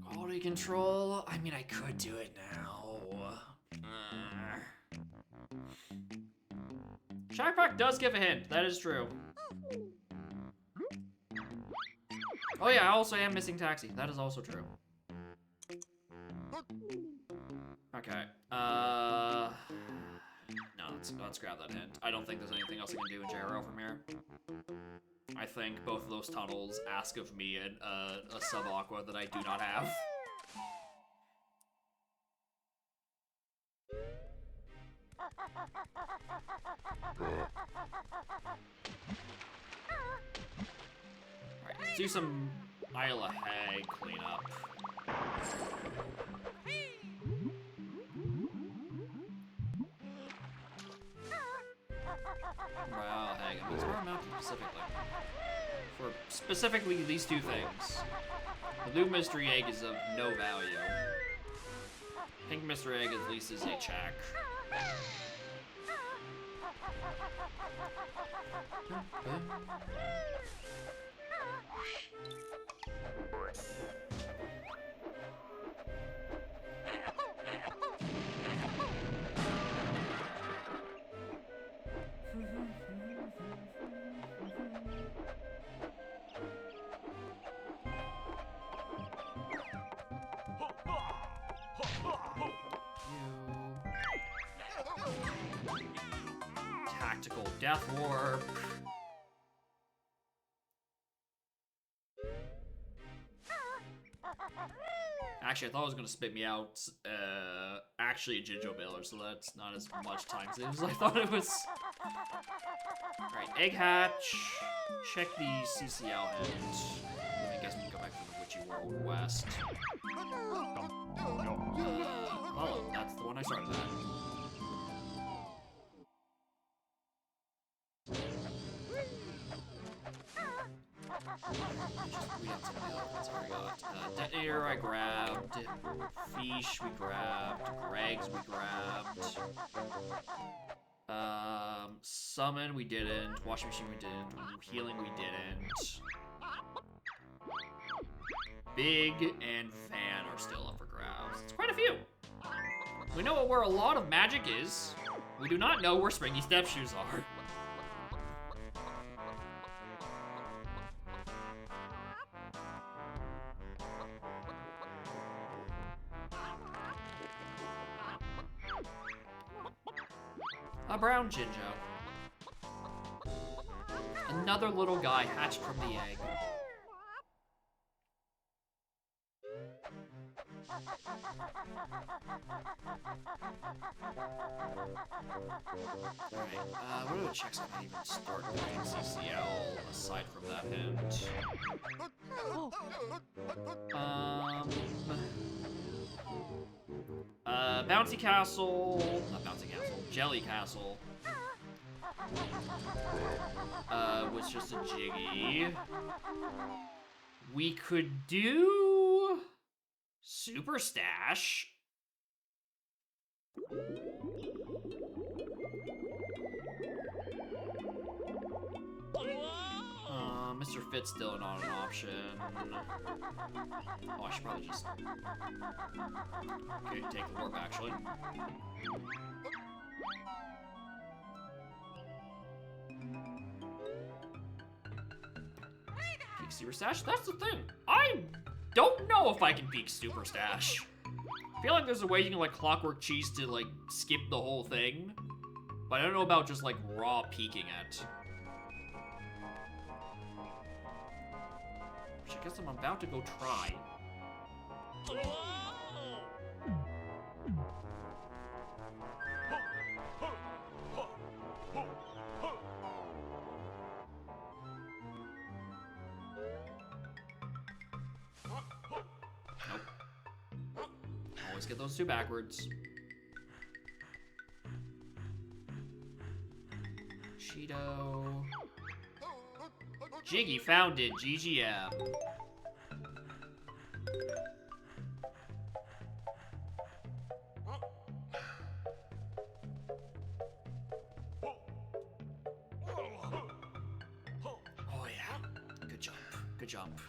Quality control. I mean, I could do it now. Shackpack does give a hint. That is true. Oh yeah, I also am missing Taxi. That is also true. Okay. No, let's grab that hint. I don't think there's anything else I can do in JRO from here. I think both of those tunnels ask of me a sub-aqua that I do not have. Alright, let's do some Isla Hag cleanup. Well, Hag, I mean, Sparrow Mountain specifically. For specifically these two things. The blue mystery egg is of no value. Pink mystery egg at least is a check. Tactical Death Warp. Actually, I thought it was going to spit me out, actually a Jinjo Baler, so that's not as much time saved as I thought it was. Alright, Egg Hatch. Check the CCL and I guess we can go back to the Witchy World West. Oh, that's the one I started at. We have some of the outfits I got. Detonator I grabbed. Fish we grabbed. Gregs we grabbed. Summon we didn't. Washing machine we didn't. Healing we didn't. Big and Fan are still up for grabs. It's quite a few. We know where a lot of magic is. We do not know where Springy Step Shoes are. A brown Jinjo. Another little guy hatched from the egg. Alright, what other checks can I even start doing CCL aside from that hint? Bouncy Castle, not Bouncy Castle, Jelly Castle. Was just a Jiggy. We could do Super Stash. Mr. Fit's still not an option. Oh, I should probably just okay, take the warp actually. Peak Super Stash? That's the thing. I don't know if I can peak Super Stash. I feel like there's a way you can like Clockwork Cheese to like skip the whole thing, but I don't know about just like raw peeking it. Which I guess I'm about to go try. Nope. Always get those two backwards. Cheeto. Jiggy founded GGM. Oh yeah, good jump, good jump.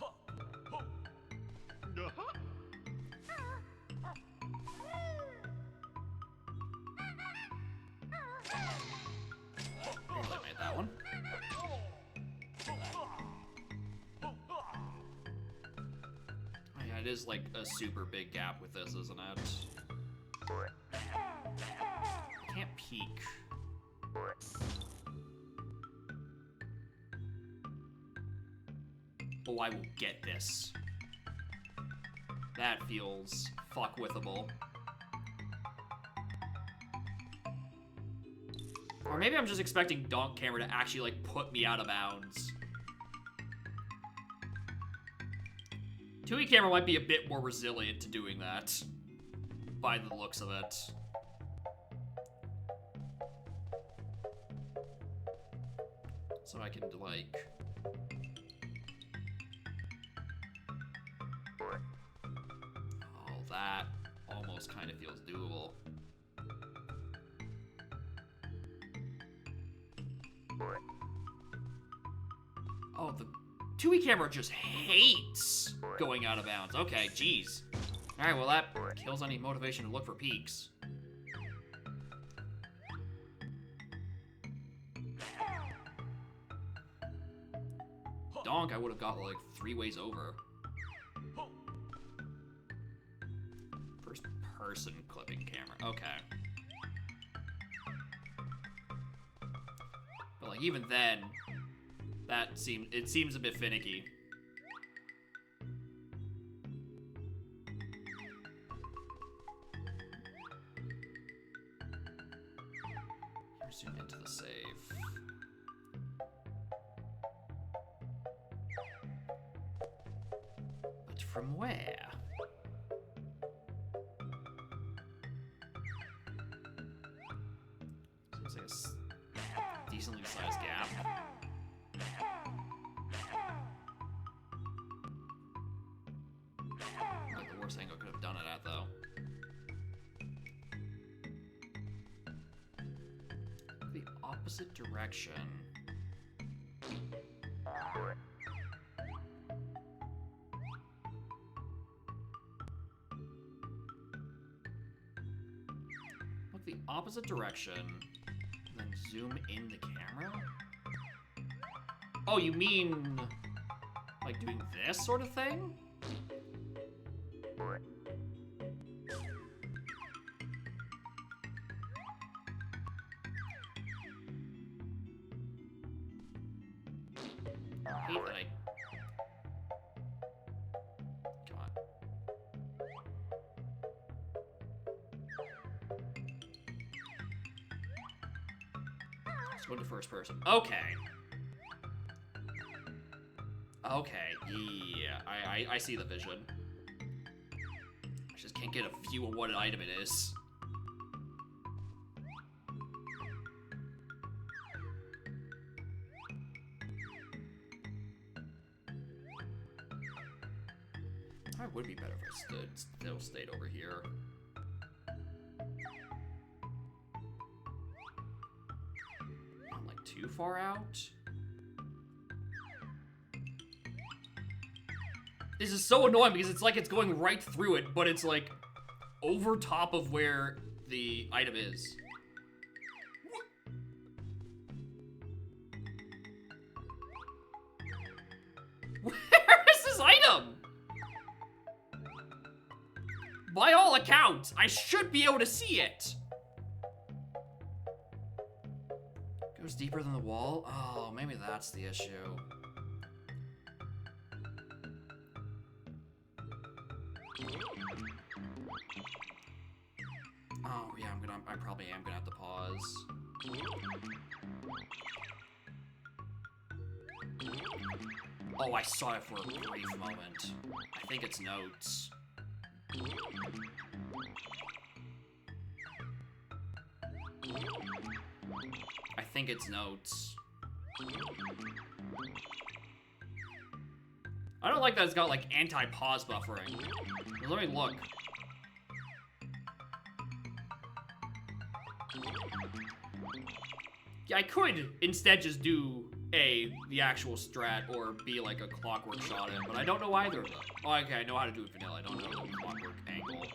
Barely made that one. Yeah, it is like a super big gap with this, isn't it? I can't peek. Oh, I will get this. That feels fuck-withable. Or maybe I'm just expecting Donk Camera to actually, like, put me out of bounds. 2E Camera might be a bit more resilient to doing that, by the looks of it. So I can, like... Oh, that almost kind of feels doable. Oh, the 2E Camera just hates going out of bounds. Okay, jeez. Alright, well that kills any motivation to look for peaks. Donk, I would have got like 3 ways over. First person clipping camera. Okay. But like even then, it seems a bit finicky. Here's zoom into the save. But from where? Seems like a decently sized gap. Like the worst angle could have done it at, though. The opposite direction. Look the opposite direction, and then zoom in the camera? Oh, you mean like doing this sort of thing? I hate that I... Come on. Let's go into first person. Okay. Okay, yeah, I see the vision. I just can't get a view of what an item it is. It would be better if I still stayed over here. I'm like too far out. This is so annoying because it's like it's going right through it, but it's like over top of where the item is. Where is this item? By all accounts, I should be able to see it. Goes deeper than the wall? Oh, maybe that's the issue. Oh, yeah, I probably am gonna have to pause. Oh, I saw it for a brief moment. I think it's notes. I think it's notes. I don't like that it's got like anti-pause buffering. Let me look. Yeah, I could instead just do the actual strat or B like a clockwork shot in, but I don't know either of them. Oh, okay, I know how to do it vanilla. I don't know the clockwork angle.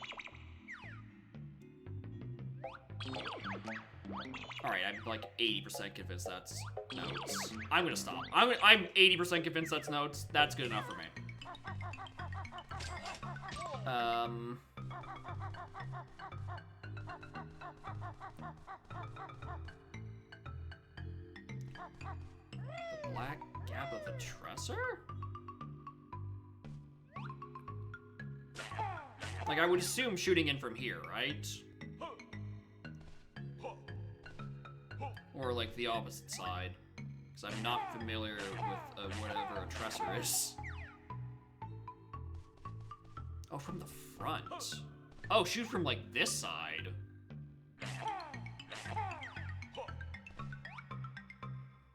Alright, I'm like 80% convinced that's notes. I'm gonna stop. I'm 80% convinced that's notes. That's good enough for me. The black gap of the Tresser? Like, I would assume shooting in from here, right? Or, like, the opposite side. Because I'm not familiar with whatever a tresser is. Oh, from the front. Oh, shoot from, like, this side.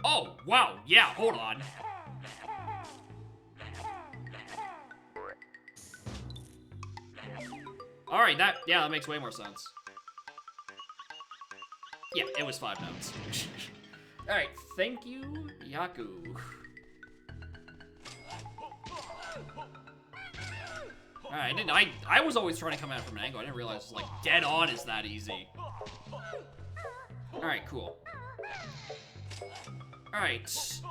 Oh, wow, yeah, hold on. Alright, that makes way more sense. Yeah, it was 5 notes. Alright, thank you, Yaku. Alright, I was always trying to come at it from an angle. I didn't realize, like, dead on is that easy. Alright, cool. Alright,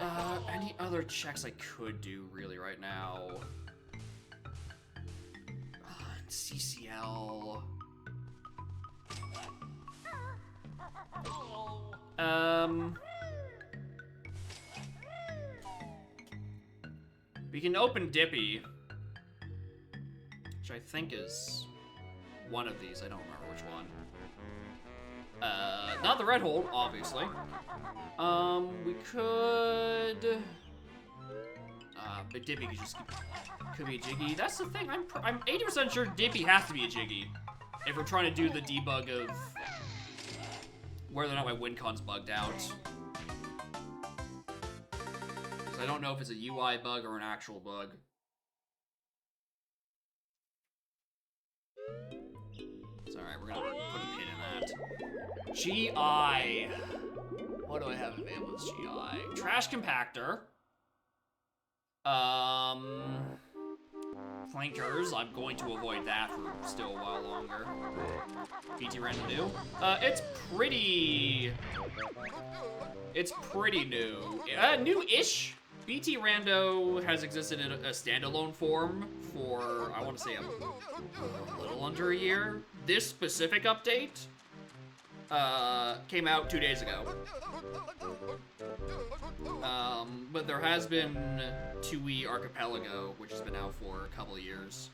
any other checks I could do, really, right now? CCL... We can open Dippy, which I think is one of these. I don't remember which one. Not the red hold, obviously. We could... but Dippy could be a Jiggy. That's the thing, I'm 80% sure Dippy has to be a Jiggy if we're trying to do the debug of whether or not my WinCon's bugged out. Because I don't know if it's a UI bug or an actual bug. It's alright, we're gonna put a pin in that. GI. What do I have available as GI? Trash compactor. Flankers, I'm going to avoid that for still a while longer. BT random new? It's pretty new. New-ish. BT Rando has existed in a standalone form for, I want to say, a little under a year. This specific update came out 2 days ago. But there has been 2E Archipelago, which has been out for a couple of years.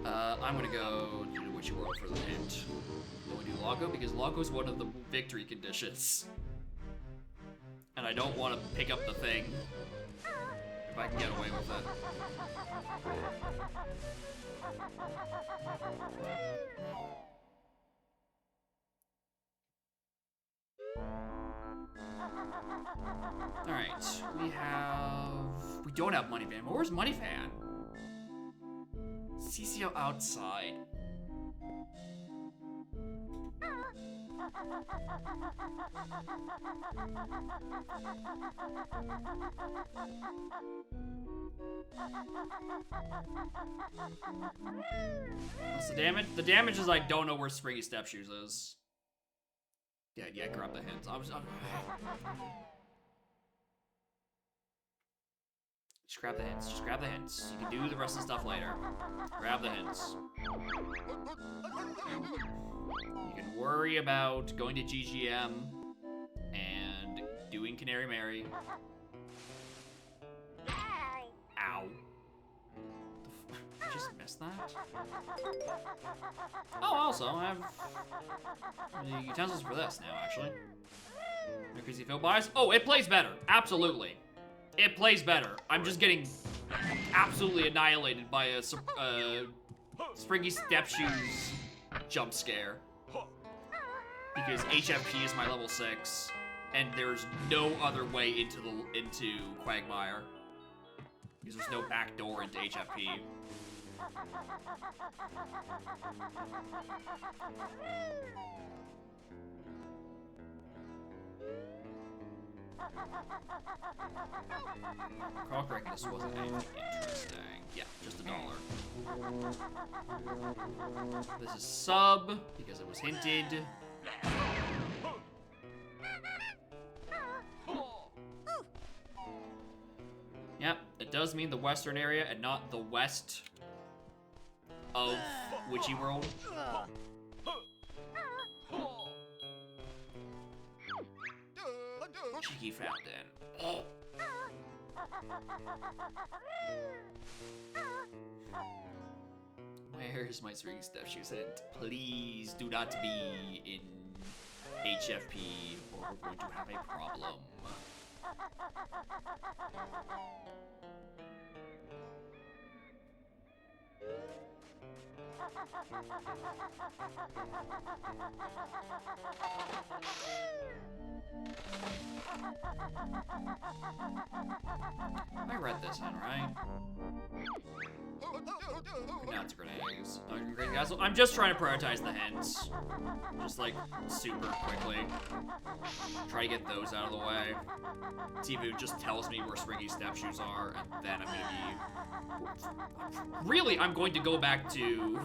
I'm gonna go do Witchy World for the hint. Don't we do Logo? Because Logo is one of the victory conditions. And I don't want to pick up the thing if I can get away with it. Alright, we don't have Money Fan. Where's Money Fan? CCO outside. What's the damage? The damage is I don't know where Springy Step Shoes is. Yeah, grab the hints. Just grab the hints. Just grab the hints. You can do the rest of the stuff later. Grab the hints. You can worry about going to GGM and doing Canary Mary. Ow. I just missed that? Oh, also, I have the utensils for this now, actually. No crazy Phil buys. Oh, it plays better. Absolutely. It plays better. I'm just getting absolutely annihilated by a Springy Step Shoes jump scare. Because HFP is my level 6, and there's no other way into Quagmire. Because there's no back door into HFP. Correct, this wasn't anything interesting. Yeah, just $1. This is sub, because it was hinted. Yep, it does mean the western area and not the west of Witchy World. Cheeky Fountain. Where's my swinging step shoes hint? Please do not be in HFP or we're going to have a problem. I read this in, right? Nuts, grenades. Grenade castle. I'm just trying to prioritize the hints. Just like super quickly. Try to get those out of the way. See if it just tells me where Springy Step Shoes are, and then I'm gonna be... Really, I'm going to go back to...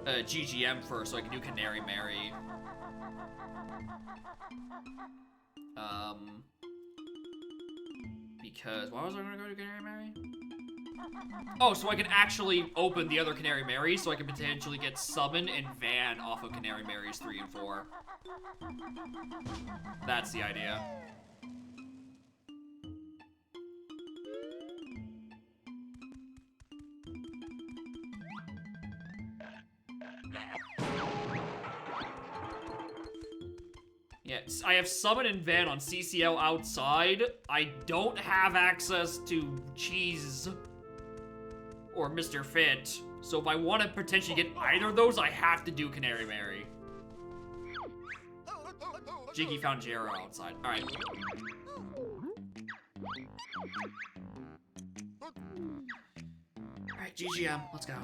GGM first, so I can do Canary Mary. Because... Why was I gonna go to Canary Mary? Oh, so I can actually open the other Canary Marys, so I can potentially get Summon and Van off of Canary Marys 3 and 4. That's the idea. Yes, I have Summon and Van on CCL outside. I don't have access to Cheese or Mr. Fit. So if I want to potentially get either of those, I have to do Canary Mary. Jiggy found Jero outside. Alright. Alright, GGM, let's go.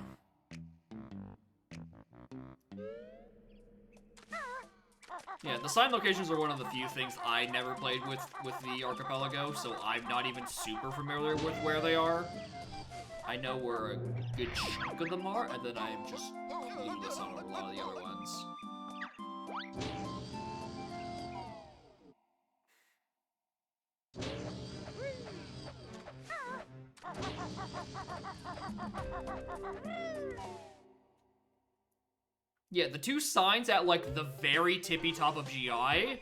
Yeah, the sign locations are one of the few things I never played with the archipelago, so I'm not even super familiar with where they are. I know where a good chunk of them are, and then I'm just clueless on a lot of the other ones. Yeah, the two signs at, like, the very tippy top of GI,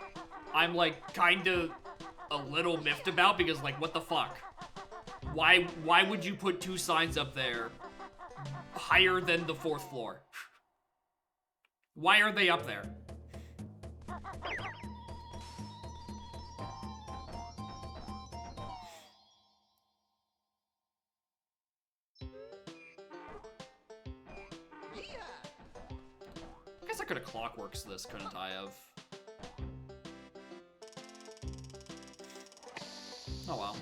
I'm, like, kinda a little miffed about, because, like, what the fuck? Why would you put two signs up there higher than the 4th floor? Why are they up there? I guess I could have clockworks this, couldn't I have? Oh well.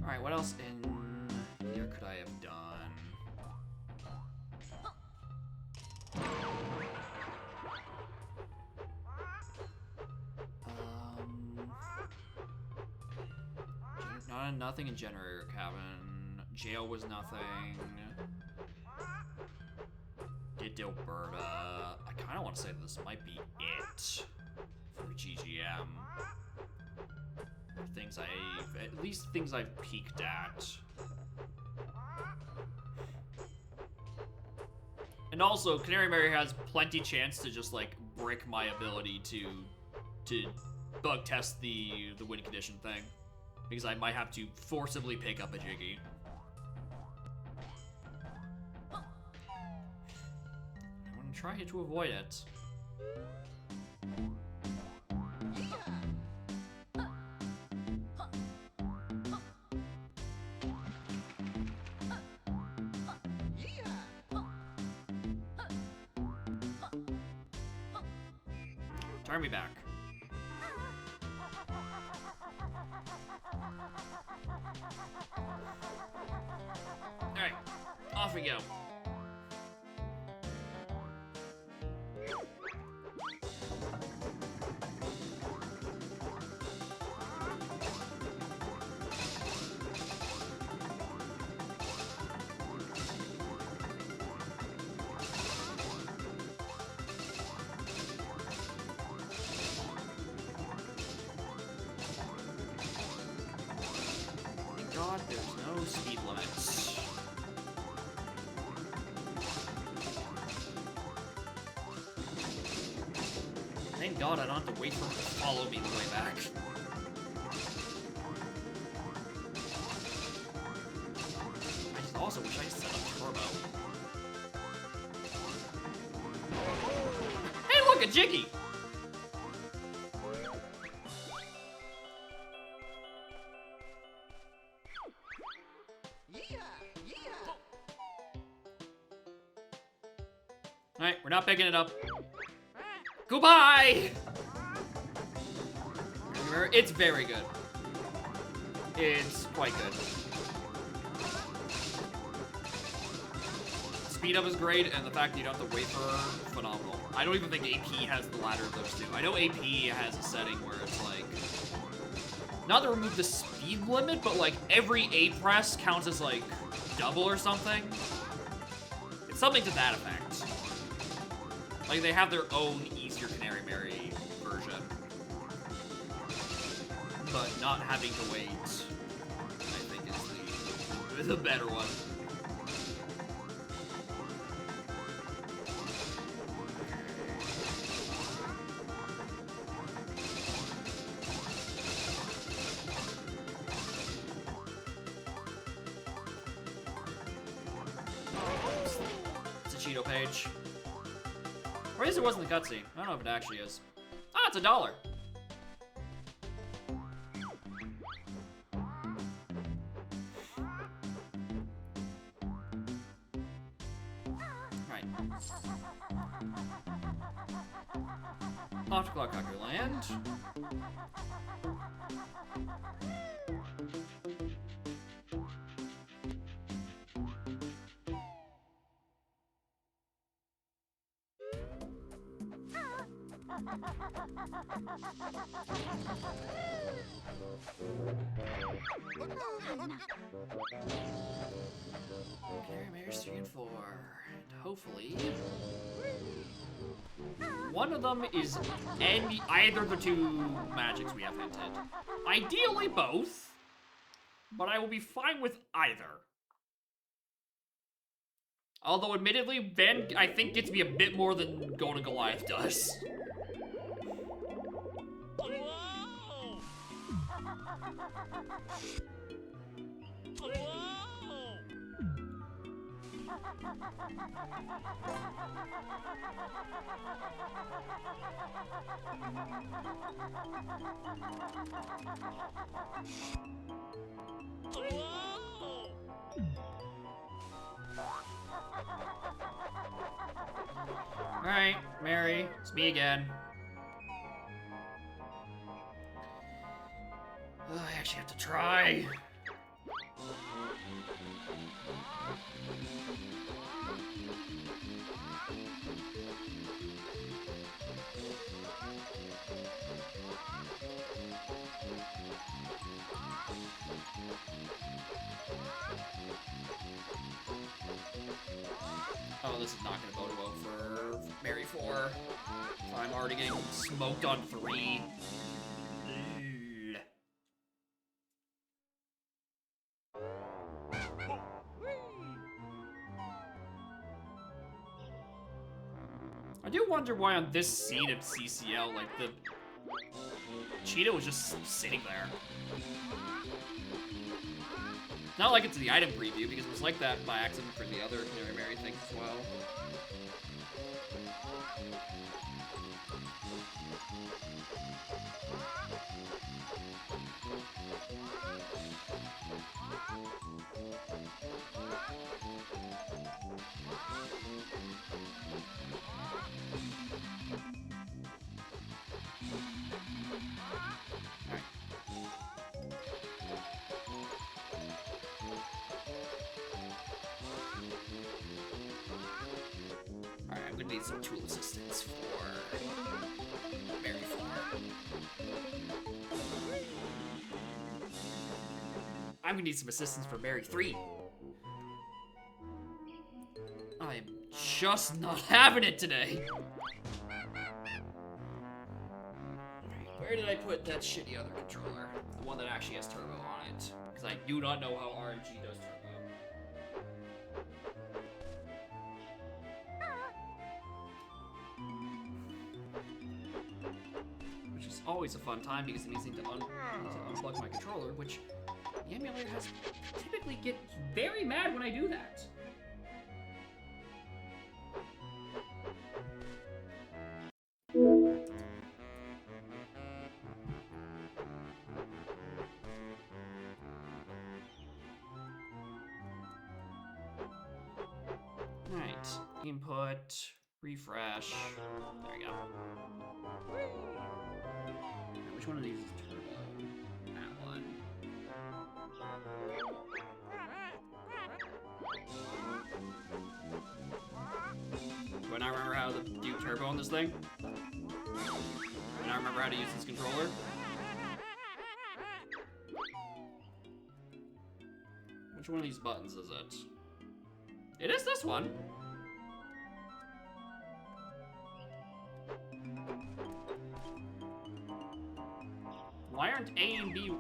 Alright, what else in here could I have done? Nothing in Generator Cabin. Jail was nothing. Did Dilberta. I kind of want to say this might be it for GGM. Things at least things I've peeked at. And also, Canary Mary has plenty chance to just, like, brick my ability to bug test the win condition thing. Because I might have to forcibly pick up a Jiggy. I'm gonna try to avoid it. Turn me back. Alright, off we go. God, there's no speed limits. Thank Thank God I don't have to wait for him to follow me the way back. I just also wish I set up turbo. Hey, look, a Jiggy! Alright, we're not picking it up. Goodbye! It's very good. It's quite good. Speed up is great, and the fact that you don't have to wait for her, phenomenal. I don't even think AP has the latter of those two. I know AP has a setting where it's like, not to remove the speed limit, but like every A press counts as like double or something. It's something to that effect. Like they have their own easier Canary Mary version. But not having to wait, I think is the better one. It's a Cheeto page. Or at least it wasn't the cutscene. I don't know if it actually is. Ah, it's $1. Right. Off to Clockcocker Land. Okay, Mayor's 3 and 4. And hopefully one of them is either of the two magics we have hinted. Ideally both, but I will be fine with either. Although admittedly, Van I think gets me a bit more than Golden Goliath does. Alright, Mary, it's me again. Oh, I actually have to try. Oh, this is not going to bode well for Mary 4. I'm already getting smoked on 3. I do wonder why on this scene of CCL, like, the cheetah was just sitting there. Not like it's the item preview, because it was like that by accident for the other Canary Mary things as well. I'm gonna need some tool assistance for Mary 4. I'm gonna need some assistance for Mary 3. I'm just not having it today. Where did I put that shitty other controller? The one that actually has turbo on it. Because I do not know how RNG does turbo. always a fun time because it means I need to unplug my controller, which the emulator has typically get very mad when I do that. Alright, input, refresh. There we go. Which one of these is turbo? That one. Do I not remember how to do turbo on this thing? Do I not remember how to use this controller? Which one of these buttons is it? It is this one. Why aren't A and B?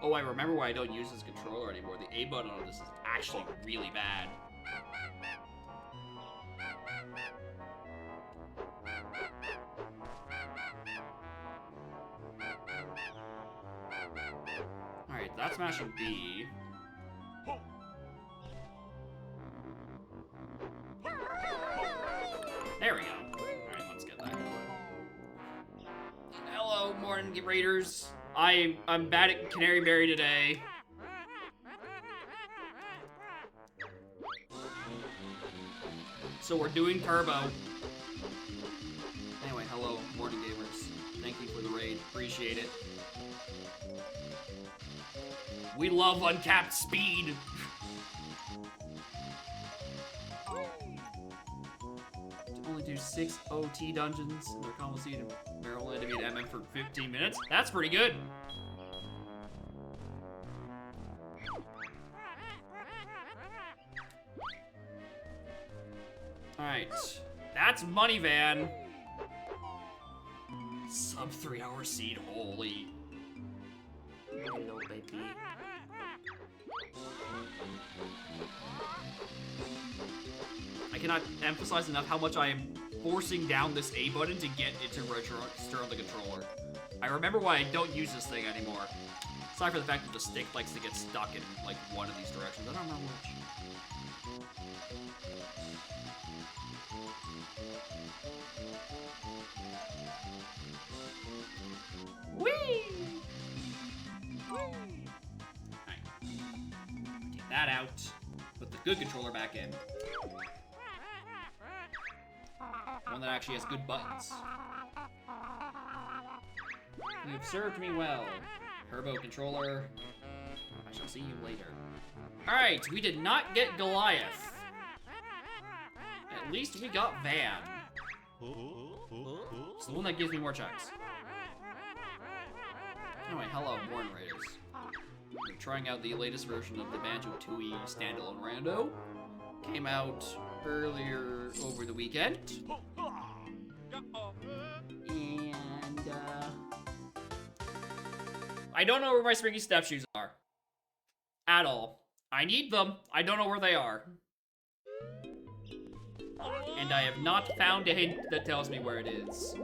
Oh, I remember why I don't use this controller anymore. The A button on this is actually really bad. Alright, that's mashing B. There we go. Alright, let's get that going. Hello, morning raiders. I'm bad at Canary Berry today. So we're doing turbo. Anyway, hello, morning gamers. Thank you for the raid. Appreciate it. We love uncapped speed. To only do 6 OT dungeons in their combo seed and barrel to beat MM for 15 minutes. That's pretty good. Alright. That's money, Van. Sub 3-hour seed, holy. Hello, baby. I cannot emphasize enough how much I am forcing down this A button to get it to register on the controller. I remember why I don't use this thing anymore. Aside from the fact that the stick likes to get stuck in, like, one of these directions. I don't know which. Whee! Alright. Take that out. Put the good controller back in. One that actually has good buttons. You've served me well. Turbo controller. I shall see you later. Alright, we did not get Goliath. At least we got Van. It's the one that gives me more checks. Anyway, hello, Born Raiders. We're trying out the latest version of the Banjo-Tooie standalone rando. Came out earlier over the weekend. And, I don't know where my springy step shoes are. At all. I need them. I don't know where they are. And I have not found a hint that tells me where it is.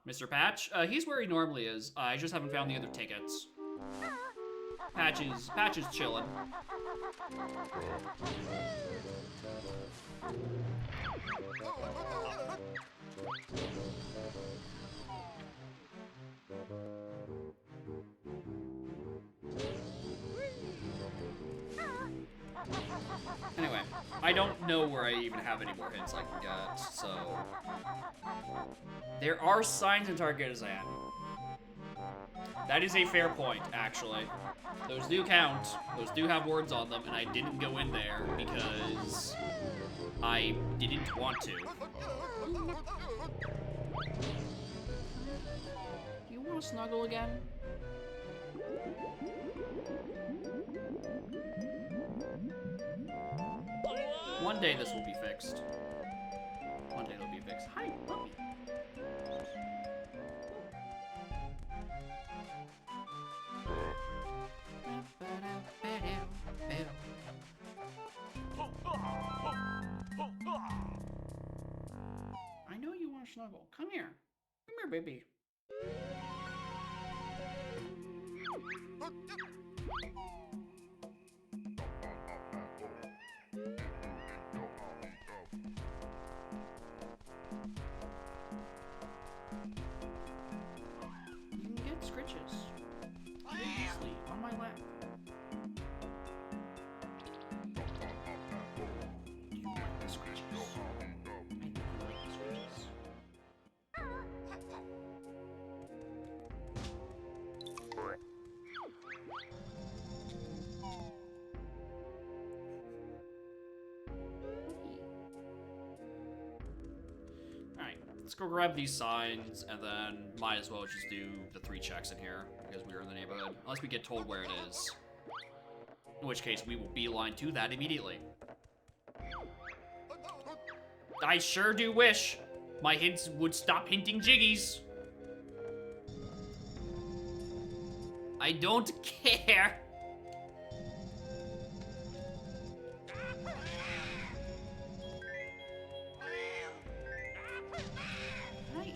Mr. Patch? He's where he normally is. I just haven't found the other tickets. Patch is chillin'. Anyway, I don't know where I even have any more hints I can get, so... There are signs in Targetazan. That is a fair point, actually. Those do count. Those do have words on them, and I didn't go in there because I didn't want to. Do you want to snuggle again? One day this will be fixed. One day it'll be fixed. Hi, puppy. snuggle. Come here. Come here, baby. You can get scritches. Sleep on my lap. Do you like the scritches? I think you like the scritches. Alright, let's go grab these signs, and then might as well just do the 3 checks in here, because we are in the neighborhood. Unless we get told where it is. In which case, we will beeline to that immediately. I sure do wish my hints would stop hinting jiggies. I don't care. Hi.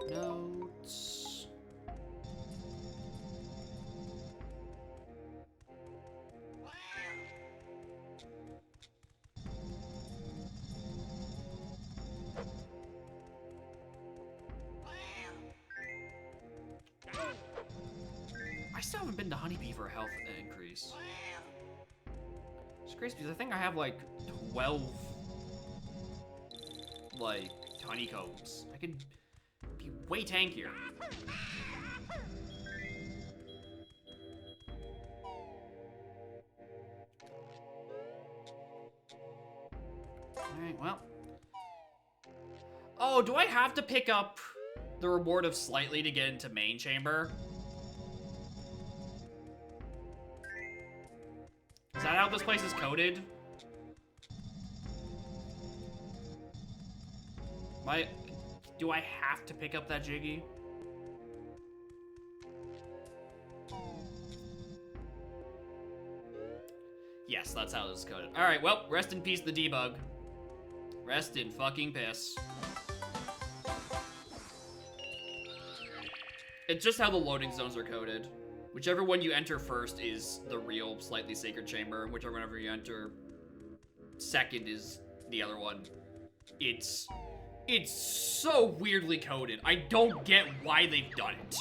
Notes. I still haven't been to Honeybee for a health increase. It's crazy because I think I have like 12 like honeycombs. I could be way tankier. Alright, well. Oh, do I have to pick up the reward of slightly to get into main chamber? Is that how this place is coded? Do I have to pick up that Jiggy? Yes, that's how this is coded. Alright, well, rest in peace, the debug. Rest in fucking piss. It's just how the loading zones are coded. Whichever one you enter first is the real slightly sacred chamber. Whichever whenever you enter second is the other one. It's so weirdly coded. I don't get why they've done it.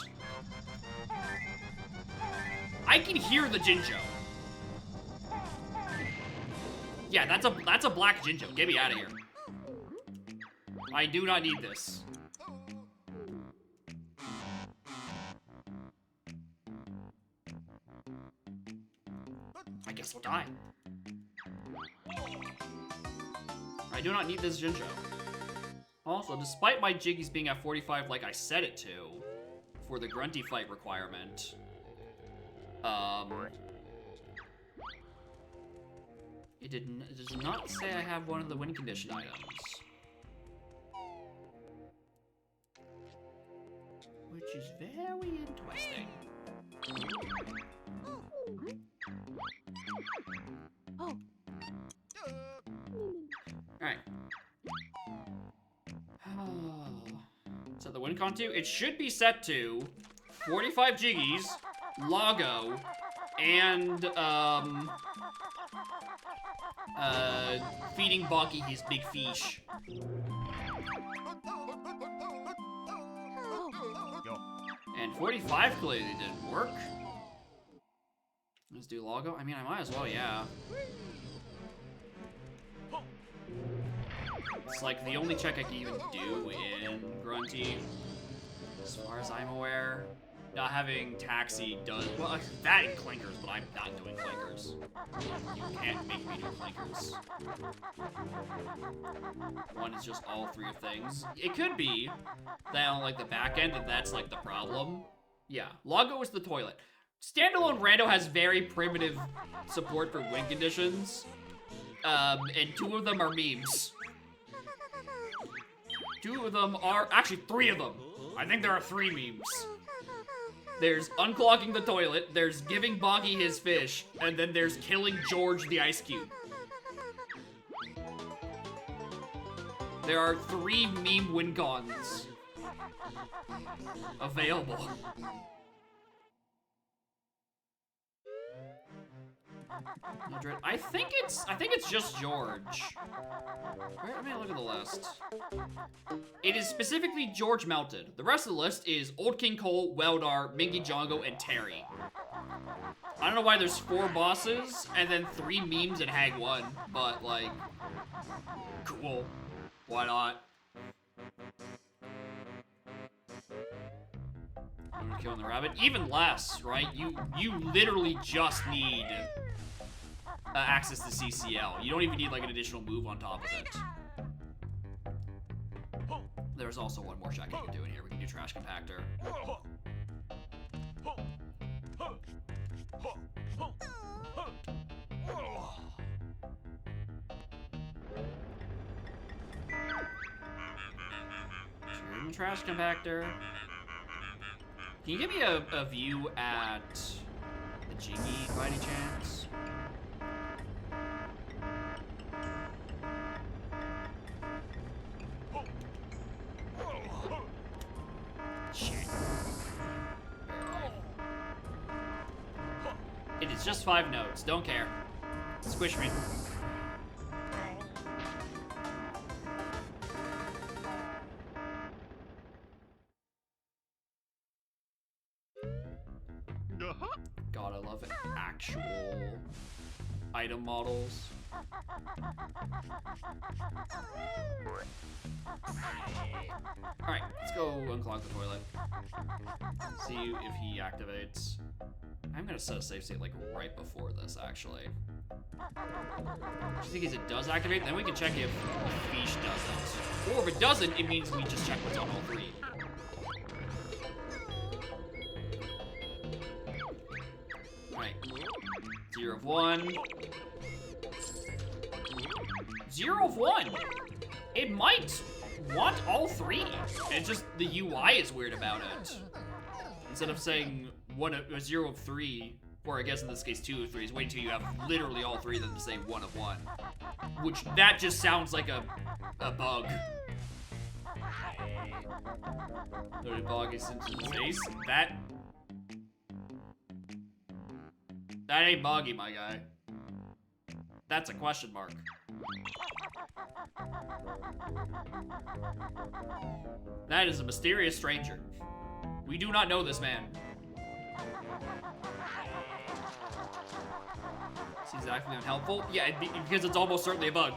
I can hear the Jinjo. Yeah, that's a black Jinjo. Get me out of here. I do not need this. I guess we'll die. I do not need this Jinjo. Also, despite my Jiggies being at 45 like I said it to, for the Grunty fight requirement, it does not say I have one of the win condition items. Which is very interesting. Alright. So the win con to, it should be set to 45 Jiggies, Lago, and feeding Boggy his big fish. And 45 clearly didn't work. Let's do Lago. I mean, I might as well, yeah. It's like the only check I can even do in Grunty, as far as I'm aware. Not having taxi does well. That and clinkers, but I'm not doing clinkers. You can't make me do clinkers. One is just all three of things. It could be that on like the back end, that that's like the problem. Yeah, Longo is the toilet. Standalone Rando has very primitive support for win conditions, and 2 of them are memes. 2 of them are actually 3 of them. I think there are 3 memes. There's unclogging the toilet, there's giving Boggy his fish, and then there's killing George the Ice Cube. There are 3 meme win cons available. I think it's just George. Let me look at the list. It is specifically George Melted. The rest of the list is Old King Cole, Weldar, Mingy Jongo, and Terry. I don't know why there's 4 bosses and then 3 memes and Hag 1, but like, cool. Why not? I'm killing the rabbit. Even less, right? You literally just need access to CCL. You don't even need like an additional move on top of it. There's also one more check I can do in here. We can do Trash Compactor. Trash Compactor. Can you give me a view at the Jiggy by any chance? Shit. It is just 5 notes. Don't care. Squish me. God, I love actual item models. Alright, let's go unclog the toilet. See if he activates. I'm gonna set a safe state like right before this, actually. Just in case it does activate, then we can check if Fish doesn't. Or if it doesn't, it means we just check what's on all 3. Alright. 0 of 1. 0 of 1! It might want all 3. It's just the UI is weird about it. Instead of saying 0 of 3, or I guess in this case 2 of 3, is wait until you have literally all 3 of them to say 1 of 1. Which, that just sounds like a bug. Loaded Boggy into the face. That ain't Boggy, my guy. That's a question mark. That is a mysterious stranger. We do not know this man. Seems actively unhelpful. Yeah, because it's almost certainly a bug.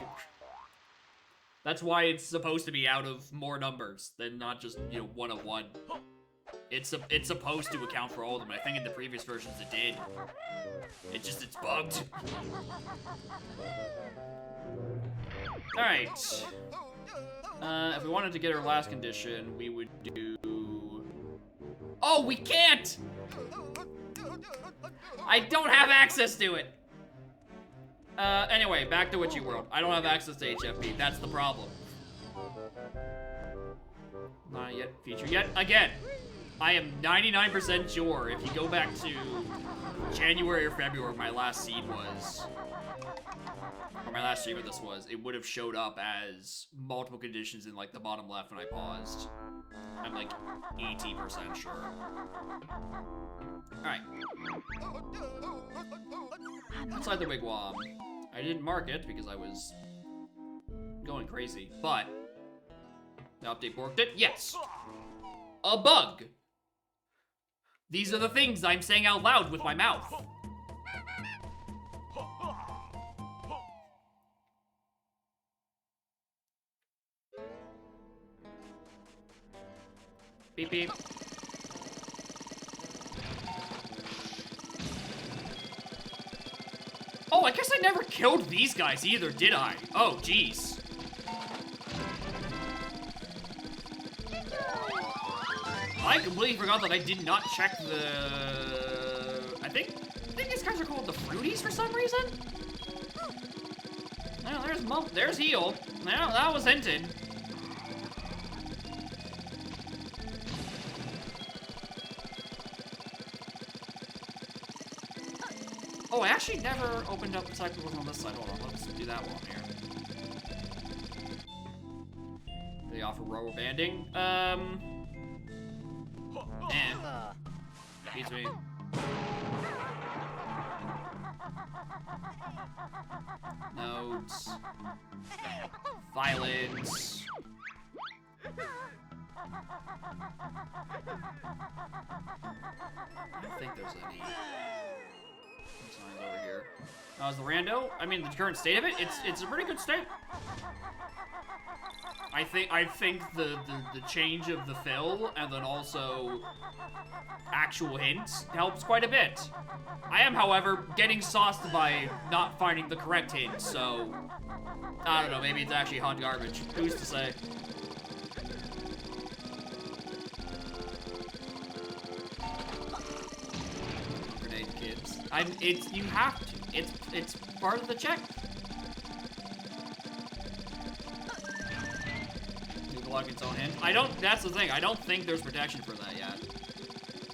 That's why it's supposed to be out of more numbers than not just, 1 of 1. It's supposed to account for all of them. I think in the previous versions it did. It's bugged. Alright. If we wanted to get our last condition, we would do... Oh, we can't! I don't have access to it! Anyway, back to Witchy World. I don't have access to HFP. That's the problem. Not yet featured yet. Again, I am 99% sure if you go back to January or February, my last seed was, or my last stream of this was, it would have showed up as multiple conditions in like the bottom left when I paused. I'm like 80% sure. Alright. Inside the wigwam. I didn't mark it because I was going crazy, but the update worked it. Yes! A bug! These are the things I'm saying out loud with my mouth. Beep beep. Oh, I guess I never killed these guys either, did I? Oh, jeez. I completely forgot that I did not check the... I think these guys are called the Fruities for some reason? Oh, there's Heal. Now, that was hinted. Oh, I actually never opened up the side that was on this side. Hold on, let's do that one here. They offer rubber banding. Beats me. Nodes. Violence. I don't think there's any signs over here. Is the rando? I mean, the current state of it, it's a pretty good state. I think the change of the fill and then also actual hints helps quite a bit. I am, however, getting sauced by not finding the correct hint, so I don't know, maybe it's actually hot garbage. Who's to say? Grenade kids. You have to. It's part of the check. Block its own hint. That's the thing, I don't think there's protection for that yet.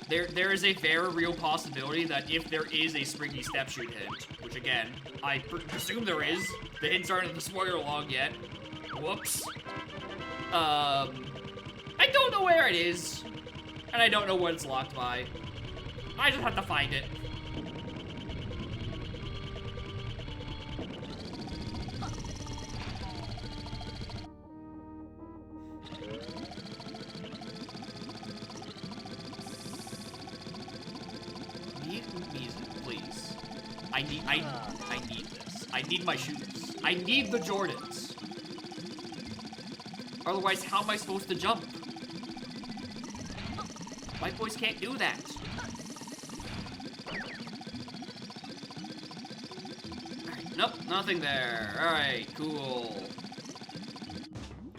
There is a very real possibility that if there is a Springy Step Shoot hint, which again, I presume there is, the hints aren't in the spoiler log yet. Whoops. I don't know where it is, and I don't know what it's locked by. I just have to find it. Please. I need this. I need my shoes. I need the Jordans. Otherwise, how am I supposed to jump? White boys can't do that. Alright, nope, nothing there. Alright, cool.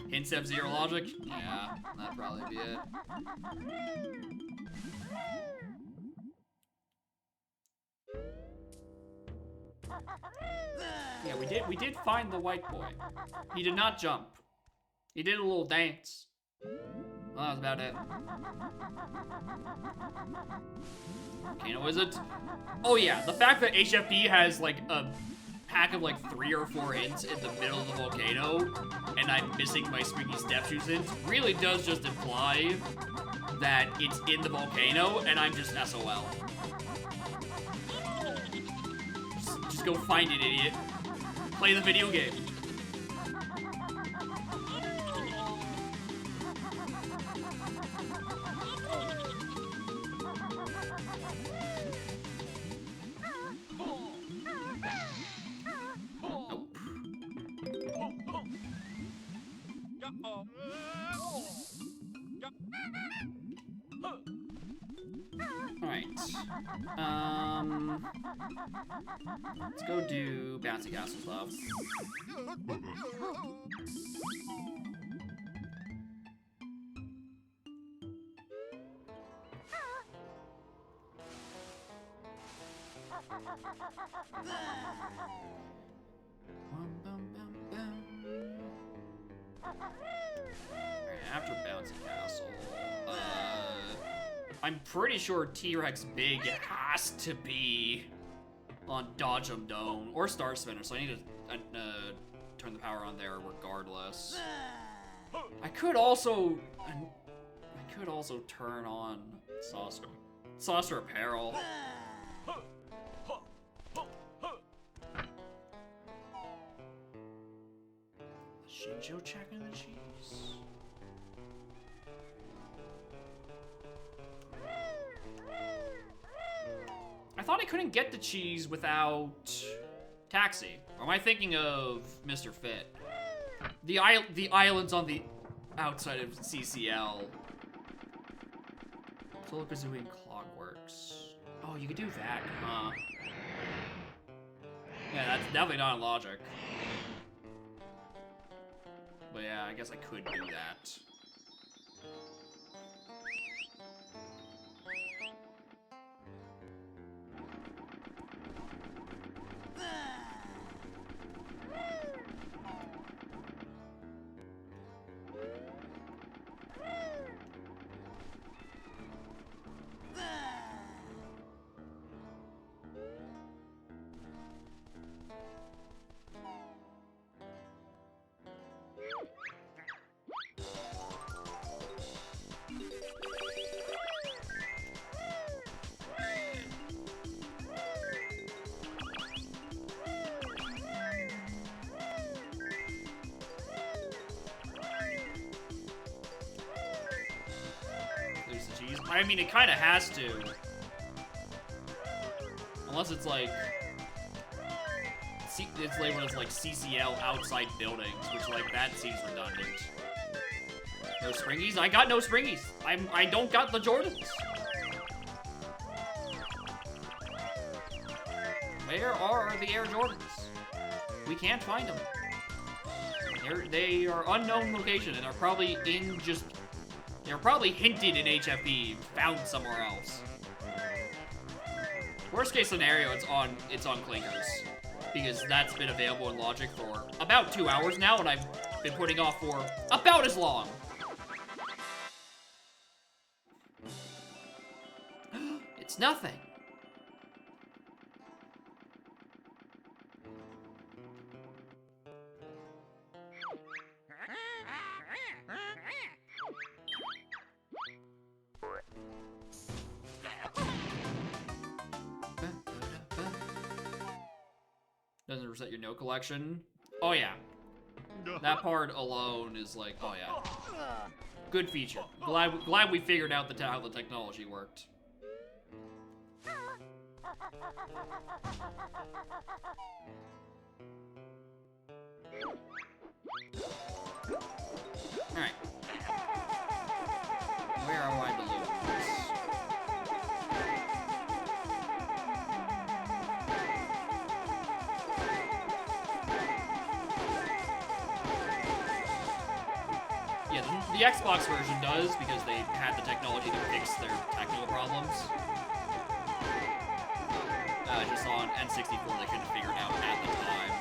Hints have zero logic? Yeah, that'd probably be it. Yeah, we did find the white boy. He did not jump. He did a little dance. Well, that was about it. Volcano Wizard. Oh yeah, the fact that HFP has like a pack of like 3 or 4 hints in the middle of the volcano, and I'm missing my Springy Step Shoot hints, really does just imply that it's in the volcano, and I'm just SOL. Just go find it, idiot. Play the video game. Let's go do bouncy castle stuff. After bouncy castle, I'm pretty sure T-Rex Big has to be on Dodge 'em Dome or Star Spinner, so I need to turn the power on there regardless. I could also turn on Saucer Apparel. Shinjo checking the cheese. I thought I couldn't get the cheese without Taxi. Or am I thinking of Mr. Fit? The island's on the outside of CCL. Solo Kazooie and Clockworks. Oh, you could do that, huh? definitely not in logic. But yeah, I guess I could do that. I mean, it kind of has to. Unless it's like... It's labeled as like CCL outside buildings, which like that seems redundant. No Springies? I got no Springies. I don't got the Jordans. Where are the Air Jordans? We can't find them. They are unknown location and are probably in just... They're probably hinted in HFP, found somewhere else. Worst case scenario, it's on Clinkers, because that's been available in Logic for about 2 hours now, and I've been putting off for about as long. It's nothing. Doesn't reset your note collection. Oh yeah. That part alone is like, oh yeah. Good feature. Glad we figured out how the technology worked. Alright. Where are my balloons? The Xbox version does, because they had the technology to fix their technical problems. Just on N64, they couldn't figure it out at the time.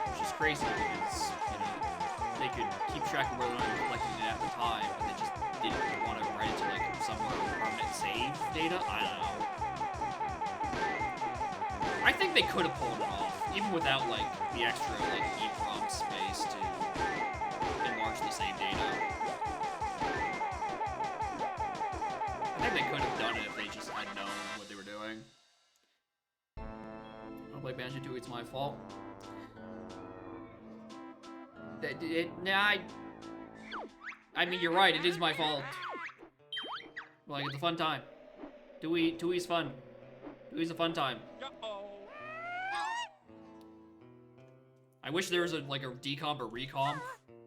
Which is crazy, because, you know, they could keep track of whether or not you're collecting it at the time, but they just didn't want to write it to, like, somewhere permanent save data? I don't know. I think they could have pulled it off, even without, like, the extra, like, EEPROM space to enlarge the save data. I think they could have done it if they just had known what they were doing. I don't play Banjo 2, it's my fault. I mean, you're right, it is my fault. Like, it's a fun time. Tui's fun. Tui's a fun time. I wish there was a decomp or recomp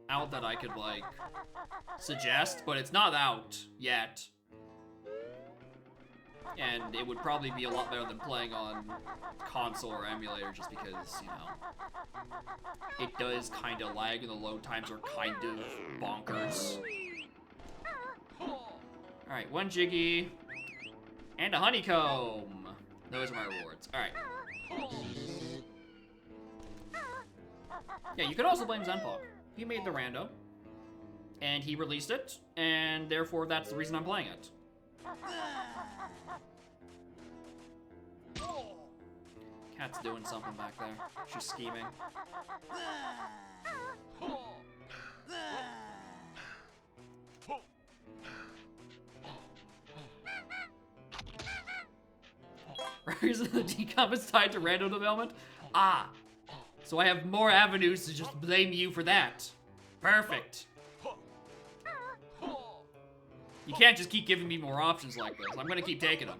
out that I could, like, suggest, but it's not out yet. And it would probably be a lot better than playing on console or emulator, just because, you know, it does kind of lag and the load times are kind of bonkers. Alright, 1 Jiggy and a honeycomb. Those are my rewards. Alright. Yeah, you could also blame Zenpok. He made the rando, and he released it, and therefore that's the reason I'm playing it. Cat's doing something back there. She's scheming. Reason the decomp is tied to rando development? Ah! So I have more avenues to just blame you for that. Perfect. You can't just keep giving me more options like this. I'm gonna keep taking them.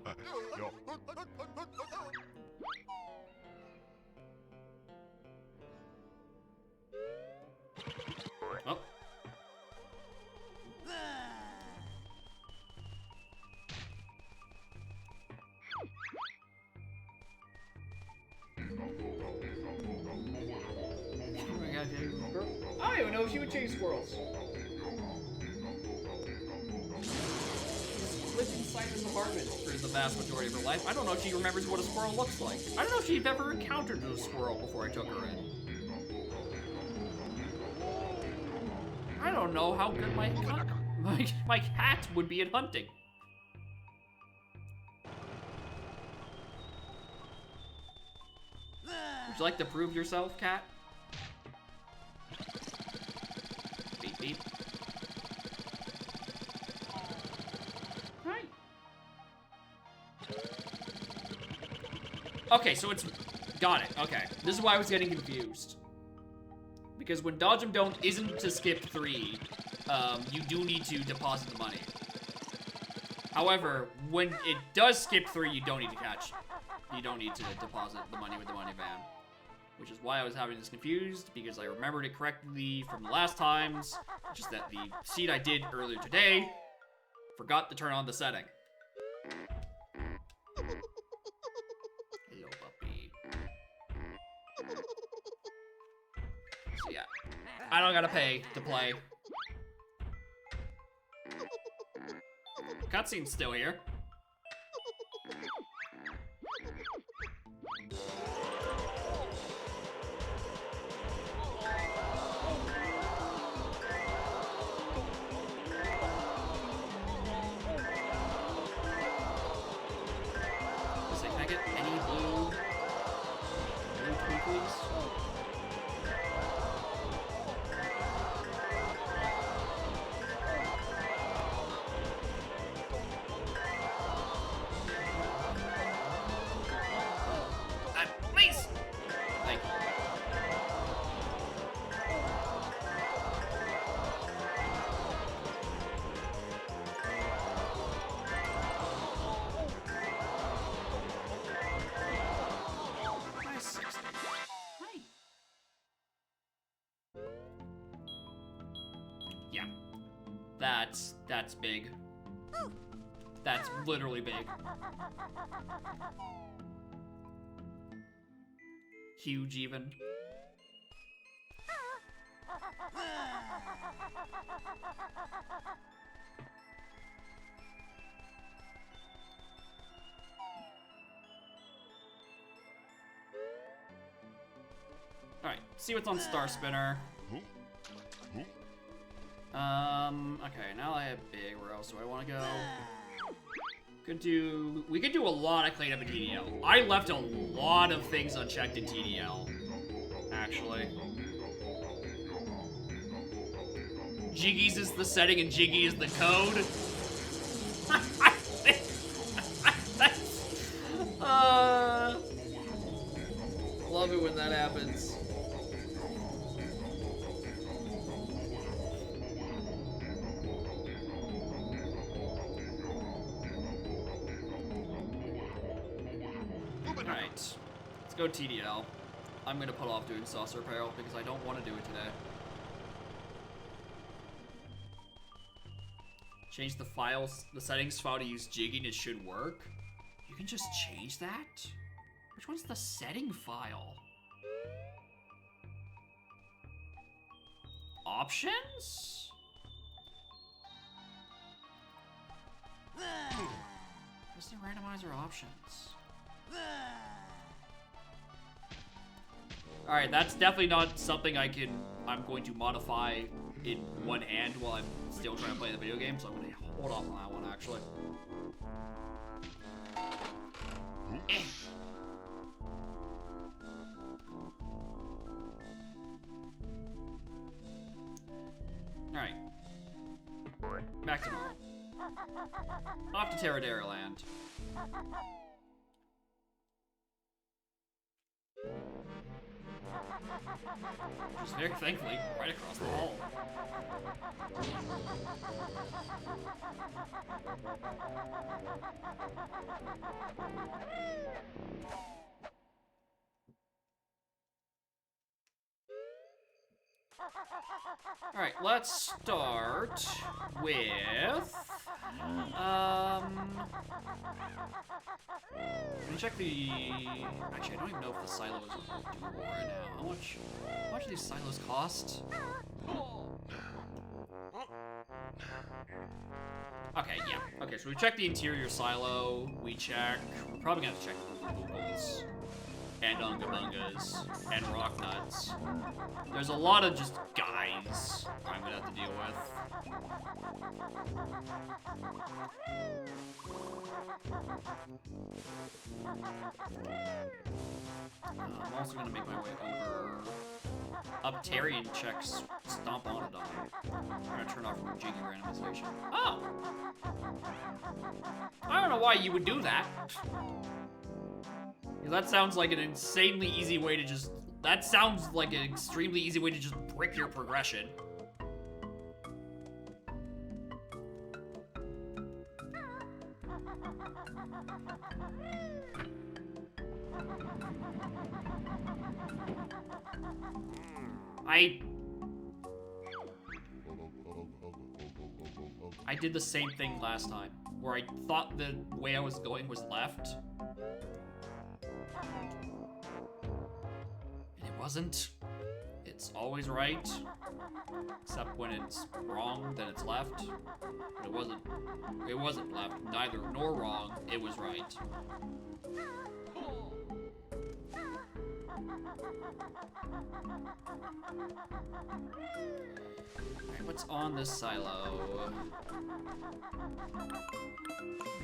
Oh. even know if she would chase squirrels. She's lived inside this apartment for the vast majority of her life. I don't know if she remembers what a squirrel looks like. I don't know if she'd ever encountered a squirrel before I took her in. I don't know how good my cat would be at hunting. Would you like to prove yourself, cat? Beep, beep. Hi. Okay, so it's... Got it, okay. This is why I was getting confused. Because when Dodge 'em Don't isn't to skip 3, you do need to deposit the money. However, when it does skip 3, you don't need to catch. You don't need to deposit the money with the money van. Which is why I was having this confused, because I remembered it correctly from the last times. Just that the seed I did earlier today forgot to turn on the setting. Hello, puppy. So yeah, I don't gotta pay to play. Cutscene's still here. Can I get any blue twinklies? Please! Thank you. Nice 60. Hi. Yeah. That's big. That's literally big. Huge, even. Alright, see what's on Star Spinner. Okay, now I have big. Where else do I want to go? We could do a lot of cleanup in TDL. I left a lot of things unchecked in TDL, actually. Jiggy's is the setting and Jiggy is the code. Love it when that happens. Alright, let's go TDL. I'm gonna put off doing Saucer Apparel because I don't want to do it today. Change the files, the settings file to use Jiggy and it should work. You can just change that? Which one's the setting file? Options? Where's the randomizer options? Alright, that's definitely not something I'm going to modify in one hand while I'm still trying to play the video game, so I'm going to hold off on that one, actually. Alright. Back to normal. Off to Terradera Land. Just very thankfully, right across the hall. Alright, let's start with... Can you check the... Actually, I don't even know if the silos are doable right now. How much do these silos cost? Okay, yeah. Okay, so we checked the interior silo. We check... We're probably gonna have to check the Boogles. And Ungamungas. And Rock Nuts. There's a lot of just guys I'm gonna have to deal with. I'm also gonna make my way over Uptarian checks Stomp on it on. I'm gonna turn off Jiggy randomization. Oh! I don't know why you would do that. That sounds like an insanely easy way to just... That sounds like an extremely easy way to just brick your progression. I did the same thing last time, where I thought the way I was going was left. And it wasn't. It's always right. Except when it's wrong, then it's left. But it wasn't left, neither nor wrong, it was right. Alright, what's on this silo?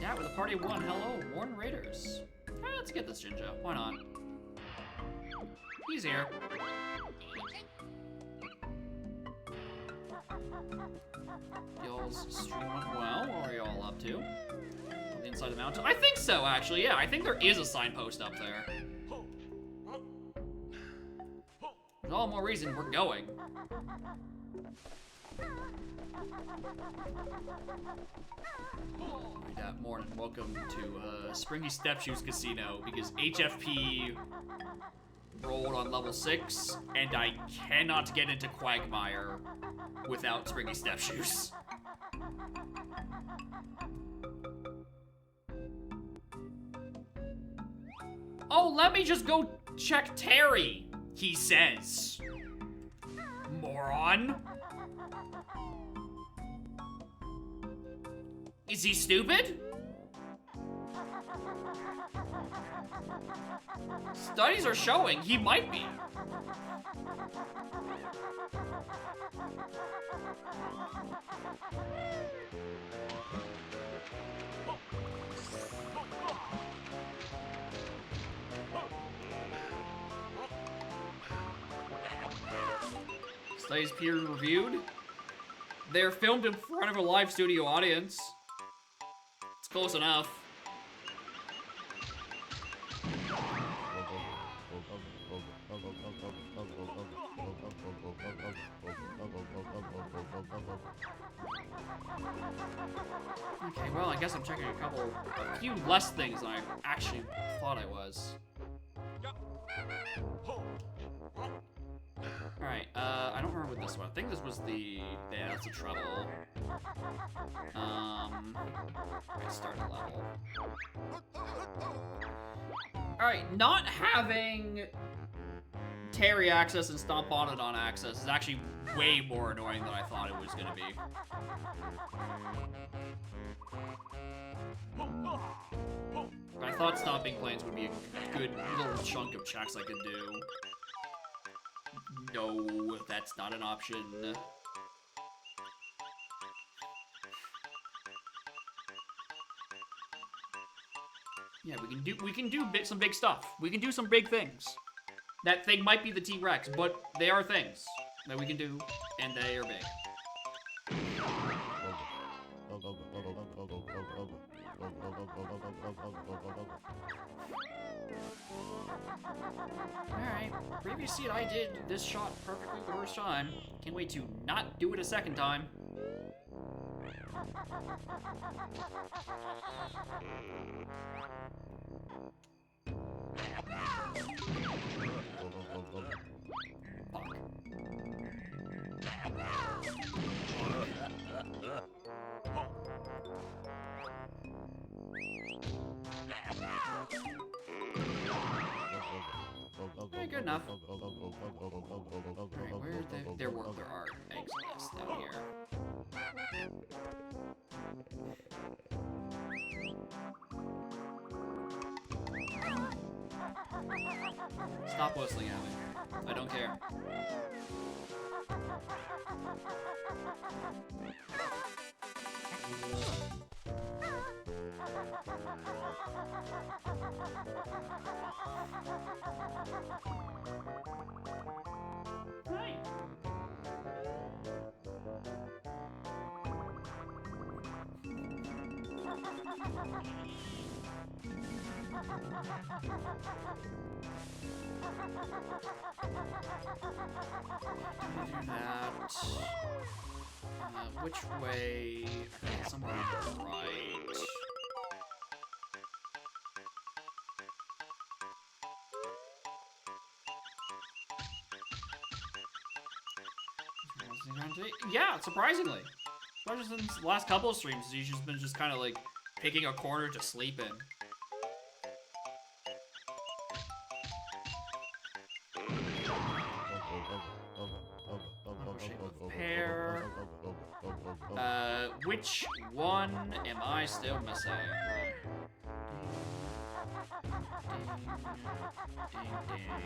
Yeah, with a party of one. Hello, Morning Raiders. Let's get this Jinja. Why not? He's here. Y'all's stream went well. What are y'all up to? On the inside of the mountain? I think so, actually. Yeah, I think there is a signpost up there. There's all more reason we're going. Alright, morning. Welcome to Springy Stepshoes Casino, because HFP rolled on level 6, and I cannot get into Quagmire without Springy Stepshoes. Oh, let me just go check Terry, he says. Moron. Is he stupid? Studies are showing he might be. Studies peer reviewed. They're filmed in front of a live studio audience. It's close enough. Okay, well, I guess I'm checking a few less things than I actually thought I was. Alright, I don't remember this one. I think this was the... Yeah, that's a trouble. Okay, start a level. Alright, not having Terry access and Stomp on it on access is actually way more annoying than I thought it was gonna be. I thought Stomping Plains would be a good little chunk of checks I could do. No, that's not an option. Yeah, we can do some big stuff. We can do some big things. That thing might be the T-Rex, but they are things that we can do, and they are big. Alright, previous seed I did this shot perfectly the first time. Can't wait to not do it a second time. Fuck. enough. Alright, where there are eggs nests down here. Stop whistling at me. I don't care. Hi. That. Which way? Somewhere on the right. Yeah, surprisingly. Especially since the last couple of streams, he's just been kind of like picking a corner to sleep in. Shape of pear. Which one am I still missing? Ding, ding, ding.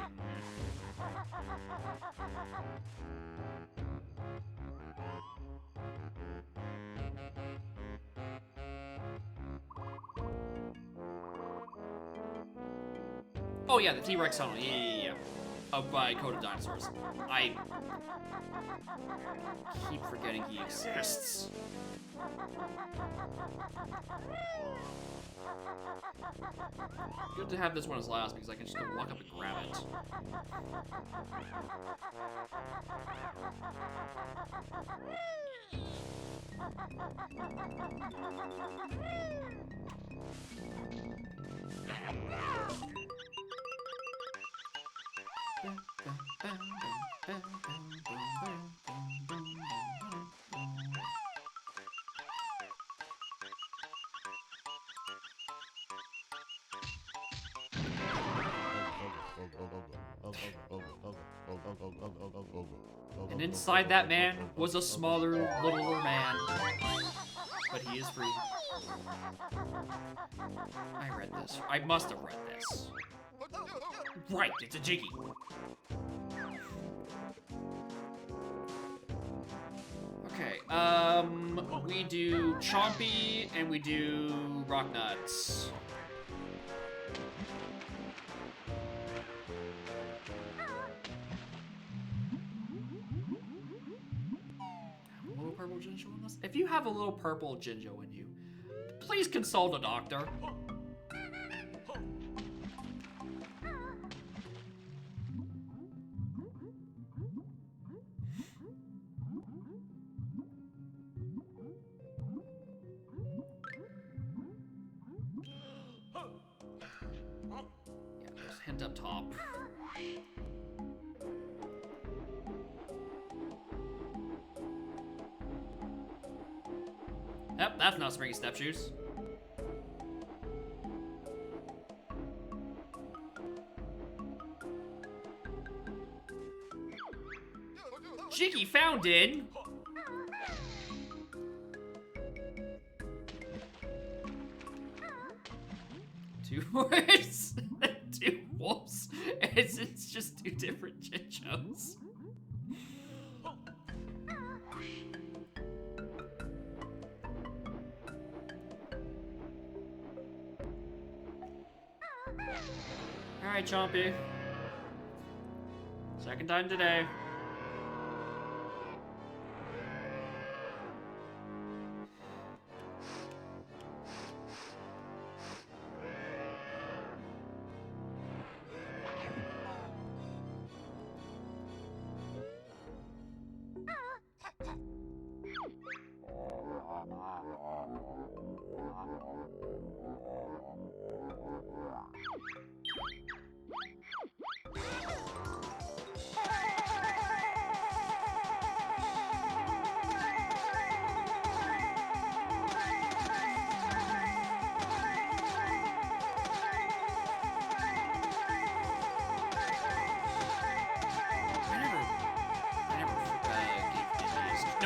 Oh yeah, the T-Rex tunnel. Yeah. Up by Code of Dinosaurs. I keep forgetting he exists. Good to have this one as last because I can just go walk up and grab it. And inside that man was a smaller, littler man. But he is free. I read this. I must have read this. Right, it's a Jiggy. Okay, we do Chompy and we do Rock Nuts. A little purple Jinjo in this? If you have a little purple Jinjo in you, please consult a doctor. Hint up top. Yep, that's not springy step shoes. Jiggy found in. Two words. Two wolves. It's just two different Jinjos. Alright, Chompy. Second time today.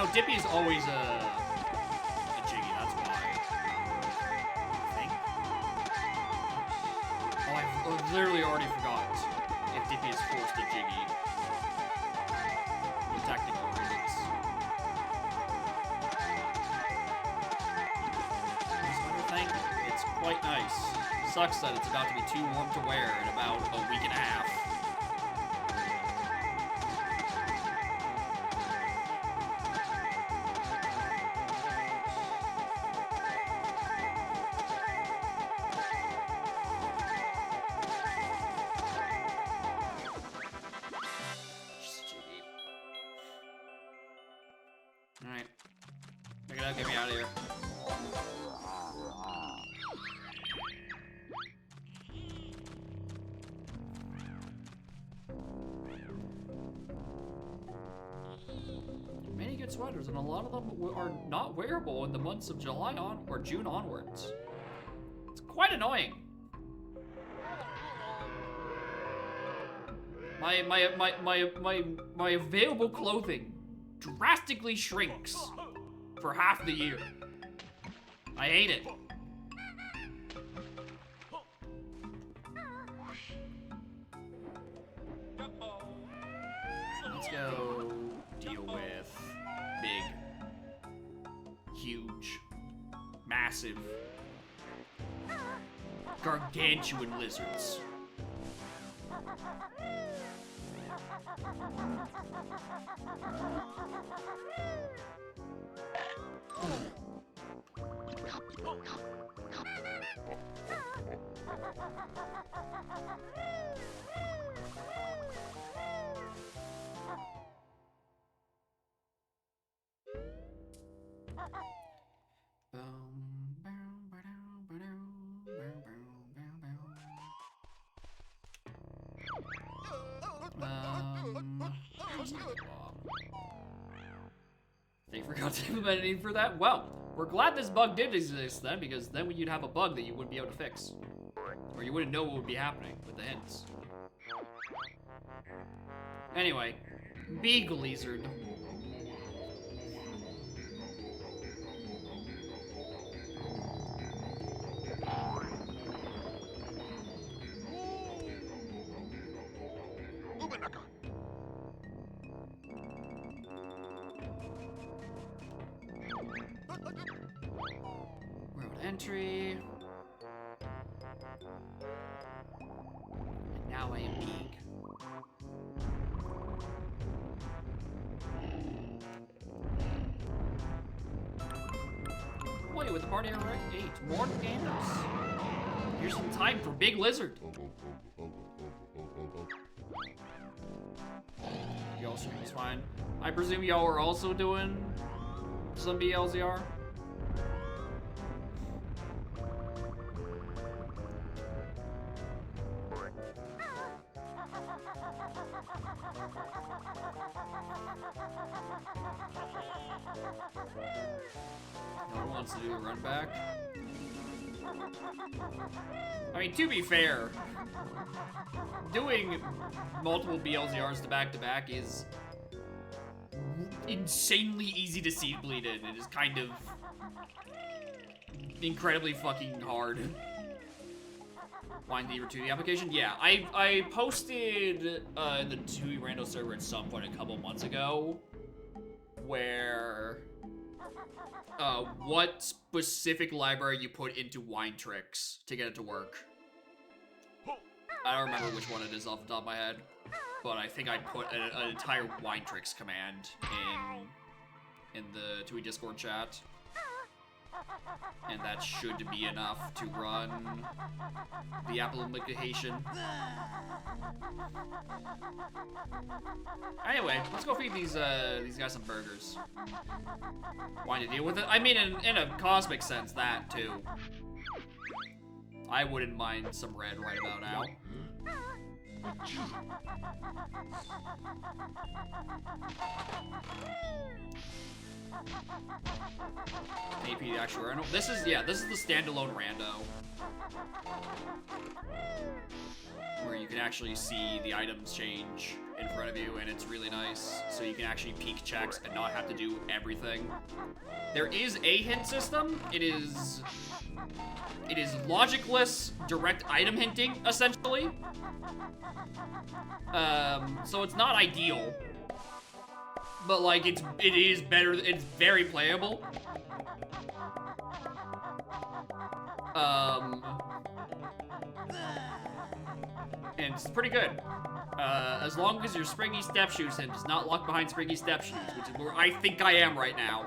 No, Dippy is always a Jiggy, that's why. I think. Oh, I've literally already forgot if Dippy is forced to Jiggy. The technical reasons. Thank you. It's quite nice. Sucks that it's about to be too warm to wear in about a week and a half. Alright. Pick it up, get me out of here. Many good sweaters, and a lot of them are not wearable in the months of July on or June onwards. It's quite annoying. My available clothing drastically shrinks for half the year. I hate it. Let's go deal with big, huge, massive, gargantuan lizards. They forgot to implement anything for that? Well, we're glad this bug did exist then, because then you'd have a bug that you wouldn't be able to fix. Or you wouldn't know what would be happening with the hints. Anyway, big lizard. Road entry. And now I am peak. Wait, with the party at 8. More gamers. Here's some time for Big Lizard. Y'all stream is fine. I presume y'all are also doing some BLZR? No one wants to do a run back. I mean, to be fair, doing multiple BLZRs to back is insanely easy to seed bleed in. It is kind of incredibly fucking hard. Wine Lever 2, the application? Yeah, I posted in the 2E Rando server at some point a couple months ago where what specific library you put into Wine Tricks to get it to work. I don't remember which one it is off the top of my head, but I think I put an entire Wine Tricks command in the 2E Discord chat. And that should be enough to run the application. Anyway, let's go feed these guys some burgers. Why to deal with it? I mean, in a cosmic sense, that too. I wouldn't mind some red right about now. AP the actual rando. This is the standalone rando. Where where you can actually see the items change in front of you, and it's really nice. So you can actually peek checks and not have to do everything. There is a hint system. It is logicless direct item hinting, essentially. So it's not ideal, but like it is better. It's very playable. And it's pretty good. As long as your Springy Step Shoes hint does not lock behind Springy Step Shoes, which is where I think I am right now.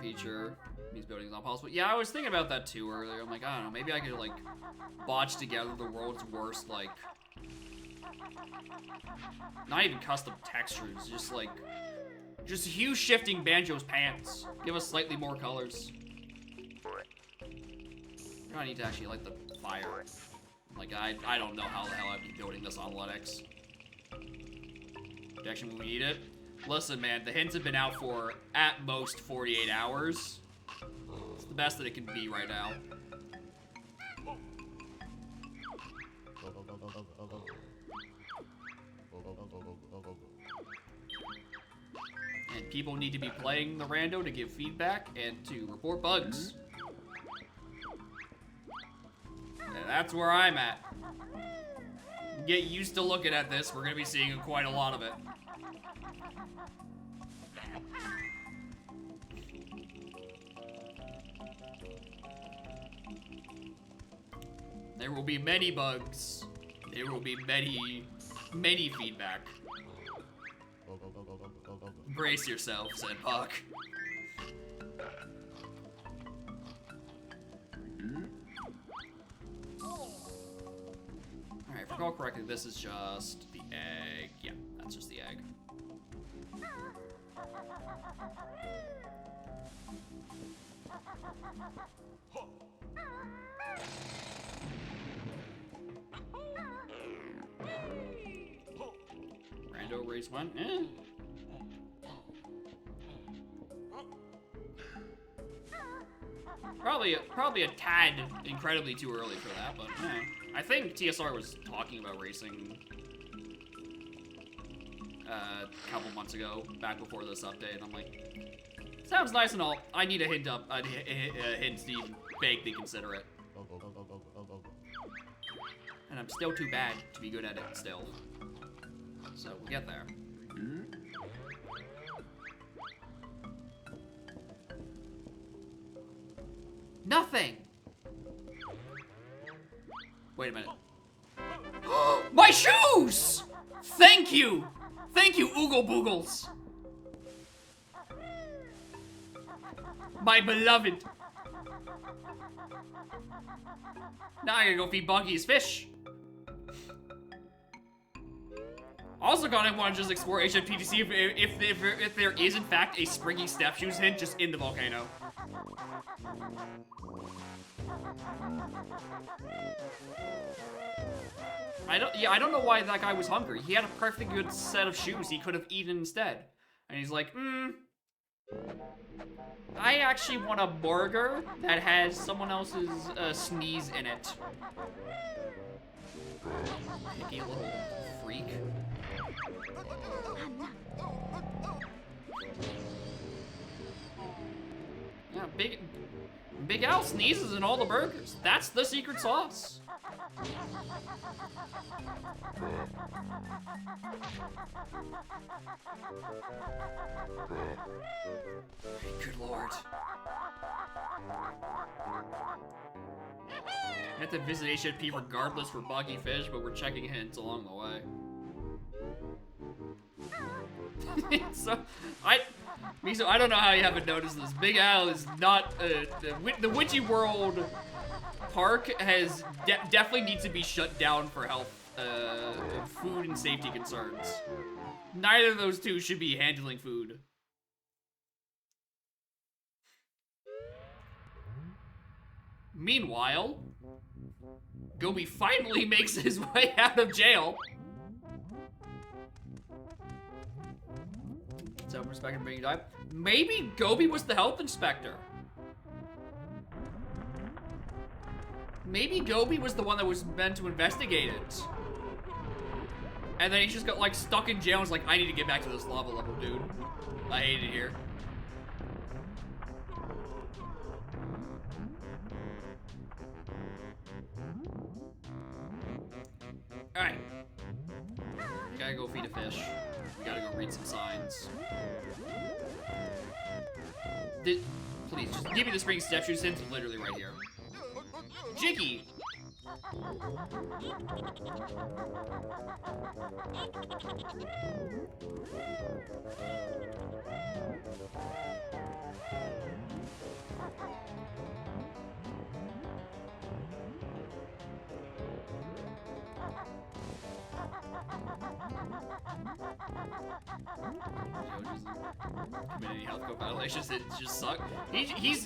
Feature these buildings not possible. Yeah, I was thinking about that too earlier. I'm like, I don't know, maybe I could like botch together the world's worst, like, not even custom textures, just hue shifting Banjo's pants. Give us slightly more colors. I need to actually light the fire. Like, I don't know how the hell I'd be building this on Linux. Objection when we need it. Listen, man, the hints have been out for, at most, 48 hours. It's the best that it can be right now. And people need to be playing the rando to give feedback and to report bugs. And that's where I'm at. Get used to looking at this. We're gonna be seeing quite a lot of it. There will be many bugs. There will be many feedback. Brace yourself, said Puck. Alright, if I recall correctly, this is just the egg. Yeah, that's just the egg. Rando race 1? Eh. Probably a tad incredibly too early for that, but I think TSR was talking about racing a couple months ago, back before this update, and I'm like, sounds nice and all. I need a hint up, a hint to even vaguely consider it. And I'm still too bad to be good at it still. So we'll get there. Nothing! Wait a minute. My shoes! Thank you! Thank you, Oogle Boogles! My beloved! Now I gotta go feed Bonky his fish. Also kinda wanna just explore HFP to see if there is in fact a Springy Step Shoes hint just in the volcano. I don't know why that guy was hungry. He had a perfectly good set of shoes he could have eaten instead. And he's like, I actually want a burger that has someone else's sneeze in it. Picky little freak. Yeah, Big Al sneezes in all the burgers. That's the secret sauce. Good lord. I have to visit HFP regardless for boggy fish, but we're checking hints along the way. Miso, I don't know how you haven't noticed this. Big Al is not, the Witchy World Park has definitely needs to be shut down for health, food and safety concerns. Neither of those two should be handling food. Meanwhile, Gobi finally makes his way out of jail. So inspector bring you die. Maybe Gobi was the health inspector. Maybe Gobi was the one that was meant to investigate it. And then he just got like stuck in jail and was like, I need to get back to this lava level, dude. I hate it here. Alright. We gotta go feed a fish. We gotta go read some signs. Please, just give me the spring statue since it's literally right here. Jiggy! Community health code violations, it just suck. He's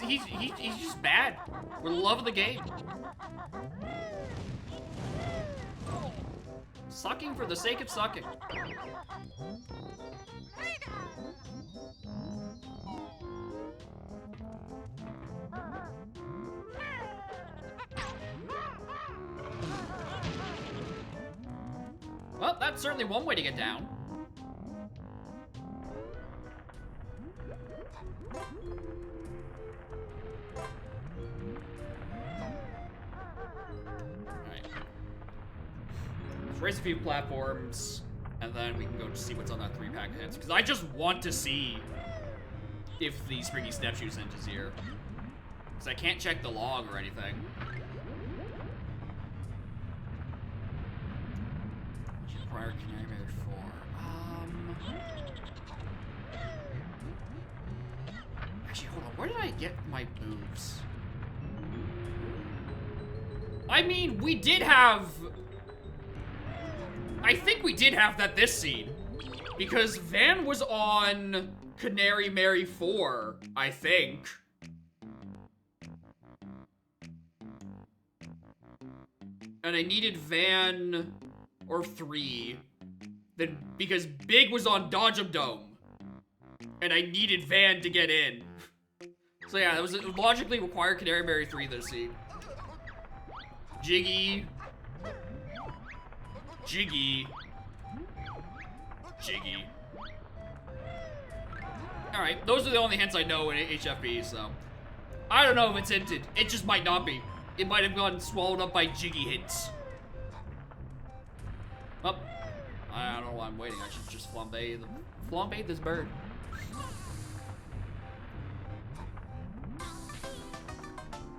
just bad. We're the love of the game. Sucking for the sake of sucking. Well, that's certainly one way to get down. Race a few platforms, and then we can go see what's on that 3-pack of hits. Because I just want to see if the Springy Snapshoe Hint is here. Because I can't check the log or anything. Prior Canary Mary 4. Actually, hold on. Where did I get my moves? I mean, we did have... I think we did have that this seed. Because Van was on Canary Mary 4, I think. And I needed Van or 3. Then because Big was on Dodge 'em Dome. And I needed Van to get in. So yeah, it was logically required Canary Mary 3 this seed. Jiggy. Jiggy. Jiggy. Alright, those are the only hints I know in HFB, so. I don't know if it's hinted. It just might not be. It might have gotten swallowed up by Jiggy hints. Oh. I don't know why I'm waiting. I should just flambe this bird.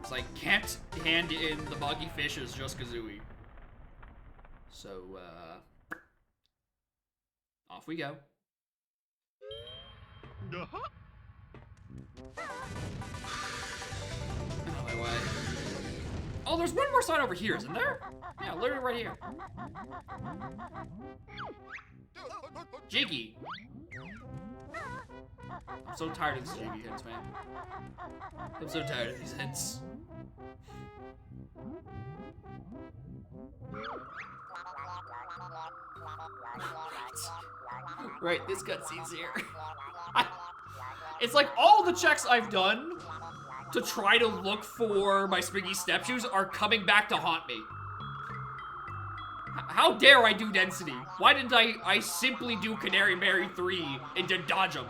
It's like, can't hand in the buggy fishes, just Kazooie. So, off we go. Out of my way. Oh, there's one more sign over here, isn't there? Yeah, literally right here. Jiggy. I'm so tired of these Jiggy hints, man. I'm so tired of these hints. Right, this cutscene's here. It's like all the checks I've done to try to look for my Springy Snapshoes are coming back to haunt me. How dare I do density? Why didn't I simply do Canary Mary 3 and did dodge them?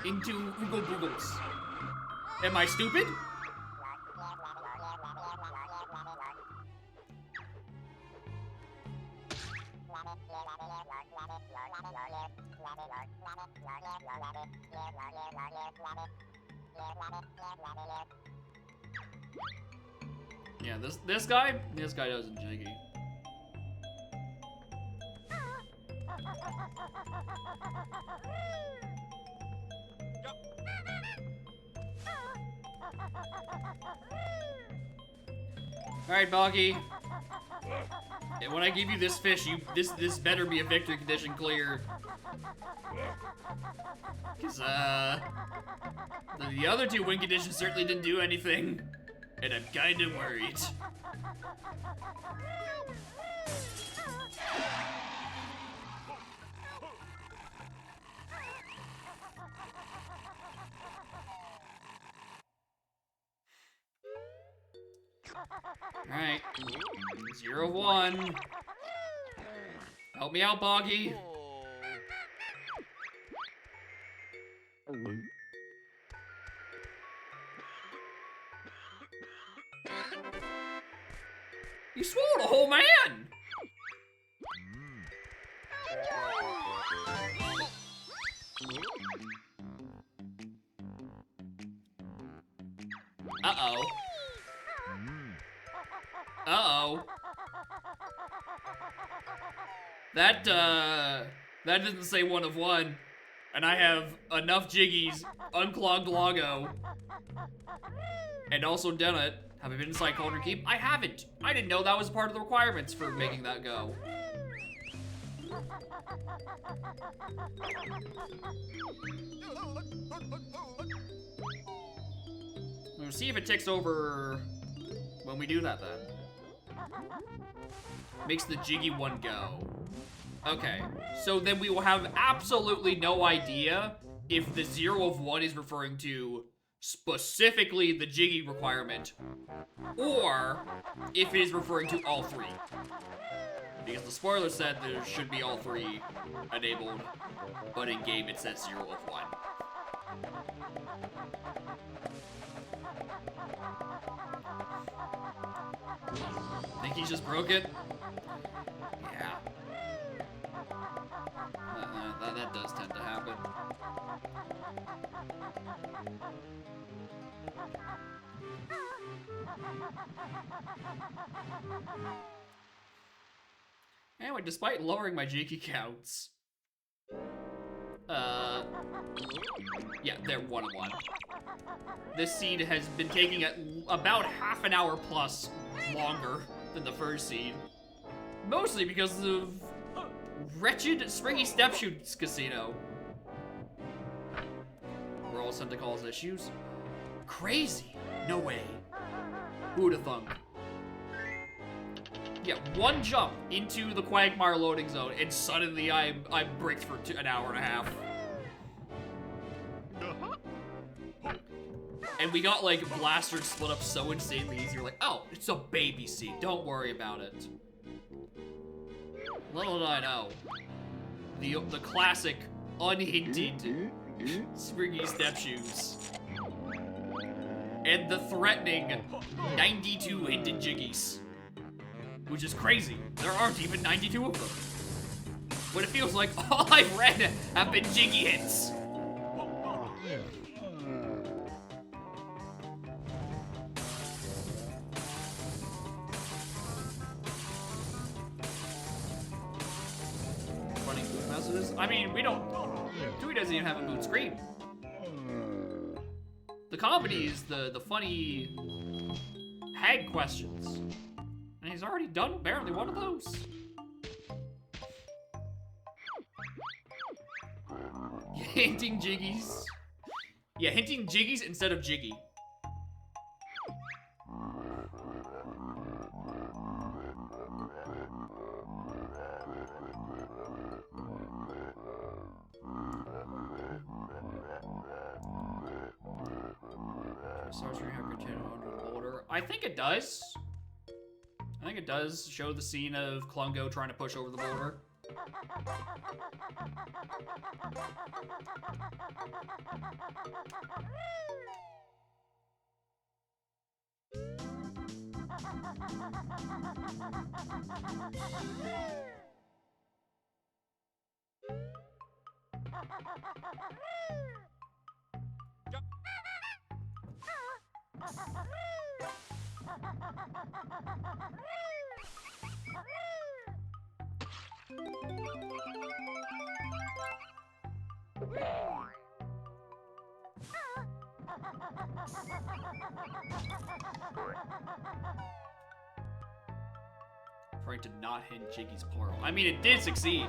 Into Oogle Boogles. Am I stupid? Yeah, this guy doesn't Jiggy. All right, Boggy. And when I give you this fish, this better be a victory condition clear. Cause the other two win conditions certainly didn't do anything, and I'm kind of worried. Alright. 0 of 1. Help me out, Boggy. You swallowed a whole man! Uh-oh. Uh-oh. That doesn't say 1 of 1. And I have enough Jiggies, unclogged Logo, and also done it. Have I been inside Cauldron Keep? I haven't. I didn't know that was part of the requirements for making that go. We'll see if it ticks over when we do that then. Makes the Jiggy one go. Okay, so then we will have absolutely no idea if the 0 of 1 is referring to specifically the Jiggy requirement, or if it is referring to all 3. Because the spoiler said there should be all 3 enabled, but in game it says 0 of 1. Think he just broke it? Yeah. That does tend to happen. Anyway, despite lowering my Jiki counts, yeah, they're 1 of 1. This seed has been taking about half an hour plus longer than the first seed. Mostly because of wretched Springy Stepshoots Casino. We're all sent to cause issues. Crazy. No way. Who'd have thunk? Yeah, 1 jump into the Quagmire loading zone, and suddenly I'm bricked for an hour and a half. And we got, like, Blaster split up so insanely easy. You're like, oh, it's a baby seed. Don't worry about it. Little did I know. The classic, unhinted Springy Stepshoes. And the threatening 92 hinted Jiggies. Which is crazy. There aren't even 92 of them. But it feels like all I've read have been Jiggy hits. Running boot messages? I mean, we don't... Dewey doesn't even have a boot screen. The comedy is the funny hag questions. And he's already done apparently 1 of those. Hinting Jiggies. Yeah, hinting Jiggies instead of Jiggy. I think it does. I think it does show the scene of Klungo trying to push over the boulder. Trying to not hit Jiggy's plural. I mean, it did succeed.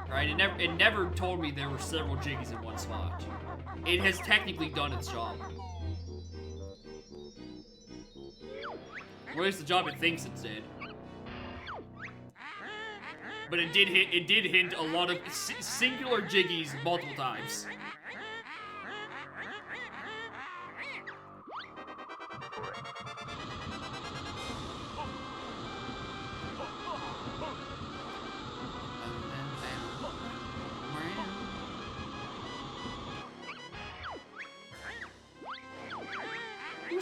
Right? It never told me there were several Jiggies in one spot. It has technically done its job. Or at least the job it thinks it did. But it did hint a lot of singular Jiggies multiple times.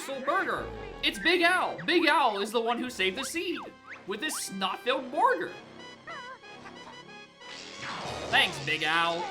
useful burger. It's Big Al. Big Al is the one who saved the seed with this snot-filled burger. Thanks, Big Al.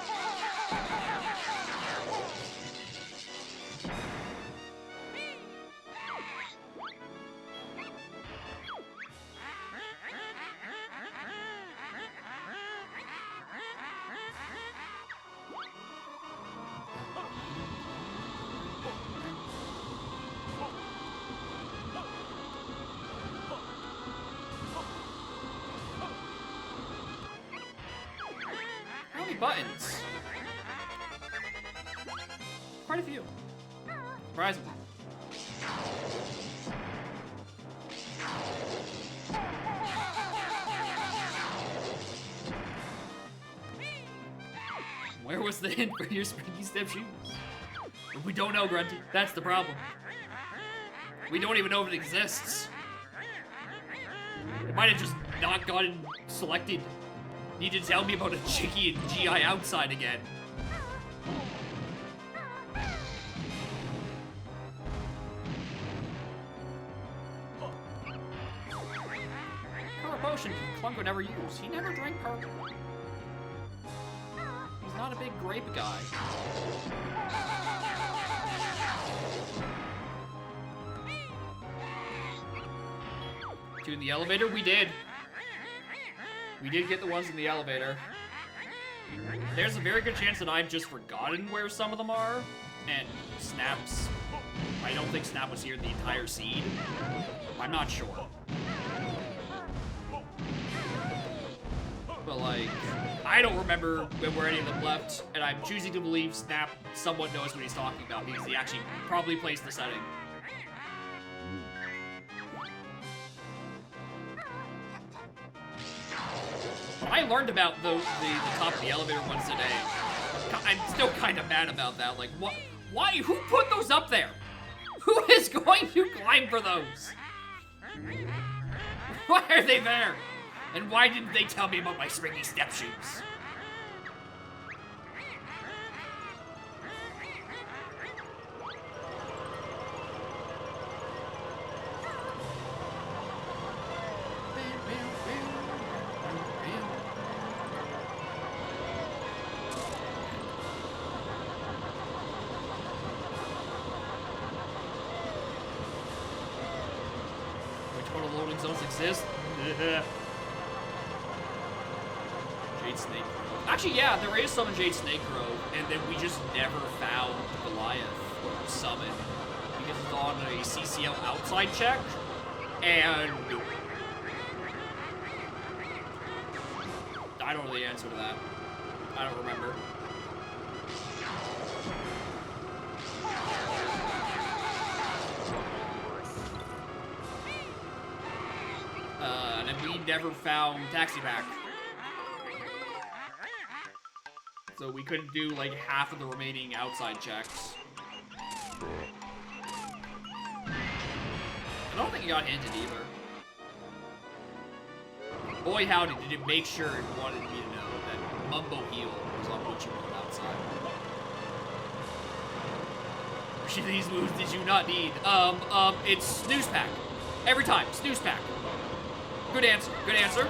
How many buttons? Quite a few. Surprisingly. Where was the hint for your springy step shoes? We don't know, Grunty. That's the problem. We don't even know if it exists. It might have just not gotten selected. Need to tell me about a Chicky and GI outside again. Color potion Clunko never used. He never drank purple. He's not a big grape guy. Two in the elevator? We did. We did get the ones in the elevator. There's a very good chance that I've just forgotten where some of them are. And Snap's... I don't think Snap was here the entire seed. I'm not sure. But like, I don't remember where any of them left. And I'm choosing to believe Snap somewhat knows what he's talking about because he actually probably placed the setting. I learned about the top of the elevator ones today. I'm still kind of mad about that. Like, what? Why? Who put those up there? Who is going to climb for those? Why are they there? And why didn't they tell me about my springy step shoes? Zones exist. Jade Snake Grove. Actually, yeah, there is some in Jade Snake Grove, and then we just never found Goliath or Summon because it's on a CCL outside check, and I don't know the answer to that. I don't remember. And we never found Taxi Back. So we couldn't do like half of the remaining outside checks. I don't think it got hinted either. Boy howdy, did it make sure it wanted me to know that Mumbo Heel was on Gucci Road outside. Which of these moves did you not need? It's Snooze Pack. Every time, Snooze Pack. Good answer, good answer.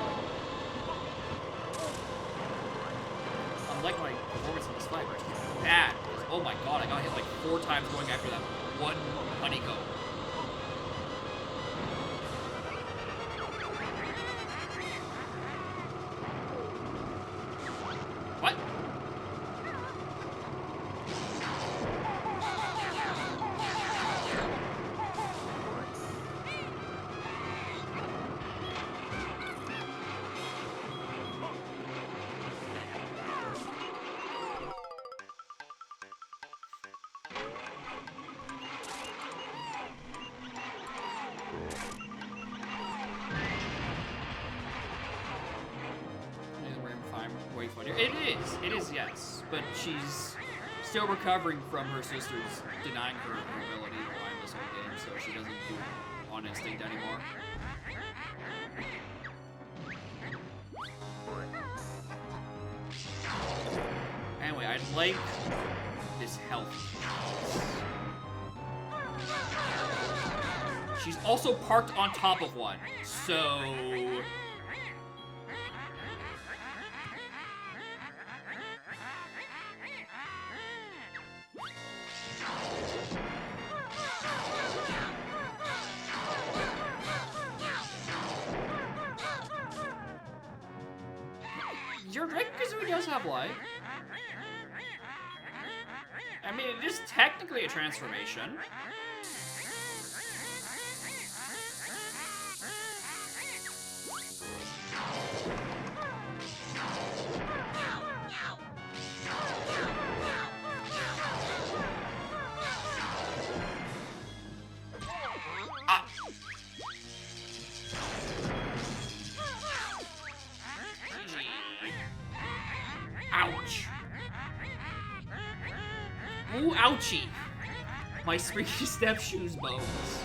Unlike my performance in this fight, where it's bad. Oh my god, I got hit like 4 times going after that one honeycomb. What? It is, yes, but she's still recovering from her sister's denying her ability to climb this whole game, so she doesn't do it on instinct anymore. Anyway, I'd like this health. She's also parked on top of one. So... Your Dragon Kazooie does have light. I mean, it is technically a transformation. Ouch. Ooh, ouchie. My springy step shoes bones.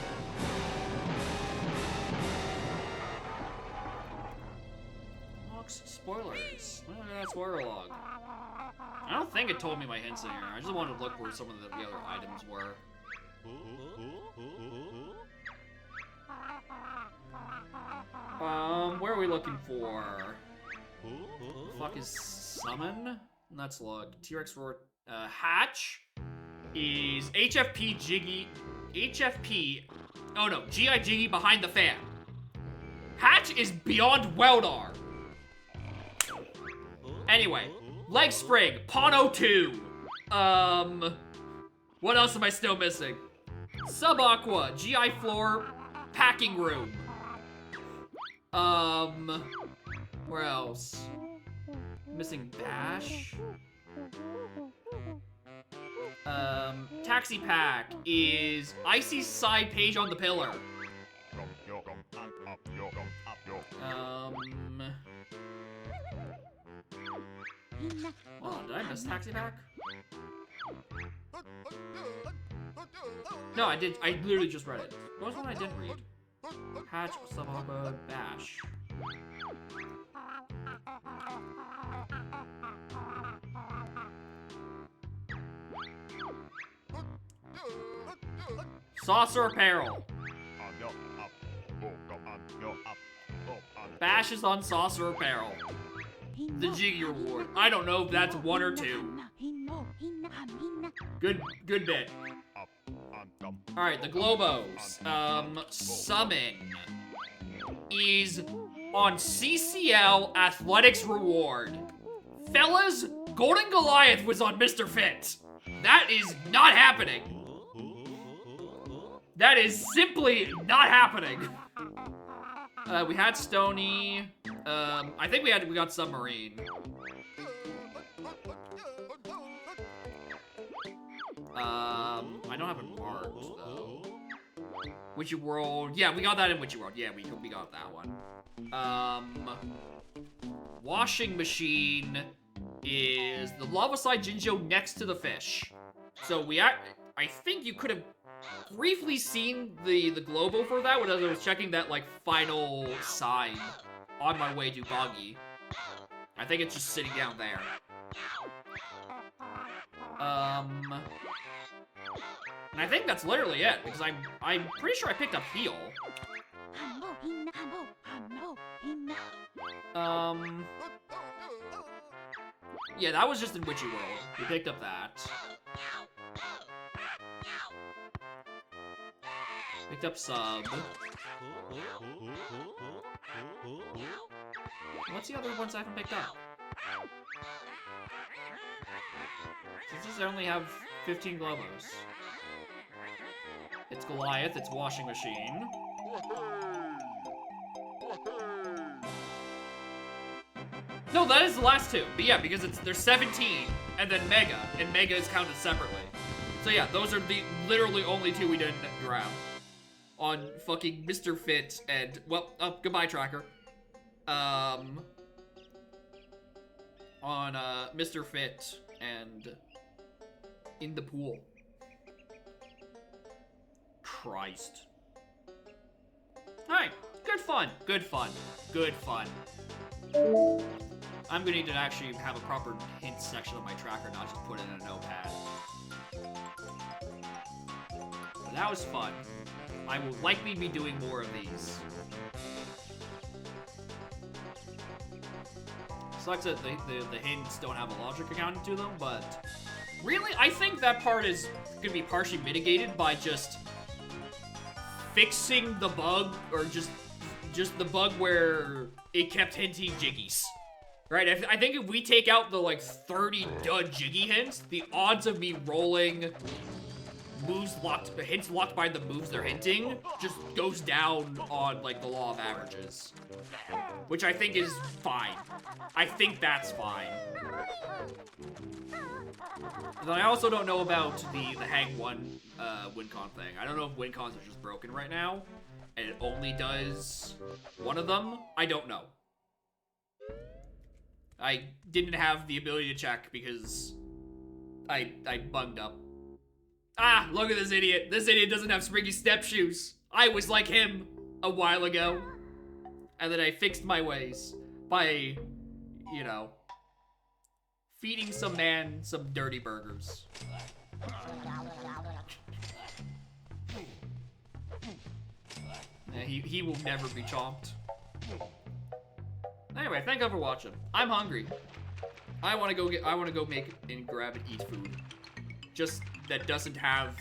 Logs, spoilers. Look at that spoiler log. I don't think it told me my hints in here. I just wanted to look where some of the other items were. Where are we looking for? Fuck is summon? Let's look. T-Rex roar. Hatch is HFP Jiggy. HFP. Oh no, GI Jiggy behind the fan. Hatch is beyond Weldar. Anyway, leg spring, Pono 2. What else am I still missing? Sub Aqua, GI floor, packing room. Where else? Missing Bash. Taxi Pack is Icy's side page on the pillar. Oh, did I miss Taxi Pack? No, I did. I literally just read it. What was one I didn't read? Hatch, Sub Aqua, Bash. Saucer Apparel. Bash is on Saucer Apparel. The Jiggy reward. I don't know if that's 1 or 2. Good bit. Alright, the Globos. Summon is on CCL Athletics reward. Fellas, Golden Goliath was on Mr. Fit. That is not happening. That is simply not happening. We had Stony. I think we got Submarine. I don't have it marked though. Witchy World. Yeah, we got that in Witchy World. Yeah, we got that one. Washing Machine is the Lava Slide Jinjo next to the fish. So I think you could have briefly seen the Globo for that when I was checking that like final sign on my way to Boggy. I think it's just sitting down there. And I think that's literally it because I'm pretty sure I picked up Heal. Yeah, that was just in Witchy World. We picked up that. Picked up Sub. What's the other ones I haven't picked up? Since I only have 15 Globos. It's Goliath, it's Washing Machine. No, that is the last 2. But yeah, because there's 17, and then Mega, and Mega is counted separately. So yeah, those are the literally only 2 we didn't grab. On fucking Mr. Fit and, well, goodbye, Tracker. On, Mr. Fit and in the pool. Christ. Alright, good fun, good fun, good fun. I'm gonna need to actually have a proper hint section of my tracker, not just put it in a notepad. But that was fun. I will likely be doing more of these. Sucks that the hints don't have a logic accounted to them, but really, I think that part is gonna be partially mitigated by just fixing the bug, or just the bug where it kept hinting jiggies. Right? I think if we take out the like 30 dud jiggy hints, the odds of me rolling hints locked by the moves they're hinting just goes down on like the law of averages. Which I think is fine. I think that's fine. And I also don't know about the Hang 1 WinCon thing. I don't know if WinCons are just broken right now, and it only does one of them. I don't know. I didn't have the ability to check because I bugged up. Ah, look at this idiot. This idiot doesn't have springy step shoes. I was like him a while ago. And then I fixed my ways by, you know, feeding some man some dirty burgers. Yeah, he will never be chomped. Anyway, thank you for watching. I'm hungry. I want to go make and grab and eat food. Just that doesn't have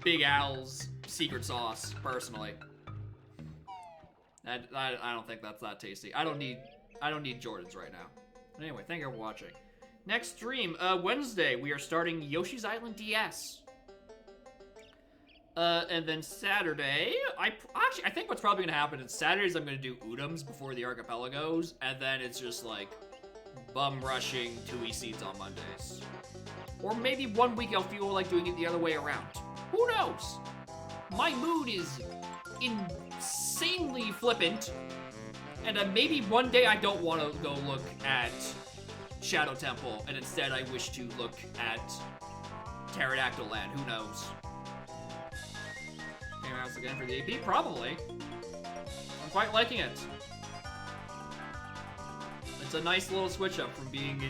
Big Al's secret sauce, personally. I don't think that's that tasty. I don't need Jordans right now. Anyway, thank you for watching. Next stream, Wednesday, we are starting Yoshi's Island DS. And then Saturday, I think what's probably gonna happen is Saturdays I'm gonna do Udams before the Archipelagos, and then it's just like bum rushing Tui seeds on Mondays. Or maybe one week I'll feel like doing it the other way around. Who knows? My mood is insanely flippant, and maybe one day I don't want to go look at Shadow Temple, and instead I wish to look at Pterodactyl Land. Who knows? Came out again for the AP? Probably. I'm quite liking it. It's a nice little switch up from being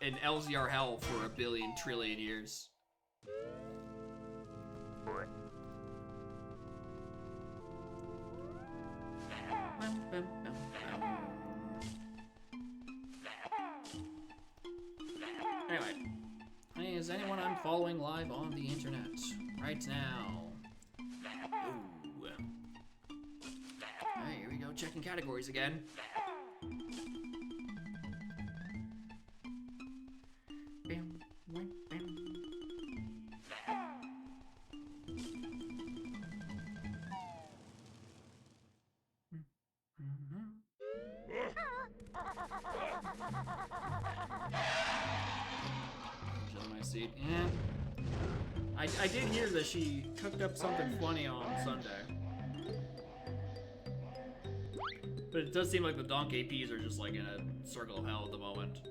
in LZR hell for a billion trillion years. Anyway, is anyone I'm following live on the internet right now? Ooh. Alright, here we go, checking categories again. Seat. Yeah. I did hear that she cooked up something funny on Sunday. But it does seem like the Donk APs are just like in a circle of hell at the moment.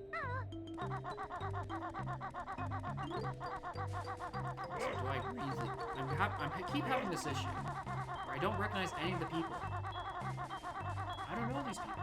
So do I really... I keep having this issue where I don't recognize any of the people. I don't know these people.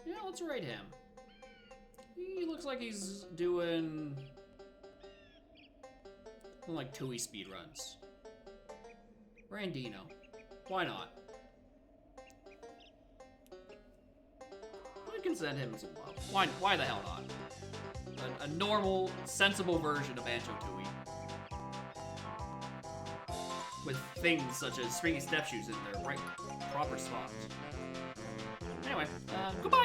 Yeah, let's rate him. He looks like he's doing like Tui speedruns. Randino. Why not? I can send him some love. Why the hell not? A normal, sensible version of Banjo Tooie. With things such as stringy step shoes in their right proper spots. Anyway, goodbye!